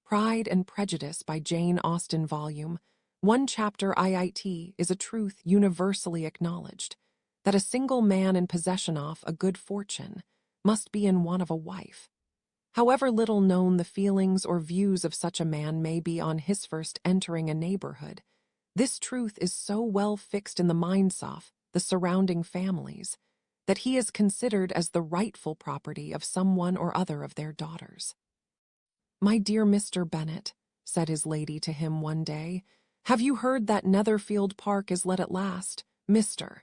Pride and Prejudice by Jane Austen volume. One chapter it is a truth universally acknowledged, that a single man in possession of a good fortune must be in want of a wife. However little known the feelings or views of such a man may be on his first entering a neighborhood, this truth is so well fixed in the minds of the surrounding families that he is considered as the rightful property of some one or other of their daughters. "My dear Mr. Bennet," said his lady to him one day, "have you heard that Netherfield Park is let at last?" Mr.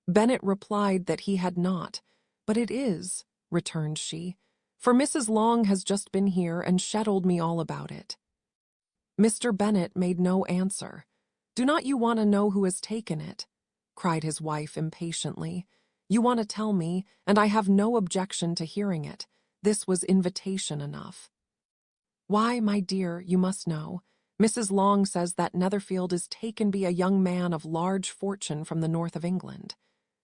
Bennet replied that he had not. "But it is," returned she, "for Mrs. Long has just been here and shadowed me all about it." Mr. Bennet made no answer. "Do not you want to know who has taken it?" cried his wife impatiently. "You want to tell me, and I have no objection to hearing it. This was invitation enough." "Why, my dear, you must know. Mrs. Long says that Netherfield is taken by a young man of large fortune from the north of England,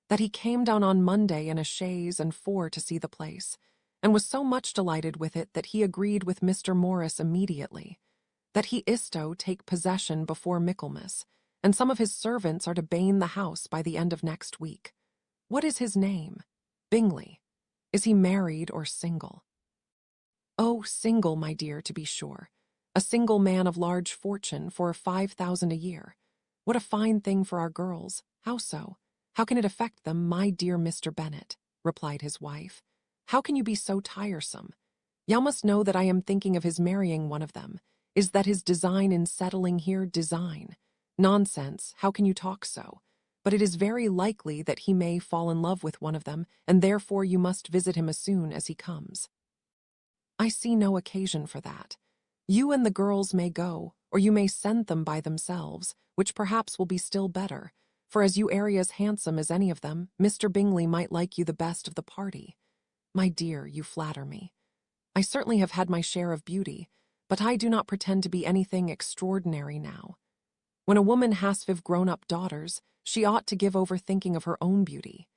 that he came down on Monday in a chaise and four to see the place, and was so much delighted with it that he agreed with Mr. Morris immediately, that he isto take possession before Michaelmas, and some of his servants are to bane the house by the end of next week. What is his name? Bingley. Is he married or single?" "Oh, single, my dear, to be sure. A single man of large fortune for 5,000 a year. What a fine thing for our girls. How so? How can it affect them, my dear Mr. Bennet?" replied his wife. "How can you be so tiresome? Thou must know that I am thinking of his marrying one of them. Is that his design in settling here? Design? Nonsense, how can you talk so? But it is very likely that he may fall in love with one of them, and therefore you must visit him as soon as he comes." "I see no occasion for that. You and the girls may go, or you may send them by themselves, which perhaps will be still better, for as you are as handsome as any of them, Mr. Bingley might like you the best of the party. My dear, you flatter me. I certainly have had my share of beauty, but I do not pretend to be anything extraordinary now. When a woman has 5 grown-up daughters, she ought to give over thinking of her own beauty.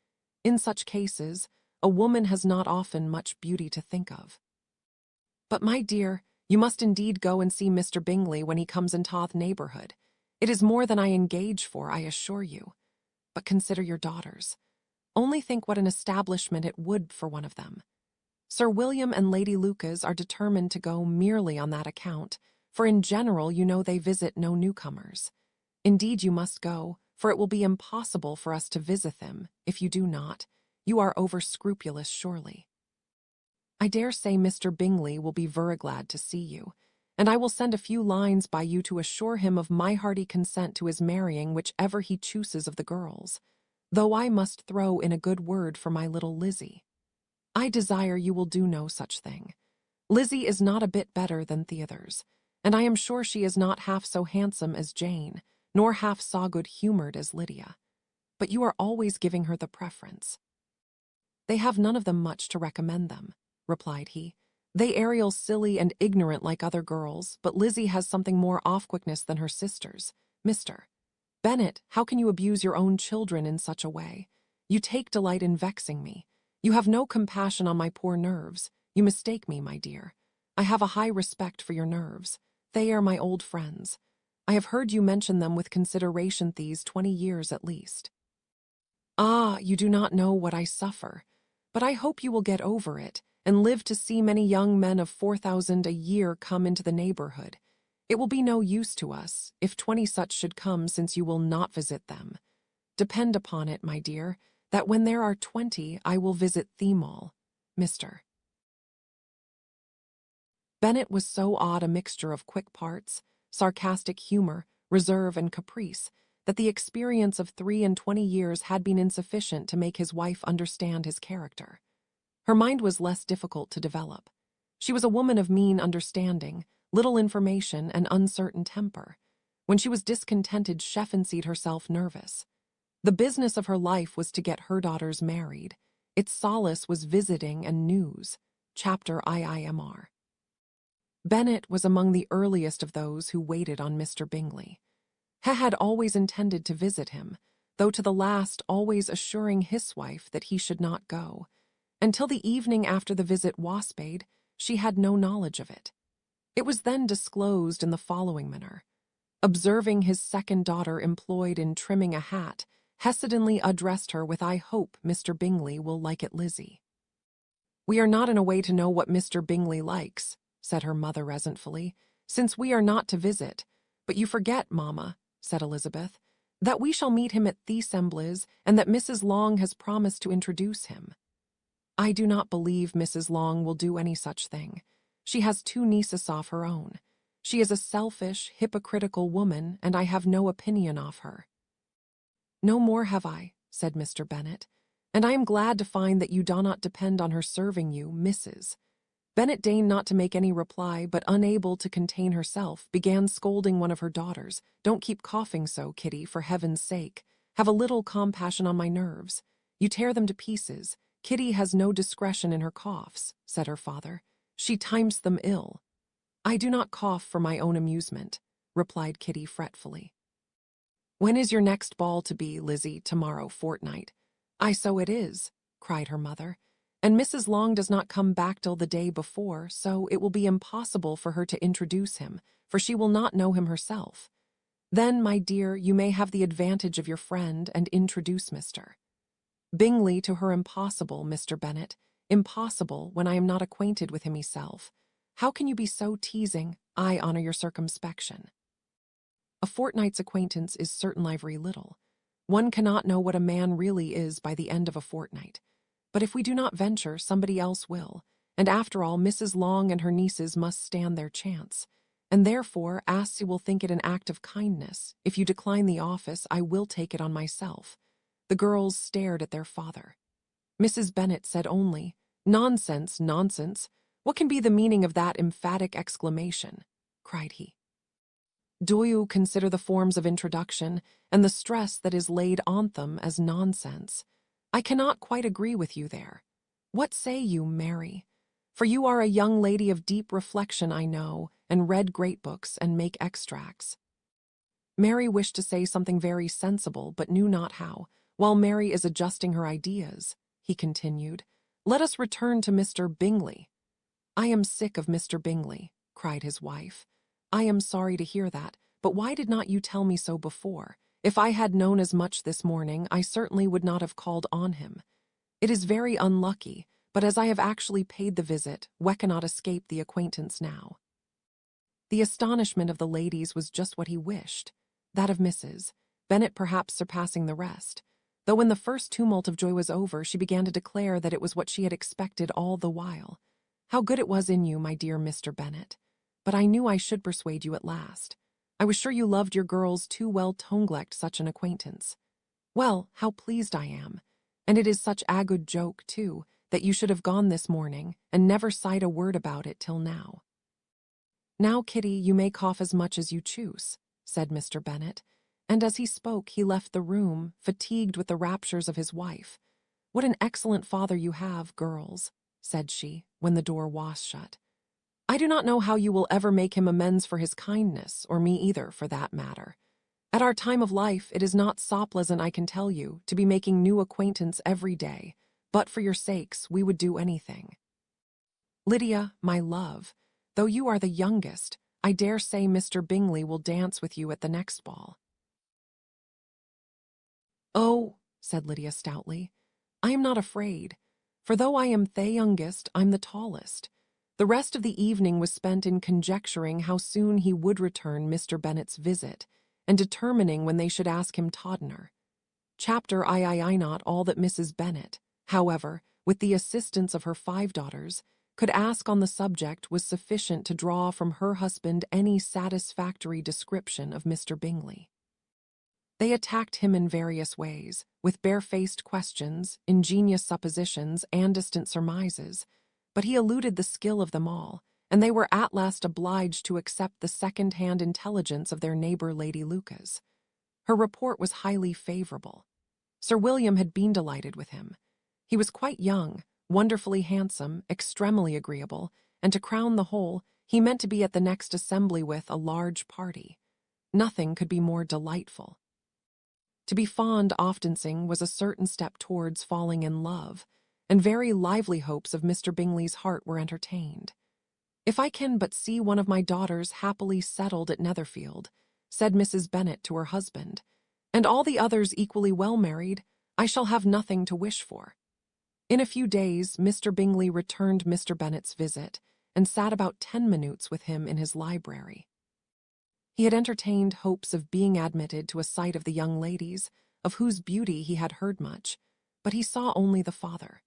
In such cases, a woman has not often much beauty to think of. But, my dear, you must indeed go and see Mr. Bingley when he comes into the neighborhood. It is more than I engage for, I assure you. But consider your daughters. Only think what an establishment it would for one of them. Sir William and Lady Lucas are determined to go merely on that account, for in general you know they visit no newcomers. Indeed you must go, for it will be impossible for us to visit them, if you do not. You are over-scrupulous, surely. I dare say Mr. Bingley will be very glad to see you, and I will send a few lines by you to assure him of my hearty consent to his marrying whichever he chooses of the girls, though I must throw in a good word for my little Lizzie. I desire you will do no such thing. Lizzie is not a bit better than the others, and I am sure she is not half so handsome as Jane, nor half so good-humored as Lydia. But you are always giving her the preference." "They have none of them much to recommend them," replied he. "They are silly and ignorant like other girls, but Lizzie has something more off-quickness than her sisters. Mr. Bennet, how can you abuse your own children in such a way? You take delight in vexing me. You have no compassion on my poor nerves. You mistake me, my dear. I have a high respect for your nerves. They are my old friends. I have heard you mention them with consideration these 20 years at least. Ah, you do not know what I suffer. But I hope you will get over it, and live to see many young men of 4,000 a year come into the neighborhood. It will be no use to us, if 20 such should come, since you will not visit them. Depend upon it, my dear, that when there are 20, I will visit them all. Mr. Bennet was so odd a mixture of quick parts, sarcastic humor, reserve, and caprice, that the experience of 23 years had been insufficient to make his wife understand his character. Her mind was less difficult to develop. She was a woman of mean understanding, little information, and uncertain temper. When she was discontented, she fancied herself nervous. The business of her life was to get her daughters married. Its solace was visiting and news. Chapter IIMR. Bennet was among the earliest of those who waited on Mr. Bingley. He had always intended to visit him, though to the last always assuring his wife that he should not go. Until the evening after the visit was paid, she had no knowledge of it. It was then disclosed in the following manner. Observing his second daughter employed in trimming a hat, hesitantly addressed her with, "I hope Mr. Bingley will like it, Lizzie." "We are not in a way to know what Mr. Bingley likes," said her mother resentfully, "since we are not to visit. But you forget, mamma," said Elizabeth, "that we shall meet him at the assemblies, and that Mrs. Long has promised to introduce him." "I do not believe Mrs. Long will do any such thing. She has 2 nieces of her own. She is a selfish, hypocritical woman, and I have no opinion of her." "No more have I," said Mr. Bennet, "and I am glad to find that you do not depend on her serving you, Mrs." Bennet deigned not to make any reply, but unable to contain herself, began scolding one of her daughters. "Don't keep coughing so, Kitty, for heaven's sake. Have a little compassion on my nerves. You tear them to pieces. Kitty has no discretion in her coughs," said her father. "She times them ill." "I do not cough for my own amusement," replied Kitty fretfully. "When is your next ball to be, Lizzie? Tomorrow fortnight." "Ay, so it is," cried her mother, "and Mrs. Long does not come back till the day before, so it will be impossible for her to introduce him, for she will not know him herself. Then, my dear, you may have the advantage of your friend and introduce Mr. Bingley to her. Impossible, Mr. Bennet, impossible when I am not acquainted with him myself. How can you be so teasing? I honor your circumspection." A fortnight's acquaintance is certainly very little. One cannot know what a man really is by the end of a fortnight. But if we do not venture, somebody else will, and after all, Mrs. Long and her nieces must stand their chance. And therefore, as you will think it an act of kindness, if you decline the office, I will take it on myself. The girls stared at their father. Mrs. Bennet said only, "Nonsense, nonsense. What can be the meaning of that emphatic exclamation?" cried he. "Do you consider the forms of introduction and the stress that is laid on them as nonsense? I cannot quite agree with you there. What say you, Mary? For you are a young lady of deep reflection, I know, and read great books and make extracts." Mary wished to say something very sensible, but knew not how. "While Mary is adjusting her ideas," he continued, "let us return to Mr. Bingley." "I am sick of Mr. Bingley," cried his wife. "I am sorry to hear that, but why did not you tell me so before? If I had known as much this morning, I certainly would not have called on him. It is very unlucky, but as I have actually paid the visit, we cannot escape the acquaintance now." The astonishment of the ladies was just what he wished, that of Mrs. Bennet perhaps surpassing the rest, though when the first tumult of joy was over, she began to declare that it was what she had expected all the while. "How good it was in you, my dear Mr. Bennet. But I knew I should persuade you at last. I was sure you loved your girls too well to neglect such an acquaintance. Well, how pleased I am. And it is such a good joke, too, that you should have gone this morning, and never sighed a word about it till now." "Now, Kitty, you may cough as much as you choose," said Mr. Bennet, and as he spoke he left the room, fatigued with the raptures of his wife. "What an excellent father you have, girls," said she, when the door was shut. "I do not know how you will ever make him amends for his kindness, or me either, for that matter. At our time of life, it is not so pleasant, I can tell you, to be making new acquaintance every day, but for your sakes we would do anything. Lydia, my love, though you are the youngest, I dare say Mr. Bingley will dance with you at the next ball." "Oh," said Lydia stoutly, "I am not afraid, for though I am the youngest, I'm the tallest." The rest of the evening was spent in conjecturing how soon he would return Mr. Bennet's visit, and determining when they should ask him Toddener. Chapter I not all that Mrs. Bennet, however, with the assistance of her 5 daughters, could ask on the subject was sufficient to draw from her husband any satisfactory description of Mr. Bingley. They attacked him in various ways, with barefaced questions, ingenious suppositions, and distant surmises, but he eluded the skill of them all, and they were at last obliged to accept the second-hand intelligence of their neighbour Lady Lucas. Her report was highly favourable. Sir William had been delighted with him. He was quite young, wonderfully handsome, extremely agreeable, and to crown the whole, he meant to be at the next assembly with a large party. Nothing could be more delightful. To be fond often was a certain step towards falling in love, and very lively hopes of Mr. Bingley's heart were entertained. "If I can but see one of my daughters happily settled at Netherfield," said Mrs. Bennet to her husband, "and all the others equally well married, I shall have nothing to wish for." In a few days, Mr. Bingley returned Mr. Bennet's visit and sat about 10 minutes with him in his library. He had entertained hopes of being admitted to a sight of the young ladies, of whose beauty he had heard much, but he saw only the father.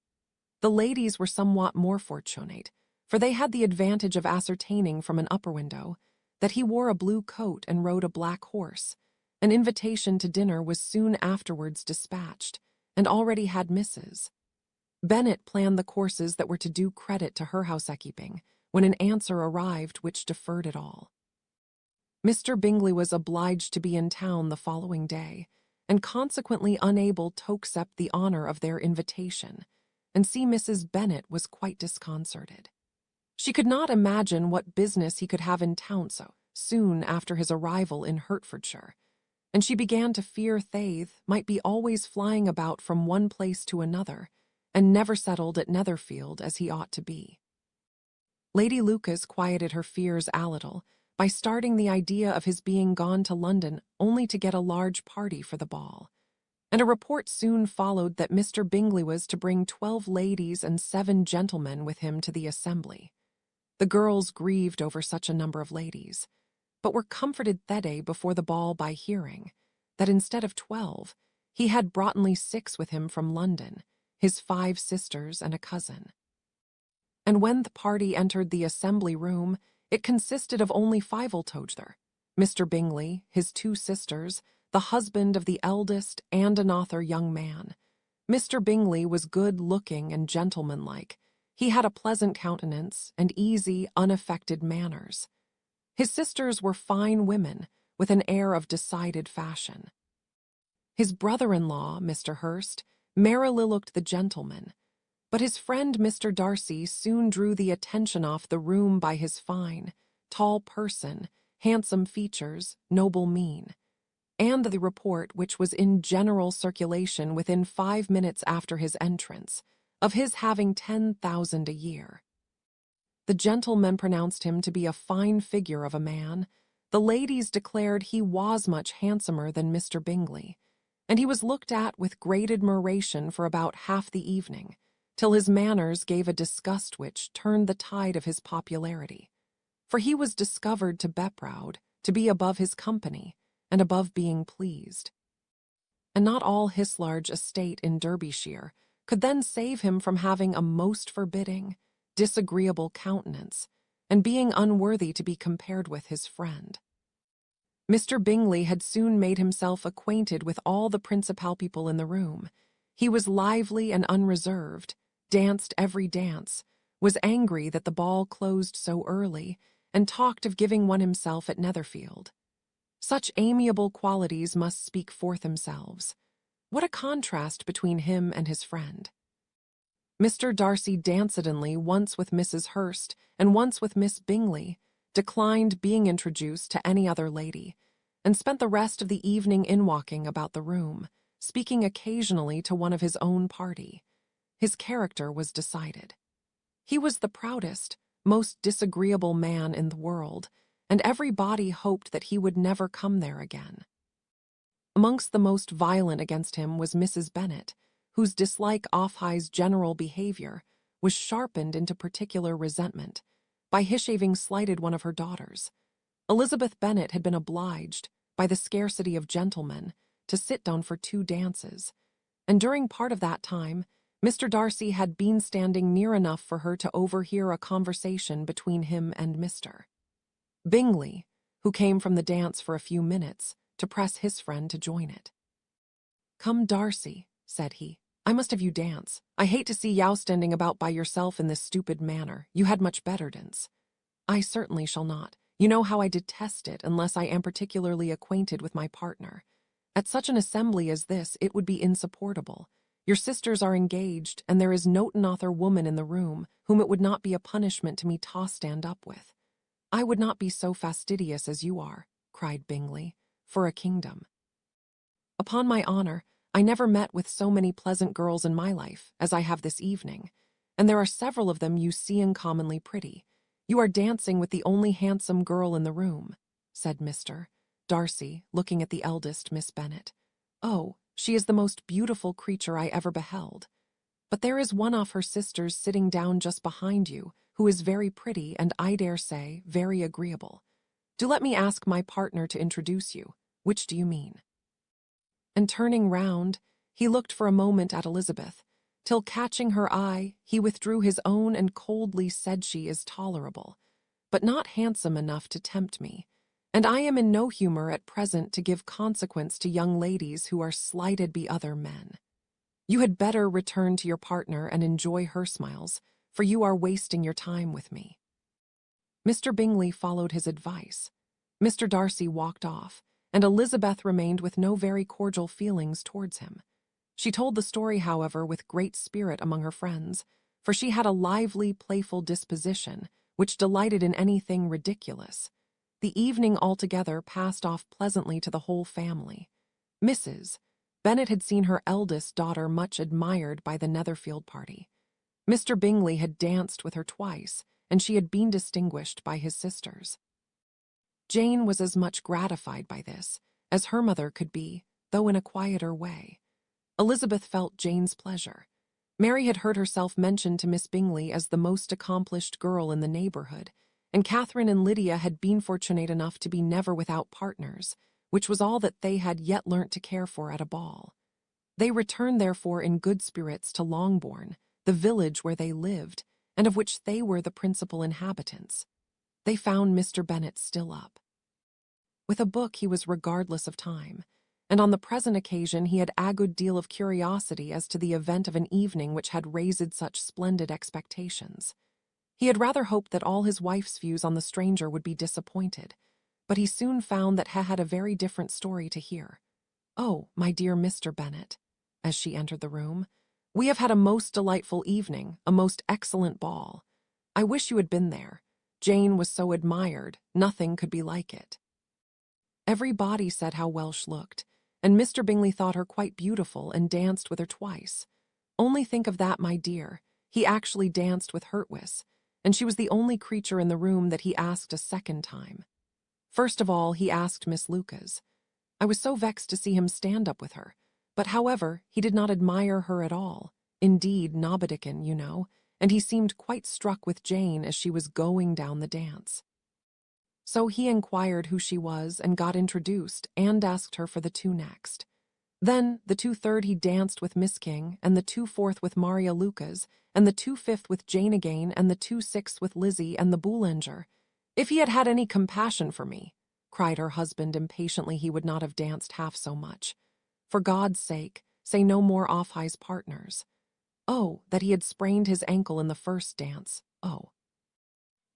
The ladies were somewhat more fortunate, for they had the advantage of ascertaining from an upper window that he wore a blue coat and rode a black horse. An invitation to dinner was soon afterwards dispatched, and already had Mrs. Bennet planned the courses that were to do credit to her housekeeping, when an answer arrived which deferred it all. Mr. Bingley was obliged to be in town the following day, and consequently unable to accept the honor of their invitation, and see Mrs. Bennet was quite disconcerted. She could not imagine what business he could have in town so soon after his arrival in Hertfordshire, and she began to fear Thayth might be always flying about from one place to another, and never settled at Netherfield as he ought to be. Lady Lucas quieted her fears a little by starting the idea of his being gone to London only to get a large party for the ball, and a report soon followed that Mr. Bingley was to bring 12 ladies and 7 gentlemen with him to the assembly. The girls grieved over such a number of ladies, but were comforted that day before the ball by hearing that instead of 12, he had brought only 6 with him from London, his 5 sisters and a cousin. And when the party entered the assembly room, it consisted of only 5 altogether: Mr. Bingley, his 2 sisters, the husband of the eldest, and another young man. Mr. Bingley was good-looking and gentlemanlike. He had a pleasant countenance and easy, unaffected manners. His sisters were fine women, with an air of decided fashion. His brother-in-law, Mr. Hurst, merrily looked the gentleman, but his friend Mr. Darcy soon drew the attention off the room by his fine, tall person, handsome features, noble mien, and the report which was in general circulation within 5 minutes after his entrance, of his having 10,000 a year. The gentlemen pronounced him to be a fine figure of a man. The ladies declared he was much handsomer than Mr. Bingley, and he was looked at with great admiration for about half the evening, till his manners gave a disgust which turned the tide of his popularity. For he was discovered to be proud, to be above his company, and above being pleased. And not all his large estate in Derbyshire could then save him from having a most forbidding, disagreeable countenance, and being unworthy to be compared with his friend. Mr. Bingley had soon made himself acquainted with all the principal people in the room. He was lively and unreserved, danced every dance, was angry that the ball closed so early, and talked of giving one himself at Netherfield. Such amiable qualities must speak forth themselves. What a contrast between him and his friend! Mr. Darcy dancidly, once with Mrs. Hurst and once with Miss Bingley, declined being introduced to any other lady, and spent the rest of the evening in walking about the room, speaking occasionally to one of his own party. His character was decided. He was the proudest, most disagreeable man in the world, and everybody hoped that he would never come there again. Amongst the most violent against him was Mrs. Bennet, whose dislike of his general behavior was sharpened into particular resentment by his having slighted one of her daughters. Elizabeth Bennet had been obliged, by the scarcity of gentlemen, to sit down for 2 dances, and during part of that time Mr. Darcy had been standing near enough for her to overhear a conversation between him and Mr. Bingley, who came from the dance for a few minutes to press his friend to join it. "Come, Darcy," said he, "I must have you dance. I hate to see you standing about by yourself in this stupid manner. You had much better dance." "I certainly shall not. You know how I detest it unless I am particularly acquainted with my partner. At such an assembly as this it would be insupportable. Your sisters are engaged, and there is not another woman in the room whom it would not be a punishment to me to stand up with." "I would not be so fastidious as you are," cried Bingley, "for a kingdom. Upon my honor, I never met with so many pleasant girls in my life as I have this evening, and there are several of them you see uncommonly pretty. You are dancing with the only handsome girl in the room," said Mr. Darcy, looking at the eldest Miss Bennet. "Oh, she is the most beautiful creature I ever beheld. But there is one of her sisters sitting down just behind you, who is very pretty and, I dare say, very agreeable. Do let me ask my partner to introduce you. Which do you mean?" And turning round, he looked for a moment at Elizabeth, till catching her eye, he withdrew his own and coldly said, "She is tolerable, but not handsome enough to tempt me, and I am in no humor at present to give consequence to young ladies who are slighted by other men. You had better return to your partner and enjoy her smiles, for you are wasting your time with me." Mr. Bingley followed his advice. Mr. Darcy walked off, and Elizabeth remained with no very cordial feelings towards him. She told the story, however, with great spirit among her friends, for she had a lively, playful disposition, which delighted in anything ridiculous. The evening altogether passed off pleasantly to the whole family. Mrs. Bennet had seen her eldest daughter much admired by the Netherfield party. Mr. Bingley had danced with her twice, and she had been distinguished by his sisters. Jane was as much gratified by this as her mother could be, though in a quieter way. Elizabeth felt Jane's pleasure. Mary had heard herself mentioned to Miss Bingley as the most accomplished girl in the neighbourhood, and Catherine and Lydia had been fortunate enough to be never without partners, which was all that they had yet learnt to care for at a ball. They returned therefore in good spirits to Longbourn, the village where they lived, and of which they were the principal inhabitants. They found Mr. Bennet still up. With a book he was regardless of time, and on the present occasion he had a good deal of curiosity as to the event of an evening which had raised such splendid expectations. He had rather hoped that all his wife's views on the stranger would be disappointed, but he soon found that he had a very different story to hear. "Oh, my dear Mr. Bennet," as she entered the room, "we have had a most delightful evening, a most excellent ball. I wish you had been there. Jane was so admired, nothing could be like it." Everybody said how well she looked, and Mr. Bingley thought her quite beautiful and danced with her twice. Only think of that, my dear. He actually danced with Hurtwis, and she was the only creature in the room that he asked a second time. First of all, he asked Miss Lucas. I was so vexed to see him stand up with her, but however, he did not admire her at all. Indeed, Nobodican, you know, and he seemed quite struck with Jane as she was going down the dance. So he inquired who she was and got introduced, and asked her for the two next. Then the 2/3 he danced with Miss King, and the 2/4 with Maria Lucas, and the 2/5 with Jane again, and the 2/6 with Lizzie and the Boulanger. If he had had any compassion for me, cried her husband impatiently, he would not have danced half so much. For God's sake, say no more off his partners. Oh, that he had sprained his ankle in the first dance. Oh.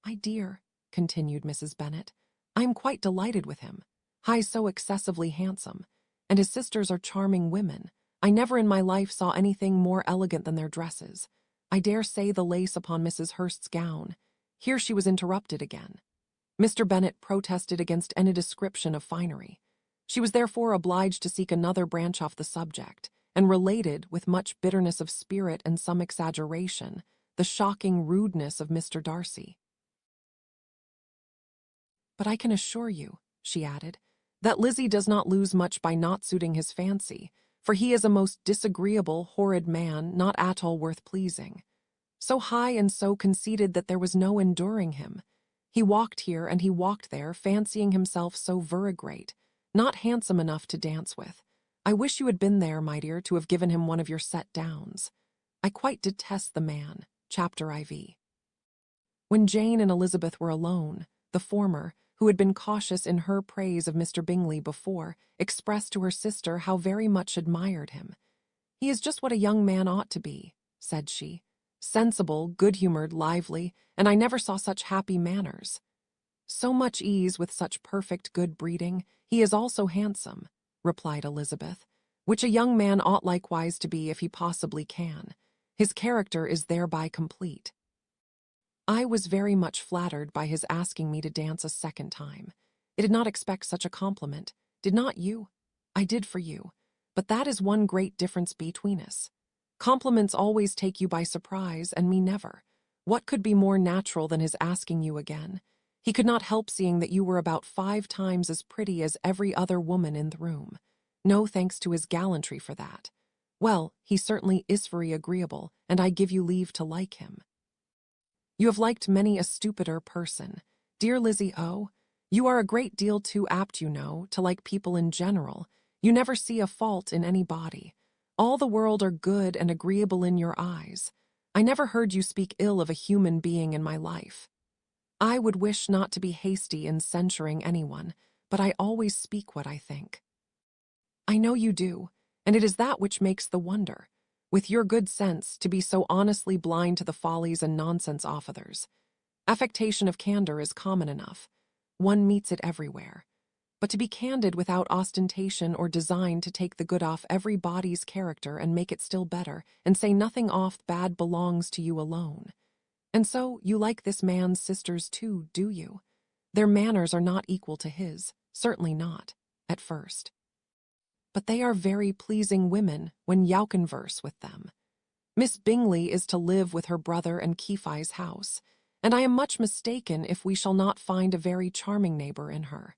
My dear, continued Mrs. Bennet, I am quite delighted with him. He's so excessively handsome, and his sisters are charming women. I never in my life saw anything more elegant than their dresses. I dare say the lace upon Mrs. Hurst's gown. Here she was interrupted again. Mr. Bennet protested against any description of finery. She was therefore obliged to seek another branch off the subject, and related, with much bitterness of spirit and some exaggeration, the shocking rudeness of Mr. Darcy. But I can assure you, she added, that Lizzie does not lose much by not suiting his fancy, for he is a most disagreeable, horrid man, not at all worth pleasing. So high and so conceited that there was no enduring him. He walked here and he walked there, fancying himself so very great, not handsome enough to dance with. I wish you had been there, my dear, to have given him one of your set downs. I quite detest the man. Chapter IV. When Jane and Elizabeth were alone, the former, who had been cautious in her praise of Mr. Bingley before, expressed to her sister how very much admired him. He is just what a young man ought to be, said she. Sensible, good-humoured, lively, and I never saw such happy manners. So much ease with such perfect good breeding. He is also handsome, replied Elizabeth, which a young man ought likewise to be if he possibly can. His character is thereby complete. I was very much flattered by his asking me to dance a second time. I did not expect such a compliment, did not you? I did for you, but that is one great difference between us. Compliments always take you by surprise, and me never. What could be more natural than his asking you again? He could not help seeing that you were about 5 times as pretty as every other woman in the room. No thanks to his gallantry for that. Well, he certainly is very agreeable, and I give you leave to like him. You have liked many a stupider person. Dear Lizzie O, you are a great deal too apt, you know, to like people in general. You never see a fault in anybody. All the world are good and agreeable in your eyes. I never heard you speak ill of a human being in my life. I would wish not to be hasty in censuring anyone, but I always speak what I think. I know you do, and it is that which makes the wonder, with your good sense, to be so honestly blind to the follies and nonsense of others. Affectation of candor is common enough. One meets it everywhere. But to be candid without ostentation or design to take the good off everybody's character and make it still better, and say nothing off bad belongs to you alone. And so you like this man's sisters too, do you? Their manners are not equal to his, certainly not, at first. But they are very pleasing women when you converse with them. Miss Bingley is to live with her brother in Keefi's house, and I am much mistaken if we shall not find a very charming neighbor in her.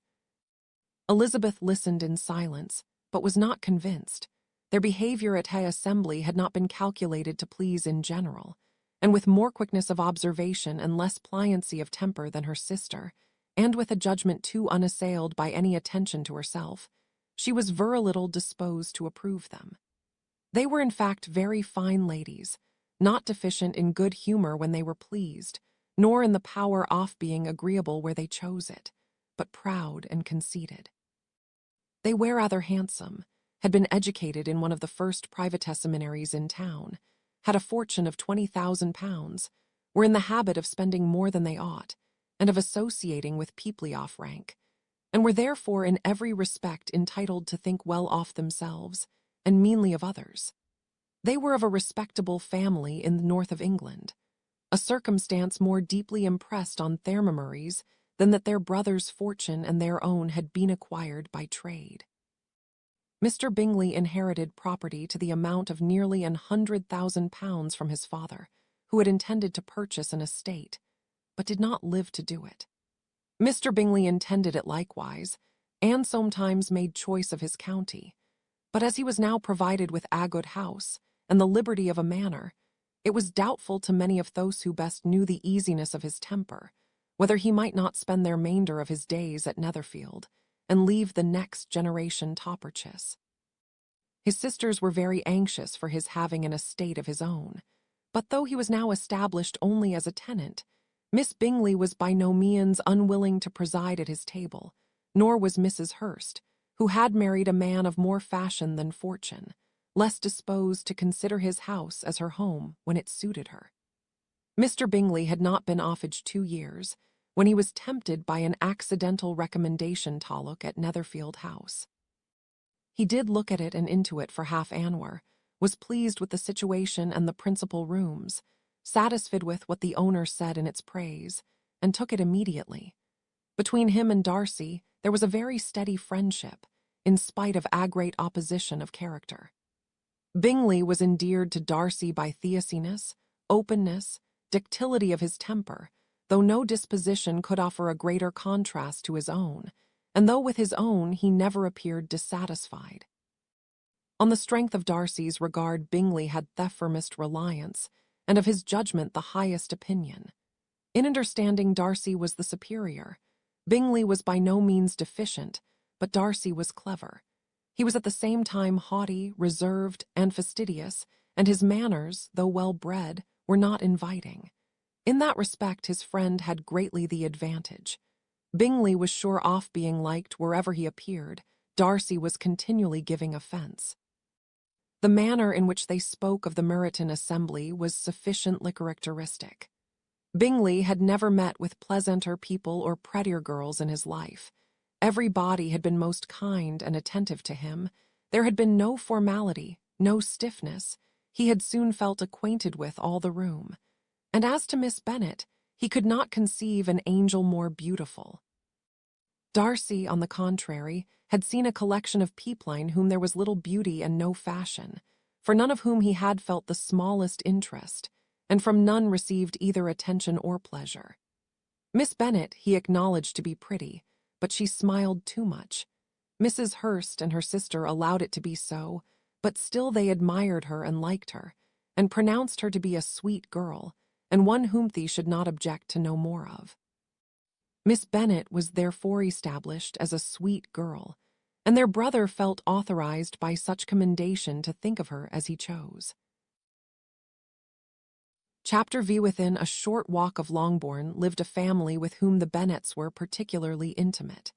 Elizabeth listened in silence, but was not convinced. Their behavior at Hay Assembly had not been calculated to please in general, and with more quickness of observation and less pliancy of temper than her sister, and with a judgment too unassailed by any attention to herself, she was very little disposed to approve them. They were in fact very fine ladies, not deficient in good humor when they were pleased, nor in the power of being agreeable where they chose it, but proud and conceited. They were rather handsome, had been educated in one of the first private seminaries in town, had a fortune of £20,000, were in the habit of spending more than they ought, and of associating with people off rank, and were therefore in every respect entitled to think well off themselves, and meanly of others. They were of a respectable family in the north of England, a circumstance more deeply impressed on Thermomurrays than that their brother's fortune and their own had been acquired by trade. Mr. Bingley inherited property to the amount of nearly £100,000 from his father, who had intended to purchase an estate, but did not live to do it. Mr. Bingley intended it likewise, and sometimes made choice of his county, but as he was now provided with a good house and the liberty of a manor, it was doubtful to many of those who best knew the easiness of his temper, whether he might not spend the remainder of his days at Netherfield, and leave the next generation toperchis. His sisters were very anxious for his having an estate of his own, but though he was now established only as a tenant, Miss Bingley was by no means unwilling to preside at his table, nor was Mrs. Hurst, who had married a man of more fashion than fortune, less disposed to consider his house as her home when it suited her. Mr. Bingley had not been offaged 2 years, when he was tempted by an accidental recommendation to look at Netherfield House. He did look at it and into it for half an hour, was pleased with the situation and the principal rooms, satisfied with what the owner said in its praise, and took it immediately. Between him and Darcy there was a very steady friendship, in spite of a great opposition of character. Bingley was endeared to Darcy by theasiness, openness, ductility of his temper, though no disposition could offer a greater contrast to his own, and though with his own he never appeared dissatisfied. On the strength of Darcy's regard Bingley had the firmest reliance, and of his judgment the highest opinion. In understanding Darcy was the superior. Bingley was by no means deficient, but Darcy was clever. He was at the same time haughty, reserved, and fastidious, and his manners, though well-bred, were not inviting. In that respect his friend had greatly the advantage. Bingley was sure off being liked wherever he appeared. Darcy was continually giving offence. The manner in which they spoke of the Meryton Assembly was sufficiently characteristic. Bingley had never met with pleasanter people or prettier girls in his life. Everybody had been most kind and attentive to him. There had been no formality, no stiffness. He had soon felt acquainted with all the room. And as to Miss Bennet, he could not conceive an angel more beautiful. Darcy, on the contrary, had seen a collection of people in whom there was little beauty and no fashion, for none of whom he had felt the smallest interest, and from none received either attention or pleasure. Miss Bennet he acknowledged to be pretty, but she smiled too much. Mrs. Hurst and her sister allowed it to be so, but still they admired her and liked her, and pronounced her to be a sweet girl, and one whom they should not object to know more of. Miss Bennet was therefore established as a sweet girl, and their brother felt authorized by such commendation to think of her as he chose. Chapter V. Within a short walk of Longbourn lived a family with whom the Bennets were particularly intimate.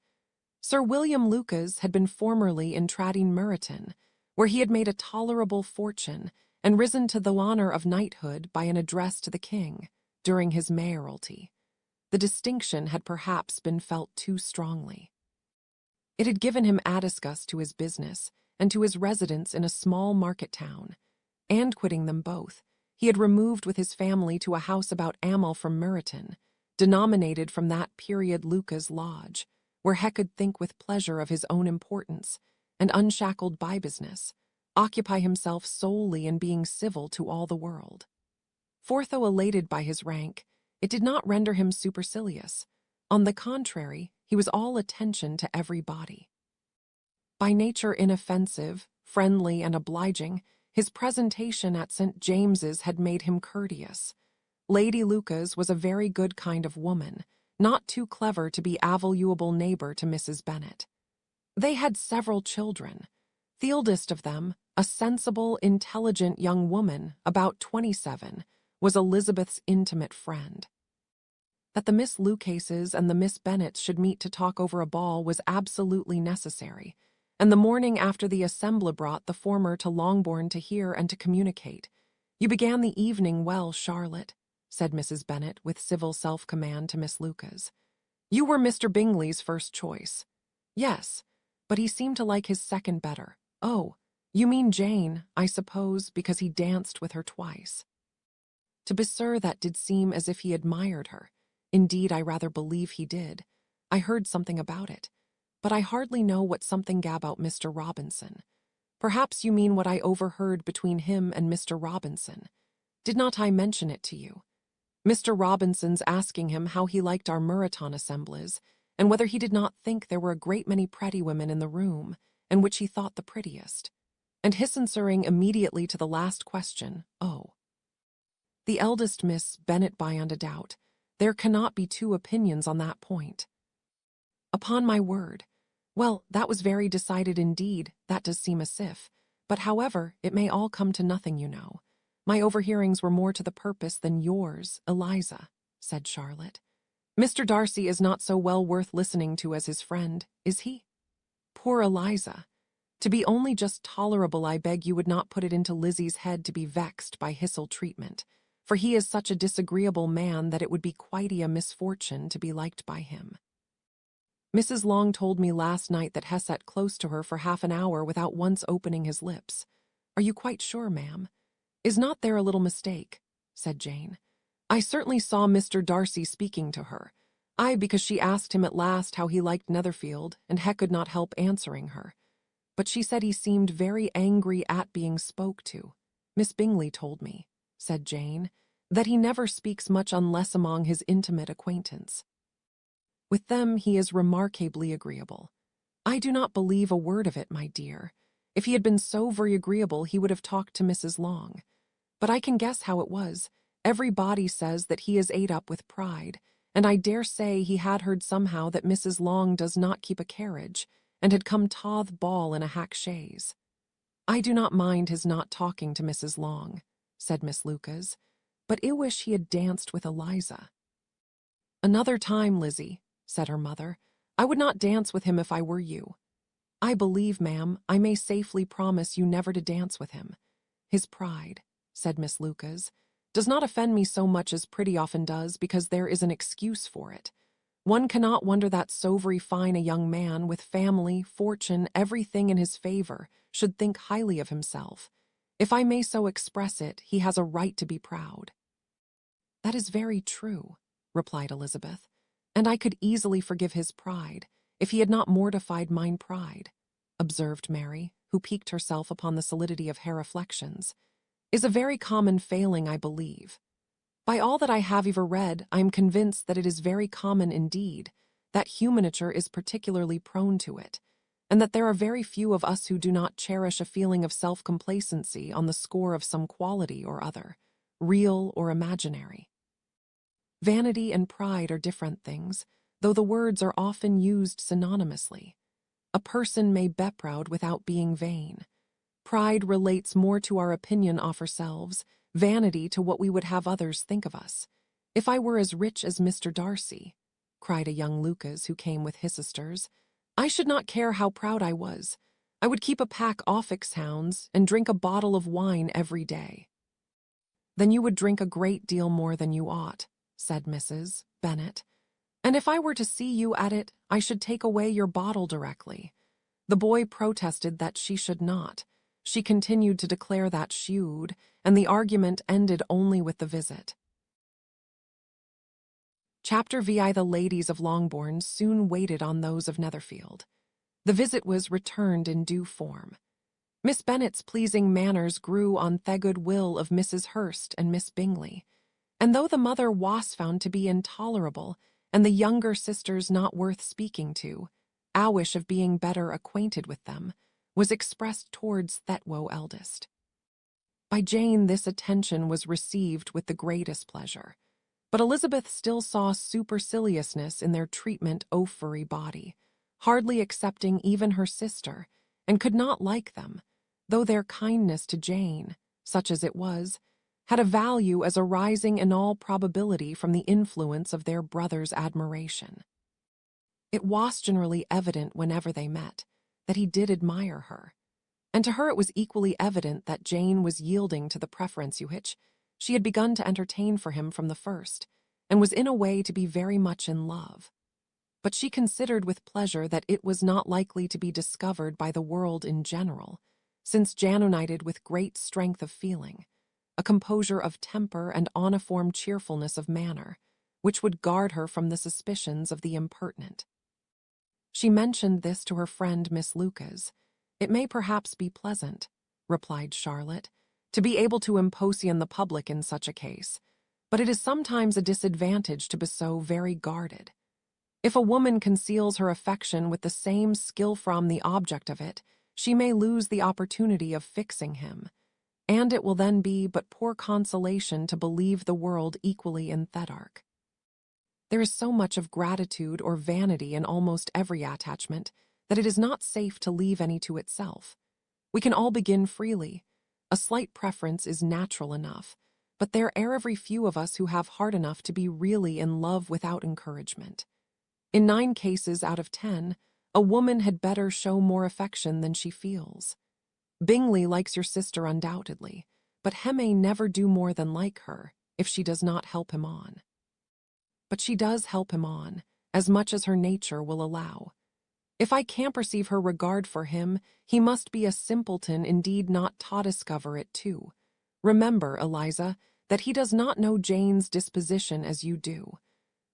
Sir William Lucas had been formerly in Tratting Meryton, where he had made a tolerable fortune and risen to the honour of knighthood by an address to the king during his mayoralty. The distinction had perhaps been felt too strongly. It had given him addiscus to his business and to his residence in a small market town, and quitting them both, he had removed with his family to a house about Amel from Meryton, denominated from that period Lucas Lodge, where he could think with pleasure of his own importance, and unshackled by business, occupy himself solely in being civil to all the world. For though elated by his rank, it did not render him supercilious. On the contrary, he was all attention to everybody. By nature inoffensive, friendly, and obliging, his presentation at St. James's had made him courteous. Lady Lucas was a very good kind of woman, not too clever to be a valuable neighbour to Mrs. Bennet. They had several children. The eldest of them, a sensible, intelligent young woman, about 27, was Elizabeth's intimate friend. That the Miss Lucases and the Miss Bennets should meet to talk over a ball was absolutely necessary, and the morning after the assembly brought the former to Longbourn to hear and to communicate. "You began the evening well, Charlotte," said Mrs. Bennet with civil self-command to Miss Lucas. "You were Mr. Bingley's first choice." "Yes, but he seemed to like his second better." "Oh, you mean Jane, I suppose, because he danced with her twice." To be sure, that did seem as if he admired her. Indeed, I rather believe he did. I heard something about it. But I hardly know what something about Mr. Robinson. Perhaps you mean what I overheard between him and Mr. Robinson. Did not I mention it to you? Mr. Robinson's asking him how he liked our Meryton assemblies, and whether he did not think there were a great many pretty women in the room, and which he thought the prettiest. And his answering immediately to the last question, "Oh, the eldest Miss Bennet beyond a doubt. There cannot be two opinions on that point." "Upon my word. Well, that was very decided indeed, that does seem as if. But however, it may all come to nothing, you know. My overhearings were more to the purpose than yours, Eliza," said Charlotte. "Mr. Darcy is not so well worth listening to as his friend, is he?" Poor Eliza! To be only just tolerable, I beg you would not put it into Lizzie's head to be vexed by hissel treatment, for he is such a disagreeable man that it would be quite a misfortune to be liked by him. Mrs. Long told me last night that he sat close to her for half an hour without once opening his lips. "Are you quite sure, ma'am? Is not there a little mistake?" said Jane. "I certainly saw Mr. Darcy speaking to her. Because she asked him at last how he liked Netherfield, and he could not help answering her. But she said he seemed very angry at being spoke to. Miss Bingley told me," said Jane, "that he never speaks much unless among his intimate acquaintance. With them he is remarkably agreeable." "I do not believe a word of it, my dear. If he had been so very agreeable he would have talked to Mrs. Long. But I can guess how it was. Everybody says that he is ate up with pride, and I dare say he had heard somehow that Mrs. Long does not keep a carriage, and had come to the ball in a hack chaise." "I do not mind his not talking to Mrs. Long," said Miss Lucas, "but I wish he had danced with Eliza." "Another time, Lizzie," said her mother, "I would not dance with him if I were you." "I believe, ma'am, I may safely promise you never to dance with him. His pride," said Miss Lucas, "does not offend me so much as pretty often does, because there is an excuse for it. One cannot wonder that so very fine a young man, with family, fortune, everything in his favour, should think highly of himself. If I may so express it, he has a right to be proud." "That is very true," replied Elizabeth, "and I could easily forgive his pride, if he had not mortified mine pride," observed Mary, who piqued herself upon the solidity of her reflections. "Is a very common failing, I believe." By all that I have ever read, I am convinced that it is very common indeed, that human nature is particularly prone to it, and that there are very few of us who do not cherish a feeling of self-complacency on the score of some quality or other, real or imaginary. Vanity and pride are different things, though the words are often used synonymously. A person may be proud without being vain. Pride relates more to our opinion of ourselves, vanity to what we would have others think of us. "If I were as rich as Mr. Darcy," cried a young Lucas who came with his sisters, "I should not care how proud I was. I would keep a pack of foxhounds and drink a bottle of wine every day." "Then you would drink a great deal more than you ought," said Mrs. Bennet. "And if I were to see you at it, I should take away your bottle directly." The boy protested that she should not. She continued to declare that she would, and the argument ended only with the visit. Chapter VI. The ladies of Longbourn soon waited on those of Netherfield. The visit was returned in due form. Miss Bennet's pleasing manners grew on the good will of Mrs. Hurst and Miss Bingley, and though the mother was found to be intolerable, and the younger sisters not worth speaking to, a wish of being better acquainted with them was expressed towards Thetwo eldest. By Jane this attention was received with the greatest pleasure, but Elizabeth still saw superciliousness in their treatment of furry body, hardly accepting even her sister, and could not like them, though their kindness to Jane, such as it was, had a value as arising in all probability from the influence of their brother's admiration. It was generally evident whenever they met that he did admire her, and to her it was equally evident that Jane was yielding to the preference which she had begun to entertain for him from the first, and was in a way to be very much in love. But she considered with pleasure that it was not likely to be discovered by the world in general, since Jane united with great strength of feeling, a composure of temper and uniform cheerfulness of manner, which would guard her from the suspicions of the impertinent. She mentioned this to her friend Miss Lucas. "It may perhaps be pleasant," replied Charlotte, "to be able to impose the public in such a case, but it is sometimes a disadvantage to be so very guarded. If a woman conceals her affection with the same skill from the object of it, she may lose the opportunity of fixing him, and it will then be but poor consolation to believe the world equally in Thedark. There is so much of gratitude or vanity in almost every attachment that it is not safe to leave any to itself. We can all begin freely. A slight preference is natural enough, but there are every few of us who have heart enough to be really in love without encouragement. In 9 cases out of 10, a woman had better show more affection than she feels. Bingley likes your sister undoubtedly, but he may never do more than like her if she does not help him on. But she does help him on, as much as her nature will allow. If I can't perceive her regard for him, he must be a simpleton indeed not to discover it too. Remember, Eliza, that he does not know Jane's disposition as you do.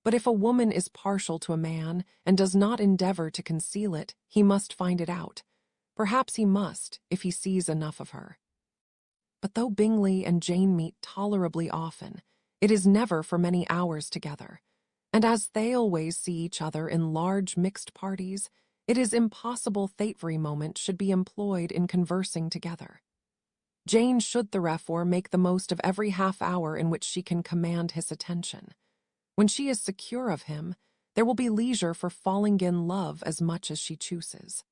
But if a woman is partial to a man and does not endeavor to conceal it, he must find it out. Perhaps he must, if he sees enough of her. But though Bingley and Jane meet tolerably often, it is never for many hours together, and as they always see each other in large mixed parties, it is impossible that every moment should be employed in conversing together. Jane should therefore make the most of every half hour in which she can command his attention. When she is secure of him, there will be leisure for falling in love as much as she chooses.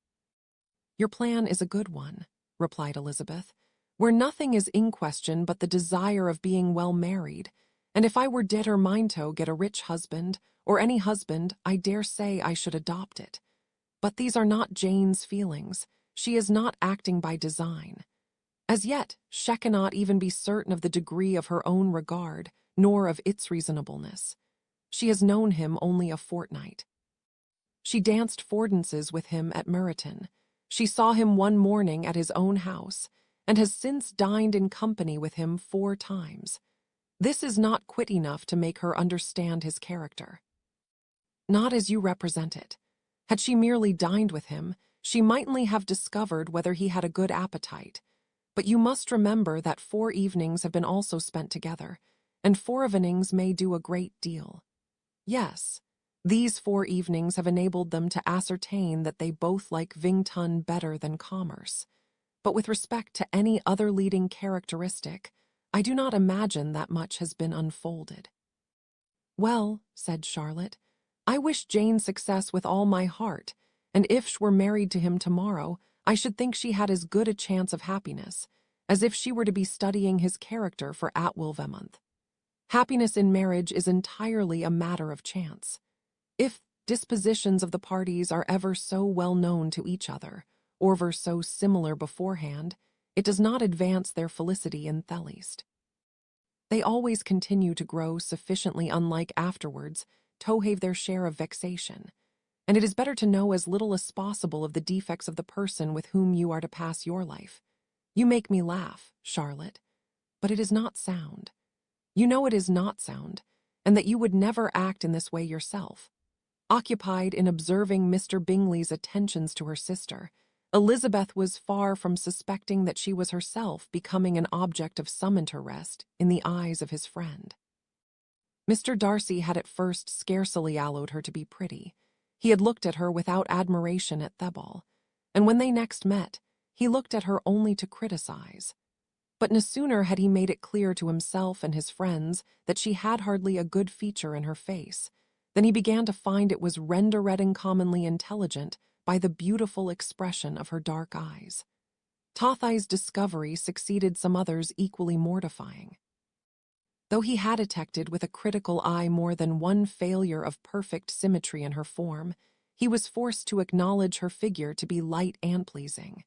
"Your plan is a good one," replied Elizabeth, "where nothing is in question but the desire of being well married, and if I were determined to get a rich husband, or any husband, I dare say I should adopt it. But these are not Jane's feelings. She is not acting by design. As yet, she cannot even be certain of the degree of her own regard, nor of its reasonableness. She has known him only a fortnight. She danced 4 dances with him at Meryton. She saw him one morning at his own house, and has since dined in company with him 4 times. This is not quite enough to make her understand his character. Not as you represent it. Had she merely dined with him, she mightn't have discovered whether he had a good appetite. But you must remember that 4 evenings have been also spent together, and 4 evenings may do a great deal. Yes, these 4 evenings have enabled them to ascertain that they both like Vington better than commerce. But with respect to any other leading characteristic, I do not imagine that much has been unfolded. Well, said Charlotte, I wish Jane success with all my heart, and if she were married to him tomorrow, I should think she had as good a chance of happiness as if she were to be studying his character for Atwilvemonth. Happiness in marriage is entirely a matter of chance. If dispositions of the parties are ever so well known to each other, or were so similar beforehand, it does not advance their felicity in the least. They always continue to grow sufficiently unlike afterwards to have their share of vexation, and it is better to know as little as possible of the defects of the person with whom you are to pass your life. You make me laugh, Charlotte, but it is not sound. You know it is not sound, and that you would never act in this way yourself. Occupied in observing Mr. Bingley's attentions to her sister, Elizabeth was far from suspecting that she was herself becoming an object of some interest in the eyes of his friend. Mr. Darcy had at first scarcely allowed her to be pretty. He had looked at her without admiration at Theball, and when they next met, he looked at her only to criticize. But no sooner had he made it clear to himself and his friends that she had hardly a good feature in her face, than he began to find it was rendered uncommonly intelligent by the beautiful expression of her dark eyes. Tothai's discovery succeeded some others equally mortifying. Though he had detected with a critical eye more than one failure of perfect symmetry in her form, he was forced to acknowledge her figure to be light and pleasing,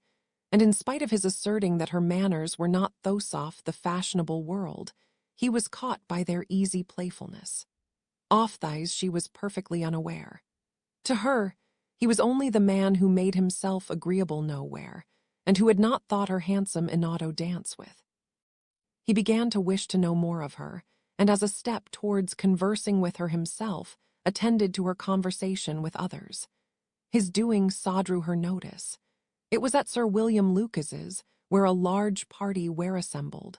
and in spite of his asserting that her manners were not those of the fashionable world, he was caught by their easy playfulness. Of these she was perfectly unaware. To her, he was only the man who made himself agreeable nowhere, and who had not thought her handsome enough to dance with. He began to wish to know more of her, and as a step towards conversing with her himself, attended to her conversation with others. His doings so drew her notice. It was at Sir William Lucas's, where a large party were assembled.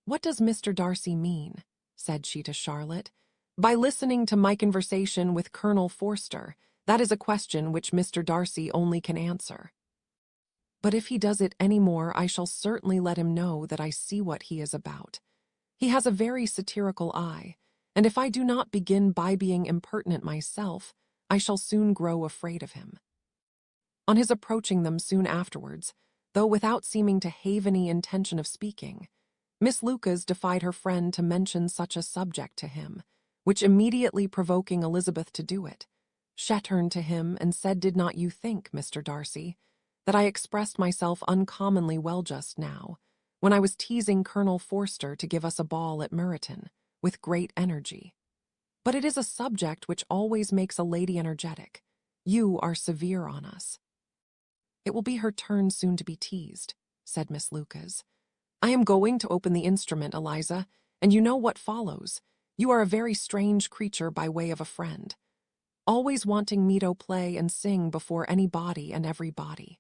"What does Mr. Darcy mean," said she to Charlotte, "by listening to my conversation with Colonel Forster? That is a question which Mr. Darcy only can answer. But if he does it any more, I shall certainly let him know that I see what he is about. He has a very satirical eye, and if I do not begin by being impertinent myself, I shall soon grow afraid of him." On his approaching them soon afterwards, though without seeming to have any intention of speaking, Miss Lucas defied her friend to mention such a subject to him, which immediately provoking Elizabeth to do it, she turned to him and said, "Did not you think, Mr. Darcy, that I expressed myself uncommonly well just now, when I was teasing Colonel Forster to give us a ball at Meryton, with great energy? But it is a subject which always makes a lady energetic. You are severe on us." "It will be her turn soon to be teased," said Miss Lucas. "I am going to open the instrument, Eliza, and you know what follows. You are a very strange creature by way of a friend, always wanting me to play and sing before anybody and everybody.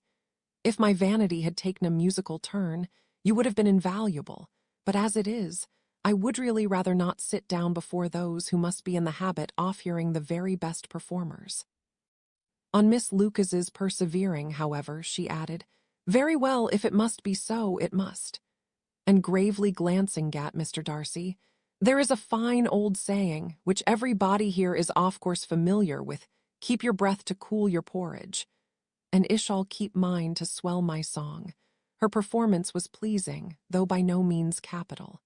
If my vanity had taken a musical turn, you would have been invaluable, but as it is, I would really rather not sit down before those who must be in the habit of hearing the very best performers." On Miss Lucas's persevering, however, she added, "Very well, if it must be so, it must." And gravely glancing at Mr. Darcy, "There is a fine old saying, which everybody here is of course familiar with, 'Keep your breath to cool your porridge.' And I shall keep mine to swell my song." Her performance was pleasing, though by no means capital.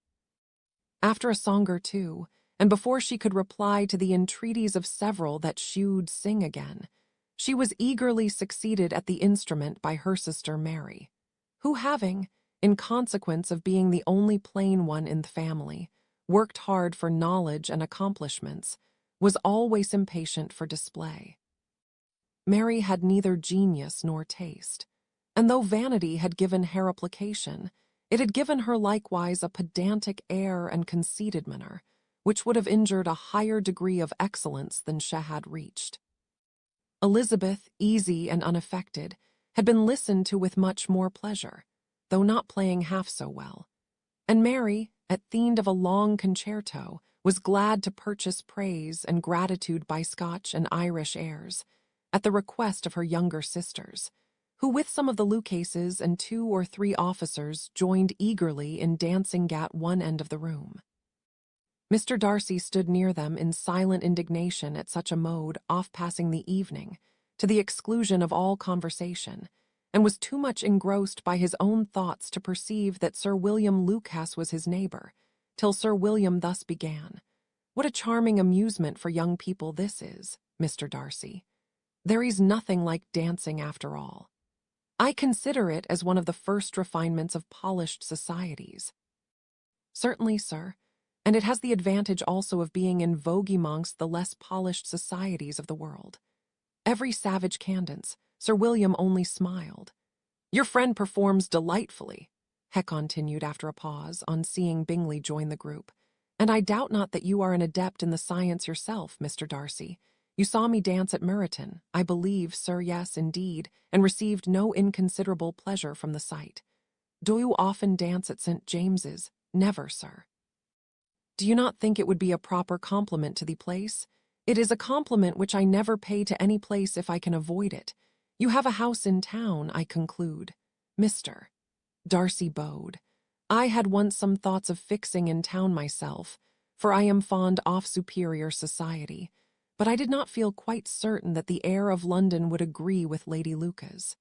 After a song or two, and before she could reply to the entreaties of several that she'd sing again, she was eagerly succeeded at the instrument by her sister Mary, who having, in consequence of being the only plain one in the family, worked hard for knowledge and accomplishments, was always impatient for display. Mary had neither genius nor taste, and though vanity had given her application, it had given her likewise a pedantic air and conceited manner, which would have injured a higher degree of excellence than she had reached. Elizabeth, easy and unaffected, had been listened to with much more pleasure, though not playing half so well, and Mary, at the end of a long concerto, was glad to purchase praise and gratitude by Scotch and Irish airs, at the request of her younger sisters, who with some of the Lucases and 2 or 3 officers joined eagerly in dancing at one end of the room. Mr. Darcy stood near them in silent indignation at such a mode of passing the evening, to the exclusion of all conversation, and was too much engrossed by his own thoughts to perceive that Sir William Lucas was his neighbour, till Sir William thus began. "What a charming amusement for young people this is, Mr. Darcy. There is nothing like dancing after all. I consider it as one of the first refinements of polished societies." "Certainly, sir, and it has the advantage also of being in vogue amongst the less polished societies of the world." Every savage cadence, Sir William only smiled. "Your friend performs delightfully," Heck continued after a pause, on seeing Bingley join the group. "And I doubt not that you are an adept in the science yourself, Mr. Darcy. You saw me dance at Meryton, I believe, sir, yes, indeed, and received no inconsiderable pleasure from the sight. Do you often dance at St. James's? Never, sir." "Do you not think it would be a proper compliment to the place?" "It is a compliment which I never pay to any place if I can avoid it. You have a house in town, I conclude." Mr. Darcy bowed. "I had once some thoughts of fixing in town myself, for I am fond of superior society, but I did not feel quite certain that the air of London would agree with Lady Lucas."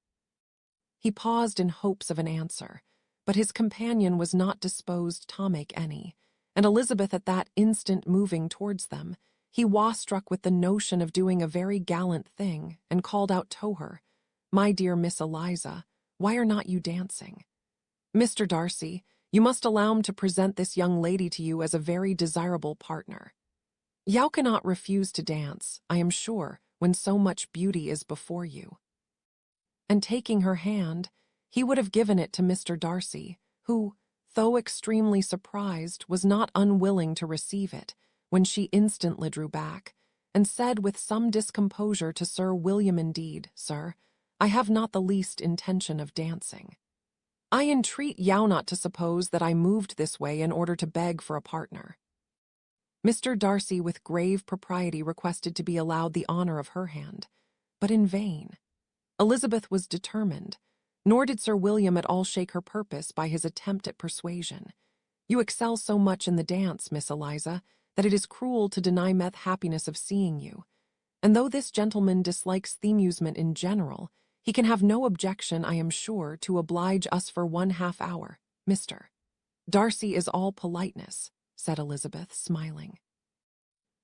He paused in hopes of an answer, but his companion was not disposed to make any, and Elizabeth at that instant moving towards them, he was struck with the notion of doing a very gallant thing, and called out to her, "My dear Miss Eliza, why are not you dancing? Mr. Darcy, you must allow me to present this young lady to you as a very desirable partner. You cannot refuse to dance, I am sure, when so much beauty is before you." And taking her hand, he would have given it to Mr. Darcy, who, though extremely surprised, was not unwilling to receive it, when she instantly drew back, and said with some discomposure to Sir William, "Indeed, sir, I have not the least intention of dancing. I entreat you not to suppose that I moved this way in order to beg for a partner." Mr. Darcy with grave propriety requested to be allowed the honour of her hand, but in vain. Elizabeth was determined, nor did Sir William at all shake her purpose by his attempt at persuasion. "You excel so much in the dance, Miss Eliza, that it is cruel to deny me the happiness of seeing you. And though this gentleman dislikes the amusement in general, he can have no objection, I am sure, to oblige us for 1/2 hour. Mr. Darcy is all politeness," said Elizabeth, smiling.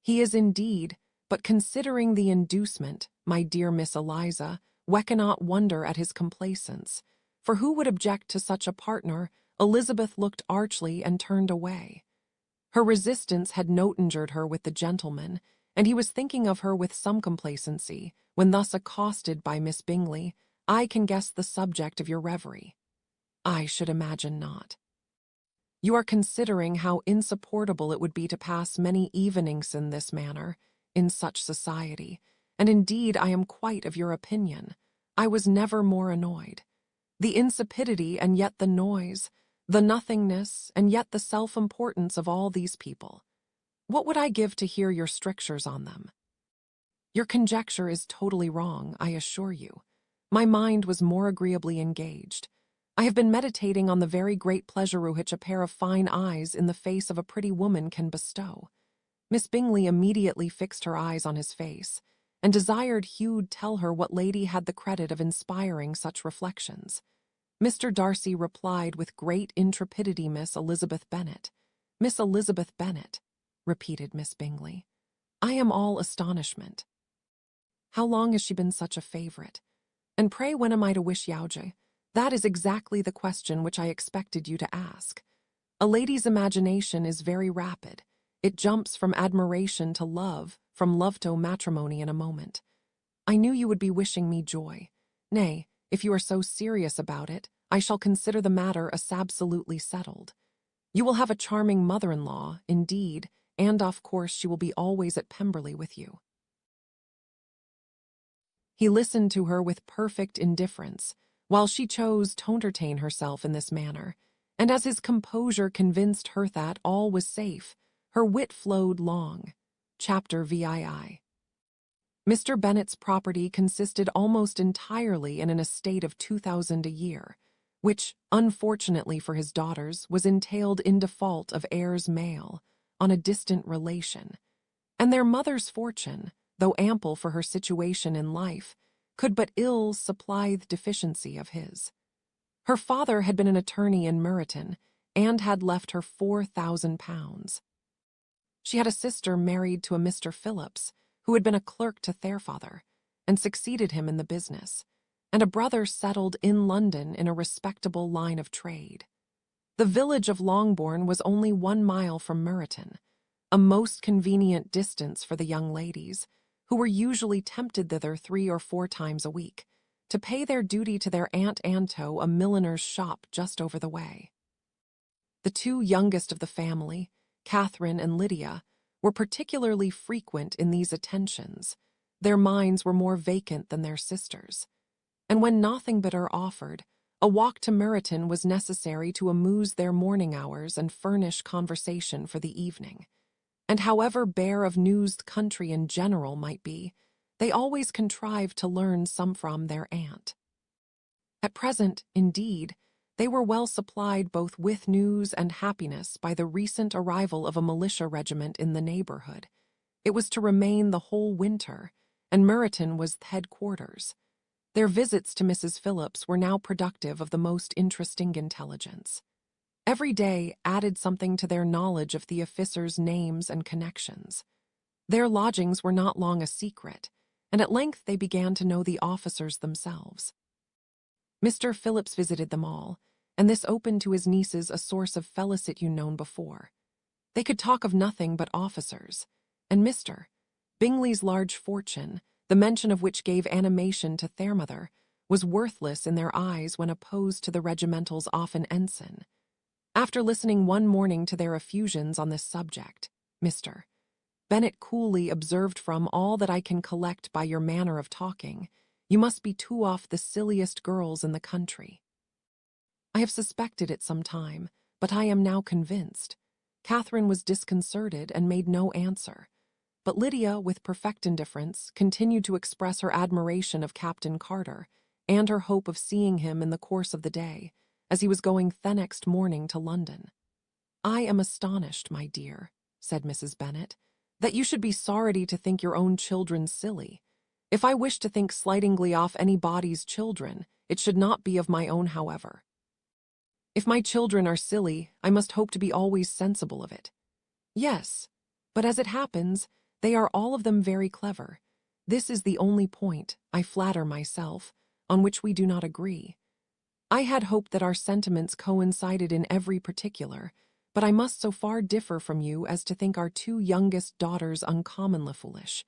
"He is indeed, but considering the inducement, my dear Miss Eliza, we cannot wonder at his complaisance, for who would object to such a partner?" Elizabeth looked archly and turned away. Her resistance had not injured her with the gentleman, and he was thinking of her with some complacency, when thus accosted by Miss Bingley. "I can guess the subject of your reverie." "I should imagine not. You are considering how insupportable it would be to pass many evenings in this manner, in such society, and indeed I am quite of your opinion. I was never more annoyed. The insipidity and yet the noise, the nothingness and yet the self-importance of all these people. What would I give to hear your strictures on them? Your conjecture is totally wrong, I assure you. My mind was more agreeably engaged. I have been meditating on the very great pleasure which a pair of fine eyes in the face of a pretty woman can bestow." Miss Bingley immediately fixed her eyes on his face, and desired Hugh'd tell her what lady had the credit of inspiring such reflections. Mr. Darcy replied with great intrepidity, "Miss Elizabeth Bennet." "Miss Elizabeth Bennet," repeated Miss Bingley. "I am all astonishment. How long has she been such a favourite? And pray when am I to wish Yauja? That is exactly the question which I expected you to ask. A lady's imagination is very rapid. It jumps from admiration to love, from love to matrimony in a moment. I knew you would be wishing me joy. Nay, if you are so serious about it, I shall consider the matter as absolutely settled. You will have a charming mother-in-law, indeed, and of course she will be always at Pemberley with you." He listened to her with perfect indifference, while she chose to entertain herself in this manner, And as his composure convinced her that all was safe, her wit flowed long. Chapter VII. Mr. Bennet's property consisted almost entirely in an estate of 2,000 a year, which, unfortunately for his daughters, was entailed in default of heirs male on a distant relation, and their mother's fortune, though ample for her situation in life, could but ill supply the deficiency of his. Her father had been an attorney in Meryton, and had left her £4,000. She had a sister married to a Mr. Phillips, who had been a clerk to their father, and succeeded him in the business, and a brother settled in London in a respectable line of trade. The village of Longbourn was only 1 mile from Meryton, a most convenient distance for the young ladies, who were usually tempted thither 3 or 4 times a week, to pay their duty to their Aunt Anto, a milliner's shop just over the way. The 2 youngest of the family, Catherine and Lydia, were particularly frequent in these attentions. Their minds were more vacant than their sisters', and when nothing better offered, a walk to Meryton was necessary to amuse their morning hours and furnish conversation for the evening. And however bare of news the country in general might be, they always contrived to learn some from their aunt. At present, indeed, they were well supplied both with news and happiness by the recent arrival of a militia regiment in the neighborhood. It was to remain the whole winter, and Meryton was headquarters. Their visits to Mrs. Phillips were now productive of the most interesting intelligence. Every day added something to their knowledge of the officers' names and connections. Their lodgings were not long a secret, and at length they began to know the officers themselves. Mr. Phillips visited them all, and this opened to his nieces a source of felicity unknown before. They could talk of nothing but officers, and Mr. Bingley's large fortune, the mention of which gave animation to their mother, was worthless in their eyes when opposed to the regimental's often ensign. After listening one morning to their effusions on this subject, Mr. Bennet coolly observed, "From all that I can collect by your manner of talking, you must be 2 off the silliest girls in the country." I have suspected it some time, but I am now convinced. Catherine was disconcerted and made no answer, but Lydia, with perfect indifference, continued to express her admiration of Captain Carter, and her hope of seeing him in the course of the day, as he was going the next morning to London. "I am astonished, my dear," said Mrs. Bennet, "that you should be sorry to think your own children silly. If I wish to think slightingly off anybody's children, it should not be of my own, however. If my children are silly, I must hope to be always sensible of it. Yes, but as it happens, they are all of them very clever. This is the only point, I flatter myself, on which we do not agree. I had hoped that our sentiments coincided in every particular, but I must so far differ from you as to think our 2 youngest daughters uncommonly foolish.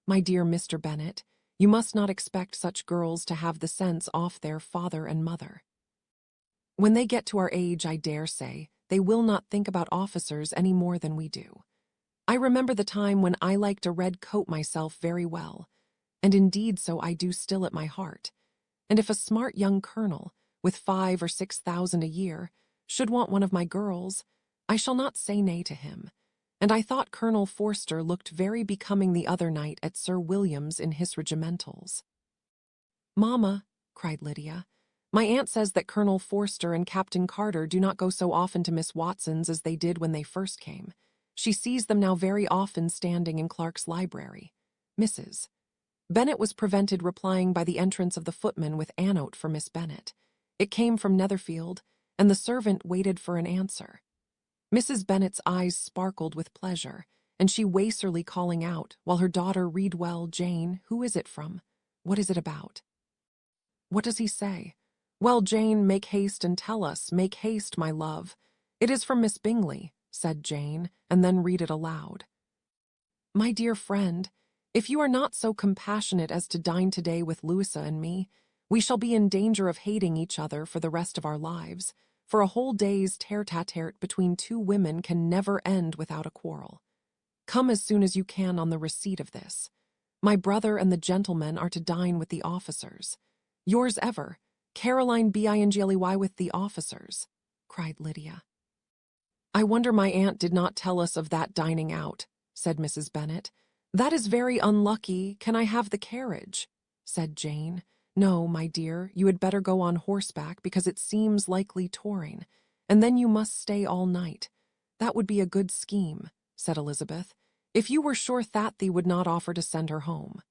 My dear Mr. Bennet, you must not expect such girls to have the sense off their father and mother. When they get to our age, I dare say, they will not think about officers any more than we do. I remember the time when I liked a red coat myself very well, and indeed so I do still at my heart, and if a smart young colonel, with 5,000 or 6,000 a year, should want one of my girls, I shall not say nay to him, and I thought Colonel Forster looked very becoming the other night at Sir William's in his regimentals." "Mamma," cried Lydia, "my aunt says that Colonel Forster and Captain Carter do not go so often to Miss Watson's as they did when they first came. She sees them now very often standing in Clark's library." Mrs. Bennet was prevented replying by the entrance of the footman with a note for Miss Bennet. It came from Netherfield, and the servant waited for an answer. Mrs. Bennet's eyes sparkled with pleasure, and she wasterly calling out, while her daughter read, "Well, Jane, who is it from? What is it about? What does he say? Well, Jane, make haste and tell us, make haste, my love." "It is from Miss Bingley," said Jane, and then read it aloud. "My dear friend, if you are not so compassionate as to dine today with Louisa and me, we shall be in danger of hating each other for the rest of our lives, for a whole day's tete-a-tete between 2 women can never end without a quarrel. Come as soon as you can on the receipt of this. My brother and the gentlemen are to dine with the officers. Yours ever, Caroline Bingley with the officers." cried Lydia. "I wonder my aunt did not tell us of that dining out," said Mrs. Bennet. "That is very unlucky. Can I have the carriage?" said Jane. "No, my dear, you had better go on horseback because it seems likely touring, and then you must stay all night. That would be a good scheme," said Elizabeth, "if you were sure Thathy would not offer to send her home."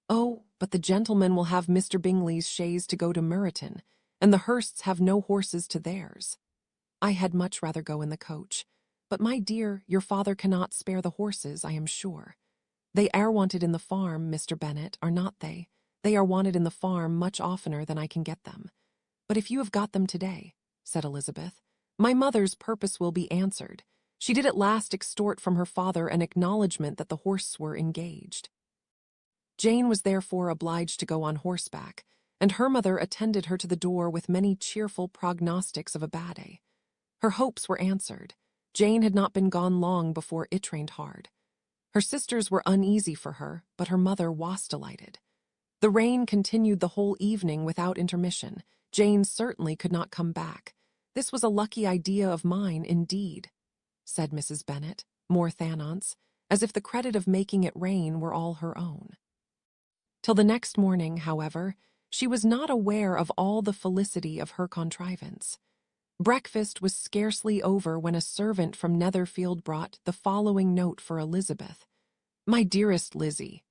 "Oh, but the gentlemen will have Mr. Bingley's chaise to go to Meryton, and the Hursts have no horses to theirs. I had much rather go in the coach. But, my dear, your father cannot spare the horses, I am sure. They are wanted in the farm, Mr. Bennet, are not they? They are wanted in the farm much oftener than I can get them. But if you have got them today," said Elizabeth, "my mother's purpose will be answered. She did at last extort from her father an acknowledgment that the horses were engaged." Jane was therefore obliged to go on horseback, and her mother attended her to the door with many cheerful prognostics of a bad day. Her hopes were answered. Jane had not been gone long before it rained hard. Her sisters were uneasy for her, but her mother was delighted. The rain continued the whole evening without intermission. Jane certainly could not come back. "This was a lucky idea of mine, indeed," said Mrs. Bennet, more thanance, as if the credit of making it rain were all her own. Till the next morning, however, she was not aware of all the felicity of her contrivance. Breakfast was scarcely over when a servant from Netherfield brought the following note for Elizabeth. "My dearest Lizzie,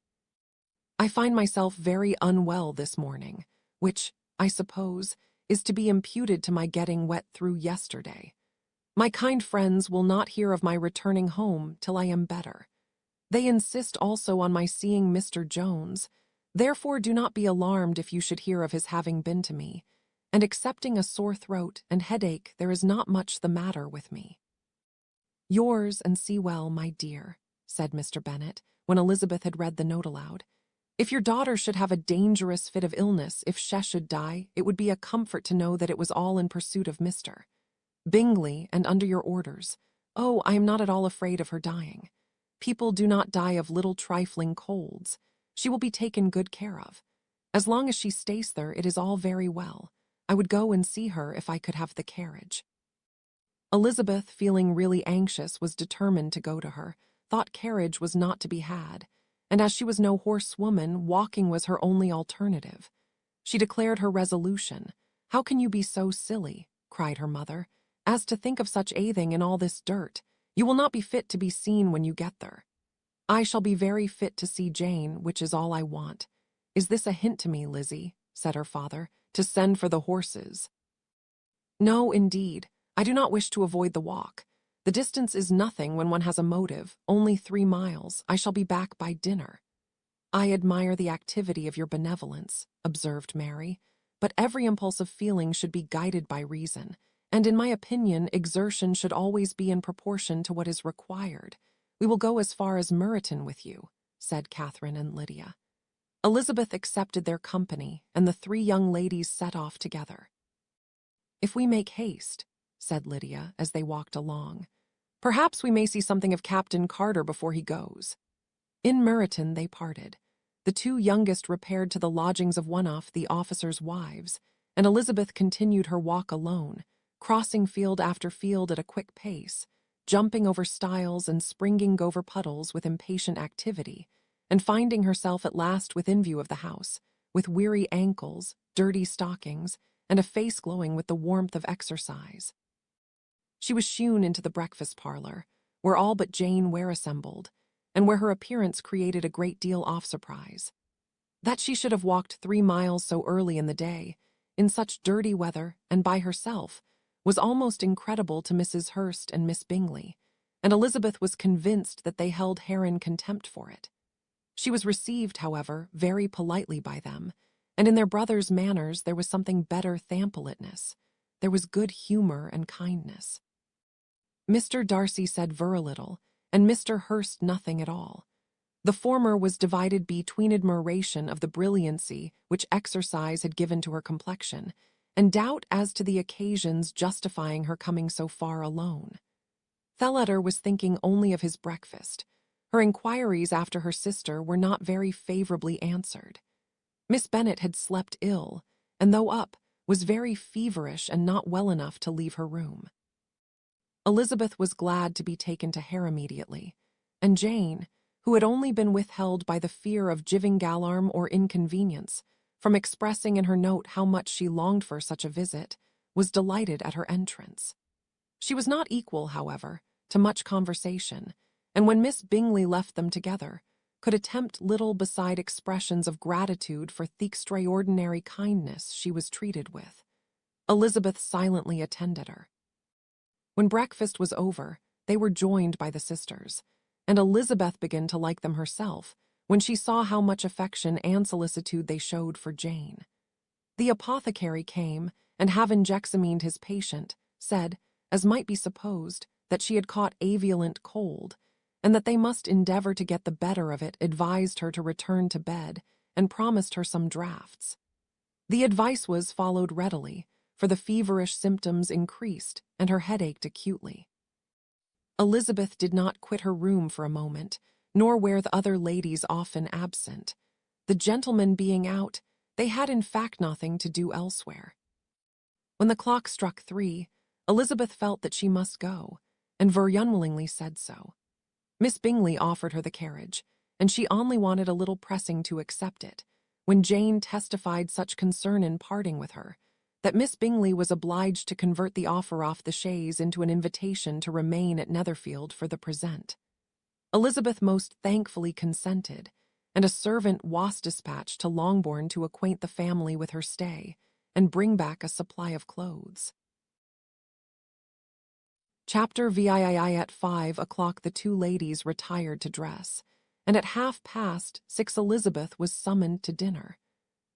I find myself very unwell this morning, which, I suppose, is to be imputed to my getting wet through yesterday. My kind friends will not hear of my returning home till I am better. They insist also on my seeing Mr. Jones. Therefore do not be alarmed if you should hear of his having been to me, and excepting a sore throat and headache there is not much the matter with me. Yours, and see well, my dear," said Mr. Bennet, when Elizabeth had read the note aloud. "If your daughter should have a dangerous fit of illness, if she should die, it would be a comfort to know that it was all in pursuit of Mr. Bingley and under your orders. Oh, I am not at all afraid of her dying. People do not die of little trifling colds. She will be taken good care of. As long as she stays there, it is all very well. I would go and see her if I could have the carriage." Elizabeth, feeling really anxious, was determined to go to her, thought carriage was not to be had, and as she was no horsewoman, walking was her only alternative. She declared her resolution. "How can you be so silly," cried her mother, "as to think of such a thing in all this dirt? You will not be fit to be seen when you get there." "I shall be very fit to see Jane, which is all I want. Is this a hint to me, Lizzie," said her father, "to send for the horses?" "No, indeed. I do not wish to avoid the walk. The distance is nothing when one has a motive, only 3 miles. I shall be back by dinner." "I admire the activity of your benevolence," observed Mary, "but every impulse of feeling should be guided by reason, and in my opinion exertion should always be in proportion to what is required. We will go as far as Meryton with you," said Catherine and Lydia. Elizabeth accepted their company, and the 3 young ladies set off together. "If we make haste," said Lydia as they walked along, "perhaps we may see something of Captain Carter before he goes." In Meryton they parted. The 2 youngest repaired to the lodgings of one of the officers' wives, and Elizabeth continued her walk alone, crossing field after field at a quick pace, jumping over stiles and springing over puddles with impatient activity, and finding herself at last within view of the house, with weary ankles, dirty stockings, and a face glowing with the warmth of exercise. She was shewn into the breakfast parlor, where all but Jane were assembled, and where her appearance created a great deal of surprise. That she should have walked 3 miles so early in the day, in such dirty weather, and by herself, was almost incredible to Mrs. Hurst and Miss Bingley, and Elizabeth was convinced that they held her in contempt for it. She was received, however, very politely by them, and in their brother's manners there was something better than politeness. There was good humor and kindness. Mr. Darcy said very little, and Mr. Hurst nothing at all. The former was divided between admiration of the brilliancy which exercise had given to her complexion, and doubt as to the occasions justifying her coming so far alone. Thelletter was thinking only of his breakfast. Her inquiries after her sister were not very favorably answered. Miss Bennet had slept ill, and though up, was very feverish and not well enough to leave her room. Elizabeth was glad to be taken to her immediately, and Jane, who had only been withheld by the fear of jivingalarm or inconvenience from expressing in her note how much she longed for such a visit, was delighted at her entrance. She was not equal, however, to much conversation, and when Miss Bingley left them together, could attempt little beside expressions of gratitude for the extraordinary kindness she was treated with. Elizabeth silently attended her. When breakfast was over, they were joined by the sisters, and Elizabeth began to like them herself when she saw how much affection and solicitude they showed for Jane. The apothecary came, and having examined his patient, said, as might be supposed, that she had caught a violent cold, and that they must endeavor to get the better of it, advised her to return to bed, and promised her some draughts. The advice was followed readily, for the feverish symptoms increased, and her head ached acutely. Elizabeth did not quit her room for a moment, nor were the other ladies often absent. The gentlemen being out, they had in fact nothing to do elsewhere. When the clock struck 3, Elizabeth felt that she must go, and very unwillingly said so. Miss Bingley offered her the carriage, and she only wanted a little pressing to accept it, when Jane testified such concern in parting with her, that Miss Bingley was obliged to convert the offer off the chaise into an invitation to remain at Netherfield for the present. Elizabeth most thankfully consented, and a servant was dispatched to Longbourn to acquaint the family with her stay, and bring back a supply of clothes. Chapter VIII. At 5 o'clock the two ladies retired to dress, and at 6:30 Elizabeth was summoned to dinner.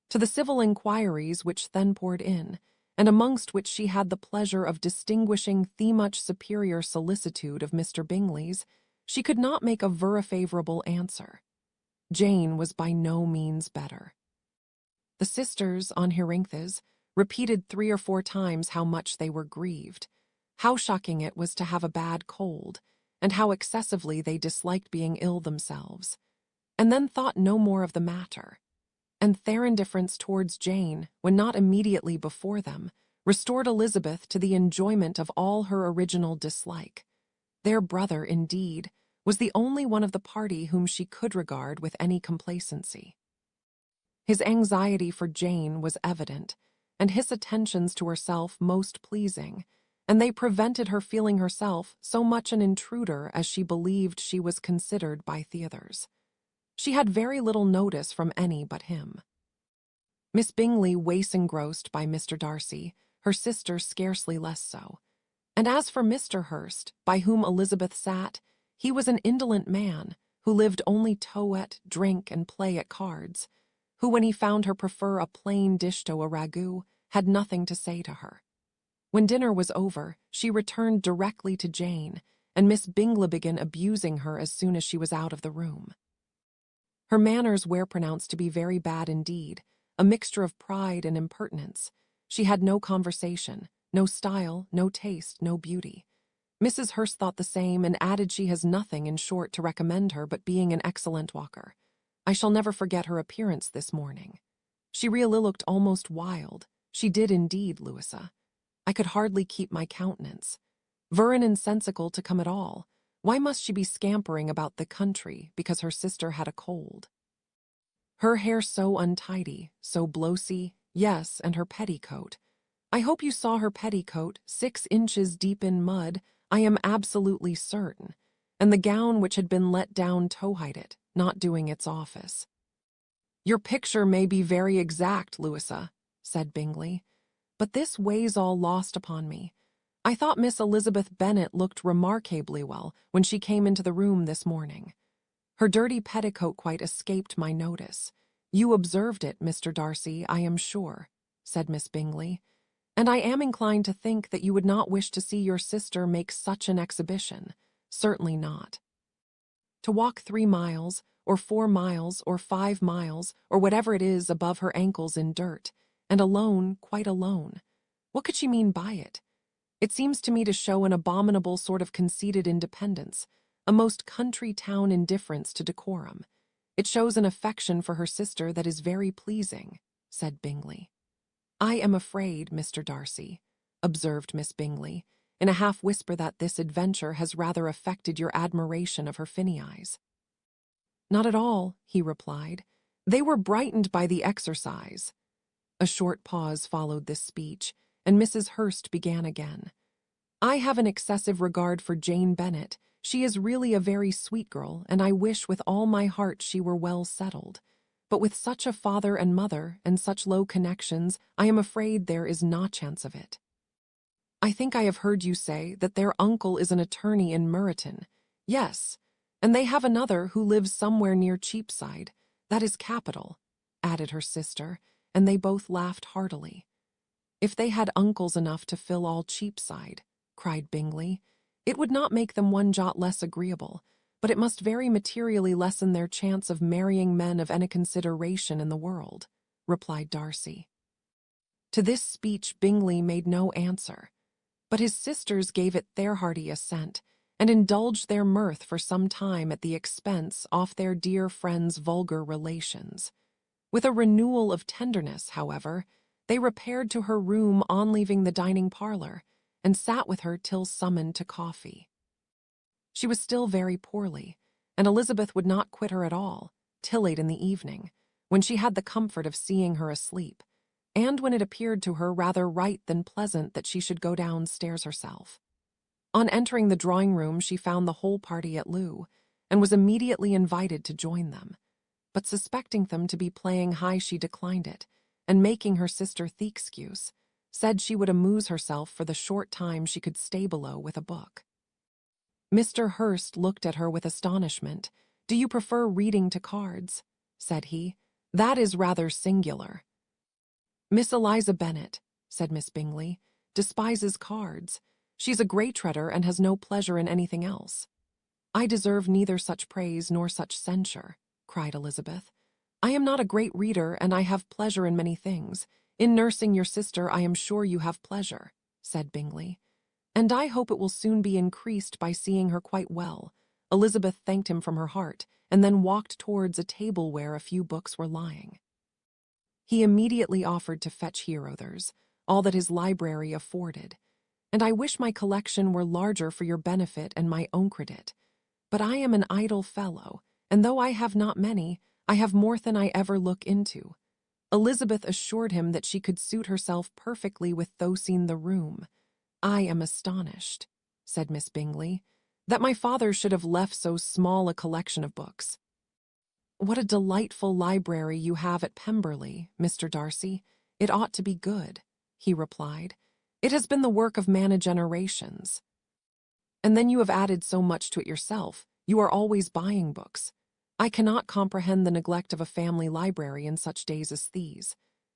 To the civil inquiries which then poured in, and amongst which she had the pleasure of distinguishing the much superior solicitude of Mr. Bingley's, she could not make a very favourable answer. Jane was by no means better. The sisters, on hearing this, repeated 3 or 4 times how much they were grieved, how shocking it was to have a bad cold, and how excessively they disliked being ill themselves, and then thought no more of the matter. And their indifference towards Jane, when not immediately before them, restored Elizabeth to the enjoyment of all her original dislike. Their brother, indeed, was the only one of the party whom she could regard with any complacency. His anxiety for Jane was evident, and his attentions to herself most pleasing, and they prevented her feeling herself so much an intruder as she believed she was considered by the others. She had very little notice from any but him. Miss Bingley was engrossed by Mr. Darcy, her sister scarcely less so. And as for Mr. Hurst, by whom Elizabeth sat, he was an indolent man, who lived only to eat, drink, and play at cards, who, when he found her prefer a plain dish to a ragout, had nothing to say to her. When dinner was over, she returned directly to Jane, and Miss Bingley began abusing her as soon as she was out of the room. Her manners were pronounced to be very bad indeed, a mixture of pride and impertinence. She had no conversation, no style, no taste, no beauty. Mrs. Hurst thought the same, and added she has nothing, in short, to recommend her but being an excellent walker. I shall never forget her appearance this morning. She really looked almost wild. She did indeed, Louisa. I could hardly keep my countenance. Very insensible to come at all. Why must she be scampering about the country because her sister had a cold? Her hair so untidy, so blowsy, yes, and her petticoat. I hope you saw her petticoat, 6 inches deep in mud, I am absolutely certain, and the gown which had been let down to hide it, not doing its office. Your picture may be very exact, Louisa, said Bingley, but this weighs all lost upon me. I thought Miss Elizabeth Bennet looked remarkably well when she came into the room this morning. Her dirty petticoat quite escaped my notice. You observed it, Mr. Darcy, I am sure, said Miss Bingley, and I am inclined to think that you would not wish to see your sister make such an exhibition. Certainly not. To walk 3 miles, or 4 miles, or 5 miles, or whatever it is, above her ankles in dirt, and alone, quite alone. What could she mean by it? It seems to me to show an abominable sort of conceited independence, a most country town indifference to decorum. It shows an affection for her sister that is very pleasing, said Bingley. "I am afraid, Mr. Darcy," observed Miss Bingley, in a half-whisper, "that this adventure has rather affected your admiration of her finny eyes." "Not at all," he replied. "They were brightened by the exercise." A short pause followed this speech, and Mrs. Hurst began again. "I have an excessive regard for Jane Bennet. She is really a very sweet girl, and I wish with all my heart she were well settled. But with such a father and mother, and such low connections, I am afraid there is not chance of it. I think I have heard you say that their uncle is an attorney in Meryton. Yes, and they have another who lives somewhere near Cheapside. That is capital," added her sister, and they both laughed heartily. "If they had uncles enough to fill all Cheapside," cried Bingley, "it would not make them one jot less agreeable, but it must very materially lessen their chance of marrying men of any consideration in the world," replied Darcy. To this speech Bingley made no answer, but his sisters gave it their hearty assent, and indulged their mirth for some time at the expense of their dear friend's vulgar relations. With a renewal of tenderness, however, they repaired to her room on leaving the dining parlour, and sat with her till summoned to coffee. She was still very poorly, and Elizabeth would not quit her at all, till late in the evening, when she had the comfort of seeing her asleep, and when it appeared to her rather right than pleasant that she should go downstairs herself. On entering the drawing-room she found the whole party at loo, and was immediately invited to join them. But suspecting them to be playing high, she declined it, and making her sister the excuse, said she would amuse herself for the short time she could stay below with a book. Mr. Hurst looked at her with astonishment. "Do you prefer reading to cards?" said he. "That is rather singular." "Miss Eliza Bennet," said Miss Bingley, "despises cards. She's a great treader and has no pleasure in anything else." "I deserve neither such praise nor such censure," cried Elizabeth. "I am not a great reader, and I have pleasure in many things. In nursing your sister I am sure you have pleasure," said Bingley. "And I hope it will soon be increased by seeing her quite well." Elizabeth thanked him from her heart, and then walked towards a table where a few books were lying. He immediately offered to fetch here others, all that his library afforded. "And I wish my collection were larger for your benefit and my own credit. But I am an idle fellow, and though I have not many, I have more than I ever look into." Elizabeth assured him that she could suit herself perfectly with those in the room. "I am astonished," said Miss Bingley, "that my father should have left so small a collection of books." "What a delightful library you have at Pemberley, Mr. Darcy. It ought to be good," he replied. "It has been the work of many generations. And then you have added so much to it yourself. You are always buying books. I cannot comprehend the neglect of a family library in such days as these.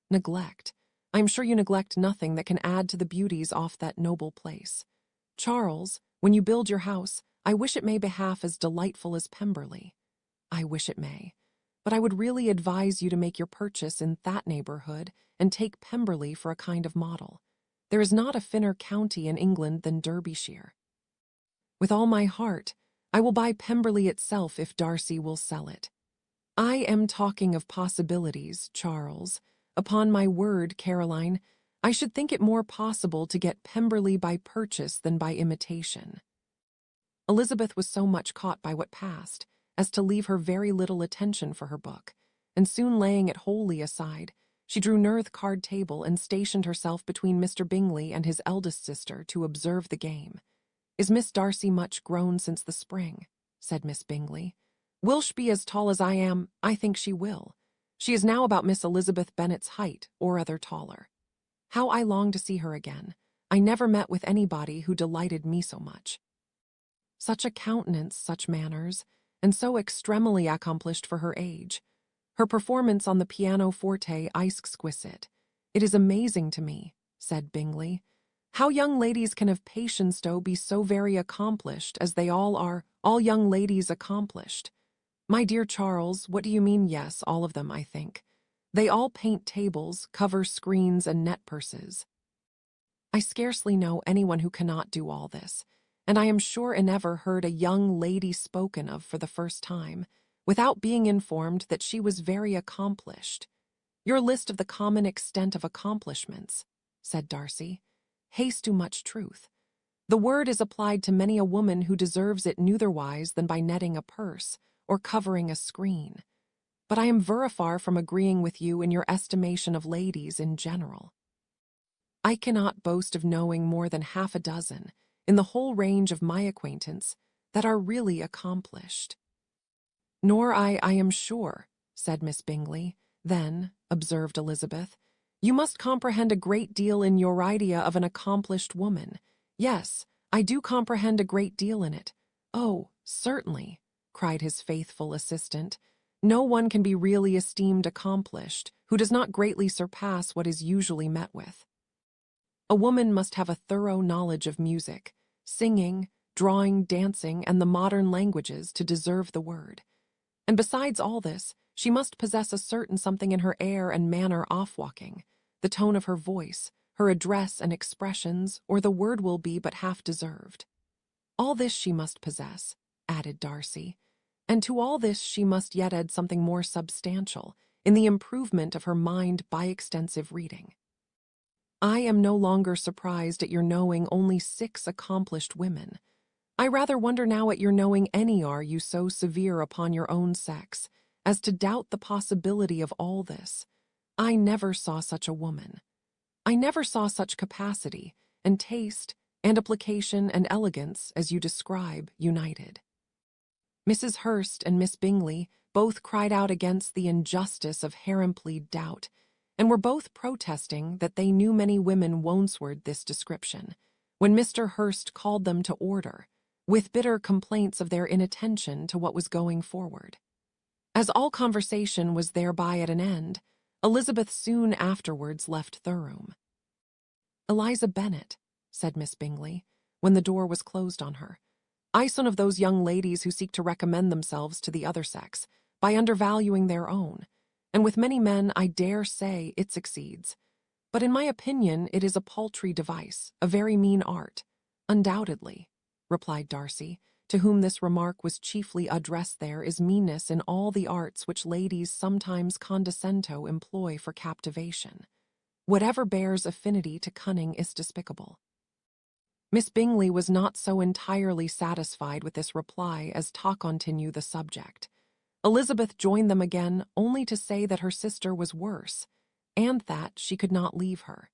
Neglect. I am sure you neglect nothing that can add to the beauties of that noble place. Charles, when you build your house, I wish it may be half as delightful as Pemberley. I wish it may. But I would really advise you to make your purchase in that neighbourhood and take Pemberley for a kind of model. There is not a finer county in England than Derbyshire." "With all my heart. I will buy Pemberley itself if Darcy will sell it." "I am talking of possibilities, Charles. Upon my word, Caroline, I should think it more possible to get Pemberley by purchase than by imitation." Elizabeth was so much caught by what passed as to leave her very little attention for her book, and soon laying it wholly aside, she drew near the card table and stationed herself between Mr. Bingley and his eldest sister to observe the game. "Is Miss Darcy much grown since the spring?" said Miss Bingley. "Will she be as tall as I am? I think she will. She is now about Miss Elizabeth Bennet's height, or rather taller. How I long to see her again. I never met with anybody who delighted me so much. Such a countenance, such manners, and so extremely accomplished for her age. Her performance on the pianoforte is exquisite. It is amazing to me," said Bingley, "how young ladies can have patience to be so very accomplished as they all are, all young ladies accomplished. My dear Charles, what do you mean? Yes, all of them, I think. They all paint tables, cover screens, and net purses. I scarcely know anyone who cannot do all this, and I am sure I never heard a young lady spoken of for the first time, without being informed that she was very accomplished. Your list of the common extent of accomplishments, said Darcy. Haste too much truth. The word is applied to many a woman who deserves it neitherwise than by netting a purse or covering a screen. But I am very far from agreeing with you in your estimation of ladies in general. I cannot boast of knowing more than half a dozen, in the whole range of my acquaintance, that are really accomplished. Nor I am sure, said Miss Bingley. Then, observed Elizabeth, you must comprehend a great deal in your idea of an accomplished woman. Yes, I do comprehend a great deal in it. Oh, certainly, cried his faithful assistant. No one can be really esteemed accomplished who does not greatly surpass what is usually met with. A woman must have a thorough knowledge of music, singing, drawing, dancing, and the modern languages to deserve the word. And besides all this, she must possess a certain something in her air and manner off-walking, the tone of her voice, her address and expressions, or the word will be but half deserved. All this she must possess, added Darcy, and to all this she must yet add something more substantial, in the improvement of her mind by extensive reading. I am no longer surprised at your knowing only 6 accomplished women. I rather wonder now at your knowing any are you so severe upon your own sex, as to doubt the possibility of all this. I never saw such a woman. I never saw such capacity, and taste, and application, and elegance, as you describe, united. Mrs. Hurst and Miss Bingley both cried out against the injustice of Harampled doubt, and were both protesting that they knew many women wonsword this description, when Mr. Hurst called them to order, with bitter complaints of their inattention to what was going forward. As all conversation was thereby at an end, Elizabeth soon afterwards left the room. Eliza Bennet, said Miss Bingley, when the door was closed on her, I son of those young ladies who seek to recommend themselves to the other sex by undervaluing their own, and with many men I dare say it succeeds. But in my opinion it is a paltry device, a very mean art. Undoubtedly, replied Darcy, to whom this remark was chiefly addressed. There is meanness in all the arts which ladies sometimes condescend to employ for captivation. Whatever bears affinity to cunning is despicable. Miss Bingley was not so entirely satisfied with this reply as to continue the subject. Elizabeth joined them again only to say that her sister was worse, and that she could not leave her.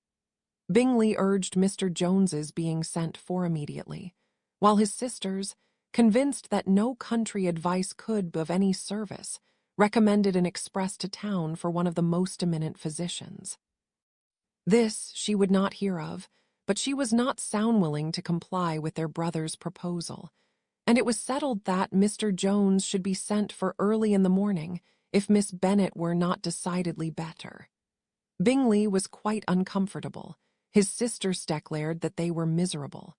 Bingley urged Mr. Jones's being sent for immediately, while his sisters, convinced that no country advice could be of any service, recommended an express to town for one of the most eminent physicians. This she would not hear of, but she was not sound willing to comply with their brother's proposal, and it was settled that Mr. Jones should be sent for early in the morning if Miss Bennet were not decidedly better. Bingley was quite uncomfortable. His sisters declared that they were miserable.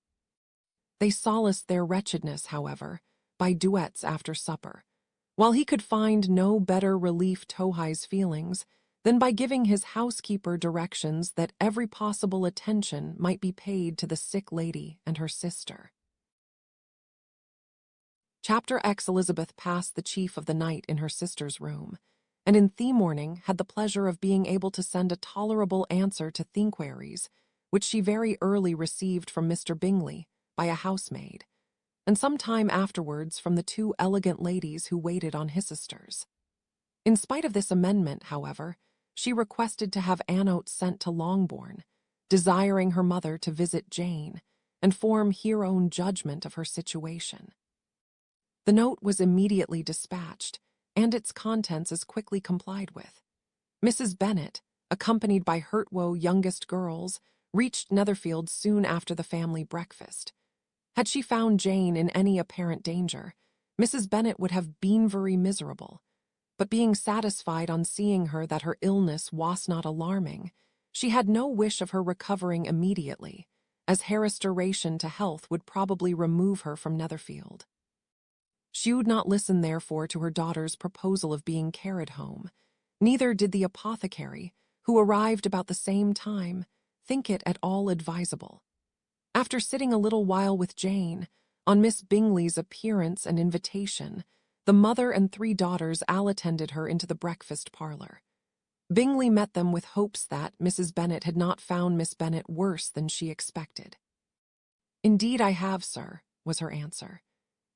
They solaced their wretchedness, however, by duets after supper, while he could find no better relief to his feelings than by giving his housekeeper directions that every possible attention might be paid to the sick lady and her sister. Chapter X. Elizabeth passed the chief of the night in her sister's room, and in the morning had the pleasure of being able to send a tolerable answer to inquiries, which she very early received from Mr. Bingley by a housemaid, and some time afterwards from the 2 elegant ladies who waited on his sisters. In spite of this amendment, however, she requested to have a note sent to Longbourn, desiring her mother to visit Jane and form her own judgment of her situation. The note was immediately dispatched, and its contents as quickly complied with. Mrs. Bennet, accompanied by Hertwoo youngest girls, reached Netherfield soon after the family breakfast. Had she found Jane in any apparent danger, Mrs. Bennet would have been very miserable, but being satisfied on seeing her that her illness was not alarming, she had no wish of her recovering immediately, as her restoration to health would probably remove her from Netherfield. She would not listen, therefore, to her daughter's proposal of being carried home. Neither did the apothecary, who arrived about the same time, think it at all advisable. After sitting a little while with Jane, on Miss Bingley's appearance and invitation, the mother and 3 daughters all attended her into the breakfast parlour. Bingley met them with hopes that Mrs. Bennet had not found Miss Bennet worse than she expected. "Indeed I have, sir," was her answer.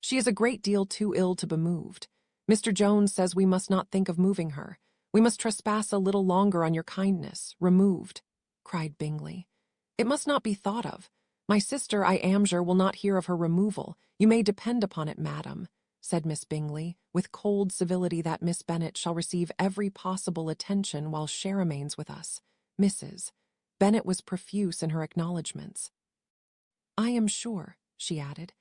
"She is a great deal too ill to be moved. Mr. Jones says we must not think of moving her. We must trespass a little longer on your kindness. Removed," cried Bingley. "It must not be thought of. My sister, I am sure, will not hear of her removal. You may depend upon it, madam," said Miss Bingley, with cold civility, "that Miss Bennet shall receive every possible attention while she remains with us. Mrs. Bennet was profuse in her acknowledgments. "I am sure," she added,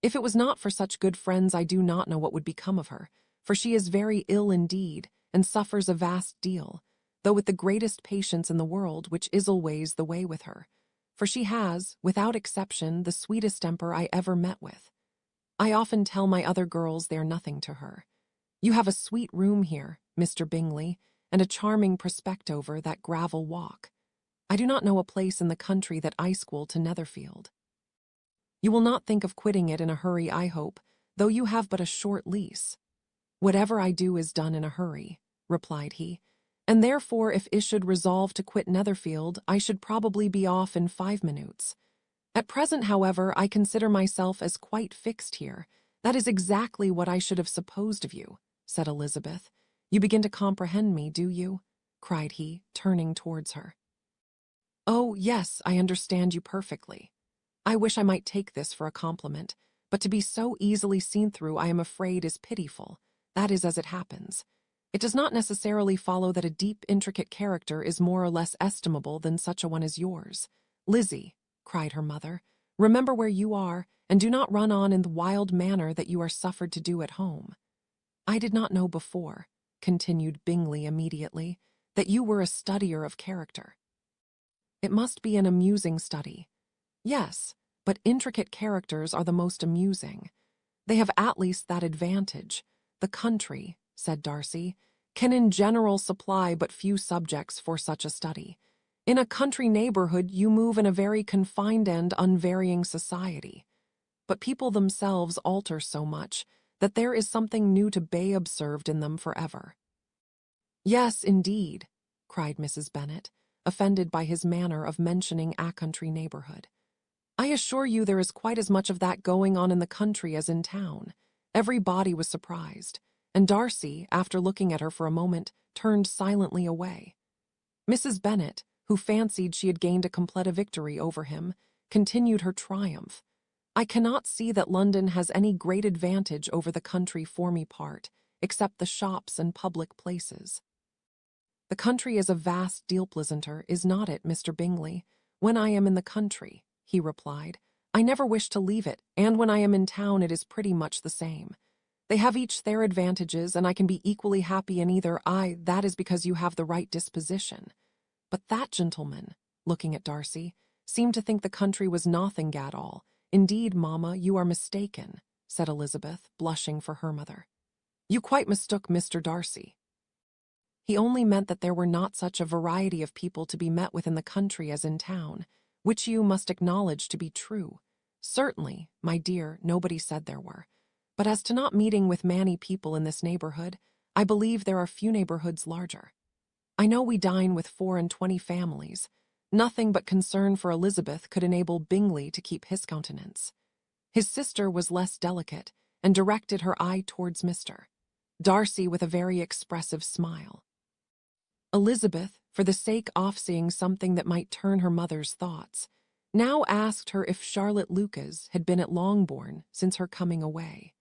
"if it was not for such good friends, I do not know what would become of her, for she is very ill indeed, and suffers a vast deal, though with the greatest patience in the world, which is always the way with her, for she has, without exception, the sweetest temper I ever met with. I often tell my other girls they are nothing to her. You have a sweet room here, Mr. Bingley, and a charming prospect over that gravel walk. I do not know a place in the country that equal to Netherfield. You will not think of quitting it in a hurry, I hope, though you have but a short lease." "Whatever I do is done in a hurry," replied he, "and therefore if I should resolve to quit Netherfield, I should probably be off in 5 minutes. At present, however, I consider myself as quite fixed here. That is exactly what I should have supposed of you," said Elizabeth. "You begin to comprehend me, do you?" cried he, turning towards her. "Oh, yes, I understand you perfectly. I wish I might take this for a compliment, but to be so easily seen through, I am afraid, is pitiful. That is as it happens. It does not necessarily follow that a deep, intricate character is more or less estimable than such a one as yours. Lizzie," cried her mother, "remember where you are, and do not run on in the wild manner that you are suffered to do at home. I did not know before," continued Bingley immediately, "that you were a studier of character. It must be an amusing study. Yes, but intricate characters are the most amusing. They have at least that advantage. The country," said Darcy, "can in general supply but few subjects for such a study. In a country neighborhood you move in a very confined and unvarying society. But people themselves alter so much that there is something new to be observed in them forever." "Yes, indeed," cried Mrs. Bennet, offended by his manner of mentioning a country neighborhood. "I assure you there is quite as much of that going on in the country as in town." Every body was surprised, and Darcy, after looking at her for a moment, turned silently away. Mrs. Bennet, who fancied she had gained a complete victory over him, continued her triumph. "I cannot see that London has any great advantage over the country for me part, except the shops and public places." "The country is a vast deal pleasanter, is not it, Mr. Bingley, when I am in the country?" he replied. "I never wish to leave it, and when I am in town it is pretty much the same. They have each their advantages, and I can be equally happy in either. That is because you have the right disposition. But that gentleman," looking at Darcy, "seemed to think the country was nothing at all. Indeed, mamma, you are mistaken," said Elizabeth, blushing for her mother. "You quite mistook Mr. Darcy. He only meant that there were not such a variety of people to be met with in the country as in town, which you must acknowledge to be true. Certainly, my dear, nobody said there were. But as to not meeting with many people in this neighborhood, I believe there are few neighborhoods larger. I know we dine with 24 families. Nothing but concern for Elizabeth could enable Bingley to keep his countenance. His sister was less delicate, and directed her eye towards Mr. Darcy with a very expressive smile. Elizabeth, for the sake of seeing something that might turn her mother's thoughts, now asked her if Charlotte Lucas had been at Longbourn since her coming away.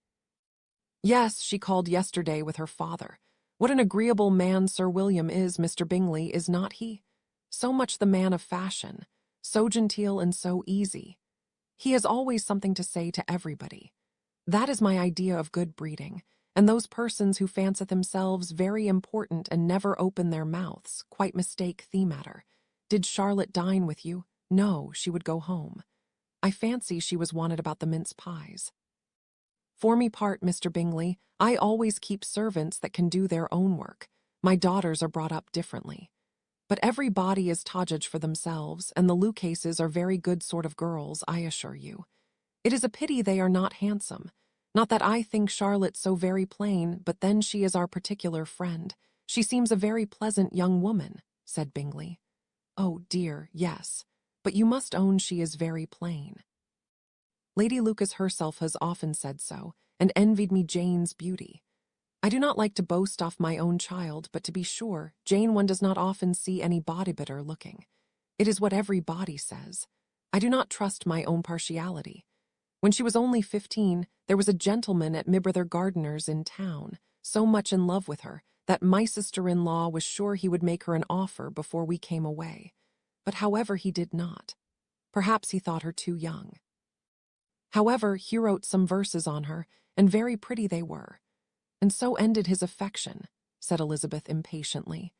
"Yes, she called yesterday with her father. What an agreeable man Sir William is, Mr. Bingley, is not he? So much the man of fashion, so genteel and so easy. He has always something to say to everybody. That is my idea of good breeding, and those persons who fancy themselves very important and never open their mouths quite mistake the matter. Did Charlotte dine with you? No, she would go home. I fancy she was wanted about the mince pies. For me part, Mr. Bingley, I always keep servants that can do their own work. My daughters are brought up differently. But every body is todged for themselves, and the Lucases are very good sort of girls, I assure you. It is a pity they are not handsome. Not that I think Charlotte so very plain, but then she is our particular friend. She seems a very pleasant young woman, said Bingley. Oh, dear, yes, but you must own she is very plain. Lady Lucas herself has often said so, and envied me Jane's beauty. I do not like to boast off my own child, but to be sure, Jane one does not often see any body better looking. It is what every body says. I do not trust my own partiality. When she was only 15, there was a gentleman at Mibbrother Gardener's in town, so much in love with her, that my sister-in-law was sure he would make her an offer before we came away. But however, he did not. Perhaps he thought her too young. However, he wrote some verses on her, and very pretty they were. And so ended his affection, said Elizabeth impatiently.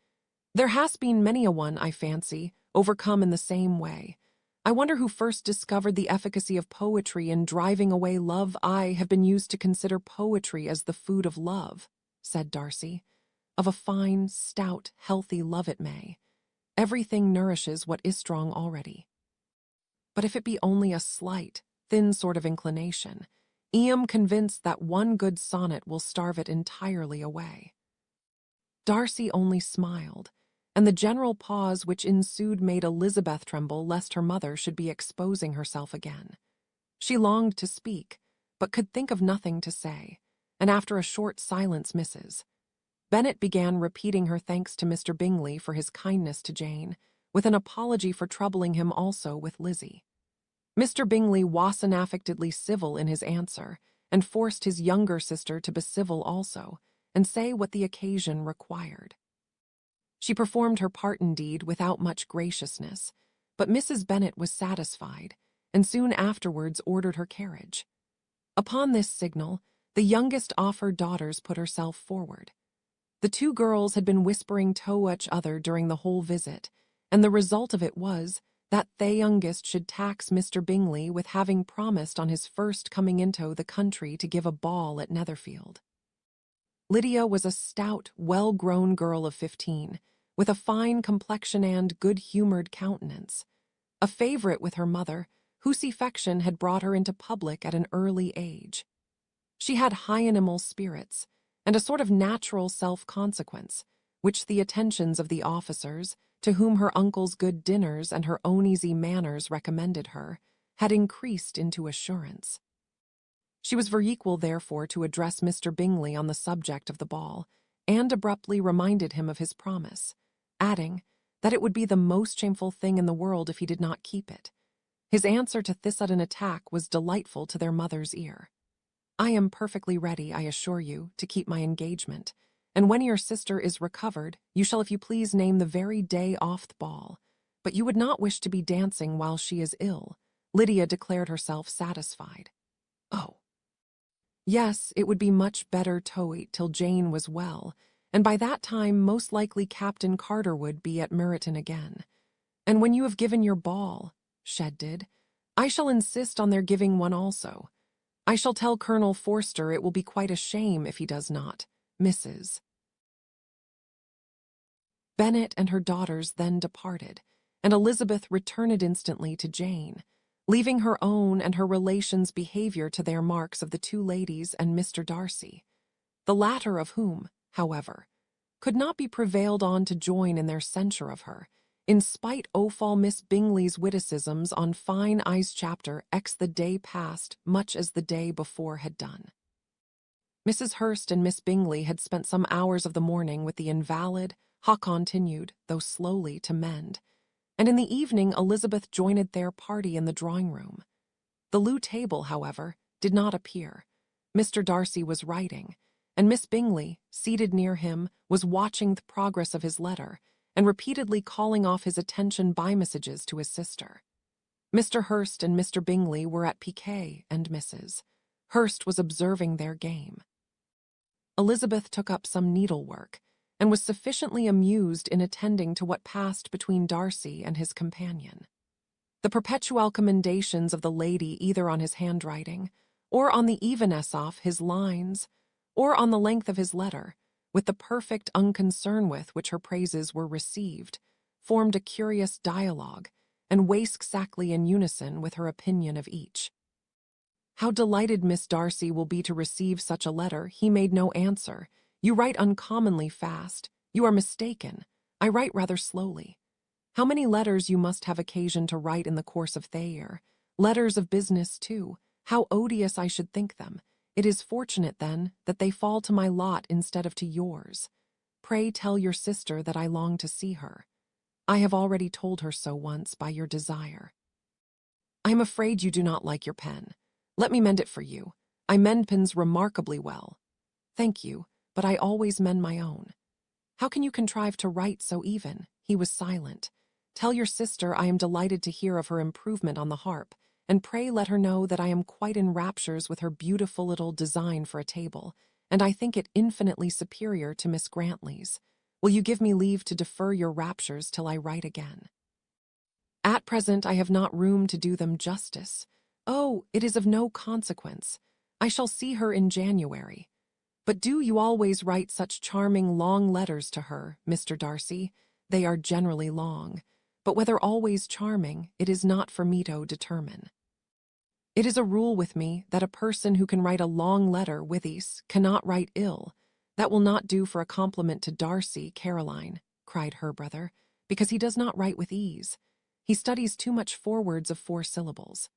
There has been many a one, I fancy, overcome in the same way. I wonder who first discovered the efficacy of poetry in driving away love. I have been used to consider poetry as the food of love, said Darcy. Of a fine, stout, healthy love it may. Everything nourishes what is strong already. But if it be only a slight, thin sort of inclination, I am convinced that one good sonnet will starve it entirely away. Darcy only smiled, and the general pause which ensued made Elizabeth tremble lest her mother should be exposing herself again. She longed to speak, but could think of nothing to say, and after a short silence Mrs. Bennet began repeating her thanks to Mr. Bingley for his kindness to Jane, with an apology for troubling him also with Lizzie. Mr. Bingley was unaffectedly civil in his answer, and forced his younger sister to be civil also, and say what the occasion required. She performed her part indeed without much graciousness, but Mrs. Bennet was satisfied, and soon afterwards ordered her carriage. Upon this signal, the youngest of her daughters put herself forward. The two girls had been whispering to each other during the whole visit, and the result of it was that the youngest should tax Mr. Bingley with having promised on his first coming into the country to give a ball at Netherfield. Lydia was a stout, well-grown girl of 15, with a fine complexion and good-humoured countenance, a favourite with her mother, whose affection had brought her into public at an early age. She had high animal spirits, and a sort of natural self-consequence, which the attentions of the officers, to whom her uncle's good dinners and her own easy manners recommended her, had increased into assurance. She was very equal, therefore, to address Mr. Bingley on the subject of the ball, and abruptly reminded him of his promise, adding that it would be the most shameful thing in the world if he did not keep it. His answer to this sudden attack was delightful to their mother's ear. I am perfectly ready, I assure you, to keep my engagement, and when your sister is recovered, you shall, if you please, name the very day off the ball. But you would not wish to be dancing while she is ill. Lydia declared herself satisfied. Oh, yes, it would be much better to wait till Jane was well, and by that time most likely Captain Carter would be at Meryton again. And when you have given your ball, Shed did, I shall insist on their giving one also. I shall tell Colonel Forster it will be quite a shame if he does not. Mrs. Bennet and her daughters then departed, and Elizabeth returned instantly to Jane, leaving her own and her relations' behaviour to their marks of the two ladies and Mr. Darcy, the latter of whom, however, could not be prevailed on to join in their censure of her, in spite of all Miss Bingley's witticisms on fine eyes chapter X the day past much as the day before had done. Mrs. Hurst and Miss Bingley had spent some hours of the morning with the invalid, continued, though slowly, to mend, and in the evening Elizabeth joined their party in the drawing-room. The loo table, however, did not appear. Mr. Darcy was writing, and Miss Bingley, seated near him, was watching the progress of his letter, and repeatedly calling off his attention by messages to his sister. Mr. Hurst and Mr. Bingley were at piquet, and Mrs. Hurst was observing their game. Elizabeth took up some needlework, and was sufficiently amused in attending to what passed between Darcy and his companion. The perpetual commendations of the lady either on his handwriting, or on the evenness of his lines, or on the length of his letter, with the perfect unconcern with which her praises were received, formed a curious dialogue, and waxed exactly in unison with her opinion of each. How delighted Miss Darcy will be to receive such a letter. He made no answer. You write uncommonly fast. You are mistaken. I write rather slowly. How many letters you must have occasion to write in the course of the year. Letters of business, too. How odious I should think them. It is fortunate, then, that they fall to my lot instead of to yours. Pray tell your sister that I long to see her. I have already told her so once by your desire. I am afraid you do not like your pen. Let me mend it for you. I mend pens remarkably well. Thank you, but I always mend my own. How can you contrive to write so even? He was silent. Tell your sister I am delighted to hear of her improvement on the harp, and pray let her know that I am quite in raptures with her beautiful little design for a table, and I think it infinitely superior to Miss Grantley's. Will you give me leave to defer your raptures till I write again? At present I have not room to do them justice. Oh, it is of no consequence. I shall see her in January. But do you always write such charming long letters to her, Mr. Darcy? They are generally long. But whether always charming, it is not for me to determine. It is a rule with me that a person who can write a long letter with ease cannot write ill. That will not do for a compliment to Darcy, Caroline, cried her brother, because he does not write with ease. He studies too much forewords of 4 syllables.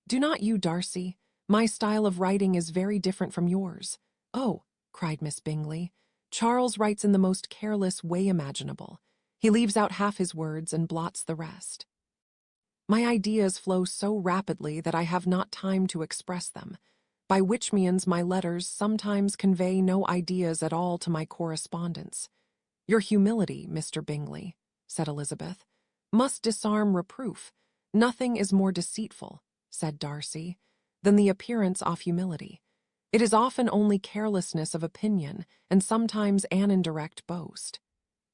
Do not you, Darcy? My style of writing is very different from yours. Oh, cried Miss Bingley, Charles writes in the most careless way imaginable. He leaves out half his words and blots the rest. My ideas flow so rapidly that I have not time to express them, by which means my letters sometimes convey no ideas at all to my correspondents. Your humility, Mr. Bingley, said Elizabeth, must disarm reproof. Nothing is more deceitful, said Darcy, than the appearance of humility. It is often only carelessness of opinion, and sometimes an indirect boast.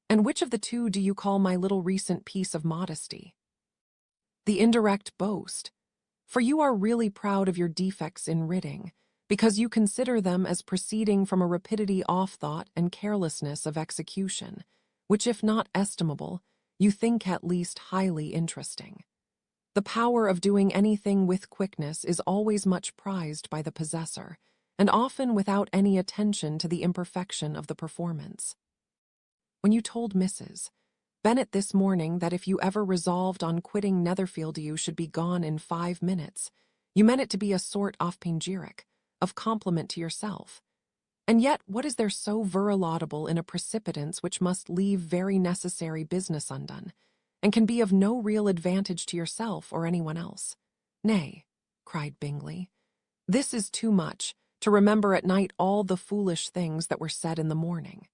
And which of the two do you call my little recent piece of modesty? The indirect boast. For you are really proud of your defects in writing, because you consider them as proceeding from a rapidity of thought and carelessness of execution, which, if not estimable, you think at least highly interesting. The power of doing anything with quickness is always much prized by the possessor, and often without any attention to the imperfection of the performance. When you told Mrs. Bennet this morning that if you ever resolved on quitting Netherfield you should be gone in 5 minutes, you meant it to be a sort of panegyric, of compliment to yourself. And yet what is there so very laudable in a precipitance which must leave very necessary business undone, and can be of no real advantage to yourself or anyone else? Nay, cried Bingley, this is too much, to remember at night all the foolish things that were said in the morning.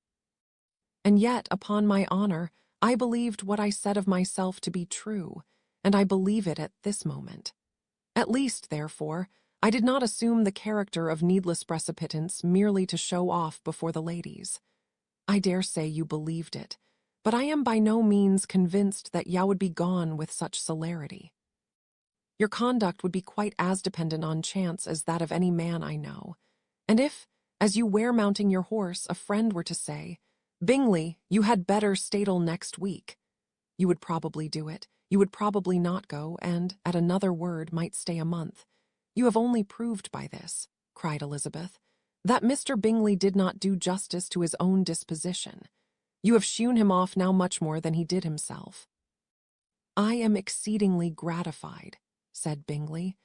And yet, upon my honor, I believed what I said of myself to be true, and I believe it at this moment. At least, therefore, I did not assume the character of needless precipitance merely to show off before the ladies. I dare say you believed it, but I am by no means convinced that you would be gone with such celerity. Your conduct would be quite as dependent on chance as that of any man I know, and if, as you were mounting your horse, a friend were to say, Bingley, you had better statle next week, you would probably do it, you would probably not go, and, at another word, might stay a month. You have only proved by this, cried Elizabeth, that Mr. Bingley did not do justice to his own disposition. You have shewn him off now much more than he did himself. I am exceedingly gratified, said Bingley,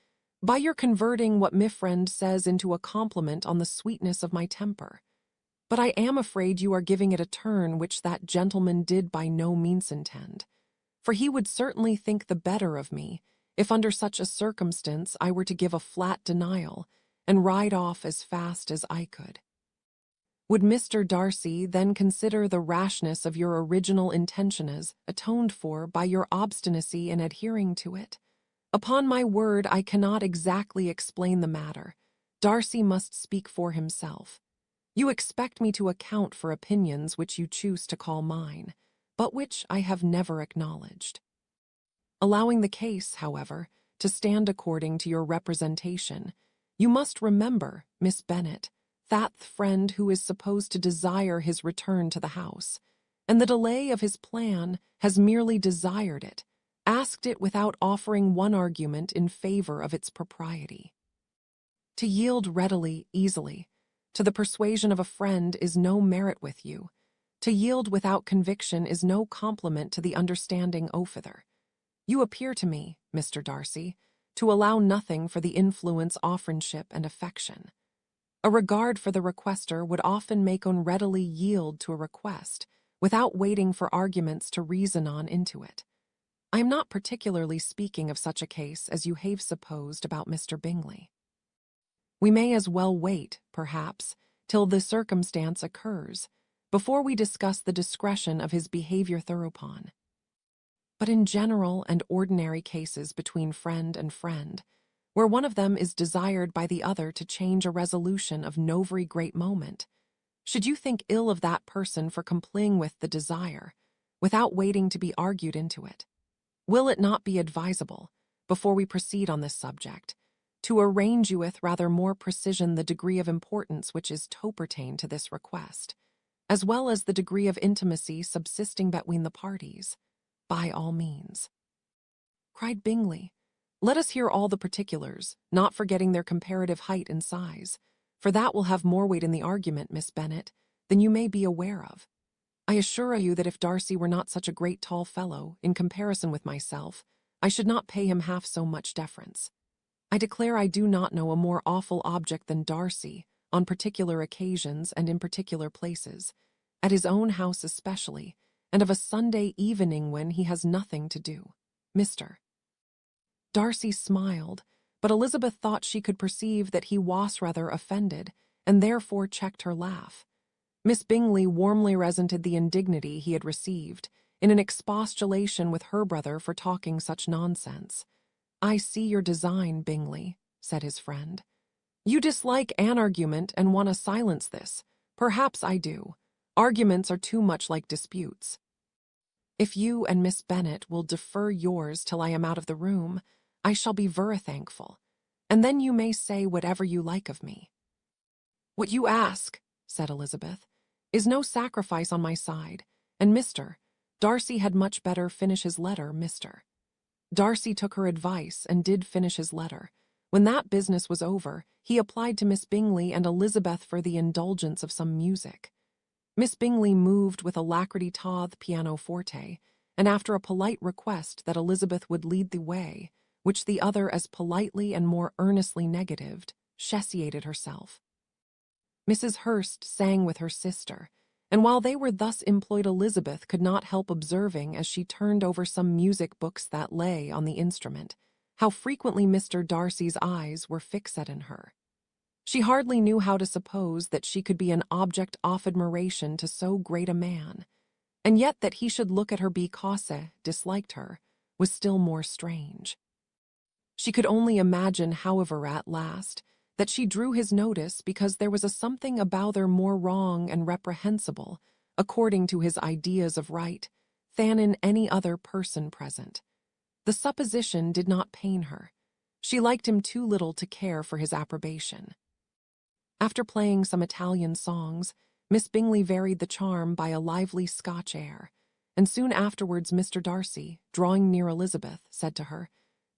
by your converting what my friend says into a compliment on the sweetness of my temper. But I am afraid you are giving it a turn which that gentleman did by no means intend, for he would certainly think the better of me, if under such a circumstance I were to give a flat denial, and ride off as fast as I could. Would Mr. Darcy then consider the rashness of your original intention as atoned for by your obstinacy in adhering to it? Upon my word, I cannot exactly explain the matter. Darcy must speak for himself. You expect me to account for opinions which you choose to call mine, but which I have never acknowledged. Allowing the case, however, to stand according to your representation, you must remember, Miss Bennet, that friend who is supposed to desire his return to the house, and the delay of his plan has merely desired it, asked it without offering one argument in favor of its propriety. To yield readily, easily, to the persuasion of a friend is no merit with you. To yield without conviction is no compliment to the understanding ophither. You appear to me, Mr. Darcy, to allow nothing for the influence of friendship and affection. A regard for the requester would often make one readily yield to a request, without waiting for arguments to reason on into it. I am not particularly speaking of such a case as you have supposed about Mr. Bingley. We may as well wait, perhaps, till the circumstance occurs, before we discuss the discretion of his behavior thereupon. But in general and ordinary cases between friend and friend, where one of them is desired by the other to change a resolution of no very great moment, should you think ill of that person for complying with the desire, without waiting to be argued into it? Will it not be advisable, before we proceed on this subject, to arrange you with rather more precision the degree of importance which is to pertain to this request, as well as the degree of intimacy subsisting between the parties? By all means, cried Bingley. Let us hear all the particulars, not forgetting their comparative height and size, for that will have more weight in the argument, Miss Bennet, than you may be aware of. I assure you that if Darcy were not such a great tall fellow, in comparison with myself, I should not pay him half so much deference. I declare I do not know a more awful object than Darcy, on particular occasions and in particular places, at his own house especially, and of a Sunday evening when he has nothing to do. Mr. Darcy smiled, but Elizabeth thought she could perceive that he was rather offended, and therefore checked her laugh. Miss Bingley warmly resented the indignity he had received, in an expostulation with her brother for talking such nonsense. I see your design, Bingley, said his friend. You dislike an argument and want to silence this. Perhaps I do. Arguments are too much like disputes. If you and Miss Bennet will defer yours till I am out of the room, I shall be very thankful, and then you may say whatever you like of me. What you ask, said Elizabeth, is no sacrifice on my side, and Mr. Darcy had much better finish his letter, Mr. Darcy took her advice and did finish his letter. When that business was over, he applied to Miss Bingley and Elizabeth for the indulgence of some music. Miss Bingley moved with alacrity to the pianoforte, and after a polite request that Elizabeth would lead the way, which the other as politely and more earnestly negatived, satiated herself. Mrs. Hurst sang with her sister, and while they were thus employed Elizabeth could not help observing as she turned over some music books that lay on the instrument, how frequently Mr. Darcy's eyes were fixed in her. She hardly knew how to suppose that she could be an object of admiration to so great a man, and yet that he should look at her because disliked her was still more strange. She could only imagine, however, at last, that she drew his notice because there was a something about her more wrong and reprehensible, according to his ideas of right, than in any other person present. The supposition did not pain her. She liked him too little to care for his approbation. After playing some Italian songs, Miss Bingley varied the charm by a lively Scotch air, and soon afterwards Mr. Darcy, drawing near Elizabeth, said to her,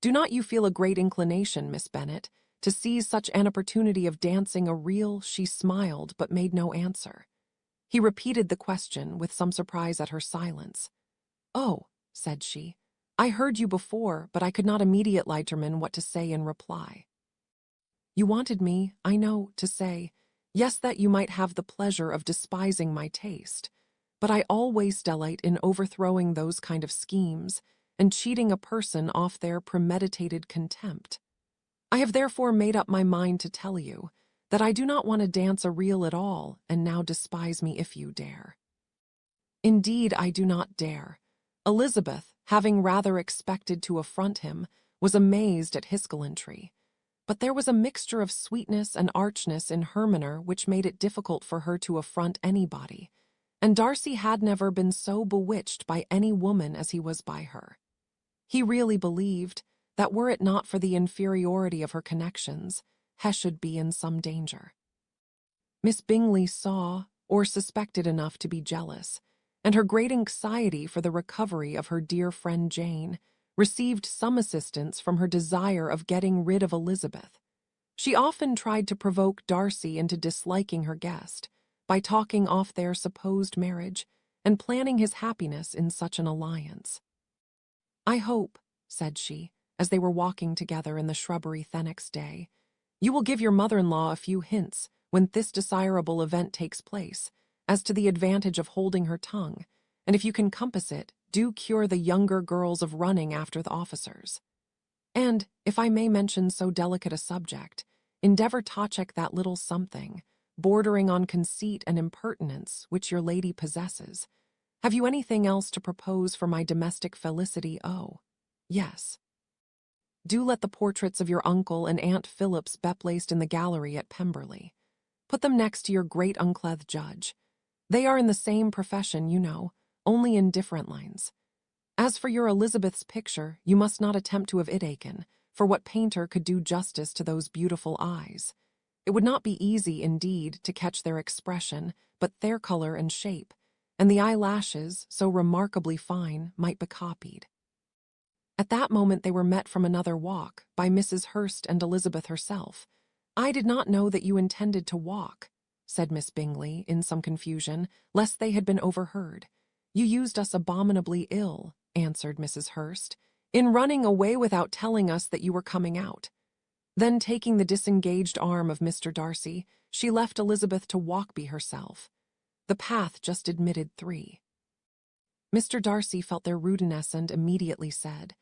Do not you feel a great inclination, Miss Bennet, to seize such an opportunity of dancing a reel? She smiled, but made no answer. He repeated the question, with some surprise at her silence. Oh, said she, I heard you before, but I could not immediately determine what to say in reply. You wanted me, I know, to say, yes, that you might have the pleasure of despising my taste, but I always delight in overthrowing those kind of schemes and cheating a person off their premeditated contempt. I have therefore made up my mind to tell you that I do not want to dance a reel at all, and now despise me if you dare. Indeed, I do not dare. Elizabeth, having rather expected to affront him, was amazed at his gallantry. But there was a mixture of sweetness and archness in her manner which made it difficult for her to affront anybody, and Darcy had never been so bewitched by any woman as he was by her. He really believed that were it not for the inferiority of her connections, he should be in some danger. Miss Bingley saw or suspected enough to be jealous, and her great anxiety for the recovery of her dear friend Jane received some assistance from her desire of getting rid of Elizabeth. She often tried to provoke Darcy into disliking her guest, by talking off their supposed marriage, and planning his happiness in such an alliance. "I hope," said she, as they were walking together in the shrubbery the next day, "you will give your mother-in-law a few hints, when this desirable event takes place, as to the advantage of holding her tongue, and if you can compass it, do cure the younger girls of running after the officers. And, if I may mention so delicate a subject, endeavor to check that little something, bordering on conceit and impertinence, which your lady possesses. Have you anything else to propose for my domestic felicity? Oh, yes. Do let the portraits of your uncle and Aunt Phillips be placed in the gallery at Pemberley. Put them next to your great-uncle the judge. They are in the same profession, you know, only in different lines. As for your Elizabeth's picture, you must not attempt to have it taken, for what painter could do justice to those beautiful eyes? It would not be easy, indeed, to catch their expression, but their color and shape, and the eyelashes, so remarkably fine, might be copied." At that moment they were met from another walk, by Mrs. Hurst and Elizabeth herself. "I did not know that you intended to walk," said Miss Bingley, in some confusion, lest they had been overheard. "You used us abominably ill," answered Mrs. Hurst, "in running away without telling us that you were coming out." Then, taking the disengaged arm of Mr. Darcy, she left Elizabeth to walk by herself. The path just admitted 3. Mr. Darcy felt their rudeness and immediately said,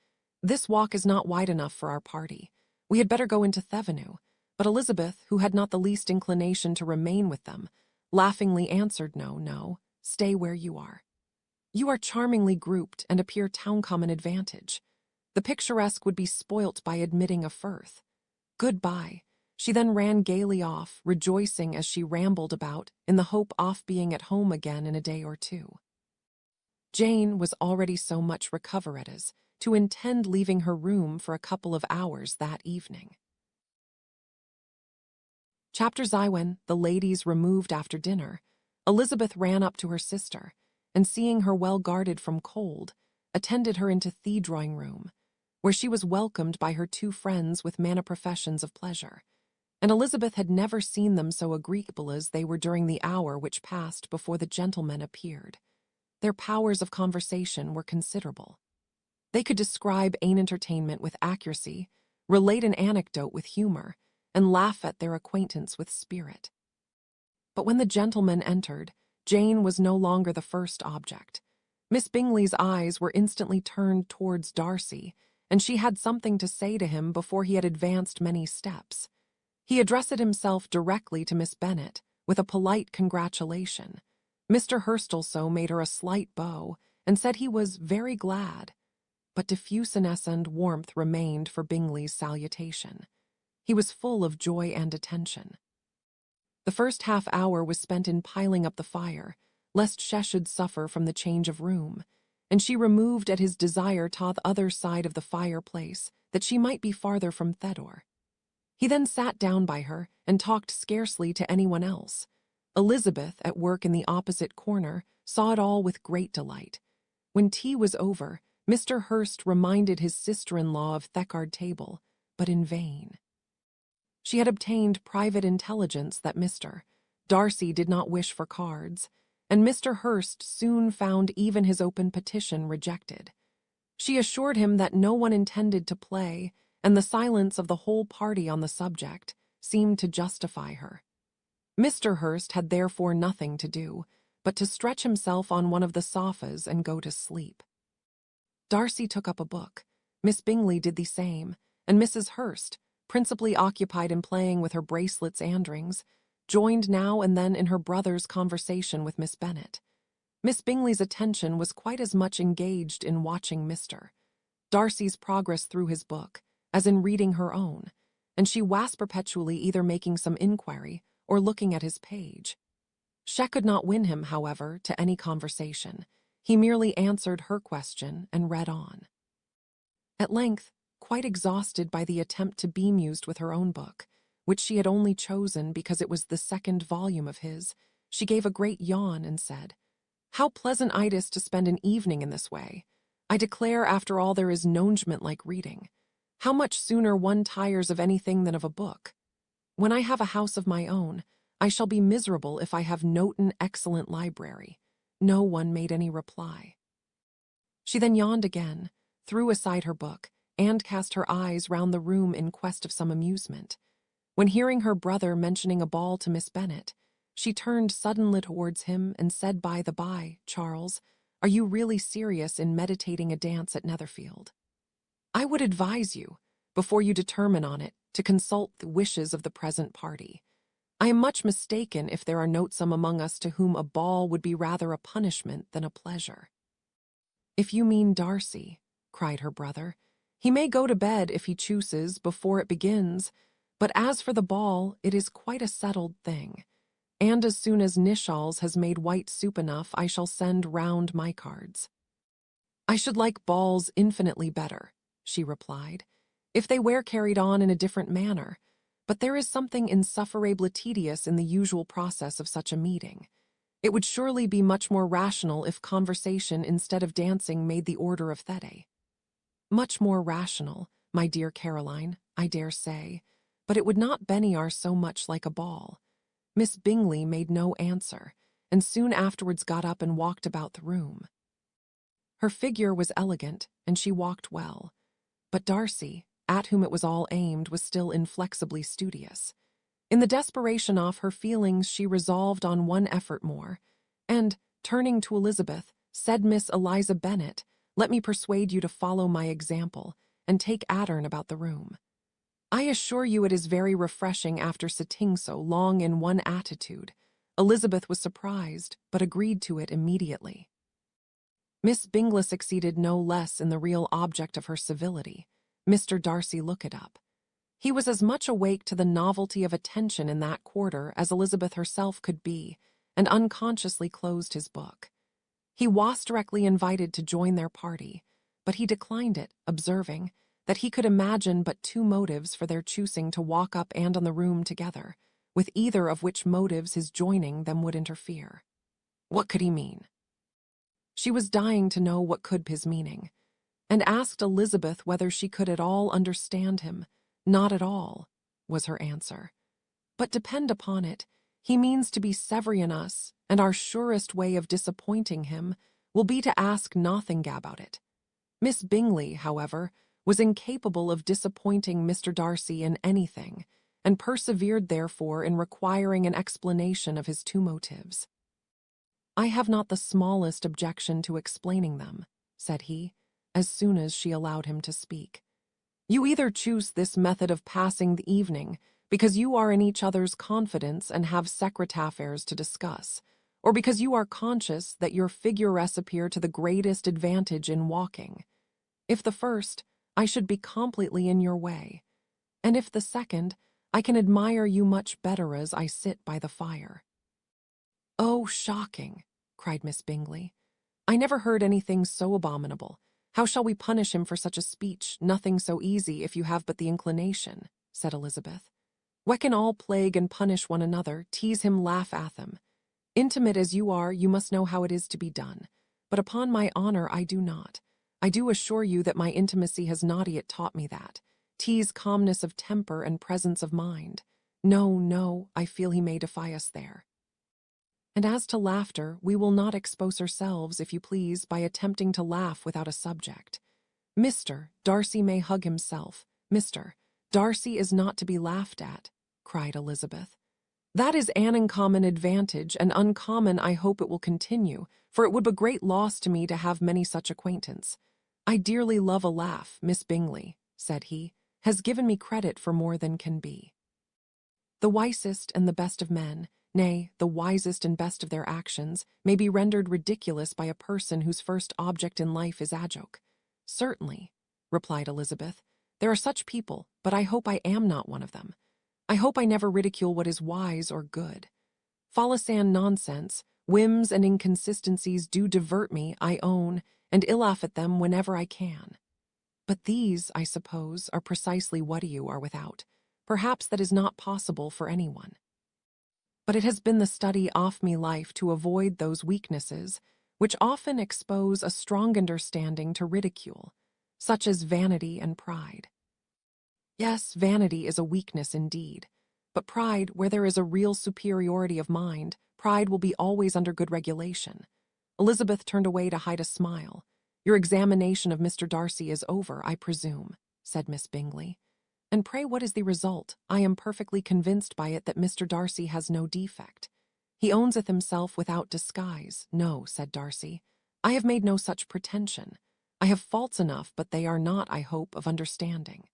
"This walk is not wide enough for our party. We had better go into the avenue." But Elizabeth, who had not the least inclination to remain with them, laughingly answered, "No, no, stay where you are. You are charmingly grouped and appear town-common advantage. The picturesque would be spoilt by admitting a firth. Good-bye." She then ran gaily off, rejoicing as she rambled about, in the hope of being at home again in a day or 2. Jane was already so much recovered as to intend leaving her room for a couple of hours that evening. Chapter I. When the ladies removed after dinner, Elizabeth ran up to her sister, and seeing her well guarded from cold, attended her into the drawing-room, where she was welcomed by her 2 friends with many professions of pleasure, and Elizabeth had never seen them so agreeable as they were during the hour which passed before the gentlemen appeared. Their powers of conversation were considerable. They could describe an entertainment with accuracy, relate an anecdote with humor, and laugh at their acquaintance with spirit. But when the gentlemen entered, Jane was no longer the first object. Miss Bingley's eyes were instantly turned towards Darcy, and she had something to say to him before he had advanced many steps. He addressed himself directly to Miss Bennet, with a polite congratulation. Mr. Hurst also made her a slight bow, and said he was very glad, but diffuseness and warmth remained for Bingley's salutation. He was full of joy and attention. The first half-hour was spent in piling up the fire, lest she should suffer from the change of room, and she removed at his desire to the other side of the fireplace, that she might be farther from Theodore. He then sat down by her, and talked scarcely to anyone else. Elizabeth, at work in the opposite corner, saw it all with great delight. When tea was over, Mr. Hurst reminded his sister-in-law of the card table, but in vain. She had obtained private intelligence that Mr. Darcy did not wish for cards, and Mr. Hurst soon found even his open petition rejected. She assured him that no one intended to play, and the silence of the whole party on the subject seemed to justify her. Mr. Hurst had therefore nothing to do but to stretch himself on one of the sofas and go to sleep. Darcy took up a book, Miss Bingley did the same, and Mrs. Hurst, principally occupied in playing with her bracelets and rings, joined now and then in her brother's conversation with Miss Bennet. Miss Bingley's attention was quite as much engaged in watching Mr. Darcy's progress through his book as in reading her own, and she was perpetually either making some inquiry or looking at his page. She could not win him, however, to any conversation. He merely answered her question and read on. At length, quite exhausted by the attempt to be amused with her own book, which she had only chosen because it was the 2nd volume of his, she gave a great yawn and said, "How pleasant it is to spend an evening in this way. I declare, after all, there is no enjoyment like reading. How much sooner one tires of anything than of a book. When I have a house of my own, I shall be miserable if I have not an excellent library. No one made any reply. She then yawned again, threw aside her book, and cast her eyes round the room in quest of some amusement. When hearing her brother mentioning a ball to Miss Bennet, she turned suddenly towards him and said, "By the by, Charles, are you really serious in meditating a dance at Netherfield? I would advise you, before you determine on it, to consult the wishes of the present party. I am much mistaken if there are not some among us to whom a ball would be rather a punishment than a pleasure." "If you mean Darcy," cried her brother, "he may go to bed, if he chooses, before it begins, but as for the ball, it is quite a settled thing, and as soon as Nishalls has made white soup enough, I shall send round my cards." "I should like balls infinitely better," she replied, "if they were carried on in a different manner, but there is something insufferably tedious in the usual process of such a meeting. It would surely be much more rational if conversation instead of dancing made the order of Thede." "Much more rational, my dear Caroline, I dare say, but it would not Bennyar so much like a ball." Miss Bingley made no answer, and soon afterwards got up and walked about the room. Her figure was elegant, and she walked well, but Darcy, at whom it was all aimed, was still inflexibly studious. In the desperation of her feelings, she resolved on one effort more, and, turning to Elizabeth, said, "Miss Eliza Bennet, let me persuade you to follow my example, and take Addern about the room. I assure you it is very refreshing after sitting so long in one attitude." Elizabeth was surprised, but agreed to it immediately. Miss Bingley succeeded no less in the real object of her civility. Mr. Darcy looked up. He was as much awake to the novelty of attention in that quarter as Elizabeth herself could be, and unconsciously closed his book. He was directly invited to join their party, but he declined it, observing that he could imagine but two motives for their choosing to walk up and on the room together, with either of which motives his joining them would interfere. What could he mean? She was dying to know what could be his meaning, and asked Elizabeth whether she could at all understand him. "Not at all," was her answer. "But depend upon it, he means to be severing us, and our surest way of disappointing him will be to ask nothing about it." Miss Bingley, however, was incapable of disappointing Mr. Darcy in anything, and persevered therefore in requiring an explanation of his two motives. "I have not the smallest objection to explaining them," said he, as soon as she allowed him to speak. "You either choose this method of passing the evening because you are in each other's confidence and have secret affairs to discuss, or because you are conscious that your figures appear to the greatest advantage in walking. If the first, I should be completely in your way, and if the second, I can admire you much better as I sit by the fire." "Oh, shocking!" cried Miss Bingley. "I never heard anything so abominable. How shall we punish him for such a speech? Nothing so easy if you have but the inclination," said Elizabeth. "We can all plague and punish one another, tease him, laugh at them. Intimate as you are, you must know how it is to be done. But upon my honor, I do not. I do assure you that my intimacy has not yet taught me that. Tease calmness of temper and presence of mind. No, no, I feel he may defy us there. And as to laughter, we will not expose ourselves, if you please, by attempting to laugh without a subject. Mr. Darcy may hug himself. Mr. Darcy is not to be laughed at," cried Elizabeth. "That is an uncommon advantage, and uncommon I hope it will continue, for it would be great loss to me to have many such acquaintance. I dearly love a laugh. Miss Bingley," said he, "has given me credit for more than can be. The wisest and the best of men, nay, the wisest and best of their actions, may be rendered ridiculous by a person whose first object in life is a joke." "Certainly," replied Elizabeth, "there are such people, but I hope I am not one of them. I hope I never ridicule what is wise or good. Follies and nonsense, whims and inconsistencies do divert me, I own, and ill laugh at them whenever I can. But these, I suppose, are precisely what you are without. Perhaps that is not possible for anyone. But it has been the study of me life to avoid those weaknesses which often expose a strong understanding to ridicule, such as vanity and pride. Yes, vanity is a weakness indeed, but pride, where there is a real superiority of mind, pride will be always under good regulation. Elizabeth turned away to hide a smile. "Your examination of Mr. Darcy is over, I presume," said Miss Bingley. "And pray what is the result? I am perfectly convinced by it that Mr. Darcy has no defect." "He ownseth himself without disguise." "No," said Darcy, "I have made no such pretension. I have faults enough, but they are not, I hope, of understanding.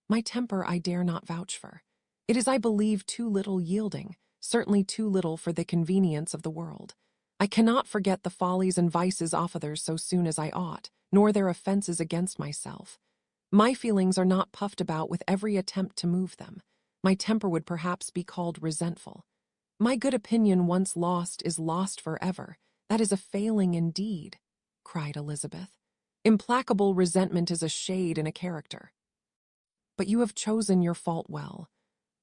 My temper I dare not vouch for. It is, I believe, too little yielding, certainly too little for the convenience of the world. I cannot forget the follies and vices of others so soon as I ought, nor their offences against myself. My feelings are not puffed about with every attempt to move them. My temper would perhaps be called resentful. My good opinion once lost is lost forever. That is a failing indeed," cried Elizabeth. "Implacable resentment is a shade in a character. But you have chosen your fault well.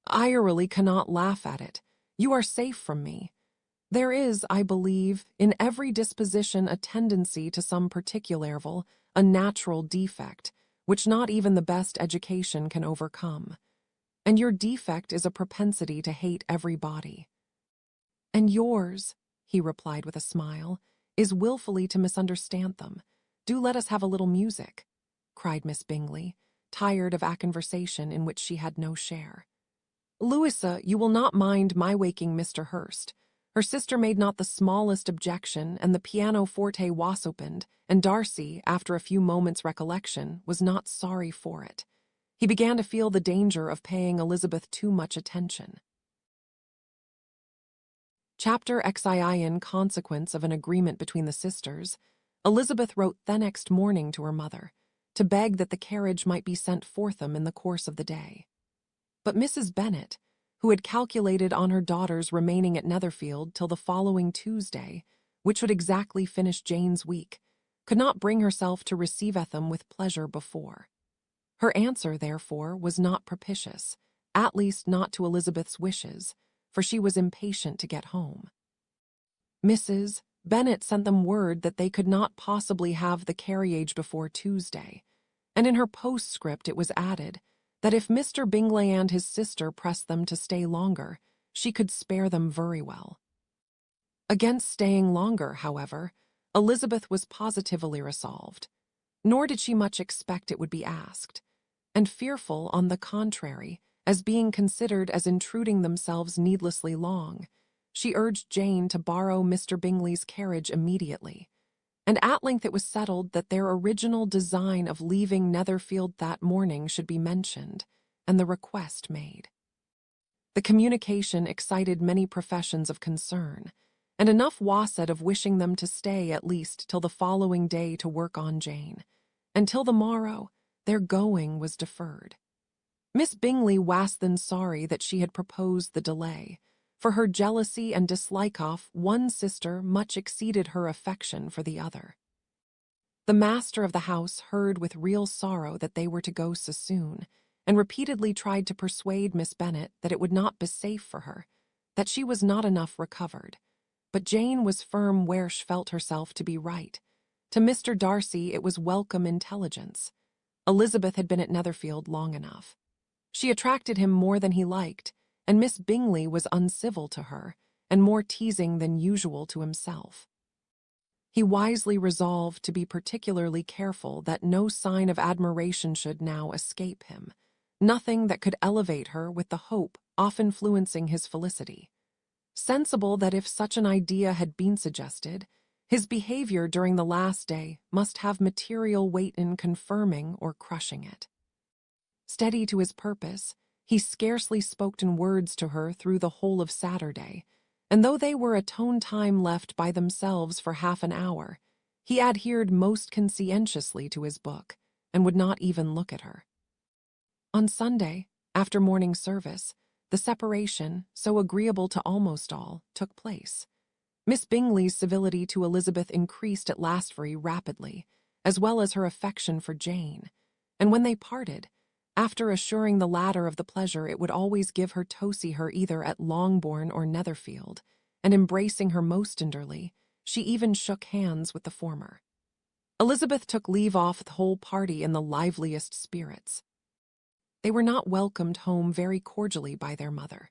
I really cannot laugh at it. You are safe from me. There is, I believe, in every disposition a tendency to some particular evil, a natural defect, which not even the best education can overcome. And your defect is a propensity to hate everybody." "And yours," he replied with a smile, "is willfully to misunderstand them. Do let us have a little music," cried Miss Bingley, tired of a conversation in which she had no share. "Louisa, you will not mind my waking Mr. Hurst." Her sister made not the smallest objection, and the pianoforte was opened, and Darcy, after a few moments' recollection, was not sorry for it. He began to feel the danger of paying Elizabeth too much attention. Chapter XII. In consequence of an agreement between the sisters, Elizabeth wrote the next morning to her mother, to beg that the carriage might be sent fortham in the course of the day. But Mrs. Bennet, who had calculated on her daughters remaining at Netherfield till the following Tuesday, which would exactly finish Jane's week, could not bring herself to receive them with pleasure before. Her answer, therefore, was not propitious, at least not to Elizabeth's wishes, for she was impatient to get home. Mrs. Bennet sent them word that they could not possibly have the carriage before Tuesday, and in her postscript it was added that if Mr. Bingley and his sister pressed them to stay longer, she could spare them very well. Against staying longer, however, Elizabeth was positively resolved, nor did she much expect it would be asked, and fearful, on the contrary, as being considered as intruding themselves needlessly long, she urged Jane to borrow Mr. Bingley's carriage immediately, and at length it was settled that their original design of leaving Netherfield that morning should be mentioned, and the request made. The communication excited many professions of concern, and enough was said of wishing them to stay at least till the following day to work on Jane, and till the morrow their going was deferred. Miss Bingley was then sorry that she had proposed the delay, for her jealousy and dislike of one sister much exceeded her affection for the other. The master of the house heard with real sorrow that they were to go so soon, and repeatedly tried to persuade Miss Bennet that it would not be safe for her, that she was not enough recovered. But Jane was firm where she felt herself to be right. To Mr. Darcy it was welcome intelligence. Elizabeth had been at Netherfield long enough. She attracted him more than he liked, and Miss Bingley was uncivil to her, and more teasing than usual to himself. He wisely resolved to be particularly careful that no sign of admiration should now escape him, nothing that could elevate her with the hope of influencing his felicity. Sensible that if such an idea had been suggested, his behavior during the last day must have material weight in confirming or crushing it. Steady to his purpose, he scarcely spoke in words to her through the whole of Saturday, and though they were a time left by themselves for half an hour, he adhered most conscientiously to his book, and would not even look at her. On Sunday, after morning service, the separation, so agreeable to almost all, took place. Miss Bingley's civility to Elizabeth increased at last very rapidly, as well as her affection for Jane, and when they parted, after assuring the latter of the pleasure it would always give her to see her either at Longbourn or Netherfield, and embracing her most tenderly, she even shook hands with the former. Elizabeth took leave of the whole party in the liveliest spirits. They were not welcomed home very cordially by their mother.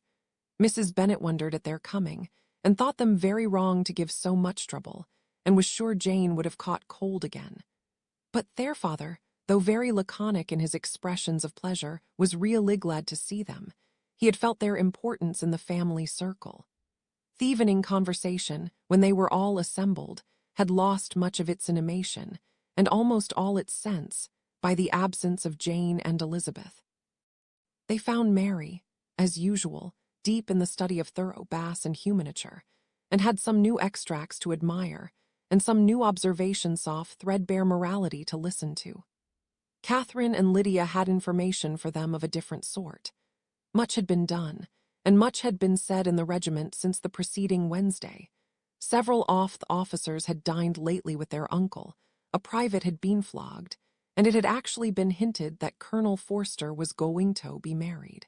Mrs. Bennet wondered at their coming, and thought them very wrong to give so much trouble, and was sure Jane would have caught cold again. But their father, though very laconic in his expressions of pleasure, was really glad to see them. He had felt their importance in the family circle. The evening conversation, when they were all assembled, had lost much of its animation, and almost all its sense, by the absence of Jane and Elizabeth. They found Mary, as usual, deep in the study of thorough bass and humanature, and had some new extracts to admire, and some new observations of threadbare morality to listen to. Catherine and Lydia had information for them of a different sort. Much had been done, and much had been said in the regiment since the preceding Wednesday. Several officers had dined lately with their uncle, a private had been flogged, and it had actually been hinted that Colonel Forster was going to be married.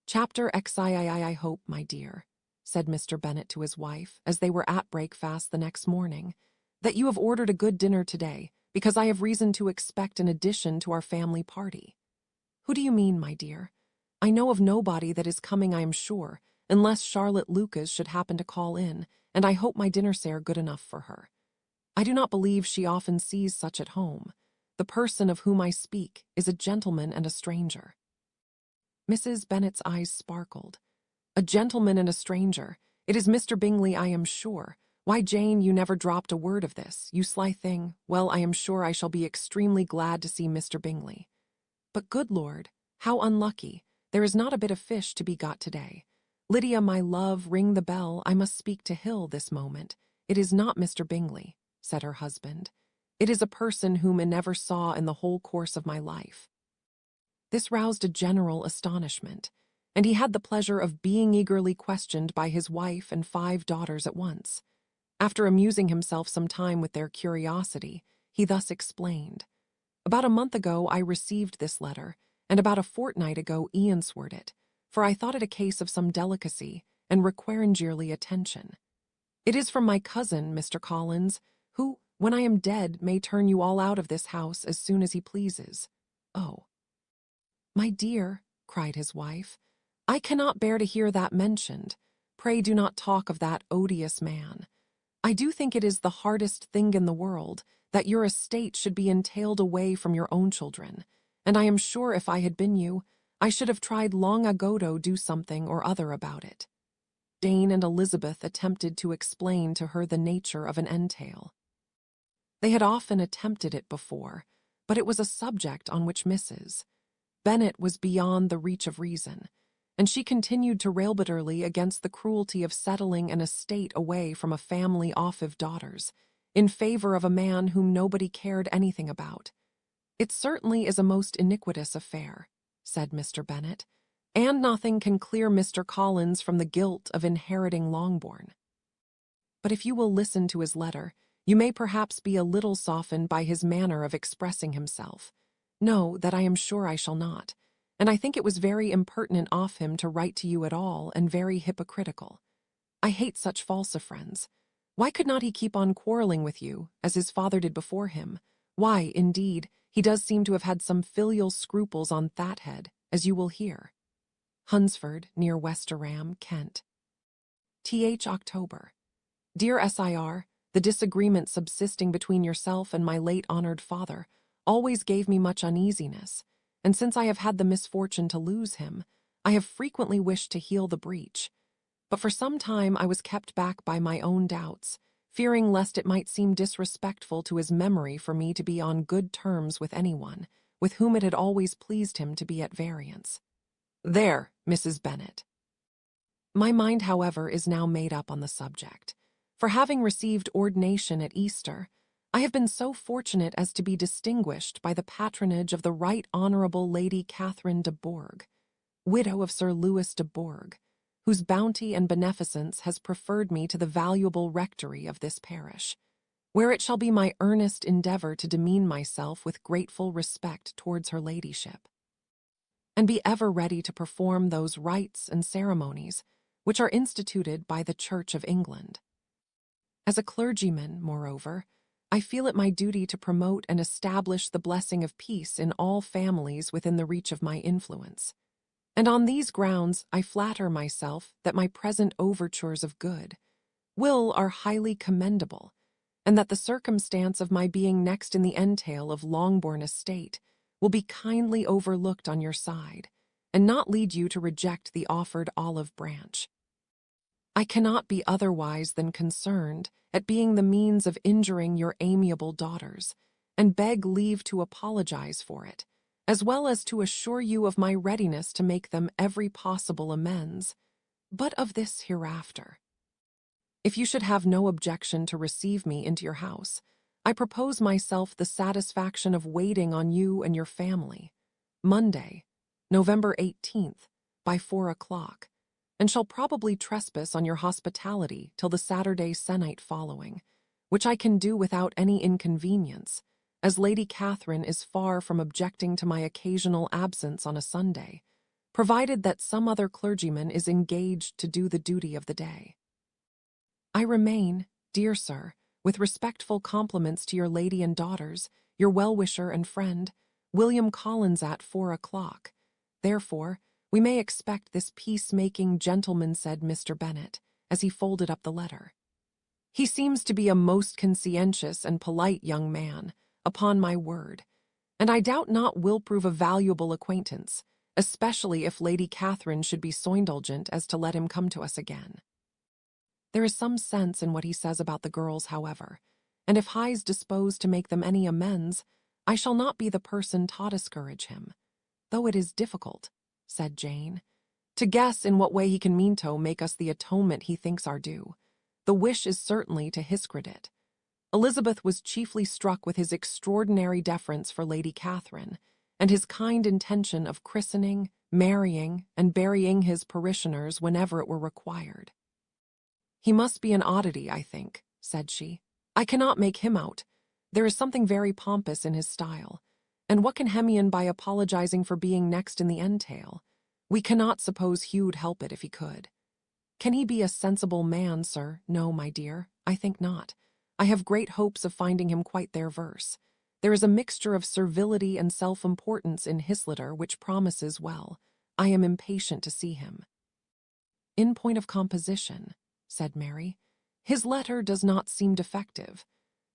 Chapter XIII. I hope, my dear, said Mr. Bennet to his wife, as they were at breakfast the next morning, that you have ordered a good dinner today, because I have reason to expect an addition to our family party. Who do you mean, my dear? I know of nobody that is coming, I am sure, unless Charlotte Lucas should happen to call in, and I hope my dinner's good enough for her. I do not believe she often sees such at home. The person of whom I speak is a gentleman and a stranger. Mrs. Bennet's eyes sparkled. A gentleman and a stranger. It is Mr. Bingley, I am sure. Why, Jane, you never dropped a word of this, you sly thing. Well, I am sure I shall be extremely glad to see Mr. Bingley. But good Lord, how unlucky. There is not a bit of fish to be got today. Lydia, my love, ring the bell. I must speak to Hill this moment. It is not Mr. Bingley, said her husband. It is a person whom I never saw in the whole course of my life. This roused a general astonishment, and he had the pleasure of being eagerly questioned by his wife and 5 daughters at once. After amusing himself some time with their curiosity, he thus explained. About a month ago I received this letter, and about a fortnight ago answered it, for I thought it a case of some delicacy and requiring yearly attention. It is from my cousin, Mr. Collins, who, when I am dead, may turn you all out of this house as soon as he pleases. Oh. My dear, cried his wife, I cannot bear to hear that mentioned. Pray do not talk of that odious man. I do think it is the hardest thing in the world that your estate should be entailed away from your own children, and I am sure if I had been you, I should have tried long ago to do something or other about it. Jane and Elizabeth attempted to explain to her the nature of an entail. They had often attempted it before, but it was a subject on which Mrs. Bennet was beyond the reach of reason, and she continued to rail bitterly against the cruelty of settling an estate away from a family of daughters, in favor of a man whom nobody cared anything about. It certainly is a most iniquitous affair, said Mr. Bennet, and nothing can clear Mr. Collins from the guilt of inheriting Longbourn. But if you will listen to his letter, you may perhaps be a little softened by his manner of expressing himself. No, that I am sure I shall not, and I think it was very impertinent of him to write to you at all, and very hypocritical. I hate such false friends. Why could not he keep on quarrelling with you, as his father did before him? Why, indeed, he does seem to have had some filial scruples on that head, as you will hear. Hunsford, near Westerham, Kent. Th. October. Dear Sir, the disagreement subsisting between yourself and my late honoured father always gave me much uneasiness, and since I have had the misfortune to lose him, I have frequently wished to heal the breach. But for some time I was kept back by my own doubts, fearing lest it might seem disrespectful to his memory for me to be on good terms with anyone, with whom it had always pleased him to be at variance. There, Mrs. Bennet. My mind, however, is now made up on the subject, for having received ordination at Easter, I have been so fortunate as to be distinguished by the patronage of the Right Honourable Lady Catherine de Bourgh, widow of Sir Louis de Bourgh, whose bounty and beneficence has preferred me to the valuable rectory of this parish, where it shall be my earnest endeavour to demean myself with grateful respect towards her ladyship, and be ever ready to perform those rites and ceremonies which are instituted by the Church of England. As a clergyman, moreover, I feel it my duty to promote and establish the blessing of peace in all families within the reach of my influence. And on these grounds I flatter myself that my present overtures of good will are highly commendable, and that the circumstance of my being next in the entail of Longbourn estate will be kindly overlooked on your side, and not lead you to reject the offered olive branch. I cannot be otherwise than concerned at being the means of injuring your amiable daughters, and beg leave to apologize for it, as well as to assure you of my readiness to make them every possible amends, but of this hereafter. If you should have no objection to receive me into your house, I propose myself the satisfaction of waiting on you and your family, Monday, November 18th, by 4 o'clock, and shall probably trespass on your hospitality till the Saturday se'nnight following, which I can do without any inconvenience, as Lady Catherine is far from objecting to my occasional absence on a Sunday, provided that some other clergyman is engaged to do the duty of the day. I remain, dear sir, with respectful compliments to your lady and daughters, your well-wisher and friend, William Collins, at 4 o'clock. Therefore, we may expect this peace-making gentleman, said Mr. Bennet, as he folded up the letter. He seems to be a most conscientious and polite young man, upon my word, and I doubt not will prove a valuable acquaintance, especially if Lady Catherine should be so indulgent as to let him come to us again. There is some sense in what he says about the girls, however, and if High's disposed to make them any amends, I shall not be the person to discourage him, though it is difficult, said Jane, to guess in what way he can mean to make us the atonement he thinks our due. The wish is certainly to his credit. Elizabeth was chiefly struck with his extraordinary deference for Lady Catherine, and his kind intention of christening, marrying, and burying his parishioners whenever it were required. He must be an oddity, I think, said she. I cannot make him out. There is something very pompous in his style. And what can Hemian by apologizing for being next in the entail? We cannot suppose Hugh'd help it if he could. Can he be a sensible man, sir? No, my dear, I think not. I have great hopes of finding him quite their verse. There is a mixture of servility and self-importance in his letter which promises well. I am impatient to see him. In point of composition, said Mary, his letter does not seem defective.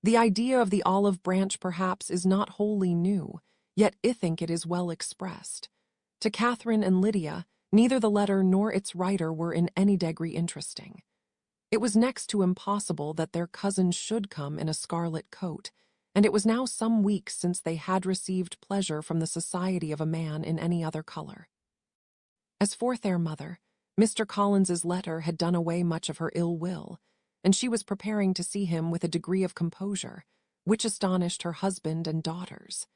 The idea of the olive branch perhaps is not wholly new, yet I think it is well expressed. To Catherine and Lydia, neither the letter nor its writer were in any degree interesting. It was next to impossible that their cousin should come in a scarlet coat, and it was now some weeks since they had received pleasure from the society of a man in any other color. As for their mother, Mr. Collins's letter had done away much of her ill will, and she was preparing to see him with a degree of composure, which astonished her husband and daughters.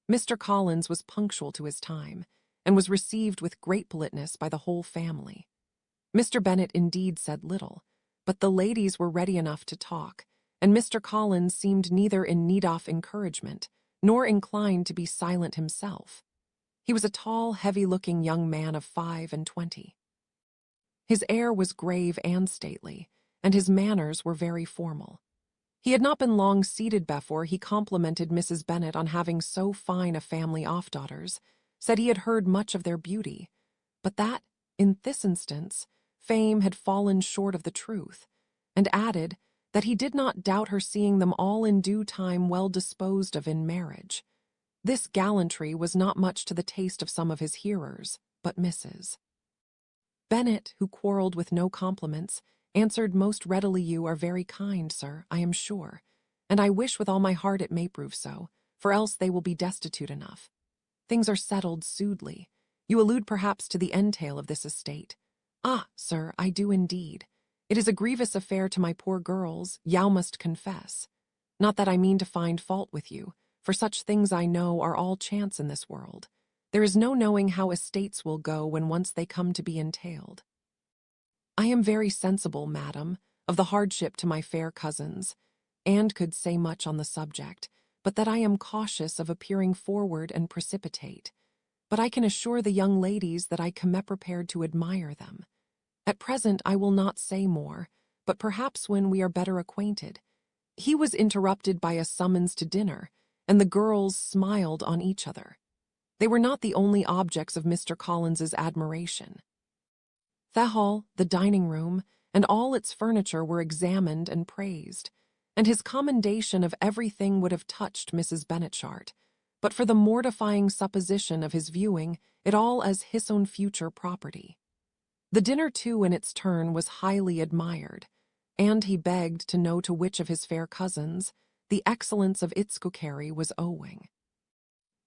Mr. Collins was punctual to his time, and was received with great politeness by the whole family. Mr. Bennet indeed said little, but the ladies were ready enough to talk, and Mr. Collins seemed neither in need of encouragement, nor inclined to be silent himself. He was a tall, heavy-looking young man of 25. His air was grave and stately, and his manners were very formal. He had not been long seated before he complimented Mrs. Bennet on having so fine a family of daughters, said he had heard much of their beauty, but that, in this instance, fame had fallen short of the truth, and added that he did not doubt her seeing them all in due time well disposed of in marriage. This gallantry was not much to the taste of some of his hearers, but Mrs. Bennet, who quarrelled with no compliments, answered most readily, "You are very kind, sir, I am sure, and I wish with all my heart it may prove so, for else they will be destitute enough. Things are settled soodly. You allude perhaps to the entail of this estate. Ah, sir, I do indeed. It is a grievous affair to my poor girls, thou must confess. Not that I mean to find fault with you, for such things I know are all chance in this world. There is no knowing how estates will go when once they come to be entailed. I am very sensible, madam, of the hardship to my fair cousins, and could say much on the subject, but that I am cautious of appearing forward and precipitate. But I can assure the young ladies that I come prepared to admire them. At present I will not say more, but perhaps when we are better acquainted." He was interrupted by a summons to dinner, and the girls smiled on each other. They were not the only objects of Mr. Collins's admiration. The hall, the dining-room, and all its furniture were examined and praised, and his commendation of everything would have touched Mrs. Bennet, but for the mortifying supposition of his viewing it all as his own future property. The dinner, too, in its turn, was highly admired, and he begged to know to which of his fair cousins the excellence of its cookery was owing.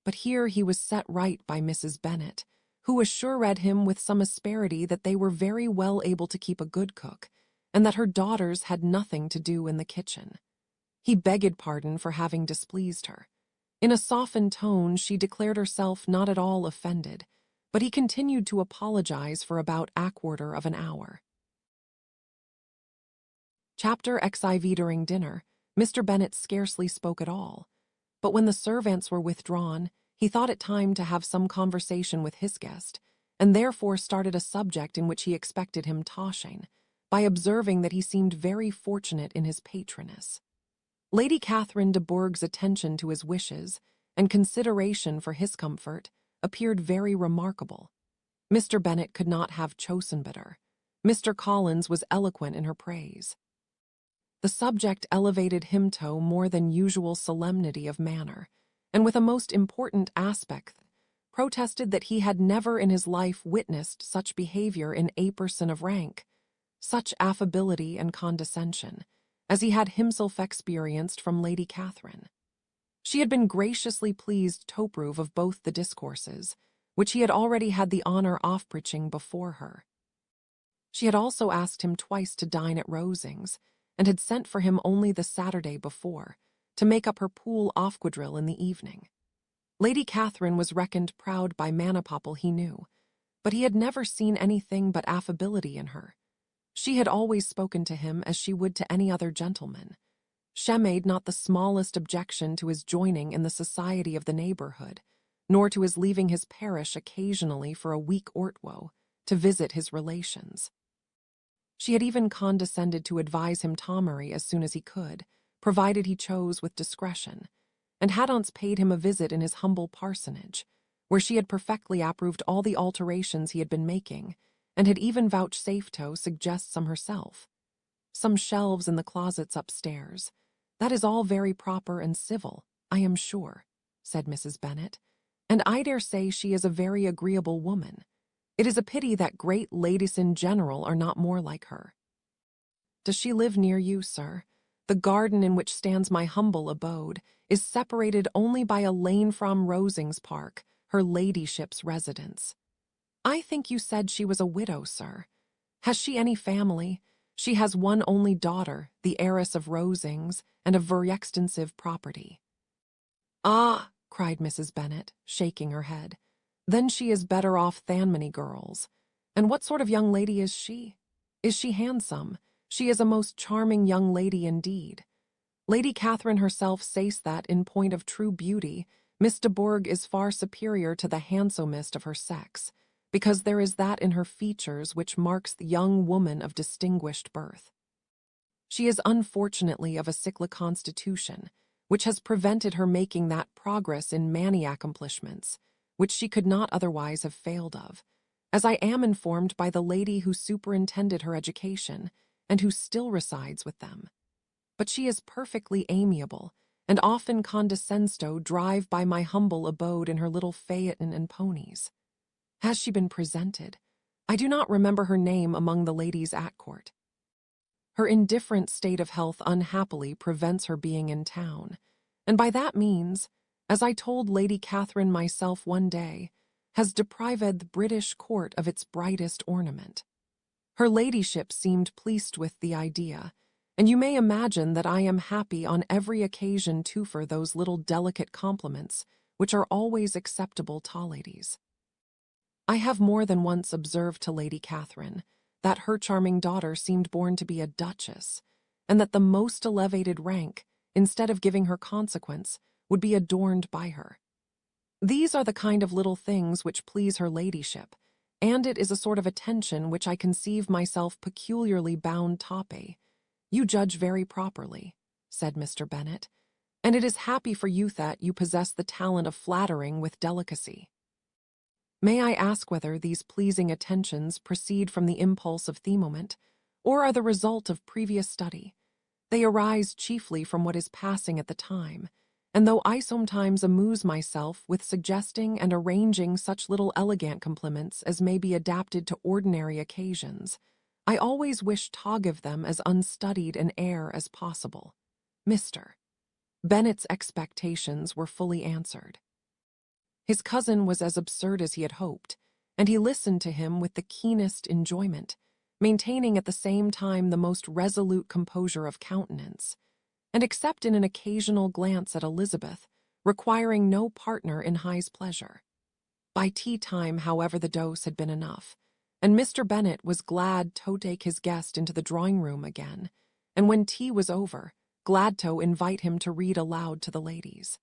But here he was set right by Mrs. Bennet, who assured him with some asperity that they were very well able to keep a good cook, and that her daughters had nothing to do in the kitchen. He begged pardon for having displeased her. In a softened tone she declared herself not at all offended, but he continued to apologize for about a quarter of an hour. Chapter XIV. During dinner, Mr. Bennet scarcely spoke at all, but when the servants were withdrawn, he thought it time to have some conversation with his guest, and therefore started a subject in which he expected him toshing, by observing that he seemed very fortunate in his patroness. Lady Catherine de Bourgh's attention to his wishes and consideration for his comfort appeared very remarkable. Mr. Bennet could not have chosen better. Mr. Collins was eloquent in her praise. The subject elevated him to more than usual solemnity of manner, and with a most important aspect protested that he had never in his life witnessed such behavior in a person of rank, such affability and condescension, as he had himself experienced from Lady Catherine. She had been graciously pleased to approve of both the discourses, which he had already had the honor of preaching before her. She had also asked him twice to dine at Rosings, and had sent for him only the Saturday before, to make up her pool off quadrille in the evening. Lady Catherine was reckoned proud by Manapopple, he knew, but he had never seen anything but affability in her. She had always spoken to him as she would to any other gentleman. She made not the smallest objection to his joining in the society of the neighborhood, nor to his leaving his parish occasionally for a week or two to visit his relations. She had even condescended to advise him to marry as soon as he could, provided he chose with discretion, and had once paid him a visit in his humble parsonage, where she had perfectly approved all the alterations he had been making, and had even vouchsafed to suggest some herself. Some shelves in the closets upstairs. That is all very proper and civil, I am sure, said Mrs. Bennet, and I dare say she is a very agreeable woman. It is a pity that great ladies in general are not more like her. Does she live near you, sir? The garden in which stands my humble abode is separated only by a lane from Rosings Park, her ladyship's residence. I think you said she was a widow, sir. Has she any family? She has one only daughter, the heiress of Rosings, and of very extensive property. Ah, cried Mrs. Bennet, shaking her head. Then she is better off than many girls. And what sort of young lady is she? Is she handsome? She is a most charming young lady indeed. Lady Catherine herself says that, in point of true beauty, Miss de Bourgh is far superior to the handsomest of her sex, because there is that in her features which marks the young woman of distinguished birth. She is unfortunately of a sickly constitution, which has prevented her making that progress in many accomplishments, which she could not otherwise have failed of, as I am informed by the lady who superintended her education, and who still resides with them. But she is perfectly amiable, and often condescends to drive by my humble abode in her little phaeton and ponies. Has she been presented? I do not remember her name among the ladies at court. Her indifferent state of health unhappily prevents her being in town, and by that means, as I told Lady Catherine myself one day, has deprived the British court of its brightest ornament. Her ladyship seemed pleased with the idea, and you may imagine that I am happy on every occasion to offer those little delicate compliments which are always acceptable to ladies. I have more than once observed to Lady Catherine that her charming daughter seemed born to be a duchess, and that the most elevated rank, instead of giving her consequence, would be adorned by her. These are the kind of little things which please her ladyship, and it is a sort of attention which I conceive myself peculiarly bound to pay. You judge very properly, said Mr. Bennet, and it is happy for you that you possess the talent of flattering with delicacy. May I ask whether these pleasing attentions proceed from the impulse of the moment, or are the result of previous study. They arise chiefly from what is passing at the time, and though I sometimes amuse myself with suggesting and arranging such little elegant compliments as may be adapted to ordinary occasions, I always wish to give them as unstudied an air as possible. Mr. Bennet's expectations were fully answered. His cousin was as absurd as he had hoped, and he listened to him with the keenest enjoyment, maintaining at the same time the most resolute composure of countenance, and except in an occasional glance at Elizabeth, requiring no partner in High's pleasure. By tea-time, however, the dose had been enough, and Mr. Bennet was glad to take his guest into the drawing-room again, and when tea was over, glad to invite him to read aloud to the ladies.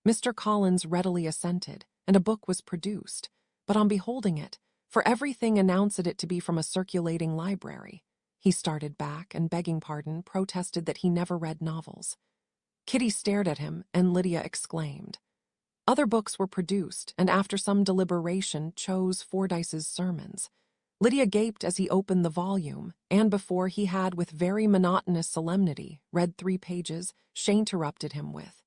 Mr. Collins readily assented, and a book was produced, but on beholding it, for everything announced it to be from a circulating library, he started back and, begging pardon, protested that he never read novels. Kitty stared at him, and Lydia exclaimed. Other books were produced, and after some deliberation chose Fordyce's Sermons. Lydia gaped as he opened the volume, and before he had, with very monotonous solemnity, read 3 pages, she interrupted him with,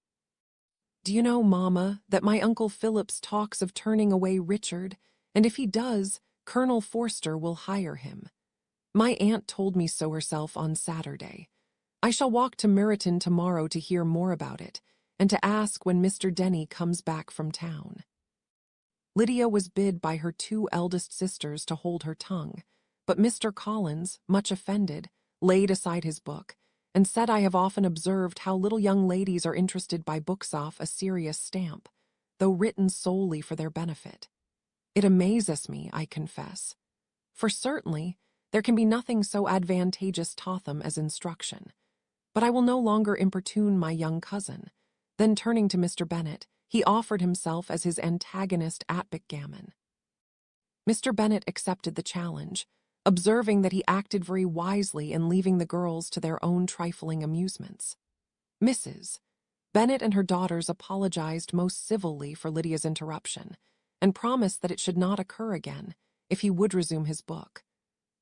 "Do you know, Mamma, that my Uncle Phillips talks of turning away Richard, and if he does, Colonel Forster will hire him. My aunt told me so herself on Saturday. I shall walk to Meryton tomorrow to hear more about it, and to ask when Mr. Denny comes back from town." Lydia was bid by her 2 eldest sisters to hold her tongue, but Mr. Collins, much offended, laid aside his book, and said, "I have often observed how little young ladies are interested by books of a serious stamp, though written solely for their benefit. It amazes me, I confess, for certainly there can be nothing so advantageous to them as instruction. But I will no longer importune my young cousin." Then turning to Mr. Bennet, he offered himself as his antagonist at backgammon. Mr. Bennet accepted the challenge, observing that he acted very wisely in leaving the girls to their own trifling amusements. Mrs. Bennet and her daughters apologized most civilly for Lydia's interruption, and promised that it should not occur again if he would resume his book.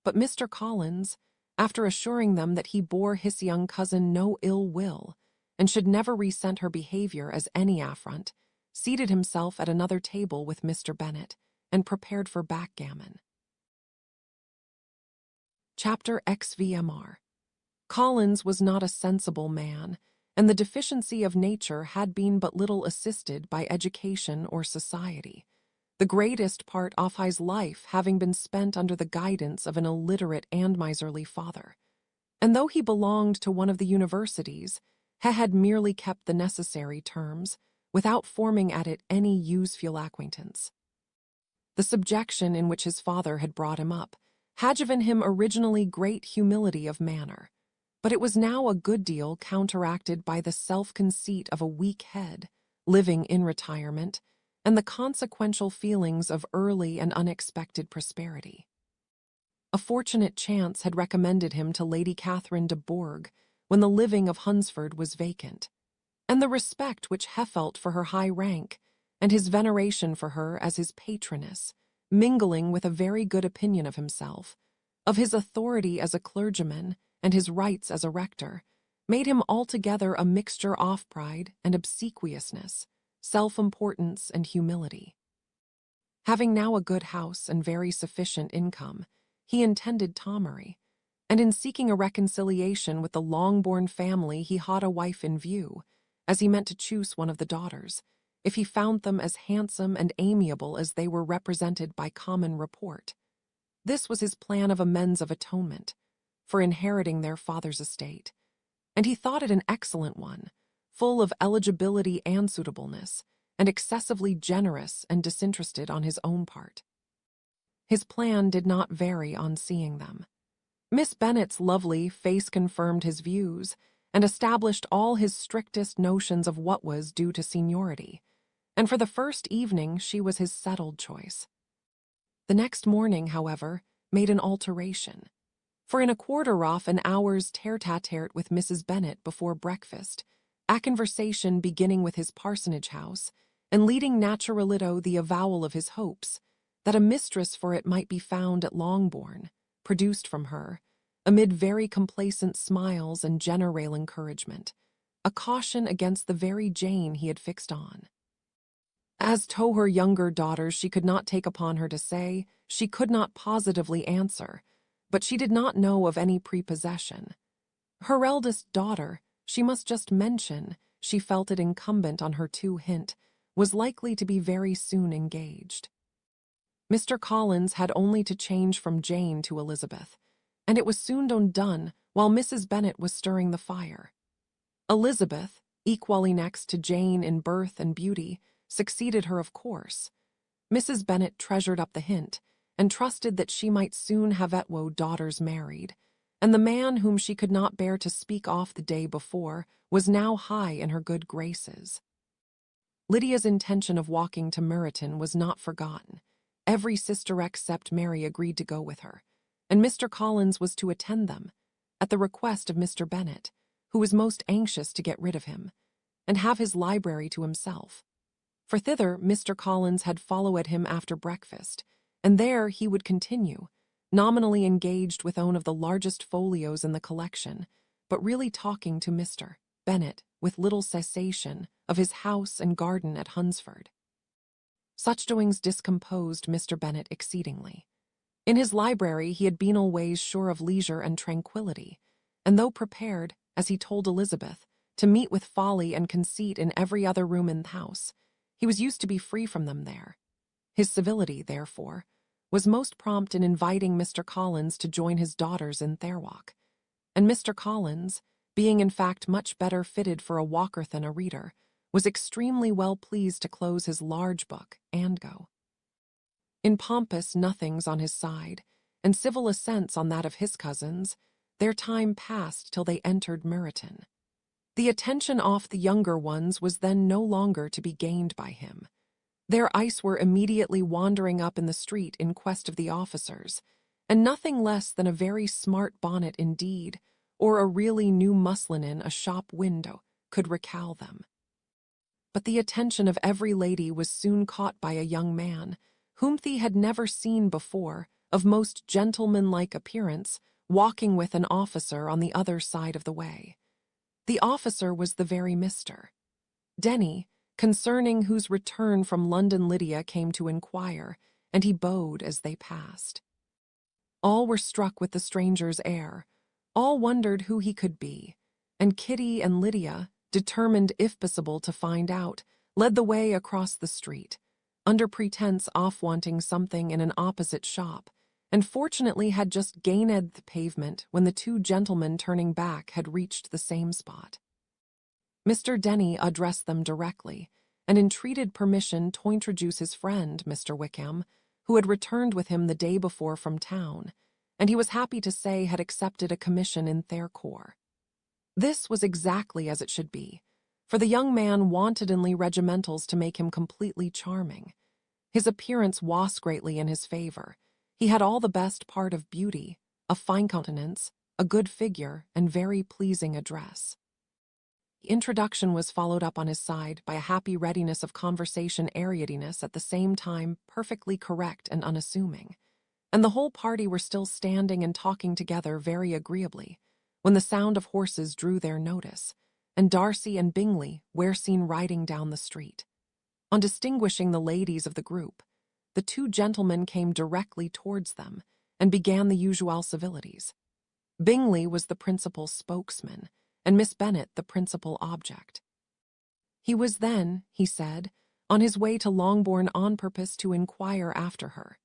But Mr. Collins, after assuring them that he bore his young cousin no ill will, and should never resent her behavior as any affront, seated himself at another table with Mr. Bennet, and prepared for backgammon. Chapter XVMR. Collins was not a sensible man, and the deficiency of nature had been but little assisted by education or society, the greatest part of his life having been spent under the guidance of an illiterate and miserly father. And though he belonged to one of the universities, he had merely kept the necessary terms, without forming at it any useful acquaintance. The subjection in which his father had brought him up had given him originally great humility of manner, but it was now a good deal counteracted by the self-conceit of a weak head, living in retirement, and the consequential feelings of early and unexpected prosperity. A fortunate chance had recommended him to Lady Catherine de Bourgh when the living of Hunsford was vacant, and the respect which he felt for her high rank, and his veneration for her as his patroness, mingling with a very good opinion of himself, of his authority as a clergyman, and his rights as a rector, made him altogether a mixture of pride and obsequiousness, self-importance and humility. Having now a good house and very sufficient income, he intended Tomery, and in seeking a reconciliation with the Longbourn family he had a wife in view, as he meant to choose one of the daughters, if he found them as handsome and amiable as they were represented by common report. This was his plan of amends of atonement, for inheriting their father's estate, and he thought it an excellent one, full of eligibility and suitableness, and excessively generous and disinterested on his own part. His plan did not vary on seeing them. Miss Bennet's lovely face confirmed his views, and established all his strictest notions of what was due to seniority, and for the first evening she was his settled choice. The next morning, however, made an alteration, for in a quarter of an hour's tete-a-tete with Mrs. Bennet before breakfast, a conversation beginning with his parsonage house, and leading naturalito the avowal of his hopes, that a mistress for it might be found at Longbourn, produced from her, amid very complacent smiles and general encouragement, a caution against the very Jane he had fixed on. As to her younger daughters, she could not take upon her to say, she could not positively answer, but she did not know of any prepossession. Her eldest daughter, she must just mention, she felt it incumbent on her to hint, was likely to be very soon engaged. Mr. Collins had only to change from Jane to Elizabeth, and it was soon done while Mrs. Bennet was stirring the fire. Elizabeth, equally next to Jane in birth and beauty, succeeded her of course. Mrs. Bennet treasured up the hint, and trusted that she might soon have Etwo daughters married, and the man whom she could not bear to speak off the day before was now high in her good graces. Lydia's intention of walking to Meryton was not forgotten. Every sister except Mary agreed to go with her, and Mr. Collins was to attend them, at the request of Mr. Bennet, who was most anxious to get rid of him, and have his library to himself. For thither Mr. Collins had followed him after breakfast, and there he would continue, nominally engaged with one of the largest folios in the collection, but really talking to Mr. Bennet with little cessation of his house and garden at Hunsford. Such doings discomposed Mr. Bennet exceedingly. In his library he had been always sure of leisure and tranquillity, and though prepared, as he told Elizabeth, to meet with folly and conceit in every other room in the house, he was used to be free from them there. His civility, therefore, was most prompt in inviting Mr. Collins to join his daughters in their walk, and Mr. Collins, being in fact much better fitted for a walker than a reader, was extremely well pleased to close his large book and go. In pompous nothings on his side, and civil assents on that of his cousins, their time passed till they entered Meryton. The attention off the younger ones was then no longer to be gained by him. Their eyes were immediately wandering up in the street in quest of the officers, and nothing less than a very smart bonnet indeed, or a really new muslin in a shop window, could recall them. But the attention of every lady was soon caught by a young man, whom they had never seen before, of most gentlemanlike appearance, walking with an officer on the other side of the way. The officer was the very Mr. Denny, concerning whose return from London Lydia came to inquire, and he bowed as they passed. All were struck with the stranger's air, all wondered who he could be, and Kitty and Lydia, determined if possible to find out, led the way across the street, under pretense of wanting something in an opposite shop, and fortunately had just gained the pavement when the two gentlemen turning back had reached the same spot. Mr. Denny addressed them directly, and entreated permission to introduce his friend, Mr. Wickham, who had returned with him the day before from town, and he was happy to say had accepted a commission in their corps. This was exactly as it should be, for the young man wanted only regimentals to make him completely charming. His appearance was greatly in his favor. He had all the best part of beauty, a fine countenance, a good figure, and very pleasing address. The introduction was followed up on his side by a happy readiness of conversation, airiness at the same time perfectly correct and unassuming, and the whole party were still standing and talking together very agreeably, when the sound of horses drew their notice, and Darcy and Bingley were seen riding down the street. On distinguishing the ladies of the group, the two gentlemen came directly towards them, and began the usual civilities. Bingley was the principal spokesman, and Miss Bennet the principal object. He was then, he said, on his way to Longbourn on purpose to inquire after her.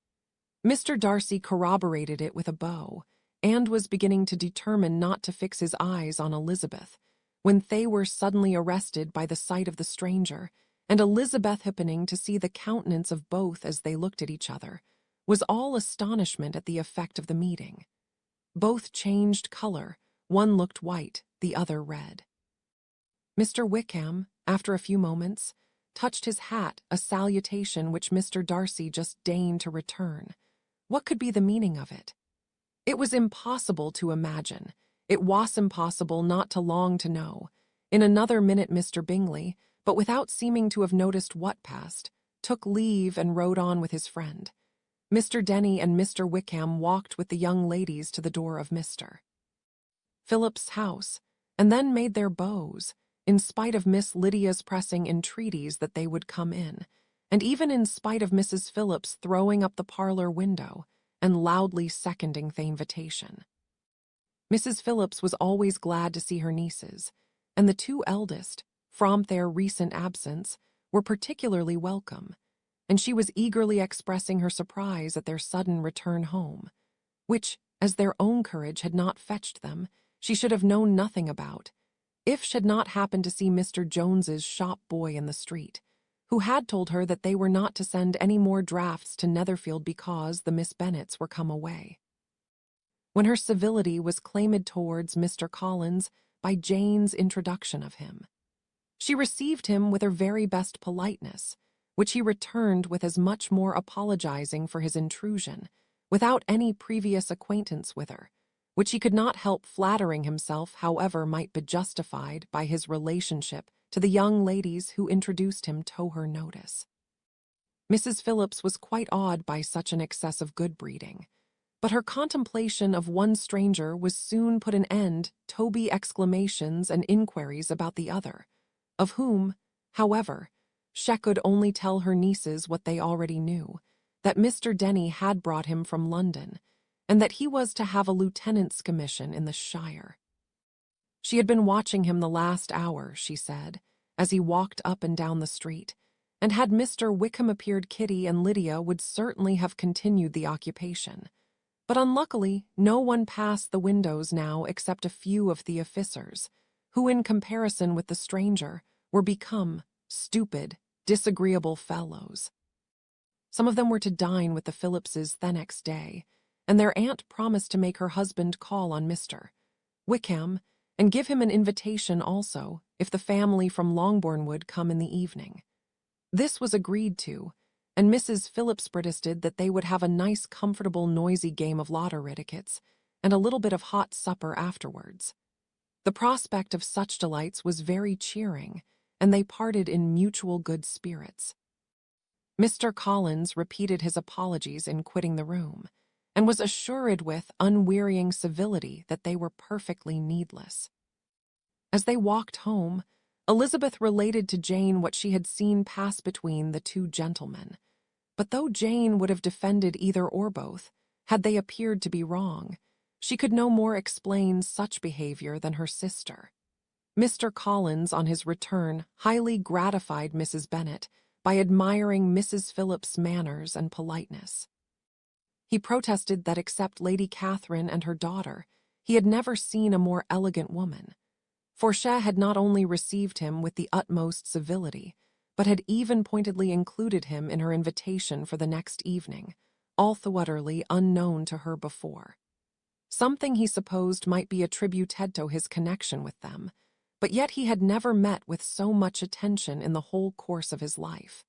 Mr. Darcy corroborated it with a bow, and was beginning to determine not to fix his eyes on Elizabeth, when they were suddenly arrested by the sight of the stranger, and Elizabeth, happening to see the countenance of both as they looked at each other, was all astonishment at the effect of the meeting. Both changed color, one looked white, the other red. Mr. Wickham, after a few moments, touched his hat, a salutation which Mr. Darcy just deigned to return. What could be the meaning of it? It was impossible to imagine. It was impossible not to long to know. In another minute Mr. Bingley, but without seeming to have noticed what passed, took leave and rode on with his friend. Mr. Denny and Mr. Wickham walked with the young ladies to the door of Mr. Philip's house, and then made their bows, in spite of Miss Lydia's pressing entreaties that they would come in, and even in spite of Mrs. Phillips throwing up the parlor window and loudly seconding the invitation. Mrs. Phillips was always glad to see her nieces, and the two eldest, from their recent absence, were particularly welcome, and she was eagerly expressing her surprise at their sudden return home, which, as their own courage had not fetched them, she should have known nothing about, if she had not happened to see Mr. Jones's shop boy in the street, who had told her that they were not to send any more drafts to Netherfield because the Miss Bennets were come away. When her civility was claimed towards Mr. Collins by Jane's introduction of him, she received him with her very best politeness, which he returned with as much more apologizing for his intrusion, without any previous acquaintance with her, which he could not help flattering himself, however, might be justified by his relationship to the young ladies who introduced him to her notice. Mrs. Phillips was quite awed by such an excess of good breeding, but her contemplation of one stranger was soon put an end to exclamations and inquiries about the other, of whom, however, she could only tell her nieces what they already knew, that Mr. Denny had brought him from London, and that he was to have a lieutenant's commission in the shire. She had been watching him the last hour, she said, as he walked up and down the street, and had Mr. Wickham appeared, Kitty and Lydia would certainly have continued the occupation. But unluckily, no one passed the windows now except a few of the officers, who, in comparison with the stranger, were become stupid, disagreeable fellows. Some of them were to dine with the Phillipses the next day, and their aunt promised to make her husband call on Mr. Wickham and give him an invitation also, if the family from Longbourn would come in the evening. This was agreed to, and Mrs. Phillips protested that they would have a nice, comfortable, noisy game of lotto-rickets and a little bit of hot supper afterwards. The prospect of such delights was very cheering, and they parted in mutual good spirits. Mr. Collins repeated his apologies in quitting the room, and was assured with unwearying civility that they were perfectly needless. As they walked home, Elizabeth related to Jane what she had seen pass between the two gentlemen, but though Jane would have defended either or both, had they appeared to be wrong, she could no more explain such behavior than her sister. Mr. Collins, on his return, highly gratified Mrs. Bennet by admiring Mrs. Phillips's manners and politeness. He protested that except Lady Catherine and her daughter, he had never seen a more elegant woman, for she had not only received him with the utmost civility, but had even pointedly included him in her invitation for the next evening, although utterly unknown to her before. Something he supposed might be attributed to his connection with them, but yet he had never met with so much attention in the whole course of his life.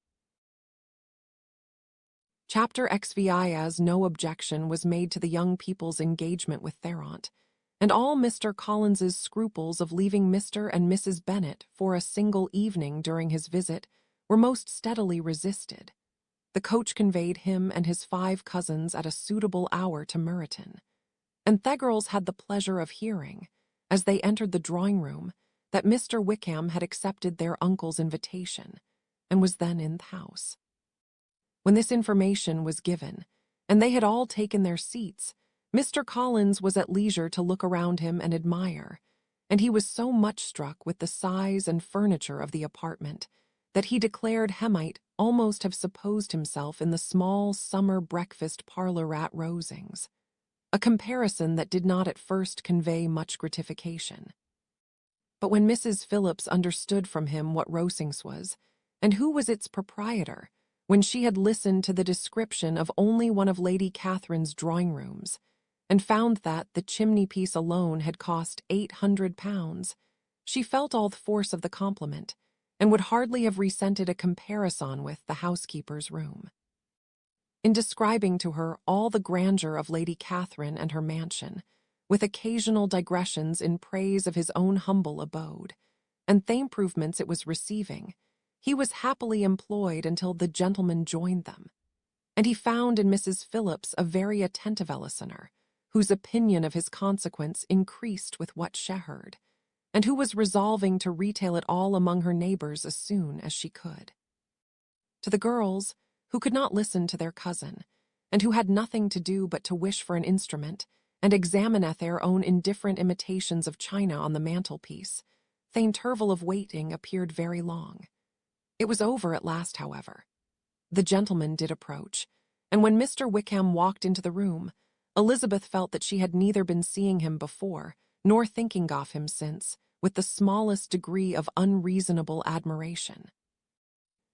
Chapter XVI. As no objection was made to the young people's engagement with their aunt, and all Mr. Collins's scruples of leaving Mr. and Mrs. Bennet for a single evening during his visit were most steadily resisted. The coach conveyed him and his 5 cousins at a suitable hour to Meryton, and the girls had the pleasure of hearing, as they entered the drawing-room, that Mr. Wickham had accepted their uncle's invitation, and was then in the house. When this information was given, and they had all taken their seats, Mr. Collins was at leisure to look around him and admire, and he was so much struck with the size and furniture of the apartment that he declared he might almost have supposed himself in the small summer breakfast parlor at Rosings, a comparison that did not at first convey much gratification. But when Mrs. Phillips understood from him what Rosings was, and who was its proprietor, when she had listened to the description of only one of Lady Catherine's drawing-rooms, and found that the chimney-piece alone had cost £800, she felt all the force of the compliment, and would hardly have resented a comparison with the housekeeper's room. In describing to her all the grandeur of Lady Catherine and her mansion, with occasional digressions in praise of his own humble abode, and the improvements it was receiving, he was happily employed until the gentlemen joined them, and he found in Mrs. Phillips a very attentive listener, whose opinion of his consequence increased with what she heard, and who was resolving to retail it all among her neighbors as soon as she could. To the girls, who could not listen to their cousin, and who had nothing to do but to wish for an instrument, and examineth their own indifferent imitations of china on the mantelpiece, the interval of waiting appeared very long. It was over at last, however. The gentleman did approach, and when Mr. Wickham walked into the room, Elizabeth felt that she had neither been seeing him before, nor thinking of him since, with the smallest degree of unreasonable admiration.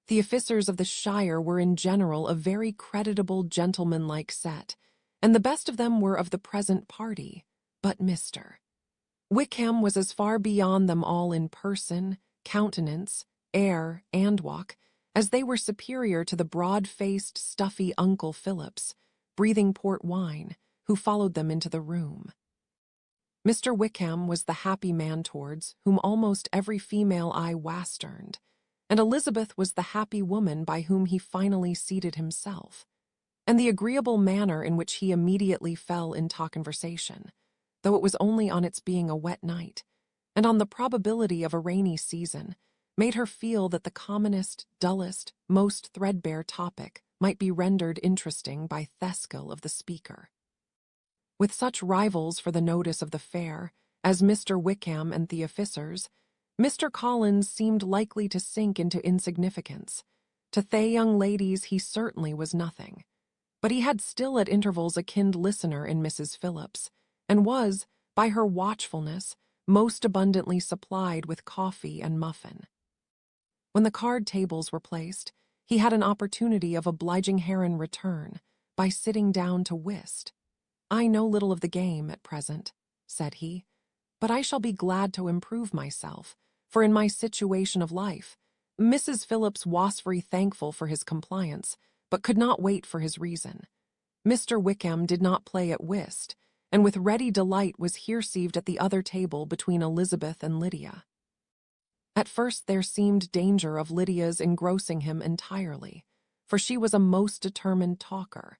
The officers of the shire were in general a very creditable gentlemanlike set, and the best of them were of the present party, but Mr. Wickham was as far beyond them all in person, countenance, air, and walk, as they were superior to the broad-faced, stuffy Uncle Phillips, breathing port wine, who followed them into the room. Mr. Wickham was the happy man towards whom almost every female eye wasterned, and Elizabeth was the happy woman by whom he finally seated himself, and the agreeable manner in which he immediately fell into conversation, though it was only on its being a wet night, and on the probability of a rainy season, made her feel that the commonest, dullest, most threadbare topic might be rendered interesting by the skill of the speaker. With such rivals for the notice of the fair as Mr. Wickham and the officers, Mr. Collins seemed likely to sink into insignificance. To the young ladies he certainly was nothing, but he had still at intervals a kind listener in Mrs. Phillips, and was, by her watchfulness, most abundantly supplied with coffee and muffin. When the card tables were placed, he had an opportunity of obliging her in return by sitting down to whist. "I know little of the game at present," said he, "but I shall be glad to improve myself, for in my situation of life." Mrs. Phillips was very thankful for his compliance, but could not wait for his reason. Mr. Wickham did not play at whist, and with ready delight was here received at the other table between Elizabeth and Lydia. At first there seemed danger of Lydia's engrossing him entirely, for she was a most determined talker.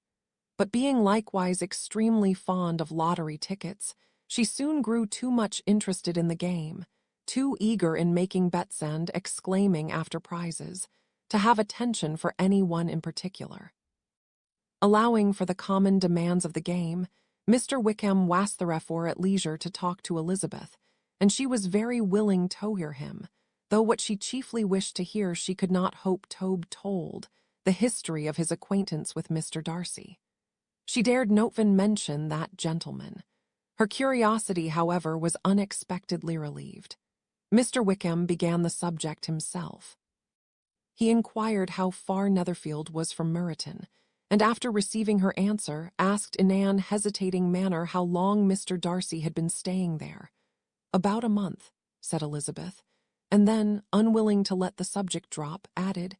But being likewise extremely fond of lottery tickets, she soon grew too much interested in the game, too eager in making bets and exclaiming after prizes, to have attention for any one in particular. Allowing for the common demands of the game, Mr. Wickham was therefore at leisure to talk to Elizabeth, and she was very willing to hear him, though what she chiefly wished to hear she could not hope to be told, the history of his acquaintance with Mr. Darcy. She dared not even mention that gentleman. Her curiosity, however, was unexpectedly relieved. Mr. Wickham began the subject himself. He inquired how far Netherfield was from Meryton, and after receiving her answer, asked in an hesitating manner how long Mr. Darcy had been staying there. "About a month," said Elizabeth, and then, unwilling to let the subject drop, added,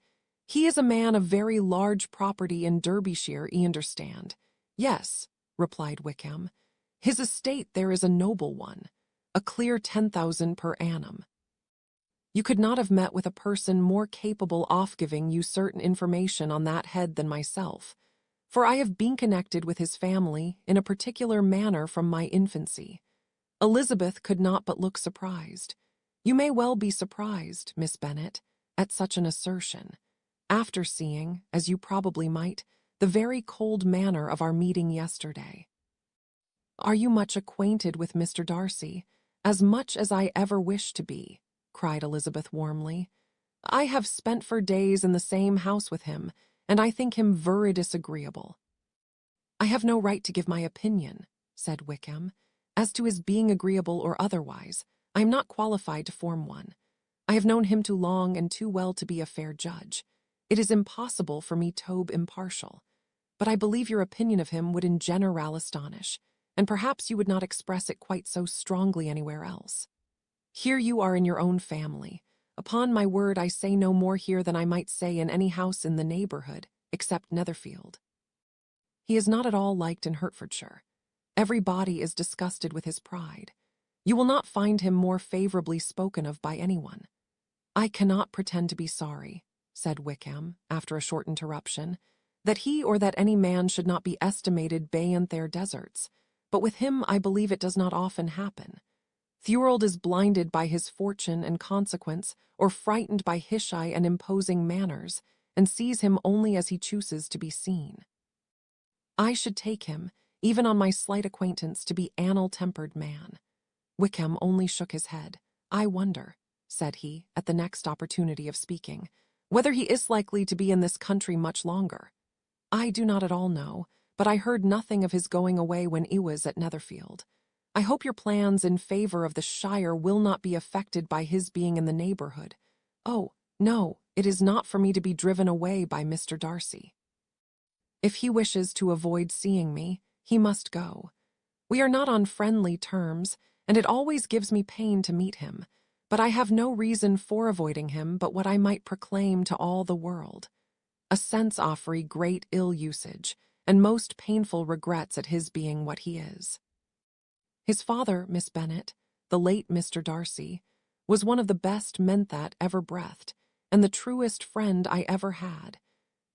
"He is a man of very large property in Derbyshire, I understand." "Yes," replied Wickham, "his estate there is a noble one, a clear 10,000 per annum." "You could not have met with a person more capable of giving you certain information on that head than myself, for I have been connected with his family in a particular manner from my infancy." Elizabeth could not but look surprised. "You may well be surprised, Miss Bennet, at such an assertion, after seeing, as you probably might, the very cold manner of our meeting yesterday." "Are you much acquainted with Mr. Darcy?" "As much as I ever wish to be," cried Elizabeth warmly. "I have spent for days in the same house with him, and I think him very disagreeable." "I have no right to give my opinion," said Wickham, "as to his being agreeable or otherwise. I am not qualified to form one. I have known him too long and too well to be a fair judge. It is impossible for me to be impartial. But I believe your opinion of him would in general astonish, and perhaps you would not express it quite so strongly anywhere else. Here you are in your own family. Upon my word, I say no more here than I might say in any house in the neighbourhood, except Netherfield. He is not at all liked in Hertfordshire. Every body is disgusted with his pride. You will not find him more favourably spoken of by anyone." "I cannot pretend to be sorry," said Wickham, after a short interruption, "that he or that any man should not be estimated beyond their deserts, but with him I believe it does not often happen. Thorold is blinded by his fortune and consequence, or frightened by hishai and imposing manners, and sees him only as he chooses to be seen. I should take him, even on my slight acquaintance, to be annal-tempered man. Wickham only shook his head. I wonder, said he, at the next opportunity of speaking, whether he is likely to be in this country much longer. I do not at all know, but I heard nothing of his going away when he was at Netherfield. I hope your plans in favor of the shire will not be affected by his being in the neighborhood. Oh, no, it is not for me to be driven away by Mr. Darcy. If he wishes to avoid seeing me, he must go. We are not on friendly terms, and it always gives me pain to meet him, but I have no reason for avoiding him but what I might proclaim to all the world. A sense-offery great ill-usage, and most painful regrets at his being what he is. His father, Miss Bennet, the late Mr. Darcy, was one of the best men that ever breathed, and the truest friend I ever had.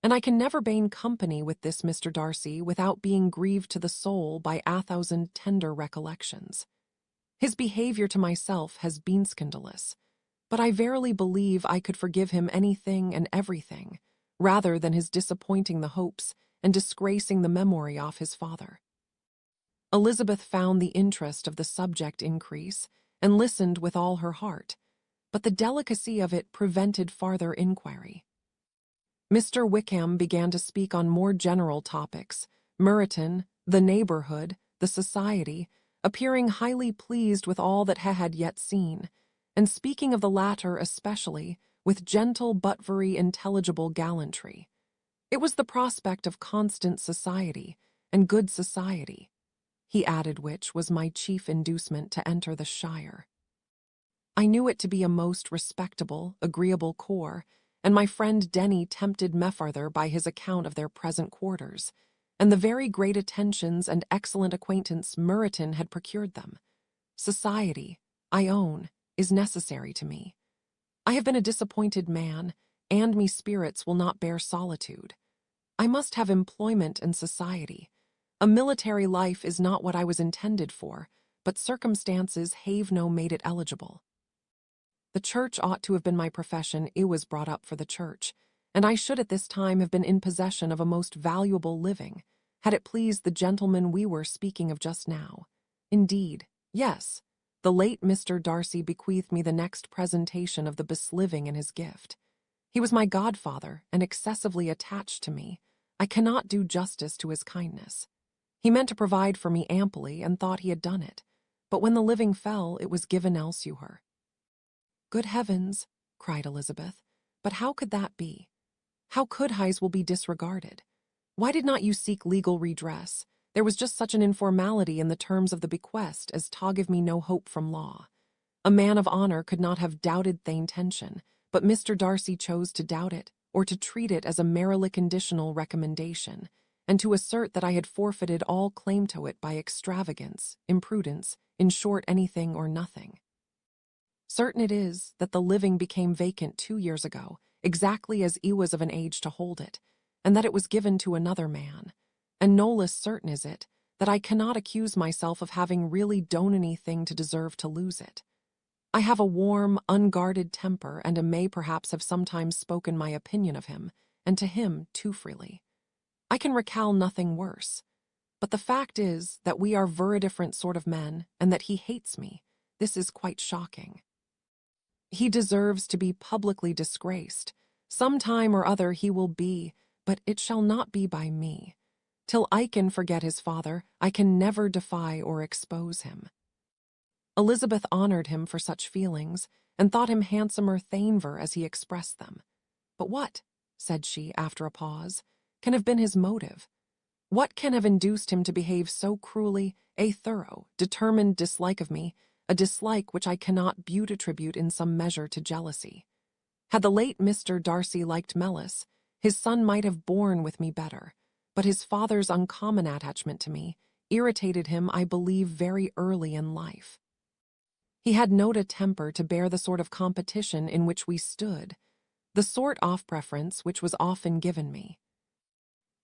And I can never bane company with this Mr. Darcy without being grieved to the soul by 1,000 tender recollections. His behavior to myself has been scandalous, but I verily believe I could forgive him anything and everything, rather than his disappointing the hopes and disgracing the memory of his father. Elizabeth found the interest of the subject increase, and listened with all her heart, but the delicacy of it prevented farther inquiry. Mr. Wickham began to speak on more general topics, Meryton, the neighborhood, the society, appearing highly pleased with all that he had yet seen, and speaking of the latter especially, with gentle but very intelligible gallantry. It was the prospect of constant society, and good society, he added, which was my chief inducement to enter the shire. I knew it to be a most respectable, agreeable corps, and my friend Denny tempted me farther by his account of their present quarters, and the very great attentions and excellent acquaintance Meryton had procured them. Society, I own, is necessary to me. I have been a disappointed man, and me spirits will not bear solitude. I must have employment and society. A military life is not what I was intended for, but circumstances have no made it eligible. The church ought to have been my profession. It was brought up for the church, and I should at this time have been in possession of a most valuable living, had it pleased the gentleman we were speaking of just now. Indeed, yes, the late Mr. Darcy bequeathed me the next presentation of the best living in his gift. He was my godfather, and excessively attached to me. I cannot do justice to his kindness. He meant to provide for me amply, and thought he had done it, but when the living fell, it was given elsewhere. Good heavens, cried Elizabeth, but how could that be? How could his will be disregarded? Why did not you seek legal redress? There was just such an informality in the terms of the bequest as to give me no hope from law. A man of honor could not have doubted the intention, but Mr. Darcy chose to doubt it, or to treat it as a merely conditional recommendation, and to assert that I had forfeited all claim to it by extravagance, imprudence, in short anything or nothing. Certain it is that the living became vacant 2 years ago, exactly as he was of an age to hold it, and that it was given to another man. And no less certain is it that I cannot accuse myself of having really done anything to deserve to lose it. I have a warm, unguarded temper, and may perhaps have sometimes spoken my opinion of him, and to him too freely. I can recall nothing worse. But the fact is that we are very different sort of men, and that he hates me. This is quite shocking. He deserves to be publicly disgraced. Some time or other he will be, but it shall not be by me. Till I can forget his father, I can never defy or expose him. Elizabeth honored him for such feelings, and thought him handsomer thanever as he expressed them. But what, said she, after a pause, can have been his motive? What can have induced him to behave so cruelly, a thorough, determined dislike of me, a dislike which I cannot but attribute in some measure to jealousy? Had the late Mr. Darcy liked Mellis, his son might have borne with me better, but his father's uncommon attachment to me irritated him, I believe, very early in life. He had not a temper to bear the sort of competition in which we stood, the sort of preference which was often given me.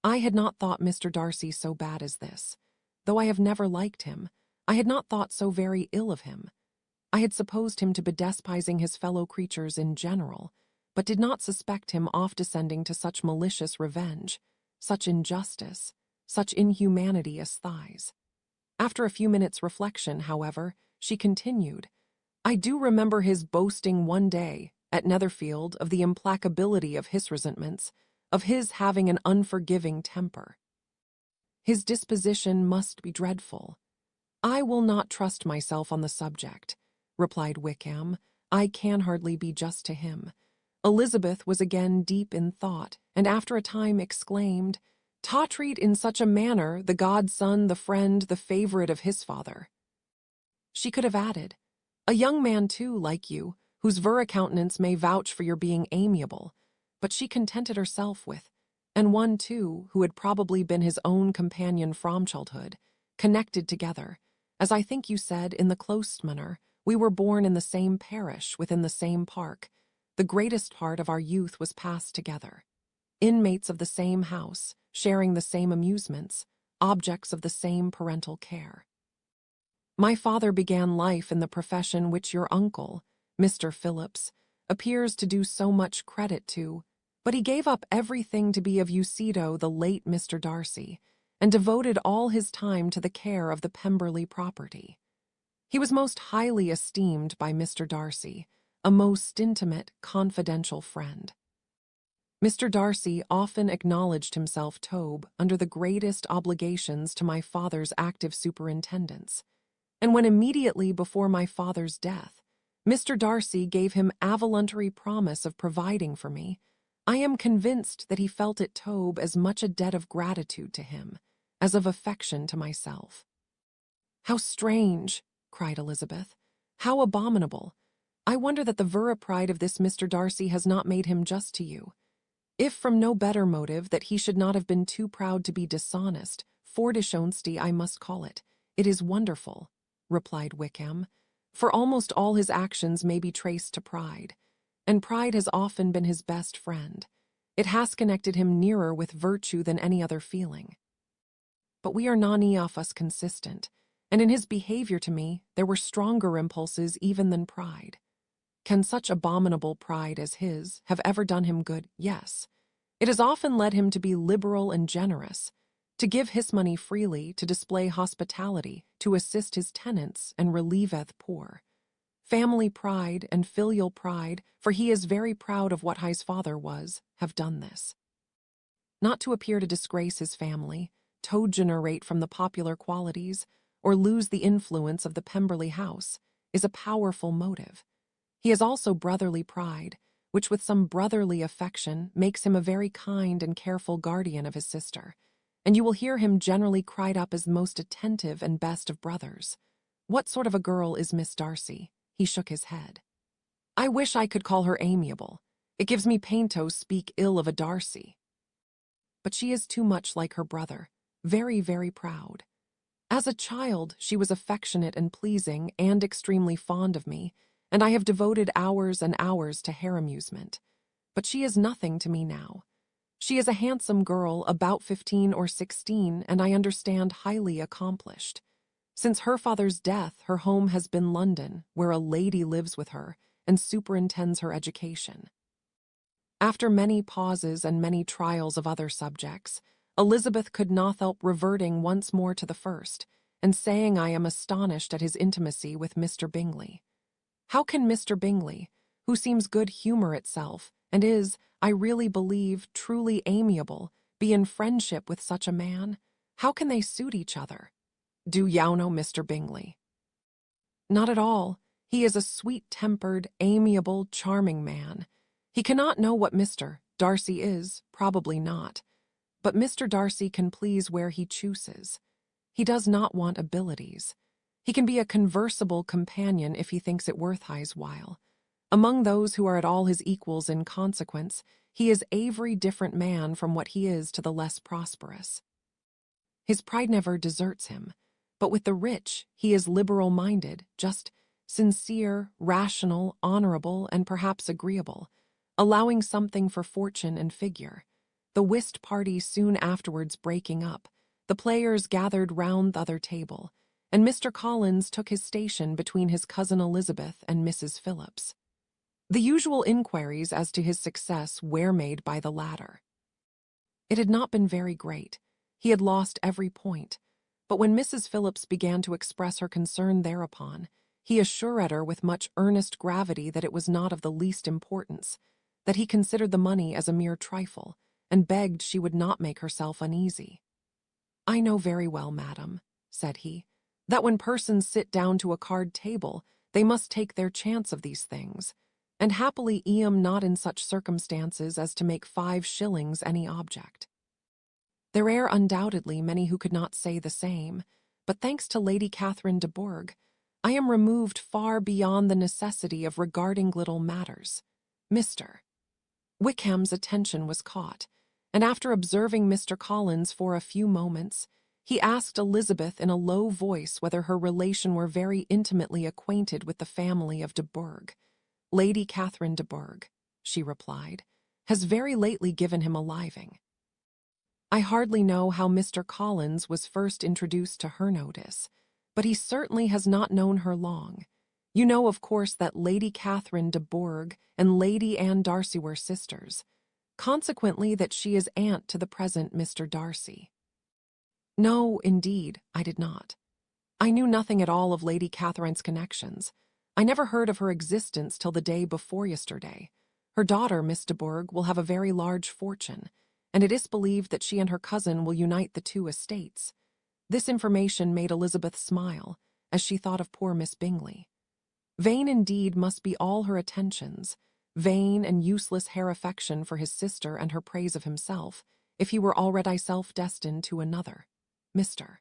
I had not thought Mr. Darcy so bad as this, though I have never liked him, I had not thought so very ill of him. I had supposed him to be despising his fellow creatures in general, but did not suspect him oft descending to such malicious revenge, such injustice, such inhumanity as thighs. After a few minutes' reflection, however, she continued, I do remember his boasting one day, at Netherfield, of the implacability of his resentments, of his having an unforgiving temper. His disposition must be dreadful. I will not trust myself on the subject, replied Wickham. I can hardly be just to him. Elizabeth was again deep in thought, and after a time exclaimed, Ta treat in such a manner the godson, the friend, the favourite of his father. She could have added, a young man too, like you, whose vera countenance may vouch for your being amiable, but she contented herself with, and one too, who had probably been his own companion from childhood, connected together. As I think you said, in the close manner, we were born in the same parish, within the same park. The greatest part of our youth was passed together. Inmates of the same house, sharing the same amusements, objects of the same parental care. My father began life in the profession which your uncle, Mr. Phillips, appears to do so much credit to, but he gave up everything to be of Ucedo, the late Mr. Darcy, and devoted all his time to the care of the Pemberley property. He was most highly esteemed by Mr. Darcy, a most intimate, confidential friend. Mr. Darcy often acknowledged himself Tobe under the greatest obligations to my father's active superintendence, and when immediately before my father's death, Mr. Darcy gave him a voluntary promise of providing for me, I am convinced that he felt it Tobe as much a debt of gratitude to him as of affection to myself. How strange, cried Elizabeth. How abominable. I wonder that the vera pride of this Mr. Darcy has not made him just to you. If from no better motive that he should not have been too proud to be dishonest, for dishonesty I must call it, it is wonderful, replied Wickham, for almost all his actions may be traced to pride, and pride has often been his best friend. It has connected him nearer with virtue than any other feeling. But we are none of us consistent, and in his behavior to me there were stronger impulses even than pride. Can such abominable pride as his have ever done him good? Yes. It has often led him to be liberal and generous, to give his money freely, to display hospitality, to assist his tenants, and relieveth poor. Family pride and filial pride, for he is very proud of what his father was, have done this. Not to appear to disgrace his family, to generate from the popular qualities, or lose the influence of the Pemberley house, is a powerful motive. He has also brotherly pride, which with some brotherly affection makes him a very kind and careful guardian of his sister, and you will hear him generally cried up as the most attentive and best of brothers. What sort of a girl is Miss Darcy? He shook his head. I wish I could call her amiable. It gives me pain to speak ill of a Darcy. But she is too much like her brother, very, very proud. As a child, she was affectionate and pleasing and extremely fond of me, and I have devoted hours and hours to her amusement. But she is nothing to me now. She is a handsome girl, about 15 or 16, and I understand highly accomplished. Since her father's death, her home has been London, where a lady lives with her and superintends her education. After many pauses and many trials of other subjects, Elizabeth could not help reverting once more to the first, and saying I am astonished at his intimacy with Mr. Bingley. How can Mr. Bingley, who seems good humour itself, and is, I really believe, truly amiable, be in friendship with such a man? How can they suit each other? Do you know Mr. Bingley? Not at all. He is a sweet-tempered, amiable, charming man. He cannot know what Mr. Darcy is, probably not. But Mr. Darcy can please where he chooses. He does not want abilities. He can be a conversable companion if he thinks it worth his while. Among those who are at all his equals in consequence, he is every different man from what he is to the less prosperous. His pride never deserts him, but with the rich he is liberal-minded, just, sincere, rational, honorable, and perhaps agreeable, allowing something for fortune and figure. The whist party soon afterwards breaking up, The players gathered round the other table, and Mr. Collins took his station between his cousin Elizabeth and Mrs. Phillips. The usual inquiries as to his success were made by the latter. It had not been very great. He had lost every point, but when Mrs. Phillips began to express her concern thereupon, he assured her with much earnest gravity that it was not of the least importance, that he considered the money as a mere trifle, and begged she would not make herself uneasy. "I know very well, madam," said he, "that when persons sit down to a card table, they must take their chance of these things, and happily I am not in such circumstances as to make 5 shillings any object. There are undoubtedly many who could not say the same, but thanks to Lady Catherine de Bourgh, I am removed far beyond the necessity of regarding little matters. Mr. Wickham's attention was caught, and after observing Mr. Collins for a few moments, he asked Elizabeth in a low voice whether her relation were very intimately acquainted with the family of de Bourgh. "Lady Catherine de Bourgh," she replied, "has very lately given him a living." I hardly know how Mr. Collins was first introduced to her notice, but he certainly has not known her long. You know, of course, that Lady Catherine de Bourgh and Lady Anne Darcy were sisters, consequently that she is aunt to the present Mr. Darcy. No, indeed, I did not. I knew nothing at all of Lady Catherine's connections. I never heard of her existence till the day before yesterday. Her daughter, Miss de Bourgh, will have a very large fortune, and it is believed that she and her cousin will unite the 2 estates. This information made Elizabeth smile, as she thought of poor Miss Bingley. Vain indeed must be all her attentions, vain and useless her affection for his sister and her praise of himself, if he were already self-destined to another. "Mr.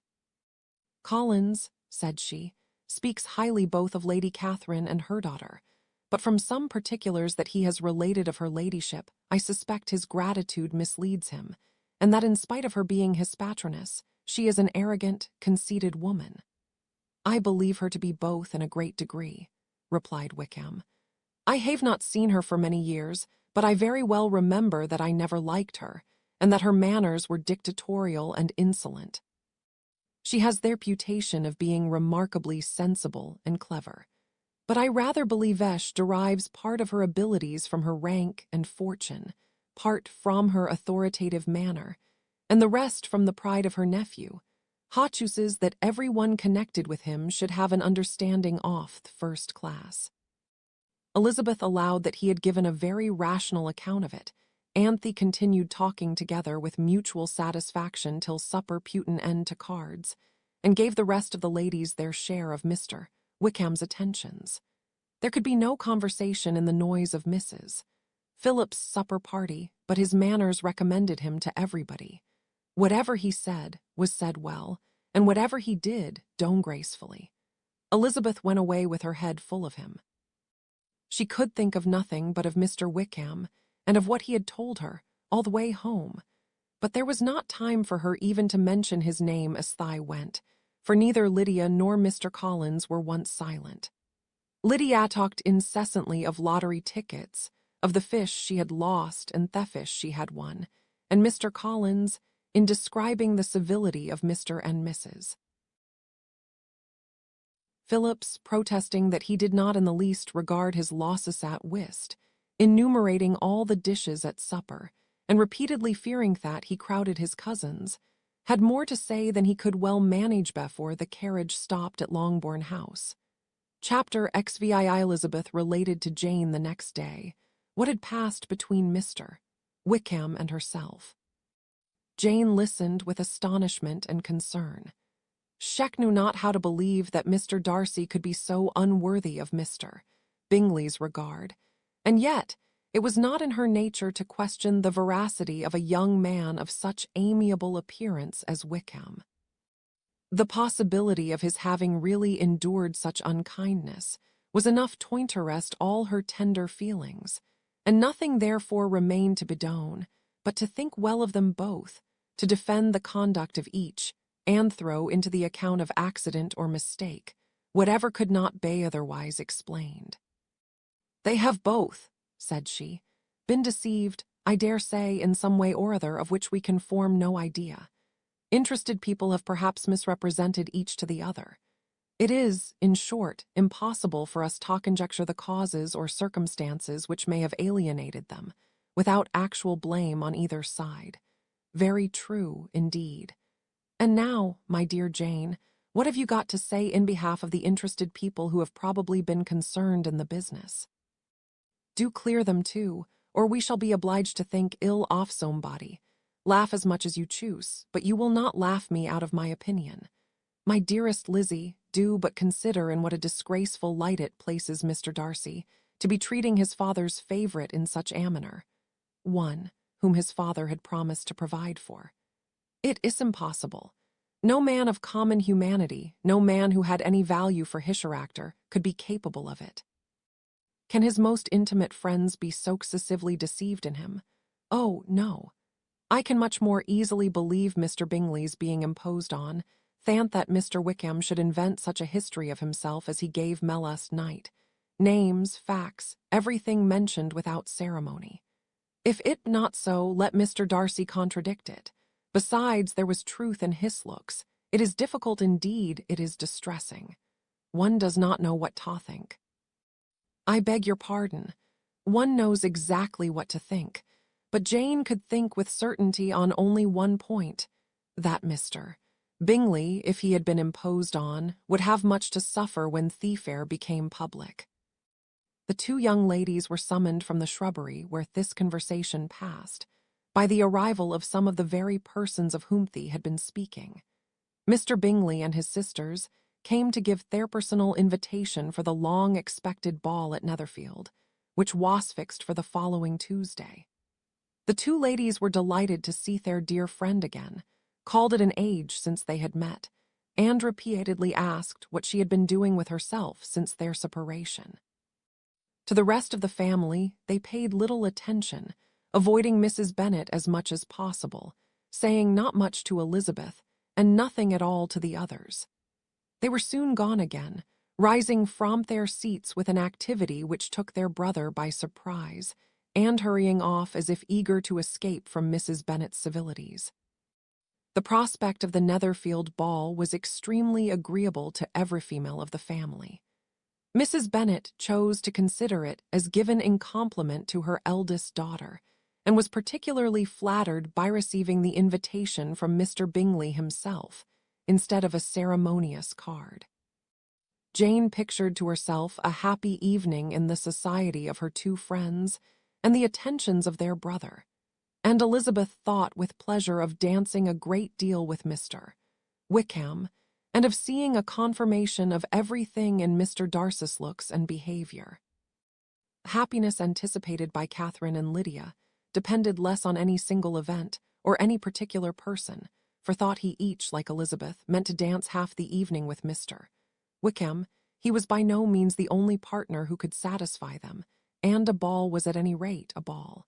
Collins," said she, "speaks highly both of Lady Catherine and her daughter, but from some particulars that he has related of her ladyship, I suspect his gratitude misleads him, and that in spite of her being his patroness, she is an arrogant, conceited woman." "I believe her to be both in a great degree," replied Wickham. "I have not seen her for many years, but I very well remember that I never liked her, and that her manners were dictatorial and insolent. She has the reputation of being remarkably sensible and clever, but I rather believe Esh derives part of her abilities from her rank and fortune, part from her authoritative manner, and the rest from the pride of her nephew. Ha chooses that every one connected with him should have an understanding off the first class." Elizabeth allowed that he had given a very rational account of it, and they continued talking together with mutual satisfaction till supper put an end to cards, and gave the rest of the ladies their share of Mr. Wickham's attentions. There could be no conversation in the noise of Mrs. Phillips' supper party, but his manners recommended him to everybody. Whatever he said was said well, and whatever he did, done gracefully. Elizabeth went away with her head full of him. She could think of nothing but of Mr. Wickham, and of what he had told her, all the way home. But there was not time for her even to mention his name as they went, for neither Lydia nor Mr. Collins were once silent. Lydia talked incessantly of lottery tickets, of the fish she had lost and the fish she had won, and Mr. Collins, in describing the civility of Mr. and Mrs. Phillips, protesting that he did not in the least regard his losses at whist, enumerating all the dishes at supper, and repeatedly fearing that he crowded his cousins, had more to say than he could well manage before the carriage stopped at Longbourn House. Chapter XVI Elizabeth related to Jane the next day what had passed between Mr. Wickham and herself. Jane listened with astonishment and concern. She knew not how to believe that Mr. Darcy could be so unworthy of Mr. Bingley's regard, and yet it was not in her nature to question the veracity of a young man of such amiable appearance as Wickham. The possibility of his having really endured such unkindness was enough to interest all her tender feelings, and nothing therefore remained to be done but to think well of them both, to defend the conduct of each, and throw into the account of accident or mistake whatever could not be otherwise explained. "They have both," said she, "been deceived, I dare say, in some way or other of which we can form no idea. Interested people have perhaps misrepresented each to the other. It is, in short, impossible for us to conjecture the causes or circumstances which may have alienated them, without actual blame on either side. Very true, indeed. And now, my dear Jane, what have you got to say in behalf of the interested people who have probably been concerned in the business? Do clear them too, or we shall be obliged to think ill of somebody. Laugh as much as you choose, but you will not laugh me out of my opinion. My dearest Lizzie, do but consider in what a disgraceful light it places Mr. Darcy, to be treating his father's favourite in such a manner, one whom his father had promised to provide for. It is impossible. No man of common humanity, no man who had any value for his character, could be capable of it. Can his most intimate friends be so excessively deceived in him? Oh, no. I can much more easily believe Mr. Bingley's being imposed on, than that Mr. Wickham should invent such a history of himself as he gave me last night. Names, facts, everything mentioned without ceremony. If it not so, let Mr. Darcy contradict it. Besides, there was truth in his looks. It is difficult indeed, it is distressing. One does not know what to think. I beg your pardon. One knows exactly what to think, but Jane could think with certainty on only one point, that Mr. Bingley, if he had been imposed on, would have much to suffer when the affair became public. The two young ladies were summoned from the shrubbery where this conversation passed, by the arrival of some of the very persons of whom they had been speaking. Mr. Bingley and his sisters came to give their personal invitation for the long-expected ball at Netherfield, which was fixed for the following Tuesday. The two ladies were delighted to see their dear friend again, called it an age since they had met, and repeatedly asked what she had been doing with herself since their separation. To the rest of the family they paid little attention, avoiding Mrs. Bennet as much as possible, saying not much to Elizabeth, and nothing at all to the others. They were soon gone again, rising from their seats with an activity which took their brother by surprise, and hurrying off as if eager to escape from Mrs. Bennet's civilities. The prospect of the Netherfield ball was extremely agreeable to every female of the family. Mrs. Bennet chose to consider it as given in compliment to her eldest daughter, and was particularly flattered by receiving the invitation from Mr. Bingley himself, instead of a ceremonious card. Jane pictured to herself a happy evening in the society of her two friends and the attentions of their brother, and Elizabeth thought with pleasure of dancing a great deal with Mr. Wickham, and of seeing a confirmation of everything in Mr. Darcy's looks and behaviour. Happiness anticipated by Catherine and Lydia depended less on any single event or any particular person, for thought he each, like Elizabeth, meant to dance half the evening with Mr. Wickham. He was by no means the only partner who could satisfy them, and a ball was at any rate a ball.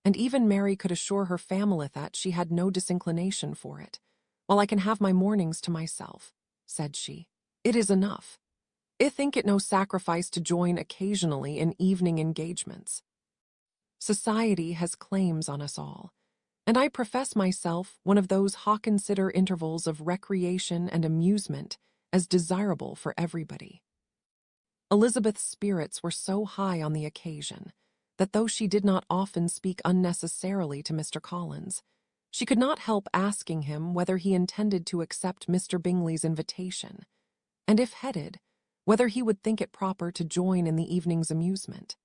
And even Mary could assure her family that she had no disinclination for it. Well, I can have my mornings to myself, said she. It is enough. I think it no sacrifice to join occasionally in evening engagements. Society has claims on us all, and I profess myself one of those who consider intervals of recreation and amusement as desirable for everybody. Elizabeth's spirits were so high on the occasion that though she did not often speak unnecessarily to Mr. Collins, she could not help asking him whether he intended to accept Mr. Bingley's invitation, and if headed, whether he would think it proper to join in the evening's amusement.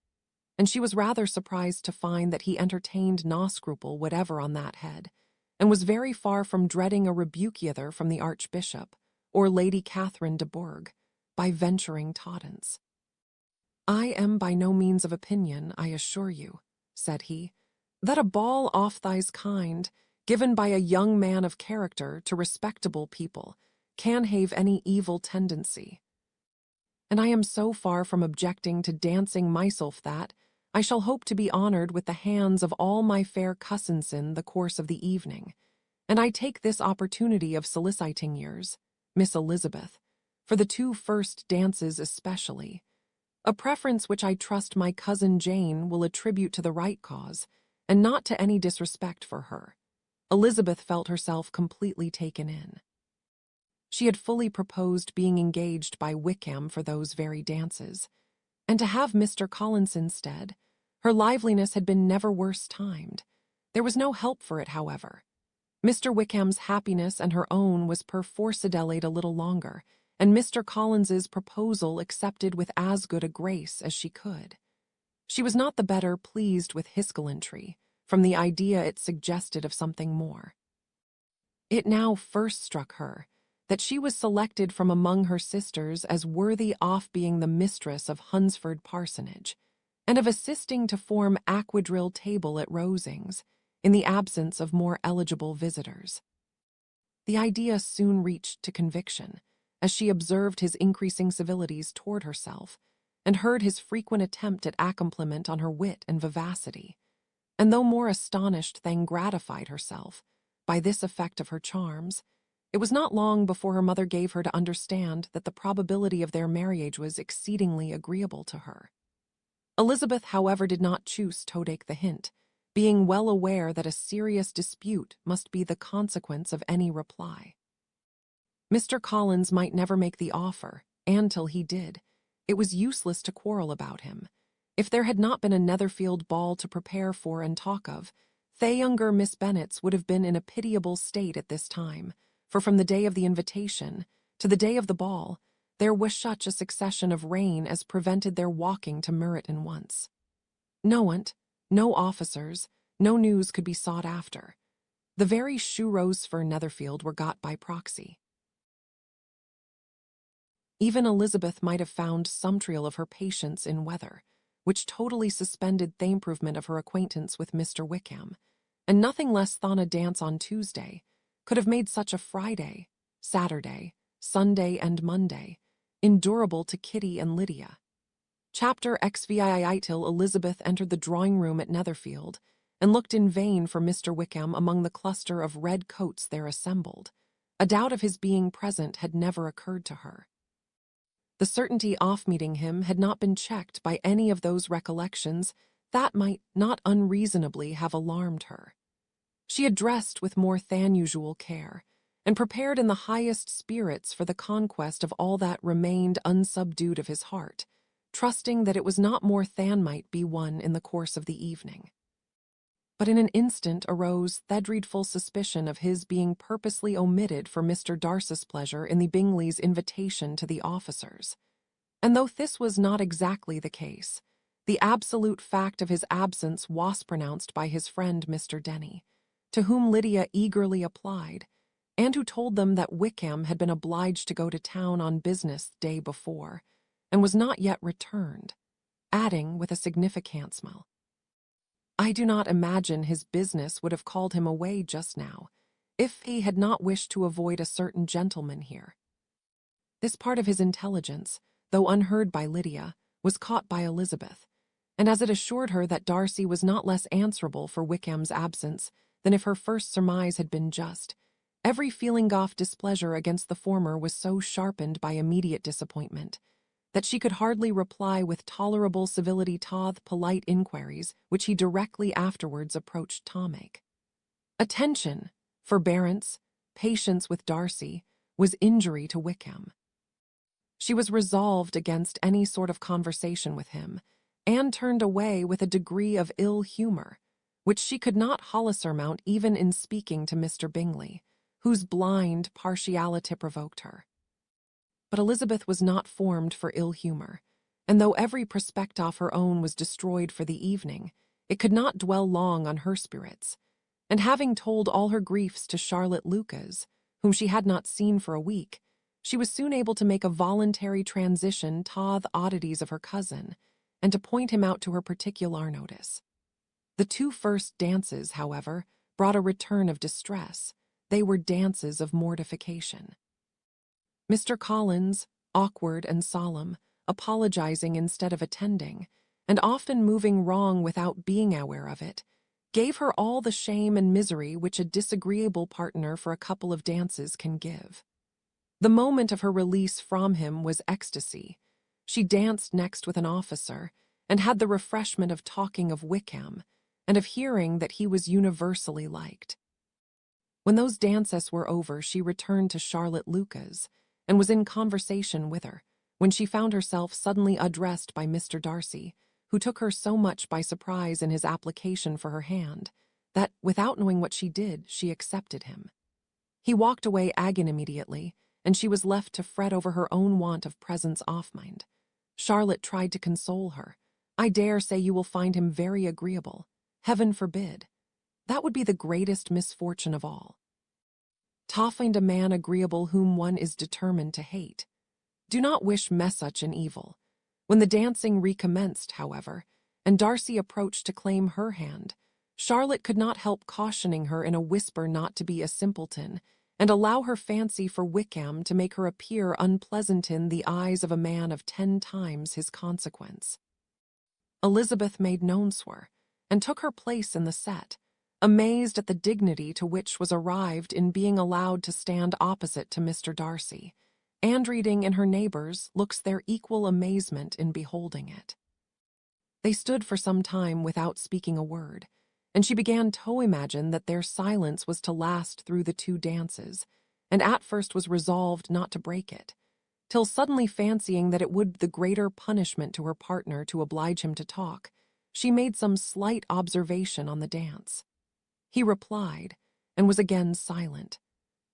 And she was rather surprised to find that he entertained no scruple whatever on that head, and was very far from dreading a rebuke either from the Archbishop or Lady Catherine de Bourgh by venturing tottance. I am by no means of opinion, I assure you, said he, that a ball off thy's kind, given by a young man of character to respectable people, can have any evil tendency. And I am so far from objecting to dancing myself that I shall hope to be honoured with the hands of all my fair cousins in the course of the evening, and I take this opportunity of soliciting yours, Miss Elizabeth, for the two first dances especially, a preference which I trust my cousin Jane will attribute to the right cause, and not to any disrespect for her. Elizabeth felt herself completely taken in. She had fully proposed being engaged by Wickham for those very dances, and to have Mr. Collins instead, her liveliness had been never worse timed. There was no help for it, however. Mr. Wickham's happiness and her own was perforce delayed a little longer, and Mr. Collins's proposal accepted with as good a grace as she could. She was not the better pleased with his gallantry, from the idea it suggested of something more. It now first struck her that she was selected from among her sisters as worthy of being the mistress of Hunsford Parsonage, and of assisting to form aquadrille table at Rosings, in the absence of more eligible visitors. The idea soon reached to conviction, as she observed his increasing civilities toward herself, and heard his frequent attempt at accomplishment on her wit and vivacity, and though more astonished than gratified herself by this effect of her charms, it was not long before her mother gave her to understand that the probability of their marriage was exceedingly agreeable to her. Elizabeth, however, did not choose to take the hint, being well aware that a serious dispute must be the consequence of any reply. Mr. Collins might never make the offer, and till he did, it was useless to quarrel about him. If there had not been a Netherfield ball to prepare for and talk of, the younger Miss Bennets would have been in a pitiable state at this time, for from the day of the invitation to the day of the ball, there was such a succession of rain as prevented their walking to Meryton once. No aunt, no officers, no news could be sought after. The very shoe rows for Netherfield were got by proxy. Even Elizabeth might have found some trial of her patience in weather, which totally suspended the improvement of her acquaintance with Mr. Wickham, and nothing less than a dance on Tuesday could have made such a Friday, Saturday, Sunday, and Monday endurable to Kitty and Lydia. Chapter XVI till Elizabeth entered the drawing-room at Netherfield, and looked in vain for Mr. Wickham among the cluster of red coats there assembled. A doubt of his being present had never occurred to her. The certainty of meeting him had not been checked by any of those recollections that might not unreasonably have alarmed her. She had dressed with more than usual care, and prepared in the highest spirits for the conquest of all that remained unsubdued of his heart, trusting that it was not more than might be won in the course of the evening. But in an instant arose the dreadful suspicion of his being purposely omitted for Mr. Darcy's pleasure in the Bingley's invitation to the officers. And though this was not exactly the case, the absolute fact of his absence was pronounced by his friend Mr. Denny, to whom Lydia eagerly applied, and who told them that Wickham had been obliged to go to town on business the day before, and was not yet returned, adding with a significant smile, "I do not imagine his business would have called him away just now, if he had not wished to avoid a certain gentleman here." This part of his intelligence, though unheard by Lydia, was caught by Elizabeth, and as it assured her that Darcy was not less answerable for Wickham's absence than if her first surmise had been just, every feeling of displeasure against the former was so sharpened by immediate disappointment that she could hardly reply with tolerable civility to the polite inquiries which he directly afterwards approached to make. Attention, forbearance, patience with Darcy was injury to Wickham. She was resolved against any sort of conversation with him, and turned away with a degree of ill humor, which she could not wholly surmount even in speaking to Mr. Bingley, whose blind partiality provoked her. But Elizabeth was not formed for ill humor, and though every prospect of her own was destroyed for the evening, it could not dwell long on her spirits, and having told all her griefs to Charlotte Lucas, whom she had not seen for a week, she was soon able to make a voluntary transition to the oddities of her cousin, and to point him out to her particular notice. The two first dances, however, brought a return of distress. They were dances of mortification. Mr. Collins, awkward and solemn, apologizing instead of attending, and often moving wrong without being aware of it, gave her all the shame and misery which a disagreeable partner for a couple of dances can give. The moment of her release from him was ecstasy. She danced next with an officer, and had the refreshment of talking of Wickham, and of hearing that he was universally liked. When those dances were over, she returned to Charlotte Lucas and was in conversation with her, when she found herself suddenly addressed by Mr. Darcy, who took her so much by surprise in his application for her hand, that, without knowing what she did, she accepted him. He walked away again immediately, and she was left to fret over her own want of presence of mind. Charlotte tried to console her. "I dare say you will find him very agreeable. Heaven forbid. That would be the greatest misfortune of all. To find a man agreeable whom one is determined to hate. Do not wish me such an evil." When the dancing recommenced, however, and Darcy approached to claim her hand, Charlotte could not help cautioning her in a whisper not to be a simpleton, and allow her fancy for Wickham to make her appear unpleasant in the eyes of a man of 10 times his consequence. Elizabeth made no answer, and took her place in the set, amazed at the dignity to which was arrived in being allowed to stand opposite to Mr. Darcy, and reading in her neighbours' looks their equal amazement in beholding it. They stood for some time without speaking a word, and she began to imagine that their silence was to last through the 2 dances, and at first was resolved not to break it, till suddenly fancying that it would the greater punishment to her partner to oblige him to talk, she made some slight observation on the dance. He replied, and was again silent.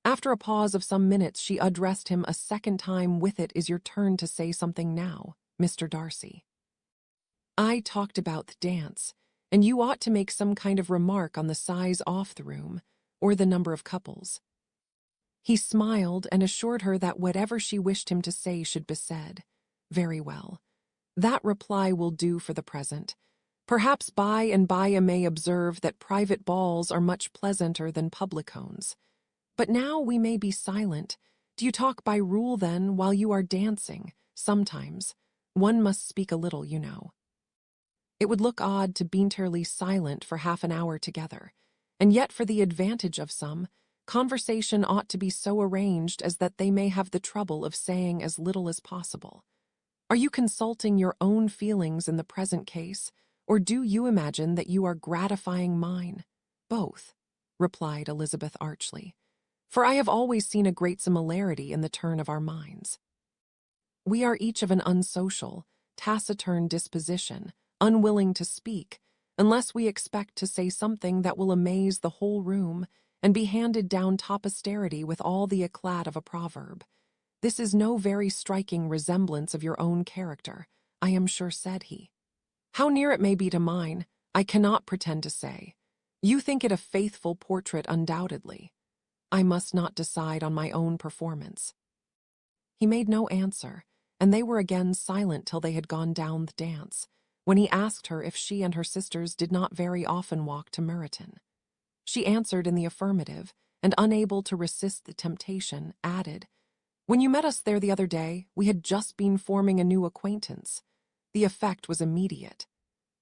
After a pause of some minutes, she addressed him a second time with "It is your turn to say something now, Mr. Darcy. I talked about the dance, and you ought to make some kind of remark on the size of the room, or the number of couples." He smiled and assured her that whatever she wished him to say should be said. "Very well. That reply will do for the present. Perhaps by and by I may observe that private balls are much pleasanter than public ones. But now we may be silent. Do you talk by rule, then, while you are dancing? Sometimes. One must speak a little, you know." It would look odd to be entirely silent for half an hour together, and yet for the advantage of some, conversation ought to be so arranged as that they may have the trouble of saying as little as possible. Are you consulting your own feelings in the present case, or do you imagine that you are gratifying mine? "Both," replied Elizabeth archly, "for I have always seen a great similarity in the turn of our minds. We are each of an unsocial, taciturn disposition, unwilling to speak, unless we expect to say something that will amaze the whole room and be handed down to posterity with all the eclat of a proverb. This is no very striking resemblance of your own character, I am sure," said he. "How near it may be to mine, I cannot pretend to say. You think it a faithful portrait undoubtedly. I must not decide on my own performance." He made no answer, and they were again silent till they had gone down the dance, when he asked her if she and her sisters did not very often walk to Meryton. She answered in the affirmative, and unable to resist the temptation, added, "When you met us there the other day, we had just been forming a new acquaintance. The effect was immediate.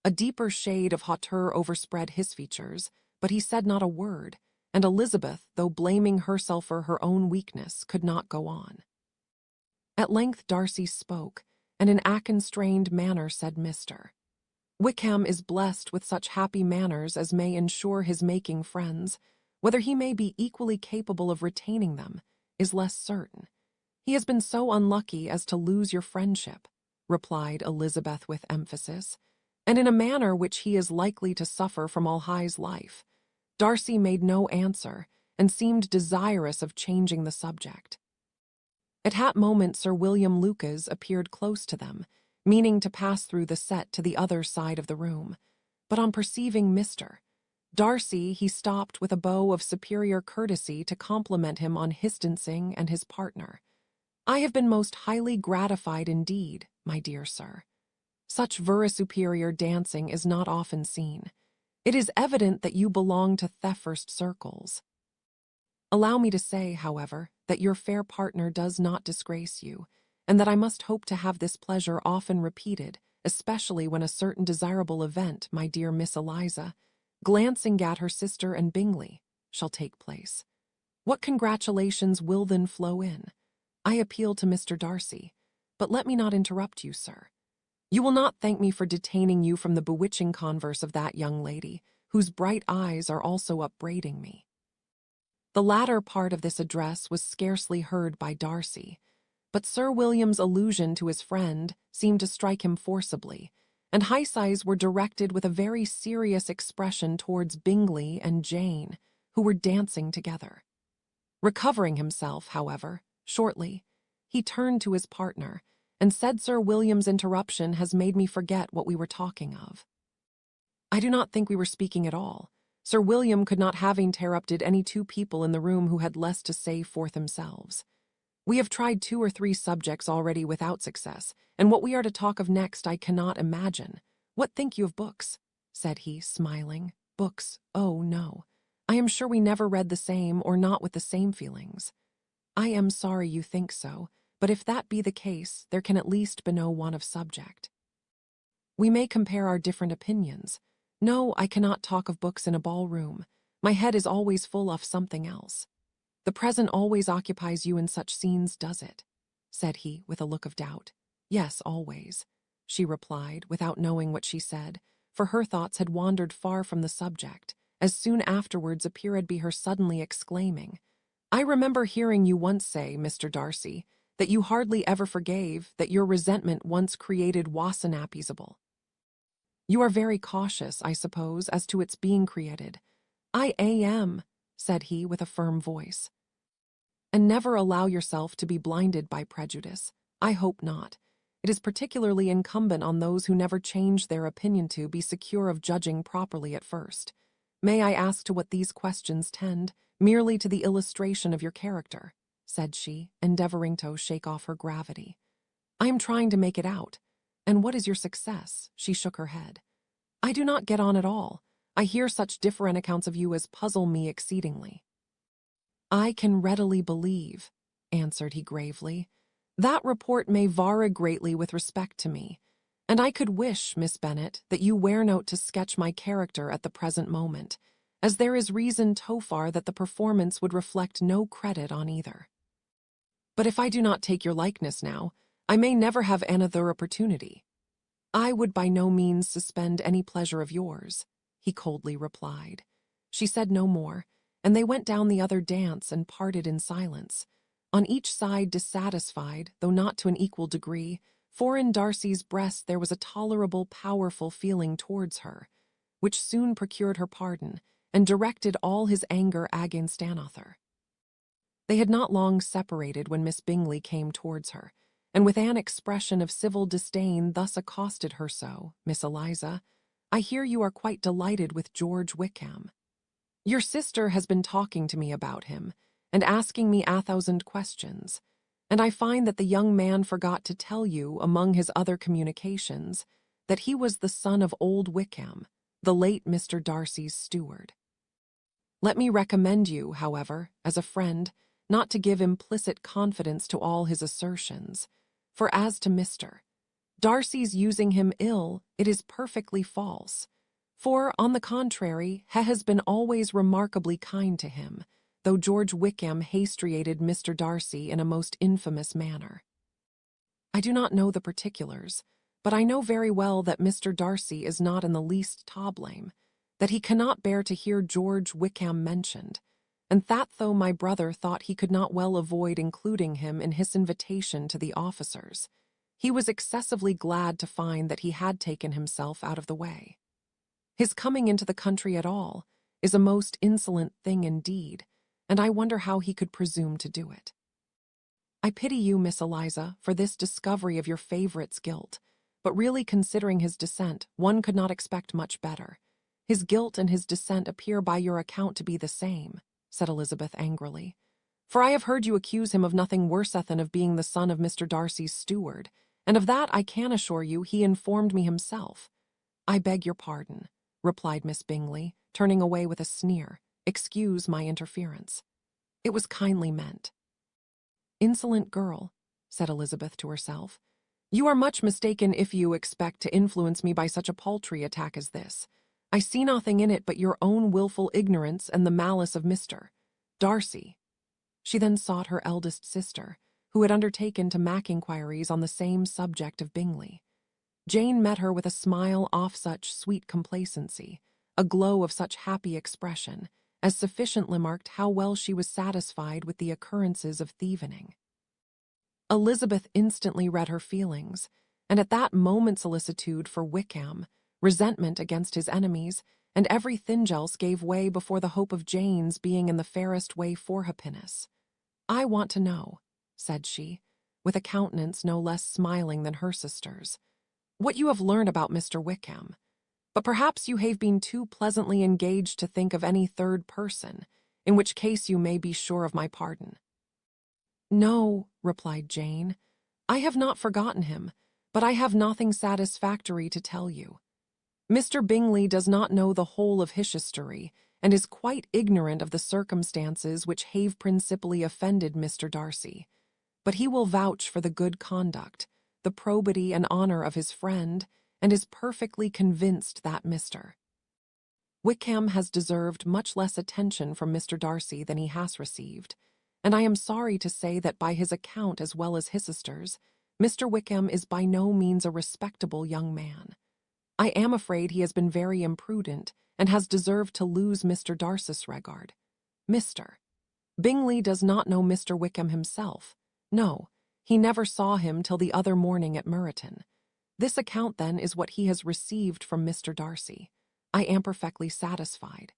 A deeper shade of hauteur overspread his features, but he said not a word, and Elizabeth, though blaming herself for her own weakness, could not go on. At length Darcy spoke, and in a constrained manner said, "Mr. Wickham is blessed with such happy manners as may ensure his making friends. Whether he may be equally capable of retaining them is less certain. He has been so unlucky as to lose your friendship," replied Elizabeth with emphasis, "and in a manner which he is likely to suffer from all his life." Darcy made no answer, and seemed desirous of changing the subject. At that moment Sir William Lucas appeared close to them, meaning to pass through the set to the other side of the room, but on perceiving Mr. Darcy, he stopped with a bow of superior courtesy to compliment him on his dancing and his partner. "I have been most highly gratified indeed, my dear sir. Such very superior dancing is not often seen. It is evident that you belong to the first circles. Allow me to say, however, that your fair partner does not disgrace you, and that I must hope to have this pleasure often repeated, especially when a certain desirable event, my dear Miss Eliza," glancing at her sister and Bingley, "shall take place. What congratulations will then flow in? I appeal to Mr. Darcy, but let me not interrupt you, sir. You will not thank me for detaining you from the bewitching converse of that young lady, whose bright eyes are also upbraiding me." The latter part of this address was scarcely heard by Darcy, but Sir William's allusion to his friend seemed to strike him forcibly, and Heigh's eyes were directed with a very serious expression towards Bingley and Jane, who were dancing together. Recovering himself, however, shortly, he turned to his partner and said, "Sir William's interruption has made me forget what we were talking of." "I do not think we were speaking at all. Sir William could not have interrupted any two people in the room who had less to say forth themselves. We have tried 2 or 3 subjects already without success, and what we are to talk of next I cannot imagine. What think you of books?" said he, smiling. "Books? Oh, no. I am sure we never read the same, or not with the same feelings." "I am sorry you think so, but if that be the case, there can at least be no want of subject. We may compare our different opinions. No, I cannot talk of books in a ballroom. My head is always full of something else." "The present always occupies you in such scenes, does it?" said he, with a look of doubt. "Yes, always," she replied, without knowing what she said, for her thoughts had wandered far from the subject, as soon afterwards appeared be her suddenly exclaiming, "I remember hearing you once say, Mr. Darcy, that you hardly ever forgave, that your resentment once created was appeasable. You are very cautious, I suppose, as to its being created." "I am," said he, with a firm voice. "And never allow yourself to be blinded by prejudice. I hope not. It is particularly incumbent on those who never change their opinion to be secure of judging properly at first. May I ask to what these questions tend? Merely to the illustration of your character," said she, endeavoring to shake off her gravity. "I am trying to make it out. And what is your success?" She shook her head. "I do not get on at all. I hear such different accounts of you as puzzle me exceedingly." "I can readily believe," answered he gravely, "that report may vary greatly with respect to me, and I could wish, Miss Bennet, that you were not to sketch my character at the present moment, as there is reason so far that the performance would reflect no credit on either. But if I do not take your likeness now, I may never have another opportunity." "I would by no means suspend any pleasure of yours," he coldly replied. She said no more, and they went down the other dance and parted in silence, on each side dissatisfied, though not to an equal degree, for in Darcy's breast there was a tolerable, powerful feeling towards her, which soon procured her pardon, and directed all his anger against Another. They had not long separated when Miss Bingley came towards her, and with an expression of civil disdain thus accosted her: "So, Miss Eliza, I hear you are quite delighted with George Wickham. Your sister has been talking to me about him, and asking me 1,000 questions, and I find that the young man forgot to tell you, among his other communications, that he was the son of old Wickham, the late Mr. Darcy's steward. Let me recommend you, however, as a friend, not to give implicit confidence to all his assertions, for as to Mr. Darcy's using him ill, it is perfectly false, for, on the contrary, he has been always remarkably kind to him, though George Wickham castrated Mr. Darcy in a most infamous manner. I do not know the particulars, but I know very well that Mr. Darcy is not in the least to blame, that he cannot bear to hear George Wickham mentioned, and that though my brother thought he could not well avoid including him in his invitation to the officers, he was excessively glad to find that he had taken himself out of the way. His coming into the country at all is a most insolent thing indeed, and I wonder how he could presume to do it. I pity you, Miss Eliza, for this discovery of your favourite's guilt, but really considering his descent, one could not expect much better. His guilt and his descent appear by your account to be the same," said Elizabeth angrily, "for I have heard you accuse him of nothing worse than of being the son of Mr. Darcy's steward, and of that I can assure you he informed me himself." "I beg your pardon," replied Miss Bingley, turning away with a sneer. "Excuse my interference. It was kindly meant." "Insolent girl," said Elizabeth to herself. "You are much mistaken if you expect to influence me by such a paltry attack as this. I see nothing in it but your own wilful ignorance and the malice of Mr. Darcy." She then sought her eldest sister, who had undertaken to make inquiries on the same subject of Bingley. Jane met her with a smile of such sweet complacency, a glow of such happy expression, as sufficiently marked how well she was satisfied with the occurrences of thievening. Elizabeth instantly read her feelings, and at that moment solicitude for Wickham, resentment against his enemies, and everything else gave way before the hope of Jane's being in the fairest way for happiness. "I want to know," said she, with a countenance no less smiling than her sister's, "what you have learned about Mr. Wickham. But perhaps you have been too pleasantly engaged to think of any third person, in which case you may be sure of my pardon." "No," replied Jane, "I have not forgotten him, but I have nothing satisfactory to tell you. Mr. Bingley does not know the whole of his history, and is quite ignorant of the circumstances which have principally offended Mr. Darcy. But he will vouch for the good conduct, the probity and honor of his friend, and is perfectly convinced that Mr. Wickham has deserved much less attention from Mr. Darcy than he has received, and I am sorry to say that by his account as well as his sister's, Mr. Wickham is by no means a respectable young man. I am afraid he has been very imprudent, and has deserved to lose Mr. Darcy's regard. Mr. Bingley does not know Mr. Wickham himself. No, he never saw him till the other morning at Meryton. This account, then, is what he has received from Mr. Darcy. I am perfectly satisfied.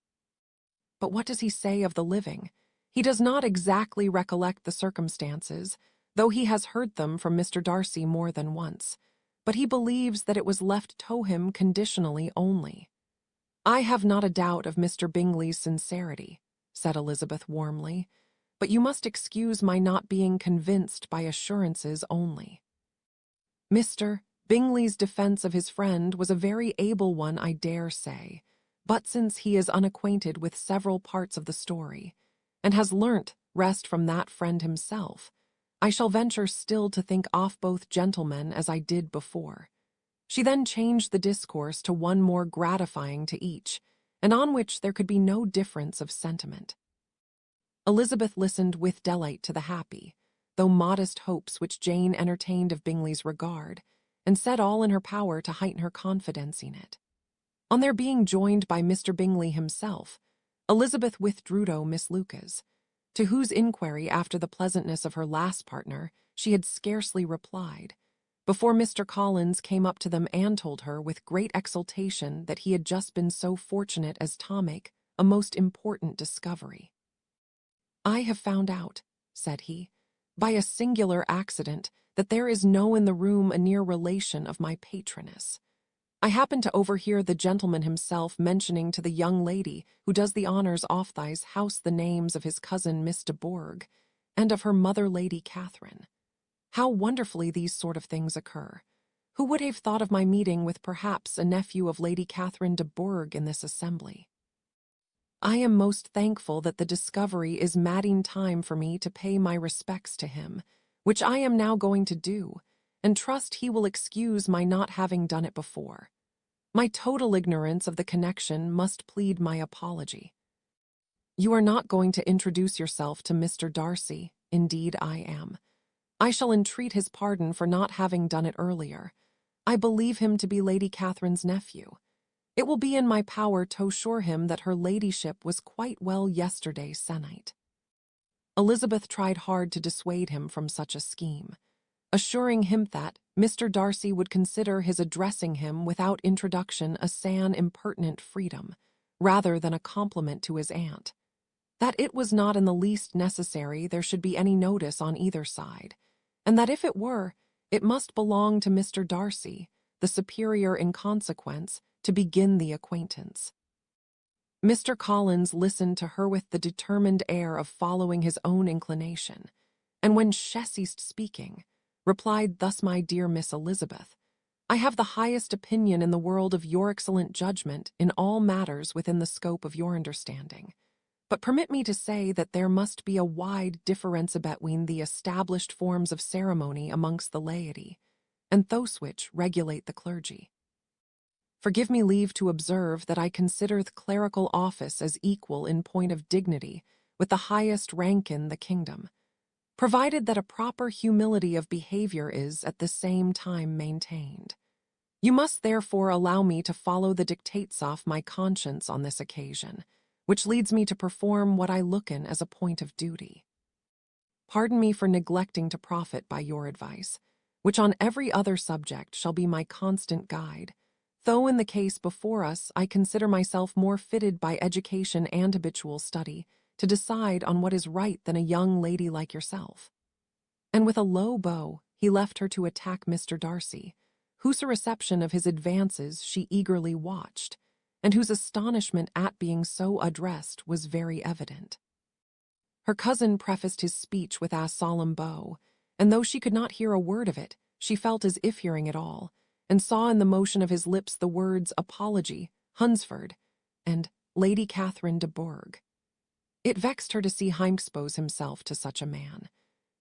But what does he say of the living? He does not exactly recollect the circumstances, though he has heard them from Mr. Darcy more than once, but he believes that it was left to him conditionally only. "I have not a doubt of Mr. Bingley's sincerity," said Elizabeth warmly, "but you must excuse my not being convinced by assurances only. Mr. Bingley's defense of his friend was a very able one, I dare say, but since he is unacquainted with several parts of the story, and has learnt rest from that friend himself, I shall venture still to think off both gentlemen as I did before." She then changed the discourse to one more gratifying to each, and on which there could be no difference of sentiment. Elizabeth listened with delight to the happy, though modest hopes which Jane entertained of Bingley's regard, and said all in her power to heighten her confidence in it. On their being joined by Mr. Bingley himself, Elizabeth withdrew to Miss Lucas, to whose inquiry after the pleasantness of her last partner she had scarcely replied, before Mr. Collins came up to them and told her with great exultation that he had just been so fortunate as to make a most important discovery. "I have found out," said he, "by a singular accident, that there is no in the room a near relation of my patroness. I happened to overhear the gentleman himself mentioning to the young lady who does the honours off thy's house the names of his cousin Miss de Bourgh, and of her mother Lady Catherine. How wonderfully these sort of things occur! Who would have thought of my meeting with perhaps a nephew of Lady Catherine de Bourgh in this assembly? I am most thankful that the discovery is madding time for me to pay my respects to him, which I am now going to do, and trust he will excuse my not having done it before. My total ignorance of the connection must plead my apology. You are not going to introduce yourself to Mr. Darcy. Indeed, I am. I shall entreat his pardon for not having done it earlier. I believe him to be Lady Catherine's nephew. It will be in my power to assure him that her ladyship was quite well yesterday se'night." Elizabeth tried hard to dissuade him from such a scheme, assuring him that Mr. Darcy would consider his addressing him without introduction a san impertinent freedom, rather than a compliment to his aunt, that it was not in the least necessary there should be any notice on either side, and that if it were, it must belong to Mr. Darcy, the superior in consequence, to begin the acquaintance. Mr. Collins listened to her with the determined air of following his own inclination, and when she ceased speaking, replied thus: "My dear Miss Elizabeth, I have the highest opinion in the world of your excellent judgment in all matters within the scope of your understanding. But permit me to say that there must be a wide difference between the established forms of ceremony amongst the laity, and those which regulate the clergy. Forgive me leave to observe that I consider the clerical office as equal in point of dignity with the highest rank in the kingdom, provided that a proper humility of behavior is at the same time maintained. You must therefore allow me to follow the dictates of my conscience on this occasion, which leads me to perform what I look in as a point of duty. Pardon me for neglecting to profit by your advice, which on every other subject shall be my constant guide, though in the case before us I consider myself more fitted by education and habitual study to decide on what is right than a young lady like yourself. And with a low bow, he left her to attack Mr. Darcy, whose reception of his advances she eagerly watched, and whose astonishment at being so addressed was very evident. Her cousin prefaced his speech with a solemn bow, and though she could not hear a word of it, she felt as if hearing it all, and saw in the motion of his lips the words apology, Hunsford, and Lady Catherine de Bourgh. It vexed her to see him expose himself to such a man.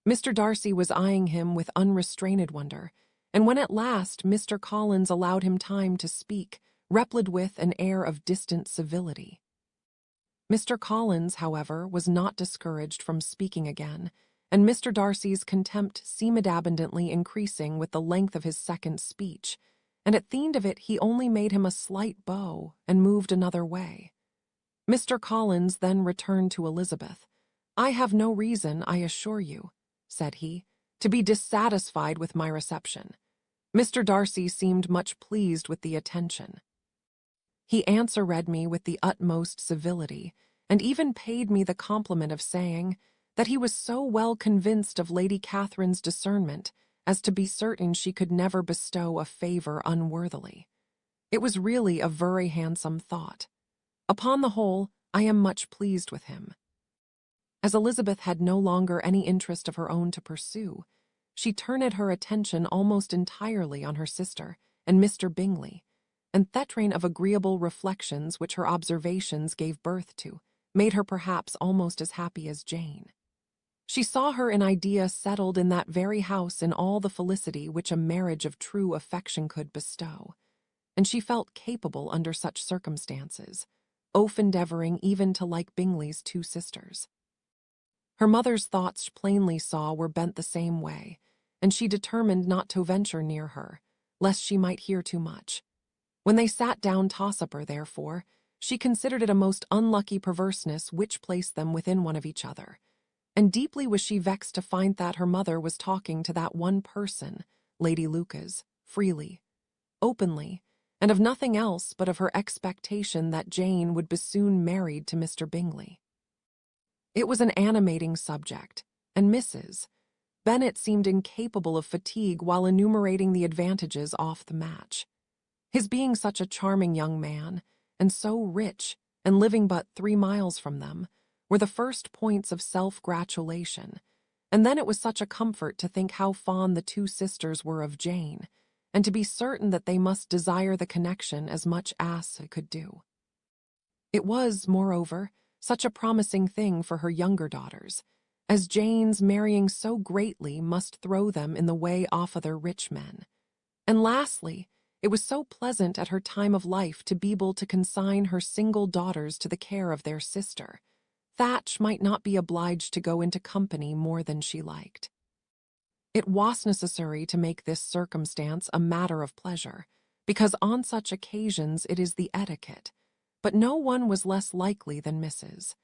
Mr. Darcy was eyeing him with unrestrained wonder, and when at last Mr. Collins allowed him time to speak, replied with an air of distant civility. Mr. Collins, however, was not discouraged from speaking again, and Mr. Darcy's contempt seemed abundantly increasing with the length of his second speech, and at the end of it he only made him a slight bow and moved another way. Mr. Collins then returned to Elizabeth. "I have no reason, I assure you," said he, "to be dissatisfied with my reception." Mr. Darcy seemed much pleased with the attention. He answered me with the utmost civility, and even paid me the compliment of saying that he was so well convinced of Lady Catherine's discernment as to be certain she could never bestow a favour unworthily. It was really a very handsome thought. Upon the whole, I am much pleased with him. As Elizabeth had no longer any interest of her own to pursue, she turned her attention almost entirely on her sister and Mr. Bingley, and that train of agreeable reflections which her observations gave birth to made her perhaps almost as happy as Jane. She saw her in idea settled in that very house in all the felicity which a marriage of true affection could bestow, and she felt capable under such circumstances, of endeavouring even to like Bingley's two sisters. Her mother's thoughts plainly saw were bent the same way, and she determined not to venture near her, lest she might hear too much. When they sat down to supper, therefore, she considered it a most unlucky perverseness which placed them within one of each other, and deeply was she vexed to find that her mother was talking to that one person, Lady Lucas, freely, openly, and of nothing else but of her expectation that Jane would be soon married to Mr. Bingley. It was an animating subject, and Mrs. Bennet seemed incapable of fatigue while enumerating the advantages of the match. His being such a charming young man, and so rich, and living but 3 miles from them, were the first points of self-gratulation, and then it was such a comfort to think how fond the two sisters were of Jane, and to be certain that they must desire the connection as much as it could do. It was, moreover, such a promising thing for her younger daughters, as Jane's marrying so greatly must throw them in the way of other rich men. And lastly, it was so pleasant at her time of life to be able to consign her single daughters to the care of their sister, that she might not be obliged to go into company more than she liked. It was necessary to make this circumstance a matter of pleasure, because on such occasions it is the etiquette, but no one was less likely than Mrs.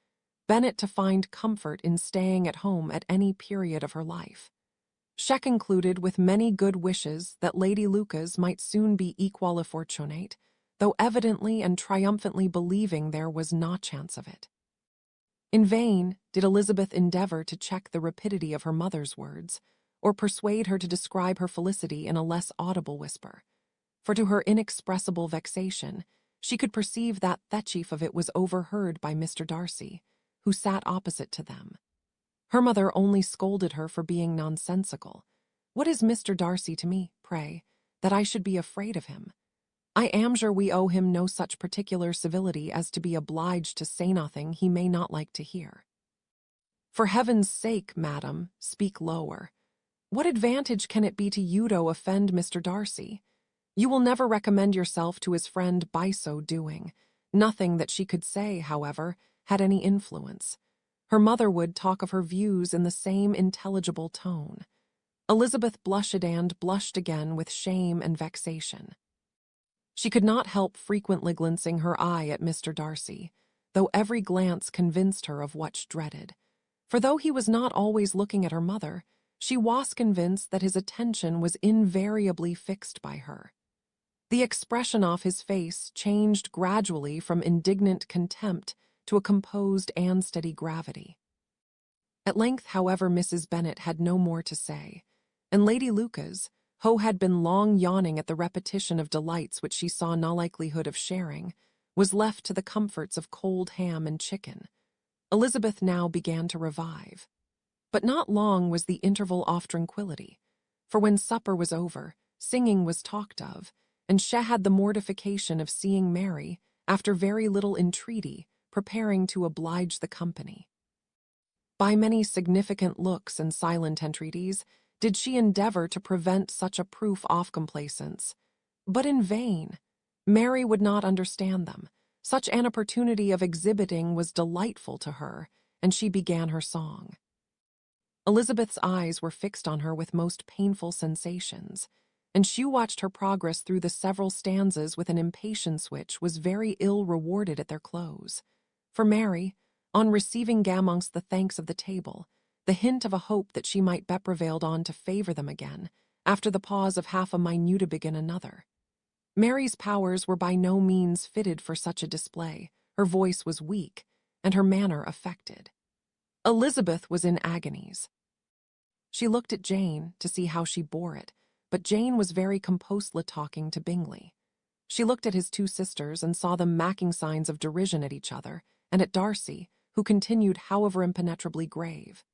Bennet to find comfort in staying at home at any period of her life. She concluded with many good wishes that Lady Lucas might soon be equally fortunate, though evidently and triumphantly believing there was no chance of it. In vain did Elizabeth endeavour to check the rapidity of her mother's words, or persuade her to describe her felicity in a less audible whisper, for to her inexpressible vexation, she could perceive that the chief of it was overheard by Mr. Darcy, who sat opposite to them. Her mother only scolded her for being nonsensical. "What is Mr. Darcy to me, pray, that I should be afraid of him? I am sure we owe him no such particular civility as to be obliged to say nothing he may not like to hear. For heaven's sake, madam, speak lower. What advantage can it be to you to offend Mr. Darcy? You will never recommend yourself to his friend by so doing." Nothing that she could say, however, had any influence. Her mother would talk of her views in the same intelligible tone. Elizabeth blushed and blushed again with shame and vexation. She could not help frequently glancing her eye at Mr. Darcy, though every glance convinced her of what she dreaded. For though he was not always looking at her mother, she was convinced that his attention was invariably fixed by her. The expression off his face changed gradually from indignant contempt to a composed and steady gravity. At length, however, Mrs. Bennet had no more to say, and Lady Lucas, who had been long yawning at the repetition of delights which she saw no likelihood of sharing, was left to the comforts of cold ham and chicken. Elizabeth now began to revive. But not long was the interval of tranquillity, for when supper was over, singing was talked of, and she had the mortification of seeing Mary, after very little entreaty, preparing to oblige the company. By many significant looks and silent entreaties did she endeavor to prevent such a proof of complaisance, but in vain. Mary would not understand them. Such an opportunity of exhibiting was delightful to her, and she began her song. Elizabeth's eyes were fixed on her with most painful sensations, and she watched her progress through the several stanzas with an impatience which was very ill rewarded at their close. For Mary, on receiving amongst the thanks of the table, the hint of a hope that she might be prevailed on to favor them again, after the pause of half a minute to begin another. Mary's powers were by no means fitted for such a display. Her voice was weak, and her manner affected. Elizabeth was in agonies. She looked at Jane to see how she bore it, but Jane was very composedly talking to Bingley. She looked at his two sisters and saw them making signs of derision at each other, and at Darcy, who continued however impenetrably grave.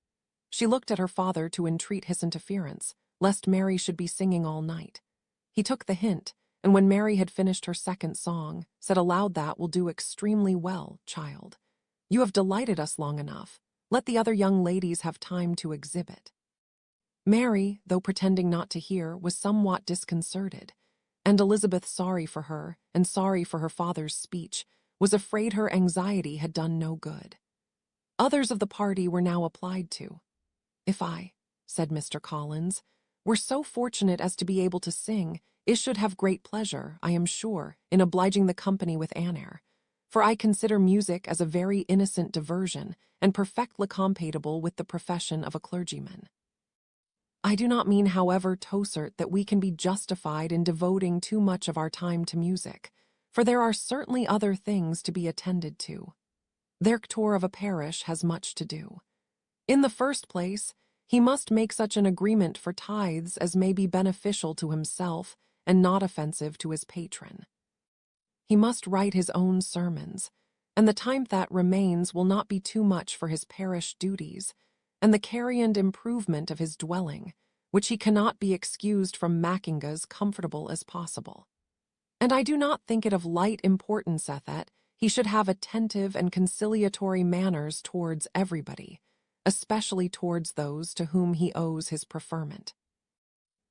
She looked at her father to entreat his interference, lest Mary should be singing all night. He took the hint, and when Mary had finished her second song, said aloud, "That will do extremely well, child. You have delighted us long enough. Let the other young ladies have time to exhibit." Mary, though pretending not to hear, was somewhat disconcerted, and Elizabeth, sorry for her, and sorry for her father's speech, was afraid her anxiety had done no good. Others of the party were now applied to. "If I," said Mr. Collins, "were so fortunate as to be able to sing, I should have great pleasure, I am sure, in obliging the company with an air, for I consider music as a very innocent diversion, and perfectly compatible with the profession of a clergyman. I do not mean, however, to assert that we can be justified in devoting too much of our time to music, for there are certainly other things to be attended to. The rector of a parish has much to do. In the first place, he must make such an agreement for tithes as may be beneficial to himself and not offensive to his patron. He must write his own sermons, and the time that remains will not be too much for his parish duties, and the carry and improvement of his dwelling, which he cannot be excused from making as comfortable as possible. And I do not think it of light importance that he should have attentive and conciliatory manners towards everybody, especially towards those to whom he owes his preferment.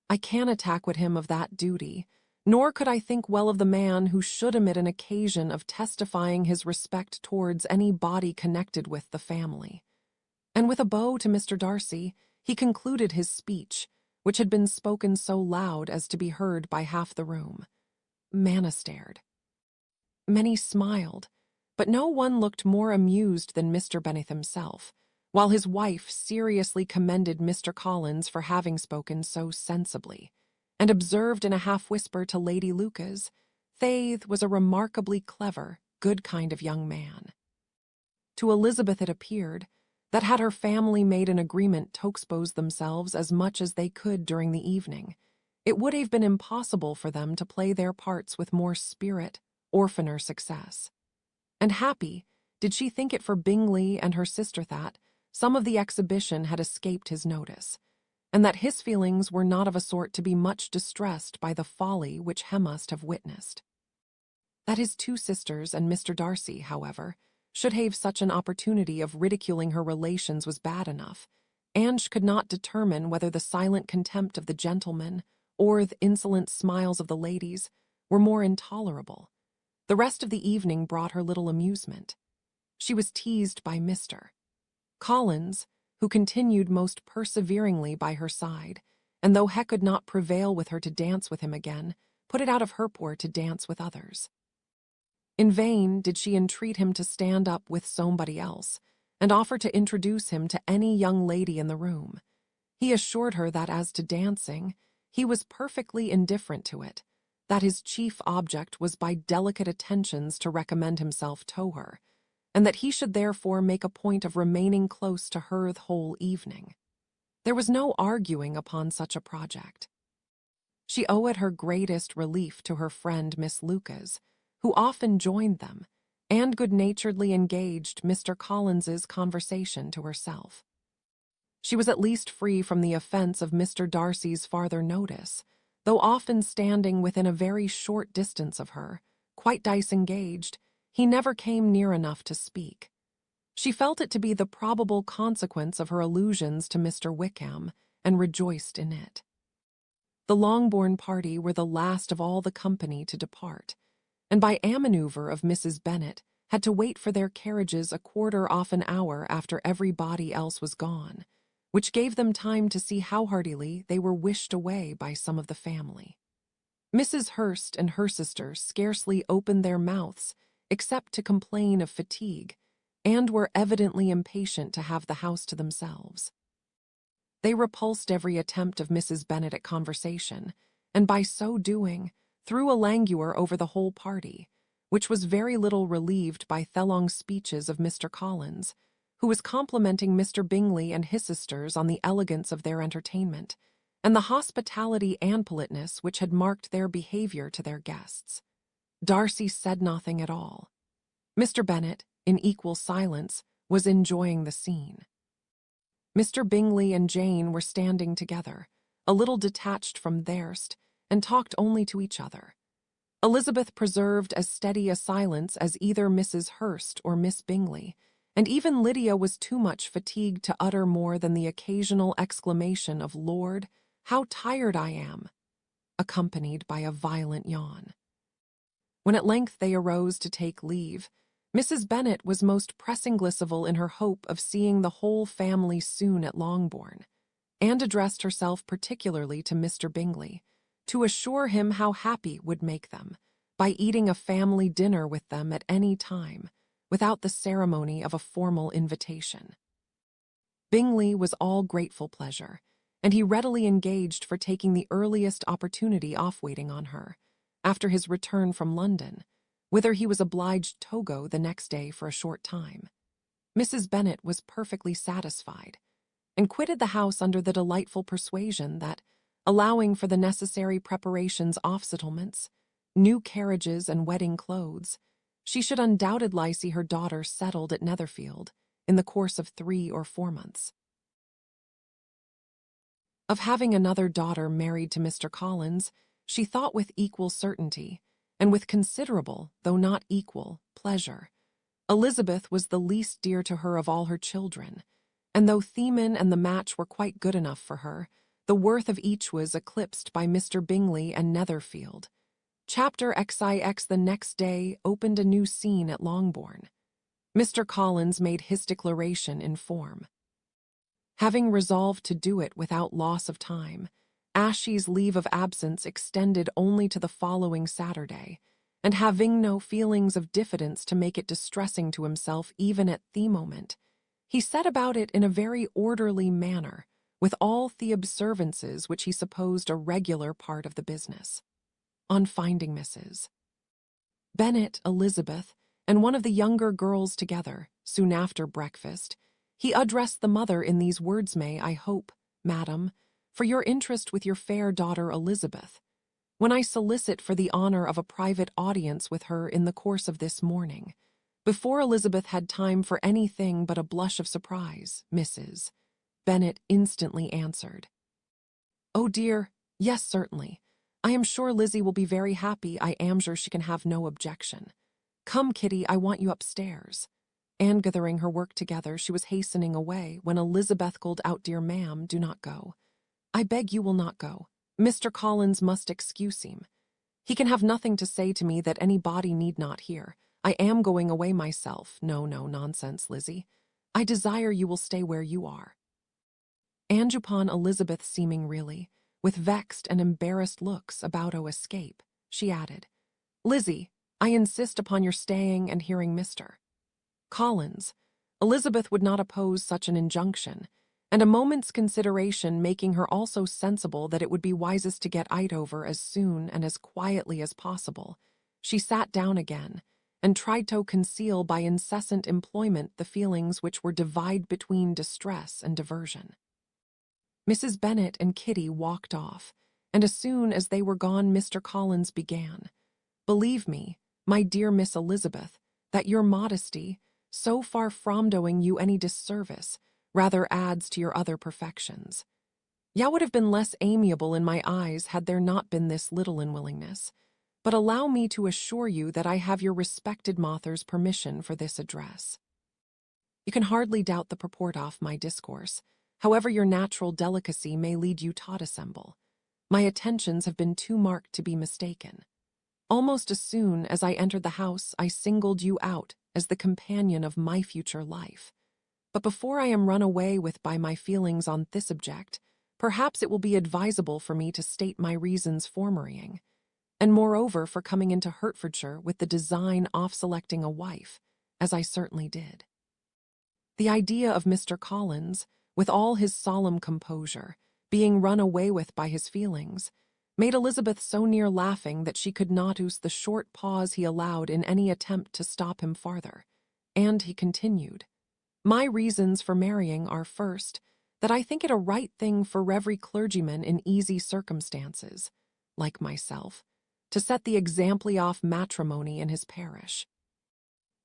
I can attack with him of that duty, nor could I think well of the man who should omit an occasion of testifying his respect towards any body connected with the family." And with a bow to Mr. Darcy, he concluded his speech, which had been spoken so loud as to be heard by half the room. Manna stared. Many smiled, but no one looked more amused than Mr. Bennet himself, while his wife seriously commended Mr. Collins for having spoken so sensibly, and observed in a half-whisper to Lady Lucas, "Faith was a remarkably clever, good kind of young man." To Elizabeth it appeared that had her family made an agreement to expose themselves as much as they could during the evening, it would have been impossible for them to play their parts with more spirit or finer success. And happy did she think it for Bingley and her sister that some of the exhibition had escaped his notice, and that his feelings were not of a sort to be much distressed by the folly which he must have witnessed. That his two sisters and Mr. Darcy, however, should have such an opportunity of ridiculing her relations was bad enough, and she could not determine whether the silent contempt of the gentlemen or the insolent smiles of the ladies were more intolerable. The rest of the evening brought her little amusement. She was teased by Mr. Collins, who continued most perseveringly by her side, and though he could not prevail with her to dance with him again, put it out of her power to dance with others. In vain did she entreat him to stand up with somebody else, and offer to introduce him to any young lady in the room. He assured her that as to dancing, he was perfectly indifferent to it, that his chief object was by delicate attentions to recommend himself to her, and that he should therefore make a point of remaining close to her the whole evening. There was no arguing upon such a project. She owed her greatest relief to her friend Miss Lucas, who often joined them, and good-naturedly engaged Mr. Collins's conversation to herself. She was at least free from the offence of Mr. Darcy's farther notice, though often standing within a very short distance of her, quite disengaged, he never came near enough to speak. She felt it to be the probable consequence of her allusions to Mr. Wickham, and rejoiced in it. The Longbourn party were the last of all the company to depart, and by a manoeuvre of Mrs. Bennet had to wait for their carriages a quarter of an hour after everybody else was gone, which gave them time to see how heartily they were wished away by some of the family. Mrs. Hurst and her sister scarcely opened their mouths except to complain of fatigue, and were evidently impatient to have the house to themselves. They repulsed every attempt of Mrs. Bennet at conversation, and by so doing, threw a languor over the whole party, which was very little relieved by the long speeches of Mr. Collins, who was complimenting Mr. Bingley and his sisters on the elegance of their entertainment, and the hospitality and politeness which had marked their behaviour to their guests. Darcy said nothing at all. Mr. Bennet, in equal silence, was enjoying the scene. Mr. Bingley and Jane were standing together, a little detached from theirs, and talked only to each other. Elizabeth preserved as steady a silence as either Mrs. Hurst or Miss Bingley, and even Lydia was too much fatigued to utter more than the occasional exclamation of "Lord, how tired I am!" accompanied by a violent yawn. When at length they arose to take leave, Mrs. Bennet was most pressingly civil in her hope of seeing the whole family soon at Longbourn, and addressed herself particularly to Mr. Bingley, to assure him how happy would make them, by eating a family dinner with them at any time, without the ceremony of a formal invitation. Bingley was all grateful pleasure, and he readily engaged for taking the earliest opportunity off waiting on her, after his return from London, whither he was obliged to go the next day for a short time. Mrs. Bennet was perfectly satisfied, and quitted the house under the delightful persuasion that, allowing for the necessary preparations of settlements, new carriages and wedding clothes, she should undoubtedly see her daughter settled at Netherfield in the course of 3 or 4 months. Of having another daughter married to Mr. Collins, she thought with equal certainty, and with considerable, though not equal, pleasure. Elizabeth was the least dear to her of all her children, and though Theman and the match were quite good enough for her, the worth of each was eclipsed by Mr. Bingley and Netherfield. Chapter XIX the next day opened a new scene at Longbourn. Mr. Collins made his declaration in form. Having resolved to do it without loss of time, Ashy's leave of absence extended only to the following Saturday, and having no feelings of diffidence to make it distressing to himself even at the moment, he set about it in a very orderly manner, with all the observances which he supposed a regular part of the business. On finding Mrs. Bennet, Elizabeth, and one of the younger girls together, soon after breakfast, he addressed the mother in these words: "May I hope, madam, for your interest with your fair daughter Elizabeth, when I solicit for the honour of a private audience with her in the course of this morning." Before Elizabeth had time for anything but a blush of surprise, Mrs. Bennet instantly answered, "Oh dear, yes, certainly. I am sure Lizzie will be very happy. I am sure she can have no objection. Come, Kitty, I want you upstairs." And gathering her work together, she was hastening away, when Elizabeth called out, "Dear ma'am, do not go. I beg you will not go. Mr. Collins must excuse him. He can have nothing to say to me that any body need not hear. I am going away myself." "No, no, nonsense, Lizzie. I desire you will stay where you are." And upon Elizabeth seeming really, with vexed and embarrassed looks, about to escape, she added, "Lizzie, I insist upon your staying and hearing Mr. Collins. Elizabeth would not oppose such an injunction, and a moment's consideration making her also sensible that it would be wisest to get it over as soon and as quietly as possible, she sat down again, and tried to conceal by incessant employment the feelings which were divided between distress and diversion. Mrs. Bennet and Kitty walked off, and as soon as they were gone Mr. Collins began. Believe me, my dear Miss Elizabeth, that your modesty, so far from doing you any disservice, rather adds to your other perfections. Ya would have been less amiable in my eyes had there not been this little unwillingness, but allow me to assure you that I have your respected mother's permission for this address. You can hardly doubt the purport of my discourse, however your natural delicacy may lead you to dissemble. My attentions have been too marked to be mistaken. Almost as soon as I entered the house, I singled you out as the companion of my future life. But before I am run away with by my feelings on this subject, perhaps it will be advisable for me to state my reasons for marrying, and moreover for coming into Hertfordshire with the design of selecting a wife, as I certainly did. The idea of Mr. Collins, with all his solemn composure, being run away with by his feelings, made Elizabeth so near laughing that she could not use the short pause he allowed in any attempt to stop him farther, and he continued, My reasons for marrying are, first, that I think it a right thing for every clergyman in easy circumstances, like myself, to set the example of matrimony in his parish.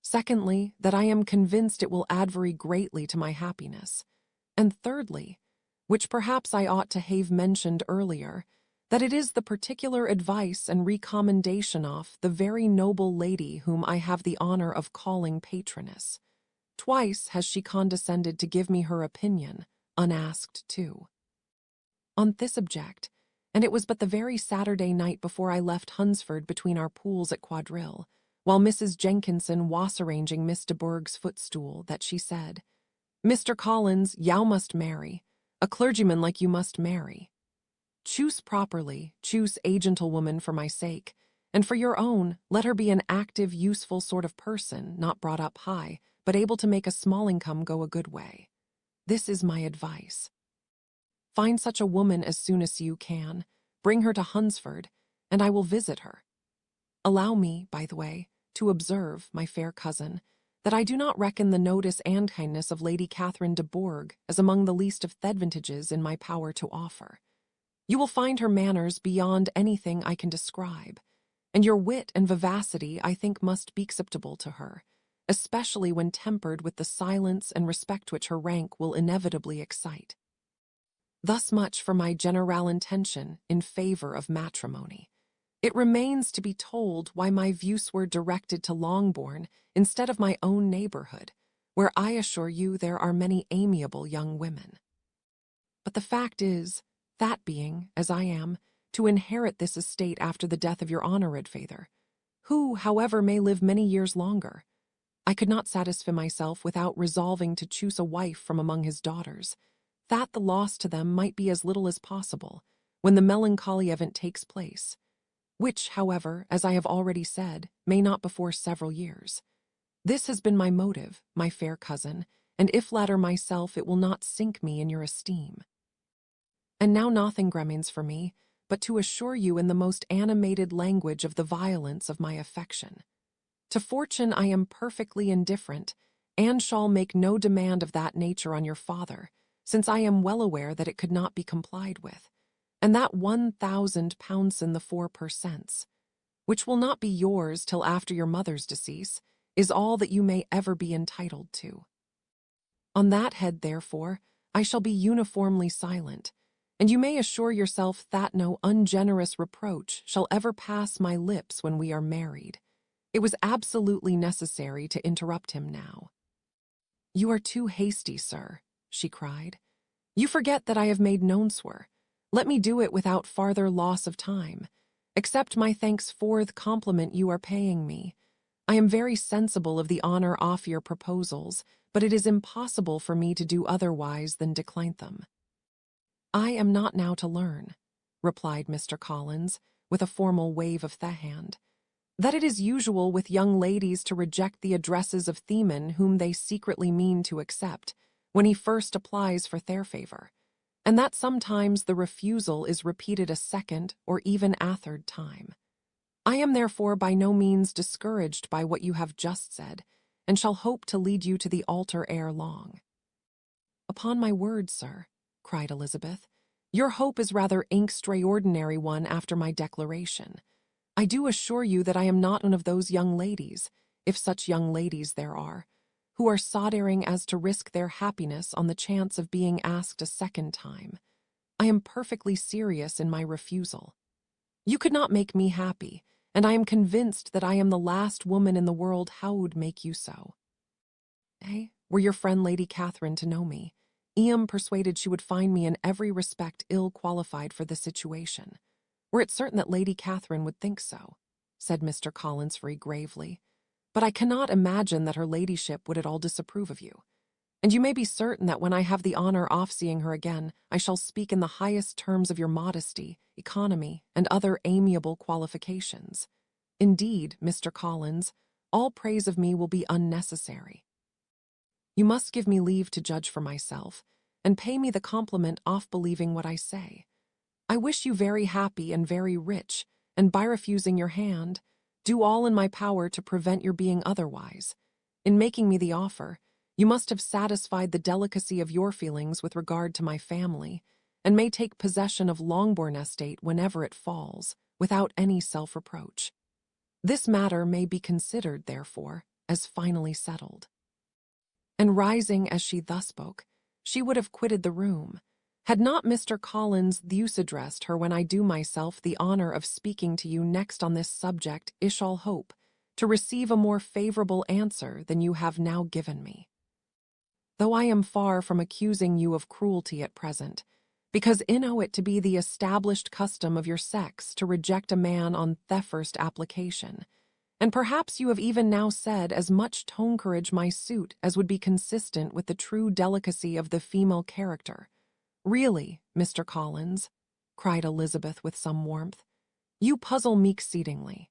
Secondly, that I am convinced it will add very greatly to my happiness. And thirdly, which perhaps I ought to have mentioned earlier, that it is the particular advice and recommendation of the very noble lady whom I have the honor of calling patroness. Twice has she condescended to give me her opinion, unasked too, on this subject, and it was but the very Saturday night before I left Hunsford between our pools at quadrille, while Mrs. Jenkinson was arranging Miss de Bourgh's footstool, that she said, Mr. Collins, you must marry. A clergyman like you must marry. Choose properly, choose a gentlewoman for my sake, and for your own, let her be an active, useful sort of person, not brought up high, but able to make a small income go a good way. This is my advice. Find such a woman as soon as you can, bring her to Hunsford, and I will visit her. Allow me, by the way, to observe, my fair cousin, that I do not reckon the notice and kindness of Lady Catherine de Bourgh as among the least of the advantages in my power to offer. You will find her manners beyond anything I can describe, and your wit and vivacity I think must be acceptable to her, especially when tempered with the silence and respect which her rank will inevitably excite. Thus much for my general intention in favor of matrimony. It remains to be told why my views were directed to Longbourn instead of my own neighborhood, where I assure you there are many amiable young women. But the fact is, that being, as I am, to inherit this estate after the death of your honoured father, who, however, may live many years longer, I could not satisfy myself without resolving to choose a wife from among his daughters, that the loss to them might be as little as possible, when the melancholy event takes place, which, however, as I have already said, may not before several years. This has been my motive, my fair cousin, and if flatter myself it will not sink me in your esteem. And now nothing remains for me, but to assure you in the most animated language of the violence of my affection. To fortune I am perfectly indifferent, and shall make no demand of that nature on your father, since I am well aware that it could not be complied with, and that £1,000 in the 4 per cents, which will not be yours till after your mother's decease, is all that you may ever be entitled to. On that head, therefore, I shall be uniformly silent, and you may assure yourself that no ungenerous reproach shall ever pass my lips when we are married. It was absolutely necessary to interrupt him now. You are too hasty, sir, she cried. You forget that I have made known swear. Let me do it without farther loss of time. Accept my thanks for the compliment you are paying me. I am very sensible of the honor of your proposals, but it is impossible for me to do otherwise than decline them. I am not now to learn, replied Mr. Collins, with a formal wave of the hand. that it is usual with young ladies to reject the addresses of Theman whom they secretly mean to accept, when he first applies for their favor, and that sometimes the refusal is repeated a second or even a third time. I am therefore by no means discouraged by what you have just said, and shall hope to lead you to the altar ere long. Upon my word, sir, cried Elizabeth, your hope is rather extraordinary one after my declaration. I do assure you that I am not one of those young ladies, if such young ladies there are, who are so daring as to risk their happiness on the chance of being asked a second time. I am perfectly serious in my refusal. You could not make me happy, and I am convinced that I am the last woman in the world who would make you so. Were your friend Lady Catherine to know me, I am persuaded she would find me in every respect ill qualified for the situation. Were it certain that Lady Catherine would think so, said Mr. Collins very gravely, but I cannot imagine that her ladyship would at all disapprove of you. And you may be certain that when I have the honor of seeing her again, I shall speak in the highest terms of your modesty, economy, and other amiable qualifications. Indeed, Mr. Collins, all praise of me will be unnecessary. You must give me leave to judge for myself, and pay me the compliment of believing what I say. I wish you very happy and very rich, and by refusing your hand, do all in my power to prevent your being otherwise. In making me the offer, you must have satisfied the delicacy of your feelings with regard to my family, and may take possession of Longbourn estate whenever it falls, without any self-reproach. This matter may be considered, therefore, as finally settled. And rising as she thus spoke, she would have quitted the room, had not Mr. Collins thus addressed her. When I do myself the honor of speaking to you next on this subject, I shall hope to receive a more favorable answer than you have now given me. Though I am far from accusing you of cruelty at present, because I know it to be the established custom of your sex to reject a man on the first application, and perhaps you have even now said as much to encourage my suit as would be consistent with the true delicacy of the female character. Really, Mr. Collins, cried Elizabeth with some warmth, you puzzle me exceedingly.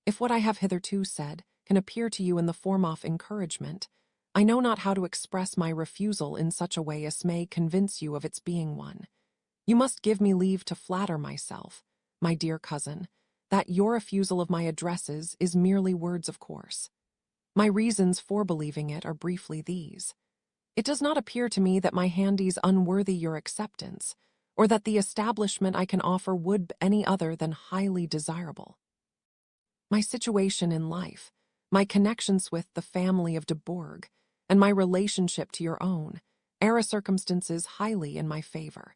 If what I have hitherto said can appear to you in the form of encouragement, I know not how to express my refusal in such a way as may convince you of its being one. You must give me leave to flatter myself, my dear cousin, that your refusal of my addresses is merely words of course. My reasons for believing it are briefly these. It does not appear to me that my hand is unworthy your acceptance, or that the establishment I can offer would be any other than highly desirable. My situation in life, my connections with the family of de Bourgh, and my relationship to your own, are circumstances highly in my favor.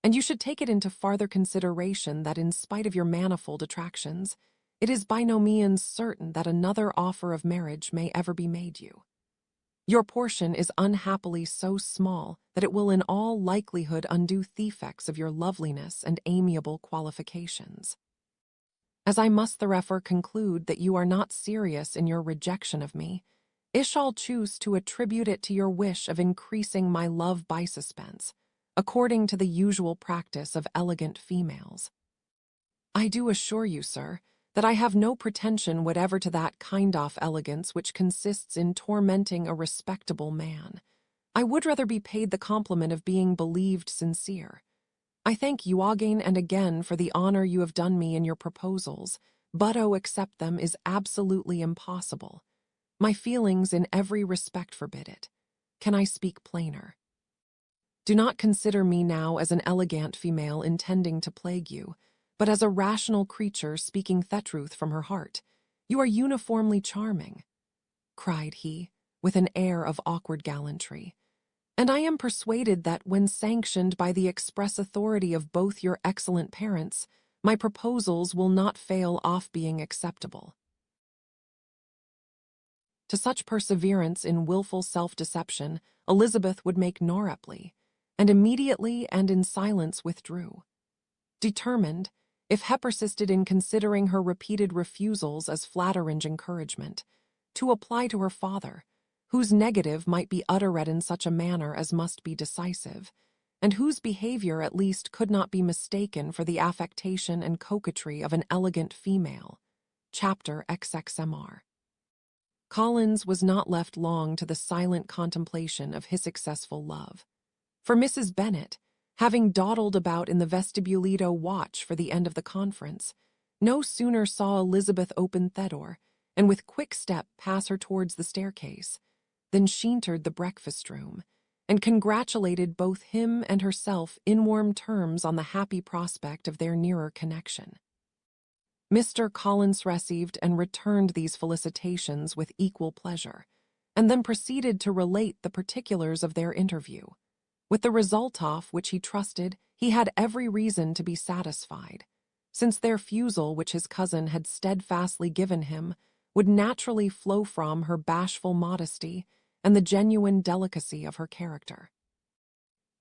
And you should take it into farther consideration that in spite of your manifold attractions, it is by no means certain that another offer of marriage may ever be made you. Your portion is unhappily so small that it will in all likelihood undo the effects of your loveliness and amiable qualifications. As I must therefore conclude that you are not serious in your rejection of me, I shall choose to attribute it to your wish of increasing my love by suspense, according to the usual practice of elegant females. I do assure you, sir, that I have no pretension whatever to that kind of elegance which consists in tormenting a respectable man. I would rather be paid the compliment of being believed sincere. I thank you again and again for the honor you have done me in your proposals, but to accept them is absolutely impossible. My feelings in every respect forbid it. Can I speak plainer? Do not consider me now as an elegant female intending to plague you, but as a rational creature speaking the truth from her heart. You are uniformly charming, cried he, with an air of awkward gallantry, and I am persuaded that, when sanctioned by the express authority of both your excellent parents, my proposals will not fail of being acceptable. To such perseverance in wilful self-deception, Elizabeth would make no reply, and immediately and in silence withdrew. Determined, if he persisted in considering her repeated refusals as flattering encouragement, to apply to her father, whose negative might be uttered in such a manner as must be decisive, and whose behavior at least could not be mistaken for the affectation and coquetry of an elegant female. Chapter XXMR. Collins was not left long to the silent contemplation of his successful love. For Mrs. Bennet, having dawdled about in the vestibulito watch for the end of the conference, no sooner saw Elizabeth open the door, and with quick step pass her towards the staircase, than she entered the breakfast-room, and congratulated both him and herself in warm terms on the happy prospect of their nearer connection. Mr. Collins received and returned these felicitations with equal pleasure, and then proceeded to relate the particulars of their interview, with the result of which he trusted he had every reason to be satisfied, since their refusal which his cousin had steadfastly given him would naturally flow from her bashful modesty and the genuine delicacy of her character.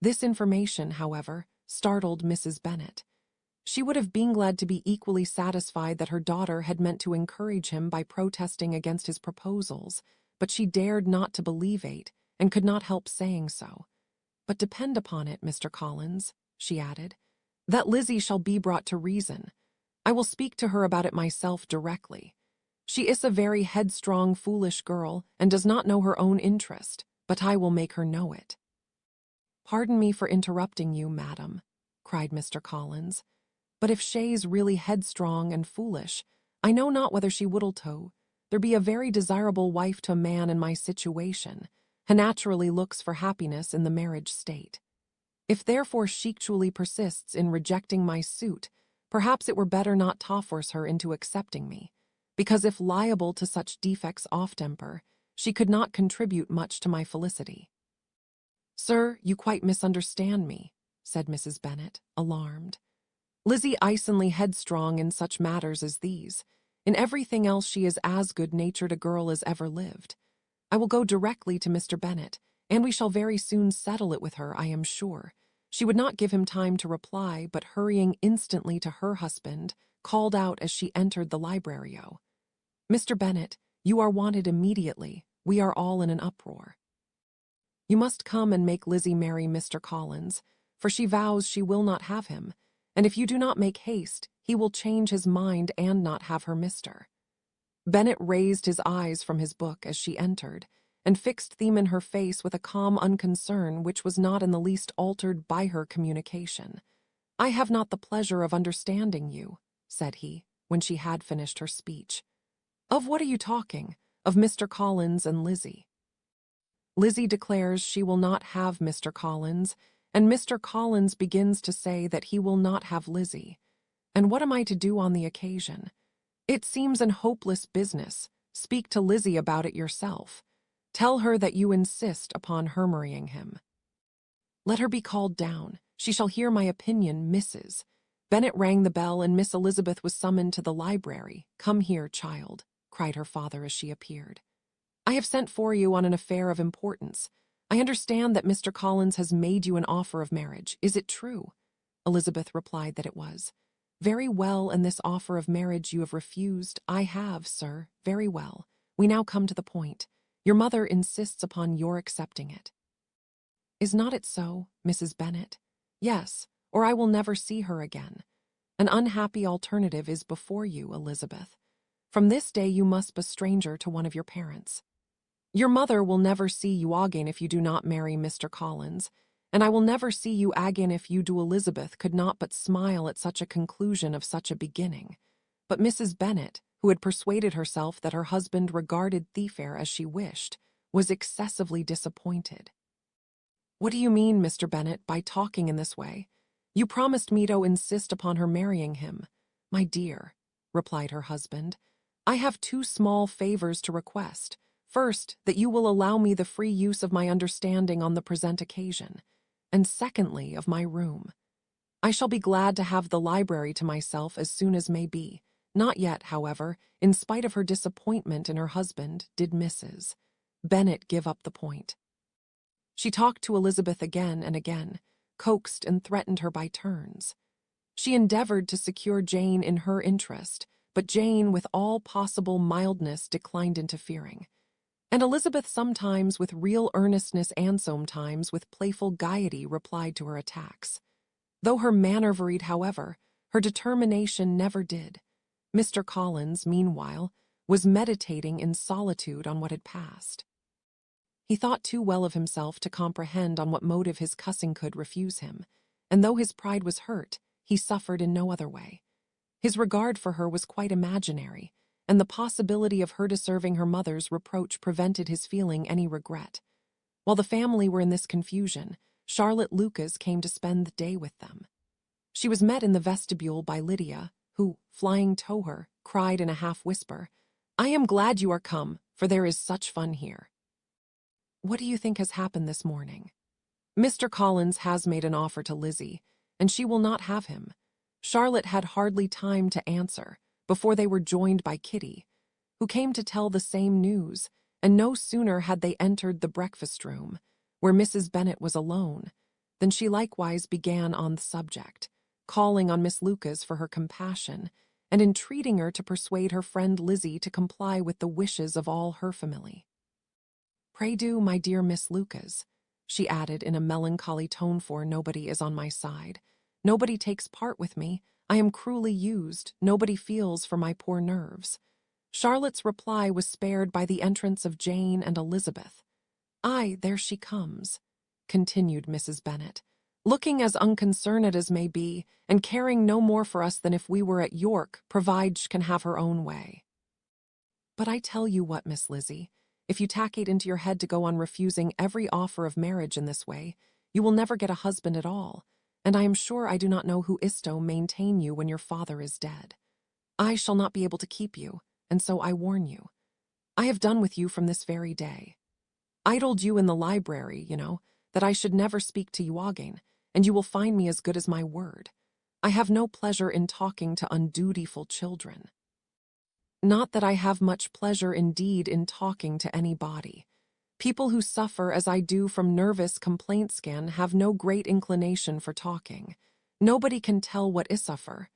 This information, however, startled Mrs. Bennet. She would have been glad to be equally satisfied that her daughter had meant to encourage him by protesting against his proposals, but she dared not to believe it, and could not help saying so. "But depend upon it, Mr. Collins," she added, "that Lizzie shall be brought to reason. I will speak to her about it myself directly. She is a very headstrong, foolish girl, and does not know her own interest, but I will make her know it." "Pardon me for interrupting you, madam," cried Mr. Collins, "but if she's really headstrong and foolish, I know not whether she would there be a very desirable wife to a man in my situation, who naturally looks for happiness in the marriage state. If therefore she actually persists in rejecting my suit, perhaps it were better not to force her into accepting me, because if liable to such defects of temper, she could not contribute much to my felicity." "Sir, you quite misunderstand me," said Mrs. Bennet, alarmed. "Lizzie isn't headstrong in such matters as these. In everything else she is as good-natured a girl as ever lived. I will go directly to Mr. Bennet, and we shall very soon settle it with her, I am sure." She would not give him time to reply, but hurrying instantly to her husband, called out as she entered the library, "Mr. Bennet, you are wanted immediately. We are all in an uproar. You must come and make Lizzie marry Mr. Collins, for she vows she will not have him, and if you do not make haste, he will change his mind and not have her Mr." Bennet raised his eyes from his book as she entered, and fixed them in her face with a calm unconcern which was not in the least altered by her communication. "I have not the pleasure of understanding you," said he, when she had finished her speech. "Of what are you talking? Of Mr. Collins and Lizzie." "Lizzie declares she will not have Mr. Collins, and Mr. Collins begins to say that he will not have Lizzie. And what am I to do on the occasion? It seems an hopeless business. Speak to Lizzie about it yourself. Tell her that you insist upon her marrying him. Let her be called down. She shall hear my opinion, Mrs." Bennet rang the bell, and Miss Elizabeth was summoned to the library. "Come here, child," cried her father as she appeared. "I have sent for you on an affair of importance. I understand that Mr. Collins has made you an offer of marriage. Is it true?" Elizabeth replied that it was. "Very well, and this offer of marriage you have refused?" "I have, sir. Very well. We now come to the point. Your mother insists upon your accepting it. Is not it so, Mrs. Bennet?" "Yes, or I will never see her again. An unhappy alternative is before you, Elizabeth. From this day you must be a stranger to one of your parents. Your mother will never see you again if you do not marry Mr. Collins, and I will never see you again if you do." Elizabeth could not but smile at such a conclusion of such a beginning, but Mrs. Bennet, who had persuaded herself that her husband regarded the affair as she wished, was excessively disappointed. "What do you mean, Mr. Bennet, by talking in this way? You promised me to insist upon her marrying him." "My dear," replied her husband, "I have two small favors to request. First, that you will allow me the free use of my understanding on the present occasion, and secondly, of my room. I shall be glad to have the library to myself as soon as may be. Not yet, however, in spite of her disappointment in her husband, did Mrs. Bennet give up the point. She talked to Elizabeth again and again, coaxed and threatened her by turns. She endeavored to secure Jane in her interest, but Jane, with all possible mildness, declined interfering. And Elizabeth sometimes with real earnestness and sometimes with playful gaiety replied to her attacks. Though her manner varied, however, her determination never did. Mr. Collins, meanwhile, was meditating in solitude on what had passed. He thought too well of himself to comprehend on what motive his cussing could refuse him, and though his pride was hurt, he suffered in no other way. His regard for her was quite imaginary, and the possibility of her deserving her mother's reproach prevented his feeling any regret. While the family were in this confusion, Charlotte Lucas came to spend the day with them. She was met in the vestibule by Lydia, who, flying to her, cried in a half-whisper, "I am glad you are come, for there is such fun here." "What do you think has happened this morning?" "Mr. Collins has made an offer to Lizzie, and she will not have him." Charlotte had hardly time to answer before they were joined by Kitty, who came to tell the same news, and no sooner had they entered the breakfast-room, where Mrs. Bennet was alone, than she likewise began on the subject, calling on Miss Lucas for her compassion, and entreating her to persuade her friend Lizzie to comply with the wishes of all her family. "Pray do, my dear Miss Lucas," she added in a melancholy tone, "for nobody is on my side. Nobody takes part with me. I am cruelly used. Nobody feels for my poor nerves." Charlotte's reply was spared by the entrance of Jane and Elizabeth. "Aye, there she comes," continued Mrs. Bennet, "looking as unconcerned as may be, and caring no more for us than if we were at York, provided she can have her own way. But I tell you what, Miss Lizzie, if you take it into your head to go on refusing every offer of marriage in this way, you will never get a husband at all, and I am sure I do not know who is to maintain you when your father is dead. I shall not be able to keep you, and so I warn you. I have done with you from this very day. I told you in the library, that I should never speak to you again, and you will find me as good as my word. I have no pleasure in talking to undutiful children. Not that I have much pleasure indeed in talking to anybody. People who suffer as I do from nervous complaints can have no great inclination for talking. Nobody can tell what I suffer,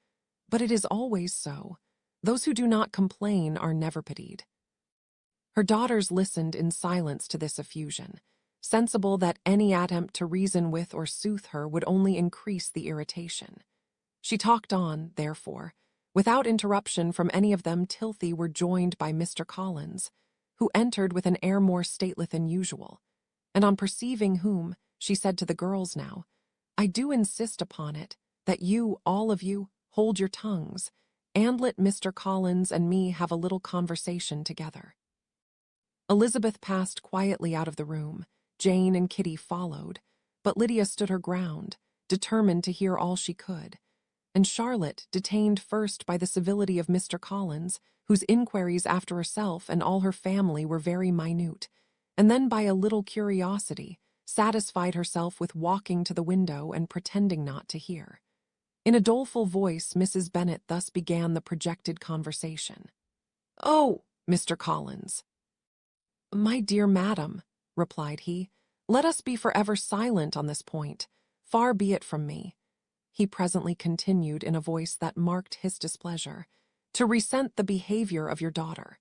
but it is always so. Those who do not complain are never pitied." Her daughters listened in silence to this effusion, sensible that any attempt to reason with or soothe her would only increase the irritation. She talked on, therefore, without interruption from any of them till they were joined by Mr. Collins, who entered with an air more stately than usual, and on perceiving whom, she said to the girls now, "I do insist upon it, that you, all of you, hold your tongues, and let Mr. Collins and me have a little conversation together." Elizabeth passed quietly out of the room. Jane and Kitty followed, but Lydia stood her ground, determined to hear all she could, and Charlotte, detained first by the civility of Mr. Collins, whose inquiries after herself and all her family were very minute, and then by a little curiosity, satisfied herself with walking to the window and pretending not to hear. In a doleful voice, Mrs. Bennet thus began the projected conversation. "Oh, Mr. Collins." "My dear madam," replied he, "let us be forever silent on this point. Far be it from me," he presently continued in a voice that marked his displeasure, "to resent the behavior of your daughter.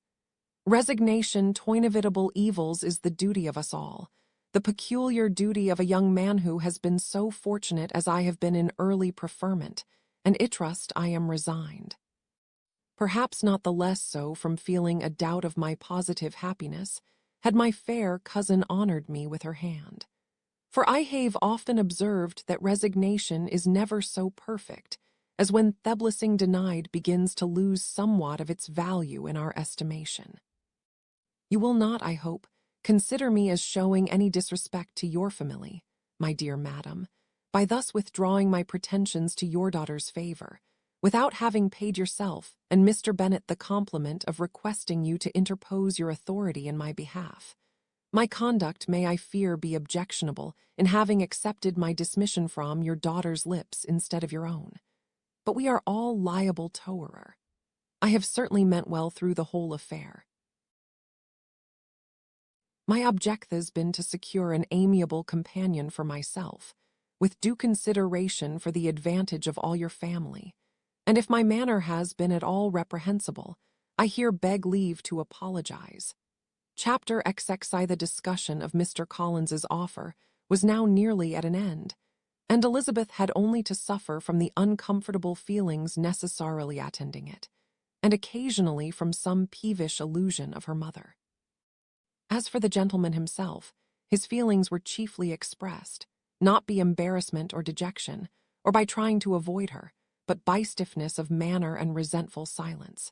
Resignation to inevitable evils is the duty of us all, the peculiar duty of a young man who has been so fortunate as I have been in early preferment, and I trust I am resigned. Perhaps not the less so from feeling a doubt of my positive happiness, had my fair cousin honored me with her hand. For I have often observed that resignation is never so perfect as when the blessing denied begins to lose somewhat of its value in our estimation. You will not, I hope, consider me as showing any disrespect to your family, my dear madam, by thus withdrawing my pretensions to your daughter's favor, without having paid yourself and Mr. Bennet the compliment of requesting you to interpose your authority in my behalf. My conduct may, I fear, be objectionable in having accepted my dismission from your daughter's lips instead of your own. But we are all liable to error. I have certainly meant well through the whole affair. My object has been to secure an amiable companion for myself, with due consideration for the advantage of all your family, and if my manner has been at all reprehensible, I here beg leave to apologize. Chapter XXI. The discussion of Mr. Collins's offer was now nearly at an end, and Elizabeth had only to suffer from the uncomfortable feelings necessarily attending it. and occasionally from some peevish allusion of her mother. As for the gentleman himself, his feelings were chiefly expressed, not by embarrassment or dejection, or by trying to avoid her, but by stiffness of manner and resentful silence.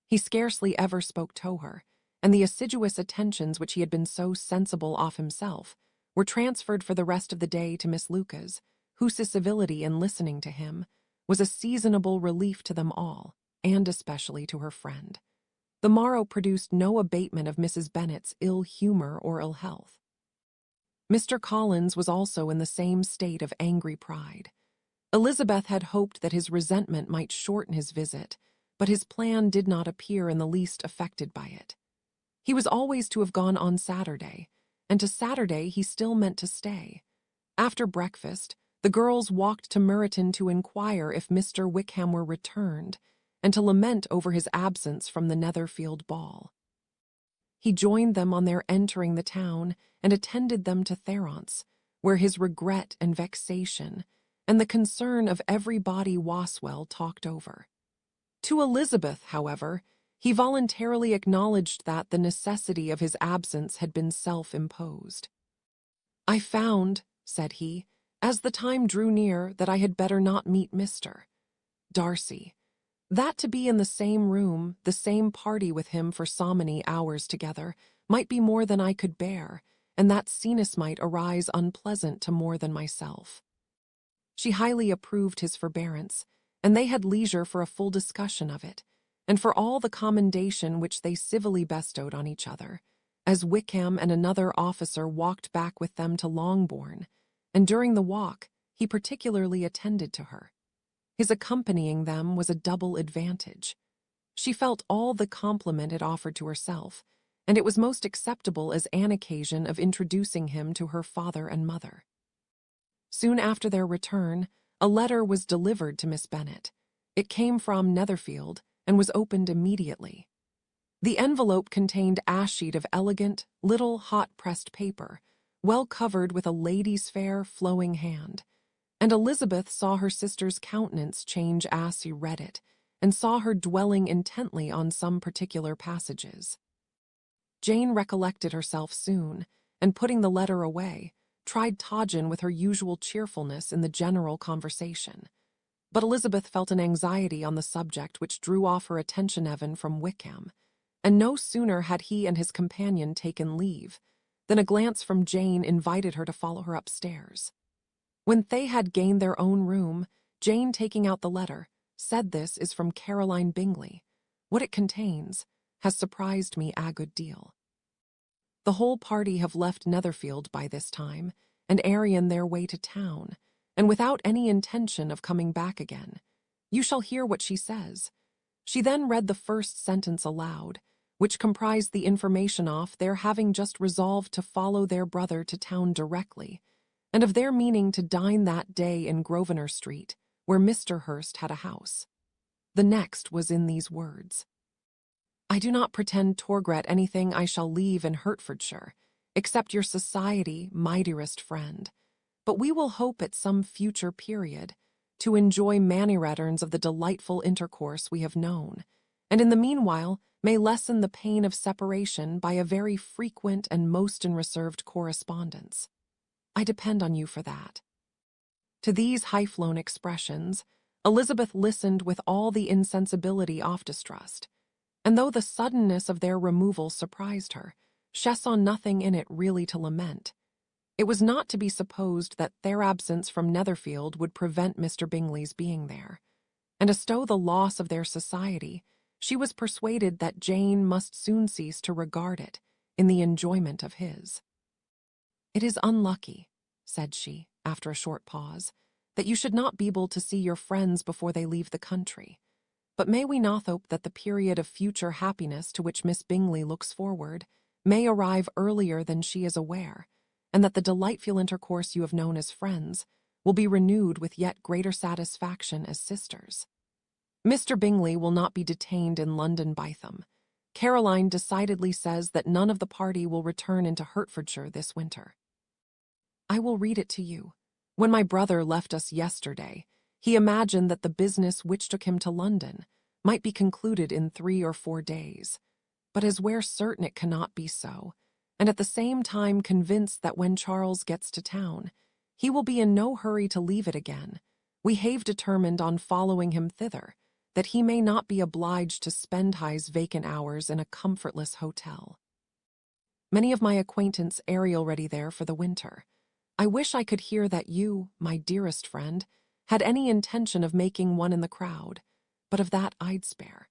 He scarcely ever spoke to her, and the assiduous attentions which he had been so sensible of himself were transferred for the rest of the day to Miss Lucas, whose civility in listening to him was a seasonable relief to them all, and especially to her friend. The morrow produced no abatement of Mrs. Bennet's ill humor or ill health. Mr. Collins was also in the same state of angry pride. Elizabeth had hoped that his resentment might shorten his visit, but his plan did not appear in the least affected by it. He was always to have gone on Saturday, and to Saturday he still meant to stay. After breakfast, the girls walked to Meryton to inquire if Mr. Wickham were returned, and to lament over his absence from the Netherfield ball. He joined them on their entering the town, and attended them to Theron's, where his regret and vexation, and the concern of everybody Waswell talked over. To Elizabeth, however, he voluntarily acknowledged that the necessity of his absence had been self-imposed. "I found," said he, "as the time drew near, that I had better not meet Mr. Darcy. That to be in the same room, the same party with him for so many hours together, might be more than I could bear, and that Cenis might arise unpleasant to more than myself." She highly approved his forbearance, and they had leisure for a full discussion of it, and for all the commendation which they civilly bestowed on each other, as Wickham and another officer walked back with them to Longbourn, and during the walk he particularly attended to her. His accompanying them was a double advantage. She felt all the compliment it offered to herself, and it was most acceptable as an occasion of introducing him to her father and mother. Soon after their return, a letter was delivered to Miss Bennet. It came from Netherfield, and was opened immediately. The envelope contained a sheet of elegant, little hot-pressed paper, well covered with a lady's fair, flowing hand, and Elizabeth saw her sister's countenance change as she read it, and saw her dwelling intently on some particular passages. Jane recollected herself soon, and putting the letter away, tried Todgen with her usual cheerfulness in the general conversation. But Elizabeth felt an anxiety on the subject which drew off her attention even from Wickham, and no sooner had he and his companion taken leave, than a glance from Jane invited her to follow her upstairs. When they had gained their own room, Jane, taking out the letter, said, "This is from Caroline Bingley. What it contains has surprised me a good deal." The whole party have left Netherfield by this time, and are on their way to town, and without any intention of coming back again. You shall hear what she says. She then read the first sentence aloud, which comprised the information of their having just resolved to follow their brother to town directly, and of their meaning to dine that day in Grosvenor Street, where Mr. Hurst had a house. The next was in these words: "I do not pretend to regret anything I shall leave in Hertfordshire, except your society, my dearest friend, but we will hope at some future period to enjoy many returns of the delightful intercourse we have known, and in the meanwhile may lessen the pain of separation by a very frequent and most unreserved correspondence. I depend on you for that." To these high-flown expressions, Elizabeth listened with all the insensibility of distrust, and though the suddenness of their removal surprised her, she saw nothing in it really to lament. It was not to be supposed that their absence from Netherfield would prevent Mr. Bingley's being there, and as to the loss of their society, she was persuaded that Jane must soon cease to regard it in the enjoyment of his. "It is unlucky," said she, after a short pause, "that you should not be able to see your friends before they leave the country. But may we not hope that the period of future happiness to which Miss Bingley looks forward may arrive earlier than she is aware, and that the delightful intercourse you have known as friends will be renewed with yet greater satisfaction as sisters. Mr. Bingley will not be detained in London by them. Caroline decidedly says that none of the party will return into Hertfordshire this winter. I will read it to you. When my brother left us yesterday, he imagined that the business which took him to London might be concluded in 3 or 4 days, but as we're certain it cannot be so, and at the same time convinced that when Charles gets to town, he will be in no hurry to leave it again, we have determined on following him thither, that he may not be obliged to spend his vacant hours in a comfortless hotel. Many of my acquaintance are already there for the winter. I wish I could hear that you, my dearest friend, had any intention of making one in the crowd, but of that I'd spare.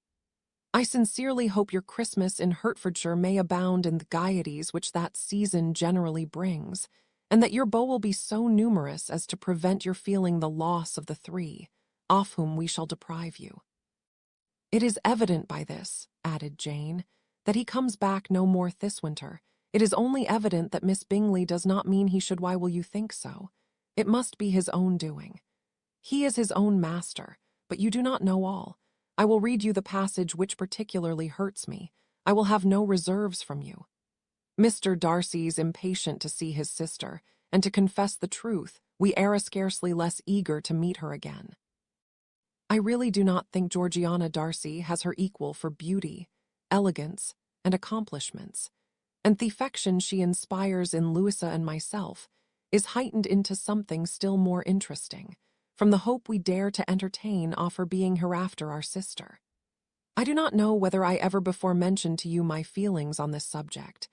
I sincerely hope your Christmas in Hertfordshire may abound in the gaieties which that season generally brings, and that your beaux will be so numerous as to prevent your feeling the loss of the 3, off whom we shall deprive you. It is evident by this, added Jane, that he comes back no more this winter. It is only evident that Miss Bingley does not mean he should. Why will you think so? It must be his own doing. He is his own master, but you do not know all. I will read you the passage which particularly hurts me. I will have no reserves from you. Mr. Darcy's impatient to see his sister, and to confess the truth, we are scarcely less eager to meet her again. I really do not think Georgiana Darcy has her equal for beauty, elegance, and accomplishments, and the affection she inspires in Louisa and myself is heightened into something still more interesting, from the hope we dare to entertain of her being hereafter our sister. I do not know whether I ever before mentioned to you my feelings on this subject,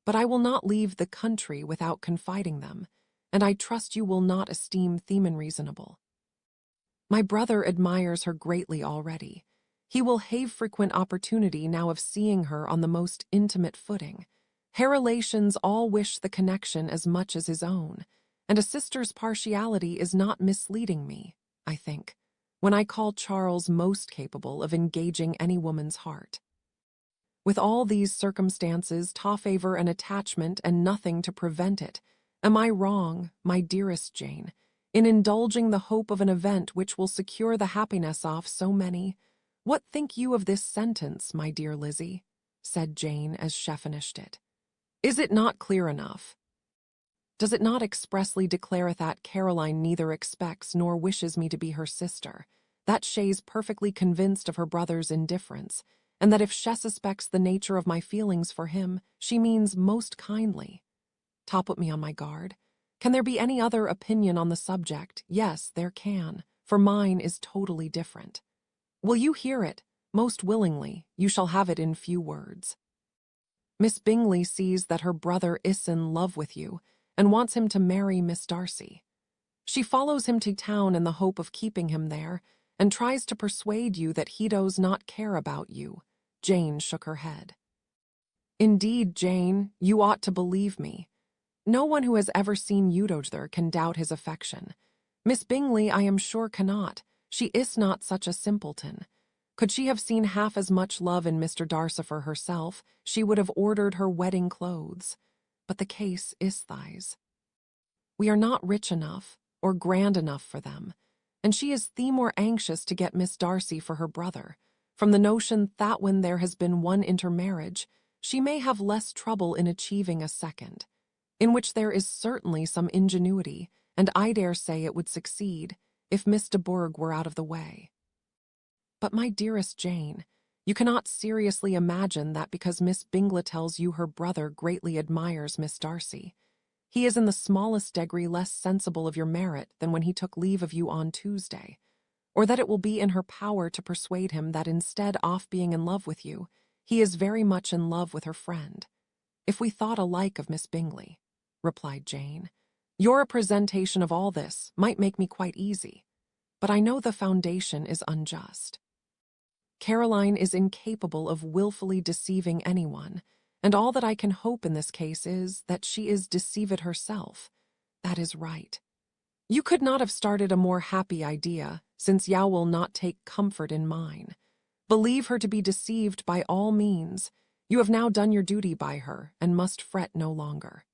but I will not leave the country without confiding them, and I trust you will not esteem them unreasonable. My brother admires her greatly already. He will have frequent opportunity now of seeing her on the most intimate footing. Her relations all wish the connection as much as his own, and a sister's partiality is not misleading me, I think, when I call Charles most capable of engaging any woman's heart. With all these circumstances, to favor an attachment and nothing to prevent it, am I wrong, my dearest Jane, in indulging the hope of an event which will secure the happiness of so many? What think you of this sentence, my dear Lizzie? Said Jane as she finished it. Is it not clear enough? Does it not expressly declare that Caroline neither expects nor wishes me to be her sister, that she's perfectly convinced of her brother's indifference, and that if she suspects the nature of my feelings for him, she means most kindly? To put me on my guard. Can there be any other opinion on the subject? Yes, there can, for mine is totally different. Will you hear it? Most willingly. You shall have it in few words. Miss Bingley sees that her brother is in love with you, and wants him to marry Miss Darcy. She follows him to town in the hope of keeping him there, and tries to persuade you that he does not care about you. Jane shook her head. Indeed, Jane, you ought to believe me. No one who has ever seen Eudother can doubt his affection. Miss Bingley, I am sure, cannot. She is not such a simpleton. Could she have seen half as much love in Mr. Darcy for herself, she would have ordered her wedding clothes. But the case is thys. We are not rich enough or grand enough for them, and she is the more anxious to get Miss Darcy for her brother, from the notion that when there has been one intermarriage, she may have less trouble in achieving a second, in which there is certainly some ingenuity, and I dare say it would succeed if Miss de Bourgh were out of the way. But my dearest Jane, you cannot seriously imagine that because Miss Bingley tells you her brother greatly admires Miss Darcy, he is in the smallest degree less sensible of your merit than when he took leave of you on Tuesday, or that it will be in her power to persuade him that instead of being in love with you, he is very much in love with her friend. If we thought alike of Miss Bingley, replied Jane, your representation of all this might make me quite easy, but I know the foundation is unjust. Caroline is incapable of wilfully deceiving anyone, and all that I can hope in this case is that she is deceived herself. That is right. You could not have started a more happy idea, since thou will not take comfort in mine. Believe her to be deceived by all means. You have now done your duty by her, and must fret no longer.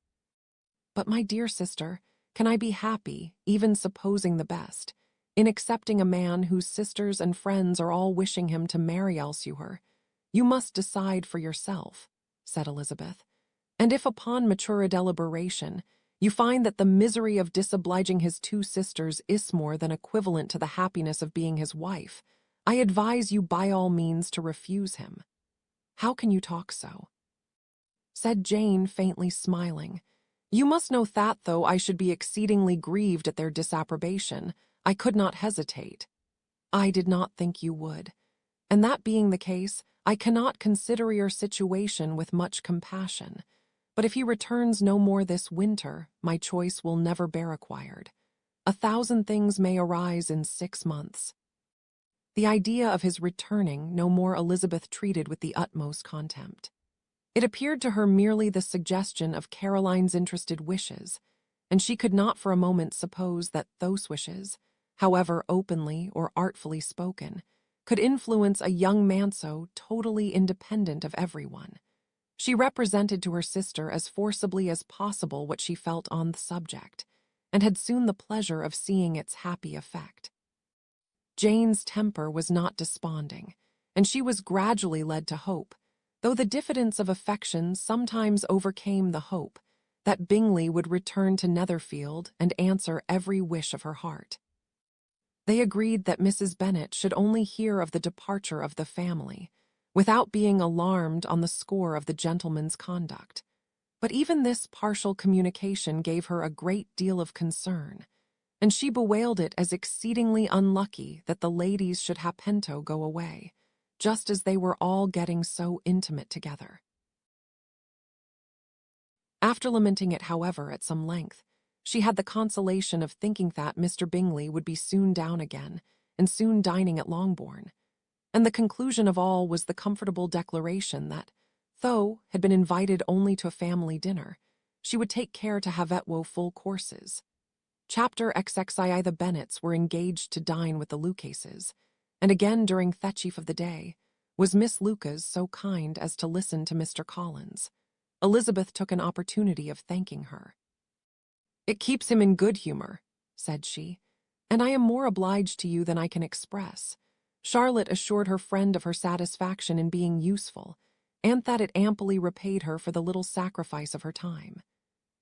But, my dear sister, can I be happy, even supposing the best, in accepting a man whose sisters and friends are all wishing him to marry Elsuher? You must decide for yourself, said Elizabeth, and if upon mature deliberation you find that the misery of disobliging his 2 sisters is more than equivalent to the happiness of being his wife, I advise you by all means to refuse him." "How can you talk so?" said Jane, faintly smiling. "You must know that, though I should be exceedingly grieved at their disapprobation, I could not hesitate." "I did not think you would. And that being the case, I cannot consider your situation with much compassion. But if he returns no more this winter, my choice will never be required. 1,000 things may arise in 6 months." The idea of his returning no more Elizabeth treated with the utmost contempt. It appeared to her merely the suggestion of Caroline's interested wishes, and she could not for a moment suppose that those wishes, however openly or artfully spoken, could influence a young man so totally independent of everyone. She represented to her sister as forcibly as possible what she felt on the subject, and had soon the pleasure of seeing its happy effect. Jane's temper was not desponding, and she was gradually led to hope, though the diffidence of affection sometimes overcame the hope, that Bingley would return to Netherfield and answer every wish of her heart. They agreed that Mrs. Bennet should only hear of the departure of the family, without being alarmed on the score of the gentleman's conduct. But even this partial communication gave her a great deal of concern, and she bewailed it as exceedingly unlucky that the ladies should hapento go away, just as they were all getting so intimate together. After lamenting it, however, at some length, she had the consolation of thinking that Mr. Bingley would be soon down again, and soon dining at Longbourn. And the conclusion of all was the comfortable declaration that, though had been invited only to a family dinner, she would take care to have full courses. Chapter XXII. The Bennets were engaged to dine with the Lucases, and again during that chief of the day was Miss Lucas so kind as to listen to Mr. Collins. Elizabeth took an opportunity of thanking her. "It keeps him in good humor," said she, "and I am more obliged to you than I can express." Charlotte assured her friend of her satisfaction in being useful, and that it amply repaid her for the little sacrifice of her time.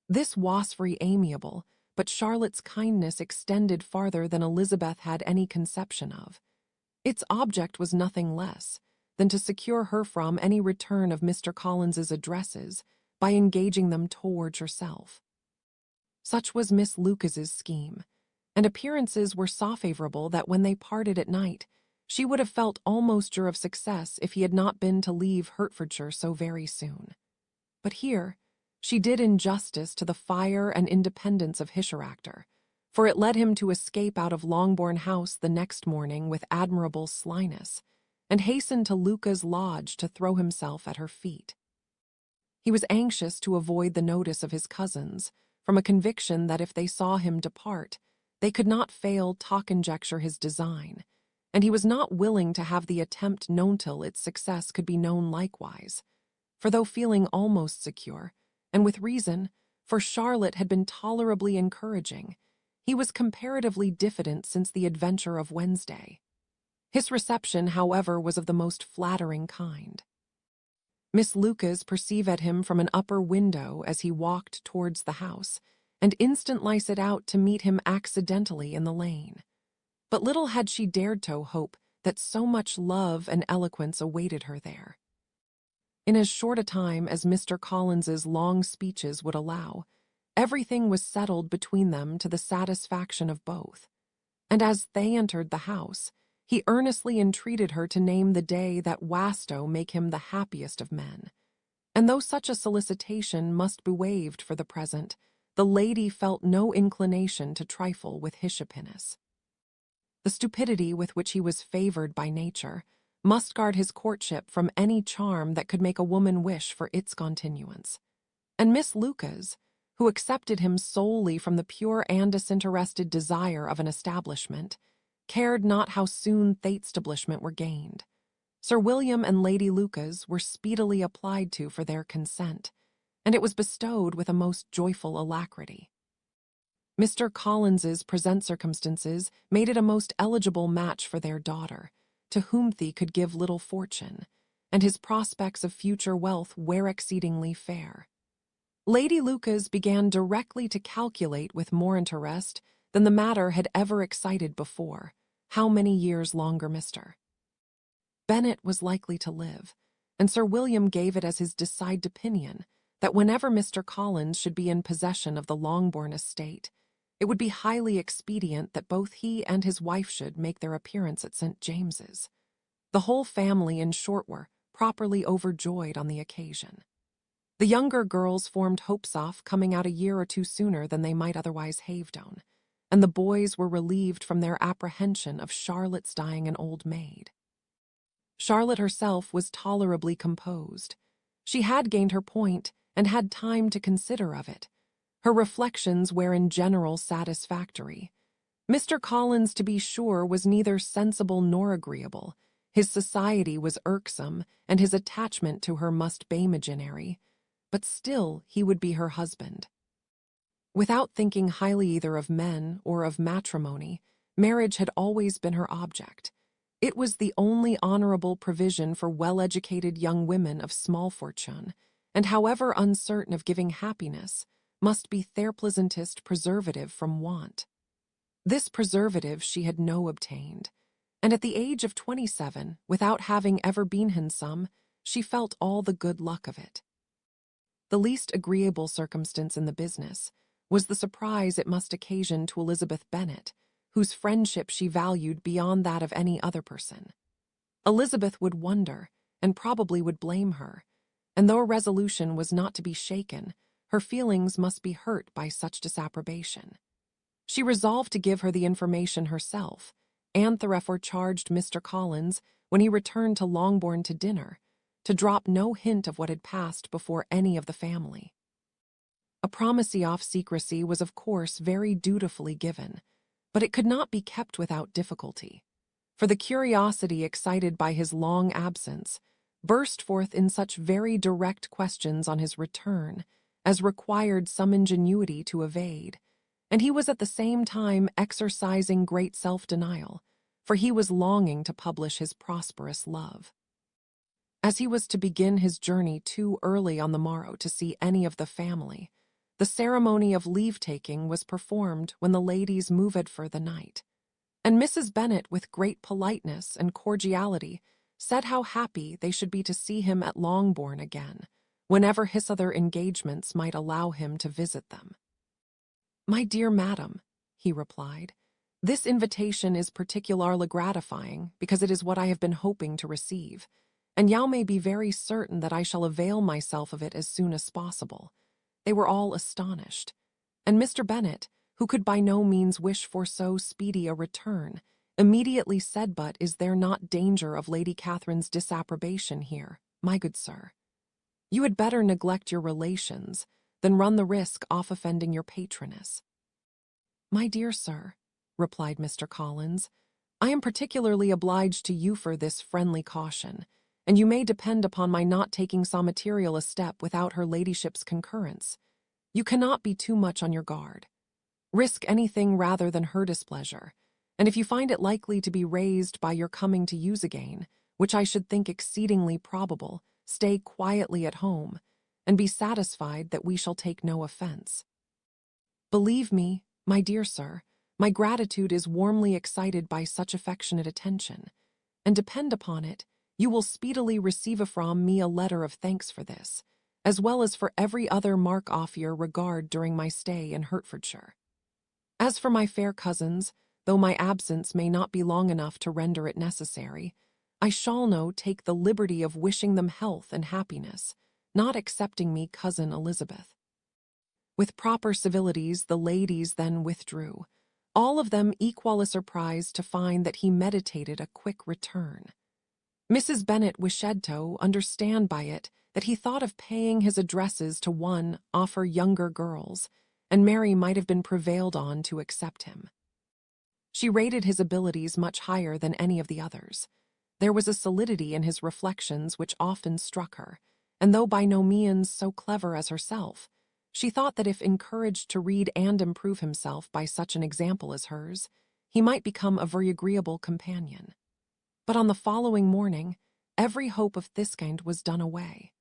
This was very amiable, but Charlotte's kindness extended farther than Elizabeth had any conception of. Its object was nothing less than to secure her from any return of Mr. Collins's addresses by engaging them towards herself. Such was Miss Lucas's scheme, and appearances were so favorable that when they parted at night, she would have felt almost sure of success if he had not been to leave Hertfordshire so very soon. But here she did injustice to the fire and independence of Hisheracter, for it led him to escape out of Longbourn House the next morning with admirable slyness, and hasten to Luca's lodge to throw himself at her feet. He was anxious to avoid the notice of his cousins, from a conviction that if they saw him depart, they could not fail to conjecture his design, and he was not willing to have the attempt known till its success could be known likewise. For though feeling almost secure, and with reason, for Charlotte had been tolerably encouraging, he was comparatively diffident since the adventure of Wednesday. His reception, however, was of the most flattering kind. Miss Lucas perceived him from an upper window as he walked towards the house, and instantly set out to meet him accidentally in the lane. But little had she dared to hope that so much love and eloquence awaited her there. In as short a time as Mr. Collins's long speeches would allow, everything was settled between them to the satisfaction of both, and as they entered the house, he earnestly entreated her to name the day that Wasto make him the happiest of men. And though such a solicitation must be waived for the present, the lady felt no inclination to trifle with his happiness. The stupidity with which he was favored by nature must guard his courtship from any charm that could make a woman wish for its continuance. And Miss Lucas, who accepted him solely from the pure and disinterested desire of an establishment, cared not how soon that establishment were gained. Sir William and Lady Lucas were speedily applied to for their consent, and it was bestowed with a most joyful alacrity. Mr. Collins's present circumstances made it a most eligible match for their daughter, to whom he could give little fortune, and his prospects of future wealth were exceedingly fair. Lady Lucas began directly to calculate with more interest than the matter had ever excited before, how many years longer Mr. Bennet was likely to live, and Sir William gave it as his decided opinion that whenever Mr. Collins should be in possession of the Longbourn estate, it would be highly expedient that both he and his wife should make their appearance at St. James's. The whole family, in short, were properly overjoyed on the occasion. The younger girls formed hopes of coming out a year or two sooner than they might otherwise have done, and the boys were relieved from their apprehension of Charlotte's dying an old maid. Charlotte herself was tolerably composed. She had gained her point and had time to consider of it. Her reflections were in general satisfactory. Mr. Collins, to be sure, was neither sensible nor agreeable. His society was irksome, and his attachment to her must be imaginary, but still he would be her husband. Without thinking highly either of men or of matrimony, marriage had always been her object. It was the only honorable provision for well-educated young women of small fortune, and however uncertain of giving happiness, must be their pleasantest preservative from want. This preservative she had no obtained, and at the age of 27, without having ever been handsome, she felt all the good luck of it. The least agreeable circumstance in the business was the surprise it must occasion to Elizabeth Bennet, whose friendship she valued beyond that of any other person. Elizabeth would wonder, and probably would blame her, and though a resolution was not to be shaken, her feelings must be hurt by such disapprobation. She resolved to give her the information herself, and therefore charged Mr. Collins, when he returned to Longbourn to dinner, to drop no hint of what had passed before any of the family. A promise of secrecy was of course very dutifully given, but it could not be kept without difficulty, for the curiosity excited by his long absence burst forth in such very direct questions on his return as required some ingenuity to evade, and he was at the same time exercising great self-denial, for he was longing to publish his prosperous love. As he was to begin his journey too early on the morrow to see any of the family, the ceremony of leave-taking was performed when the ladies moved for the night, and Mrs. Bennet, with great politeness and cordiality, said how happy they should be to see him at Longbourn again, whenever his other engagements might allow him to visit them. "My dear madam," he replied, "this invitation is particularly gratifying, because it is what I have been hoping to receive, and you may be very certain that I shall avail myself of it as soon as possible." They were all astonished, and Mr. Bennet, who could by no means wish for so speedy a return, immediately said, "But is there not danger of Lady Catherine's disapprobation here, my good sir? You had better neglect your relations than run the risk of offending your patroness." "My dear sir," replied Mr. Collins, "I am particularly obliged to you for this friendly caution, and you may depend upon my not taking so material a step without her ladyship's concurrence. You cannot be too much on your guard. Risk anything rather than her displeasure, and if you find it likely to be raised by your coming to use again, which I should think exceedingly probable, stay quietly at home, and be satisfied that we shall take no offense. Believe me, my dear sir, my gratitude is warmly excited by such affectionate attention, and depend upon it, you will speedily receive from me a letter of thanks for this, as well as for every other mark of your regard during my stay in Hertfordshire. As for my fair cousins, though my absence may not be long enough to render it necessary, I shall now take the liberty of wishing them health and happiness, not excepting me cousin Elizabeth." With proper civilities the ladies then withdrew, all of them equally surprised to find that he meditated a quick return. Mrs. Bennet wished to understand by it that he thought of paying his addresses to one of her younger girls, and Mary might have been prevailed on to accept him. She rated his abilities much higher than any of the others. There was a solidity in his reflections which often struck her, and though by no means so clever as herself, she thought that if encouraged to read and improve himself by such an example as hers, he might become a very agreeable companion. But on the following morning, every hope of this kind was done away.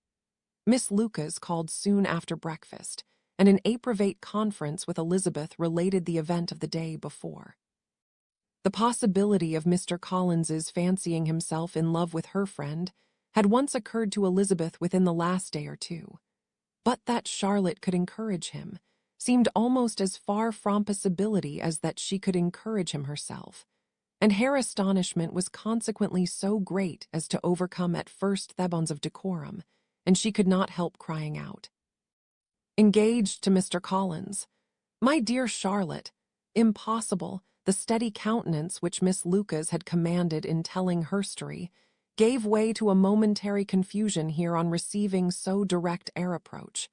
Miss Lucas called soon after breakfast, and an private conference with Elizabeth related the event of the day before. The possibility of Mr. Collins's fancying himself in love with her friend had once occurred to Elizabeth within the last day or two. But that Charlotte could encourage him seemed almost as far from possibility as that she could encourage him herself, and her astonishment was consequently so great as to overcome at first the bonds of decorum, and she could not help crying out, "Engaged to Mr. Collins! My dear Charlotte! Impossible!" The steady countenance which Miss Lucas had commanded in telling her story gave way to a momentary confusion here on receiving so direct a reproach,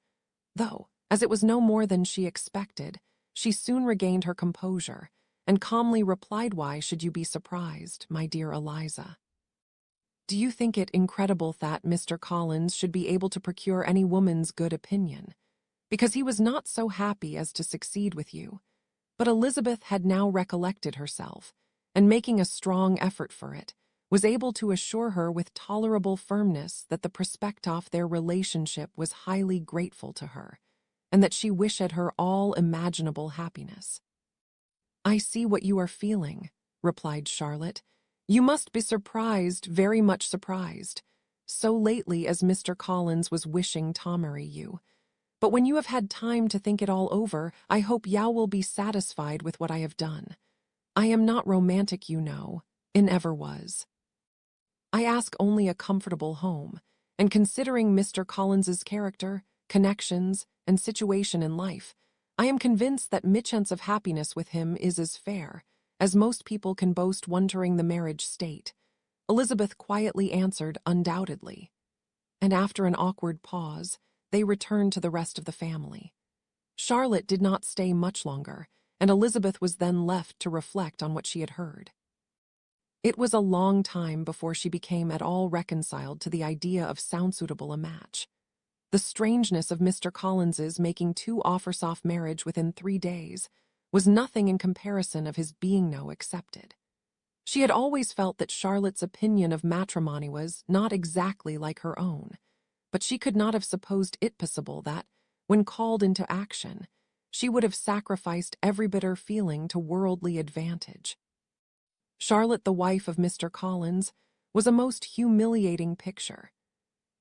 though, as it was no more than she expected, she soon regained her composure, and calmly replied, "Why should you be surprised, my dear Eliza? Do you think it incredible that Mr. Collins should be able to procure any woman's good opinion, because he was not so happy as to succeed with you?" But Elizabeth had now recollected herself, and making a strong effort for it, was able to assure her with tolerable firmness that the prospect of their relationship was highly grateful to her, and that she wished her all imaginable happiness. "I see what you are feeling," replied Charlotte. "You must be surprised, very much surprised, so lately as Mr. Collins was wishing to marry you. But when you have had time to think it all over, I hope you will be satisfied with what I have done. I am not romantic, you know, and ever was. I ask only a comfortable home, and considering Mr. Collins's character, connections, and situation in life, I am convinced that my chance of happiness with him is as fair as most people can boast entering the marriage state." Elizabeth quietly answered, "Undoubtedly." And after an awkward pause, they returned to the rest of the family. Charlotte did not stay much longer, and Elizabeth was then left to reflect on what she had heard. It was a long time before she became at all reconciled to the idea of so suitable a match. The strangeness of Mr. Collins's making two offers of marriage within 3 days was nothing in comparison of his being no accepted. She had always felt that Charlotte's opinion of matrimony was not exactly like her own, but she could not have supposed it possible that, when called into action, she would have sacrificed every bitter feeling to worldly advantage. Charlotte, the wife of Mr. Collins, was a most humiliating picture,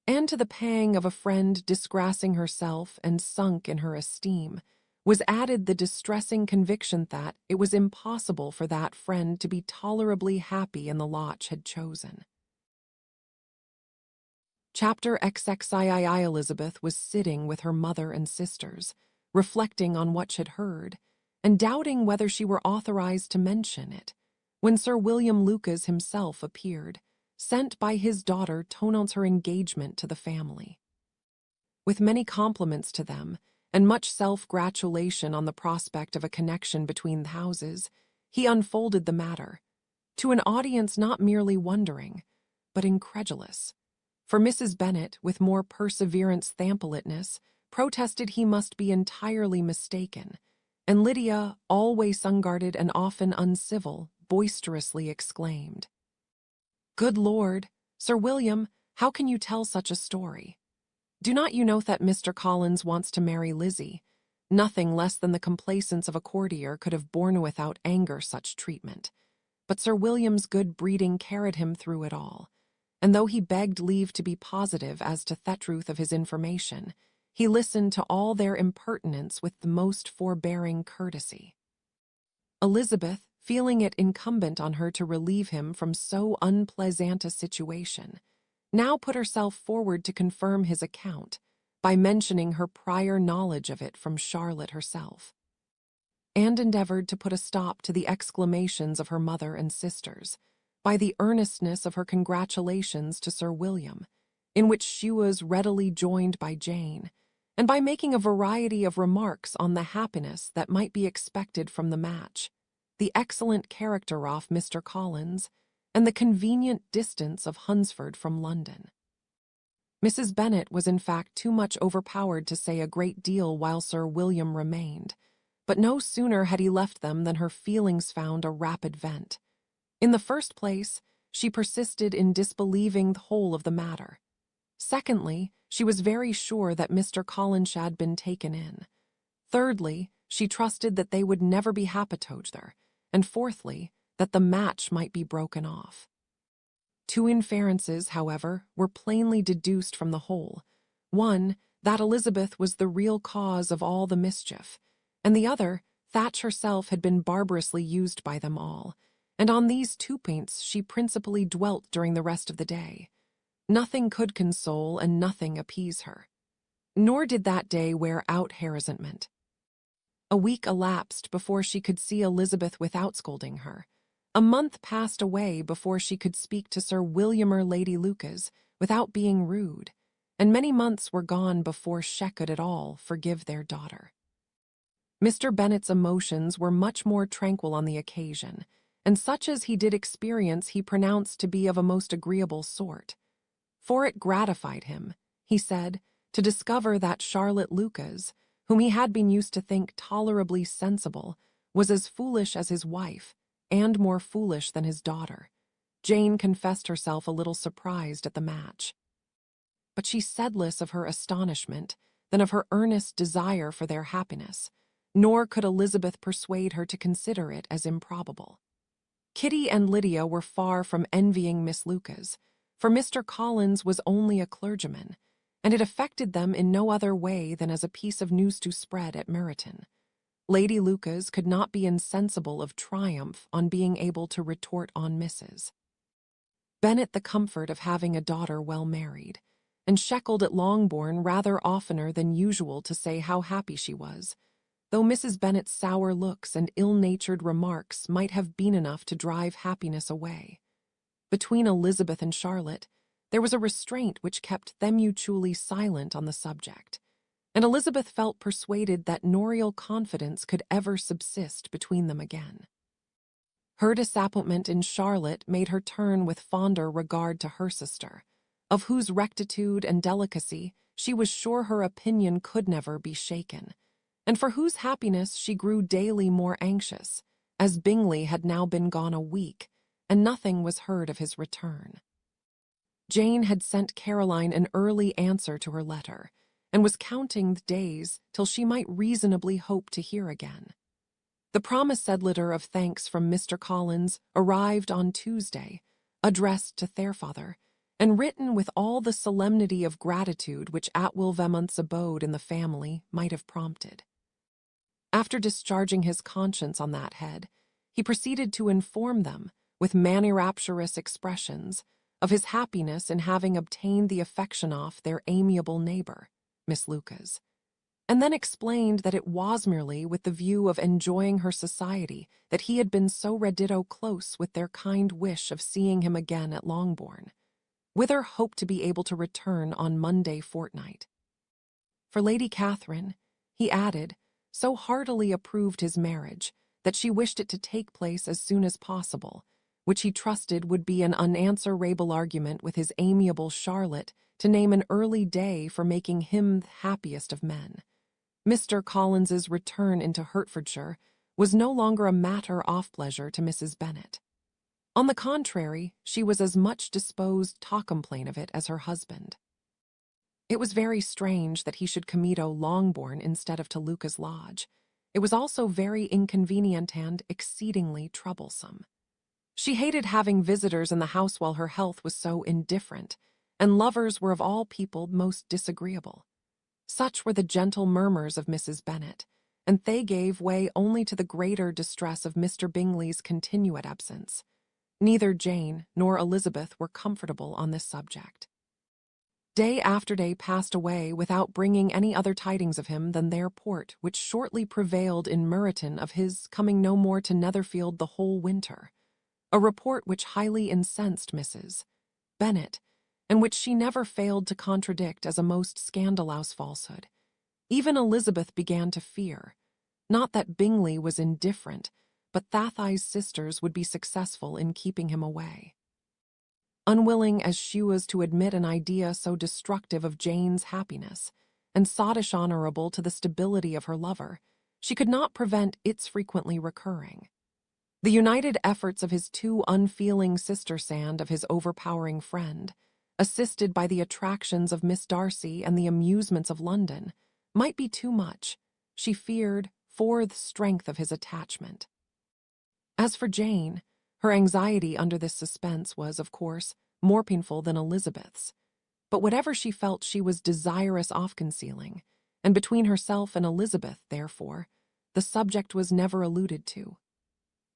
and to the pang of a friend disgracing herself and sunk in her esteem was added the distressing conviction that it was impossible for that friend to be tolerably happy in the lot she had chosen. Chapter XXII. Elizabeth was sitting with her mother and sisters, reflecting on what she had heard, and doubting whether she were authorized to mention it, when Sir William Lucas himself appeared, sent by his daughter to announce her engagement to the family. With many compliments to them, and much self-gratulation on the prospect of a connection between the houses, he unfolded the matter, to an audience not merely wondering, but incredulous. For Mrs. Bennet, with more perseverance than politeness, protested he must be entirely mistaken, and Lydia, always unguarded and often uncivil, boisterously exclaimed, "Good Lord, Sir William, how can you tell such a story? Do not you know that Mr. Collins wants to marry Lizzie? Nothing less than the complaisance of a courtier could have borne without anger such treatment. But Sir William's good breeding carried him through it all, and though he begged leave to be positive as to the truth of his information, he listened to all their impertinence with the most forbearing courtesy." Elizabeth, feeling it incumbent on her to relieve him from so unpleasant a situation, now put herself forward to confirm his account by mentioning her prior knowledge of it from Charlotte herself, and endeavored to put a stop to the exclamations of her mother and sisters by the earnestness of her congratulations to Sir William, in which she was readily joined by Jane, and by making a variety of remarks on the happiness that might be expected from the match, the excellent character of Mr. Collins, and the convenient distance of Hunsford from London. Mrs. Bennet was in fact too much overpowered to say a great deal while Sir William remained, but no sooner had he left them than her feelings found a rapid vent. In the first place, she persisted in disbelieving the whole of the matter. Secondly, she was very sure that Mr. Collins had been taken in. Thirdly, she trusted that they would never be happy together. And fourthly, that the match might be broken off. Two inferences, however, were plainly deduced from the whole. One, that Elizabeth was the real cause of all the mischief, and the other, Thatch herself had been barbarously used by them all, and on these two points she principally dwelt during the rest of the day. Nothing could console and nothing appease her. Nor did that day wear out her resentment. A week elapsed before she could see Elizabeth without scolding her. A month passed away before she could speak to Sir William or Lady Lucas without being rude, and many months were gone before she could at all forgive their daughter. Mr. Bennet's emotions were much more tranquil on the occasion, and such as he did experience he pronounced to be of a most agreeable sort. For it gratified him, he said, to discover that Charlotte Lucas, whom he had been used to think tolerably sensible, was as foolish as his wife, and more foolish than his daughter. Jane confessed herself a little surprised at the match. But she said less of her astonishment than of her earnest desire for their happiness, nor could Elizabeth persuade her to consider it as improbable. Kitty and Lydia were far from envying Miss Lucas, for Mr. Collins was only a clergyman, and it affected them in no other way than as a piece of news to spread at Meryton. Lady Lucas could not be insensible of triumph on being able to retort on Mrs. Bennet the comfort of having a daughter well married, and sheckled at Longbourn rather oftener than usual to say how happy she was, though Mrs. Bennet's sour looks and ill-natured remarks might have been enough to drive happiness away. Between Elizabeth and Charlotte, there was a restraint which kept them mutually silent on the subject, and Elizabeth felt persuaded that no real confidence could ever subsist between them again. Her disappointment in Charlotte made her turn with fonder regard to her sister, of whose rectitude and delicacy she was sure her opinion could never be shaken, and for whose happiness she grew daily more anxious, as Bingley had now been gone a week, and nothing was heard of his return. Jane had sent Caroline an early answer to her letter, and was counting the days till she might reasonably hope to hear again. The promised letter of thanks from Mr. Collins arrived on Tuesday, addressed to their father, and written with all the solemnity of gratitude which Atwill Vemont's abode in the family might have prompted. After discharging his conscience on that head, he proceeded to inform them, with many rapturous expressions, of his happiness in having obtained the affection of their amiable neighbour, Miss Lucas, and then explained that it was merely with the view of enjoying her society that he had been so reditto close with their kind wish of seeing him again at Longbourn, whither hoped to be able to return on Monday fortnight. For Lady Catherine, he added, so heartily approved his marriage that she wished it to take place as soon as possible, which he trusted would be an unanswerable argument with his amiable Charlotte to name an early day for making him the happiest of men. Mr. Collins's return into Hertfordshire was no longer a matter of pleasure to Mrs. Bennet. On the contrary, she was as much disposed to complain of it as her husband. It was very strange that he should commute to Longbourn instead of to Lucas Lodge. It was also very inconvenient and exceedingly troublesome. She hated having visitors in the house while her health was so indifferent, and lovers were of all people most disagreeable. Such were the gentle murmurs of Mrs. Bennet, and they gave way only to the greater distress of Mr. Bingley's continued absence. Neither Jane nor Elizabeth were comfortable on this subject. Day after day passed away without bringing any other tidings of him than their report which shortly prevailed in Meryton of his coming no more to Netherfield the whole winter, a report which highly incensed Mrs. Bennet, and which she never failed to contradict as a most scandalous falsehood. Even Elizabeth began to fear, not that Bingley was indifferent, but Thathi's sisters would be successful in keeping him away. Unwilling as she was to admit an idea so destructive of Jane's happiness, and sottish honourable to the stability of her lover, she could not prevent its frequently recurring. The united efforts of his two unfeeling sisters and of his overpowering friend, assisted by the attractions of Miss Darcy and the amusements of London, might be too much, she feared, for the strength of his attachment. As for Jane, Her anxiety under this suspense was, of course, more painful than Elizabeth's. But whatever she felt she was desirous of concealing, and between herself and Elizabeth, therefore, the subject was never alluded to.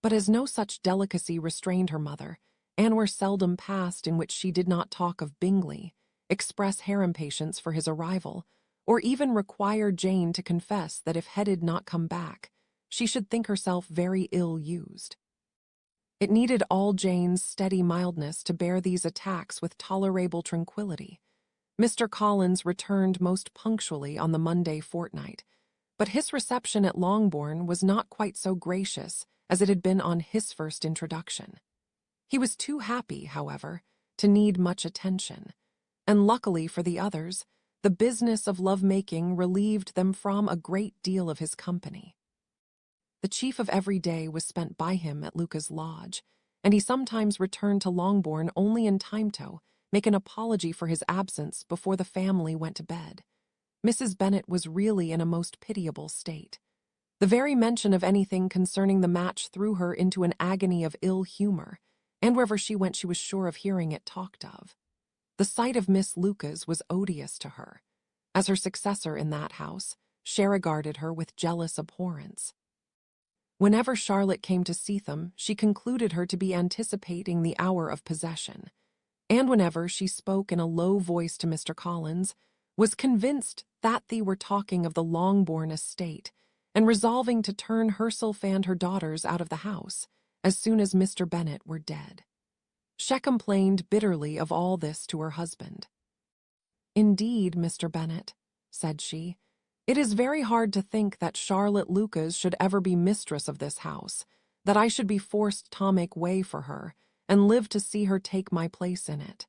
But as no such delicacy restrained her mother, an hour seldom passed in which she did not talk of Bingley, express her impatience for his arrival, or even require Jane to confess that if Head had not come back, she should think herself very ill used. It needed all Jane's steady mildness to bear these attacks with tolerable tranquillity. Mr. Collins returned most punctually on the Monday fortnight, but his reception at Longbourn was not quite so gracious as it had been on his first introduction. He was too happy, however, to need much attention, and luckily for the others, the business of love-making relieved them from a great deal of his company. The chief of every day was spent by him at Luca's lodge, and he sometimes returned to Longbourn only in time to make an apology for his absence before the family went to bed. Mrs. Bennet was really in a most pitiable state. The very mention of anything concerning the match threw her into an agony of ill humor, and wherever she went she was sure of hearing it talked of. The sight of Miss Lucas was odious to her. As her successor in that house, she regarded her with jealous abhorrence. Whenever Charlotte came to Seatham, she concluded her to be anticipating the hour of possession, and whenever she spoke in a low voice to Mr. Collins, was convinced that they were talking of the Longbourn estate, and resolving to turn herself and her daughters out of the house as soon as Mr. Bennet were dead. She complained bitterly of all this to her husband. "Indeed, Mr. Bennet," said she, "it is very hard to think that Charlotte Lucas should ever be mistress of this house, that I should be forced to make way for her, and live to see her take my place in it.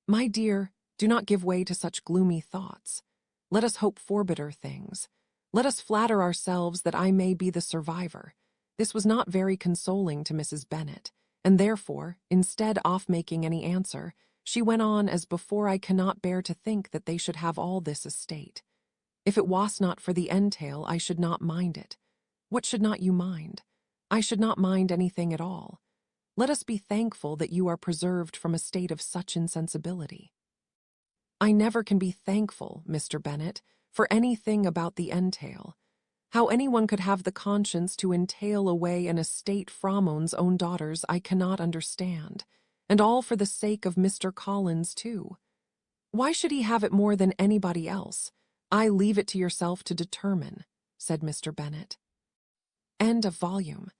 My dear, do not give way to such gloomy thoughts. Let us hope for better things. Let us flatter ourselves that I may be the survivor." This was not very consoling to Mrs. Bennet, and therefore, instead of making any answer, she went on as before. "I cannot bear to think that they should have all this estate. If it was not for the entail, I should not mind it. What should not you mind? I should not mind anything at all. Let us be thankful that you are preserved from a state of such insensibility." "I never can be thankful, Mr. Bennet, for anything about the entail. How anyone could have the conscience to entail away an estate from one's own daughters I cannot understand, and all for the sake of Mr. Collins too. Why should he have it more than anybody else? I leave it to yourself to determine," said Mr. Bennet. End of volume.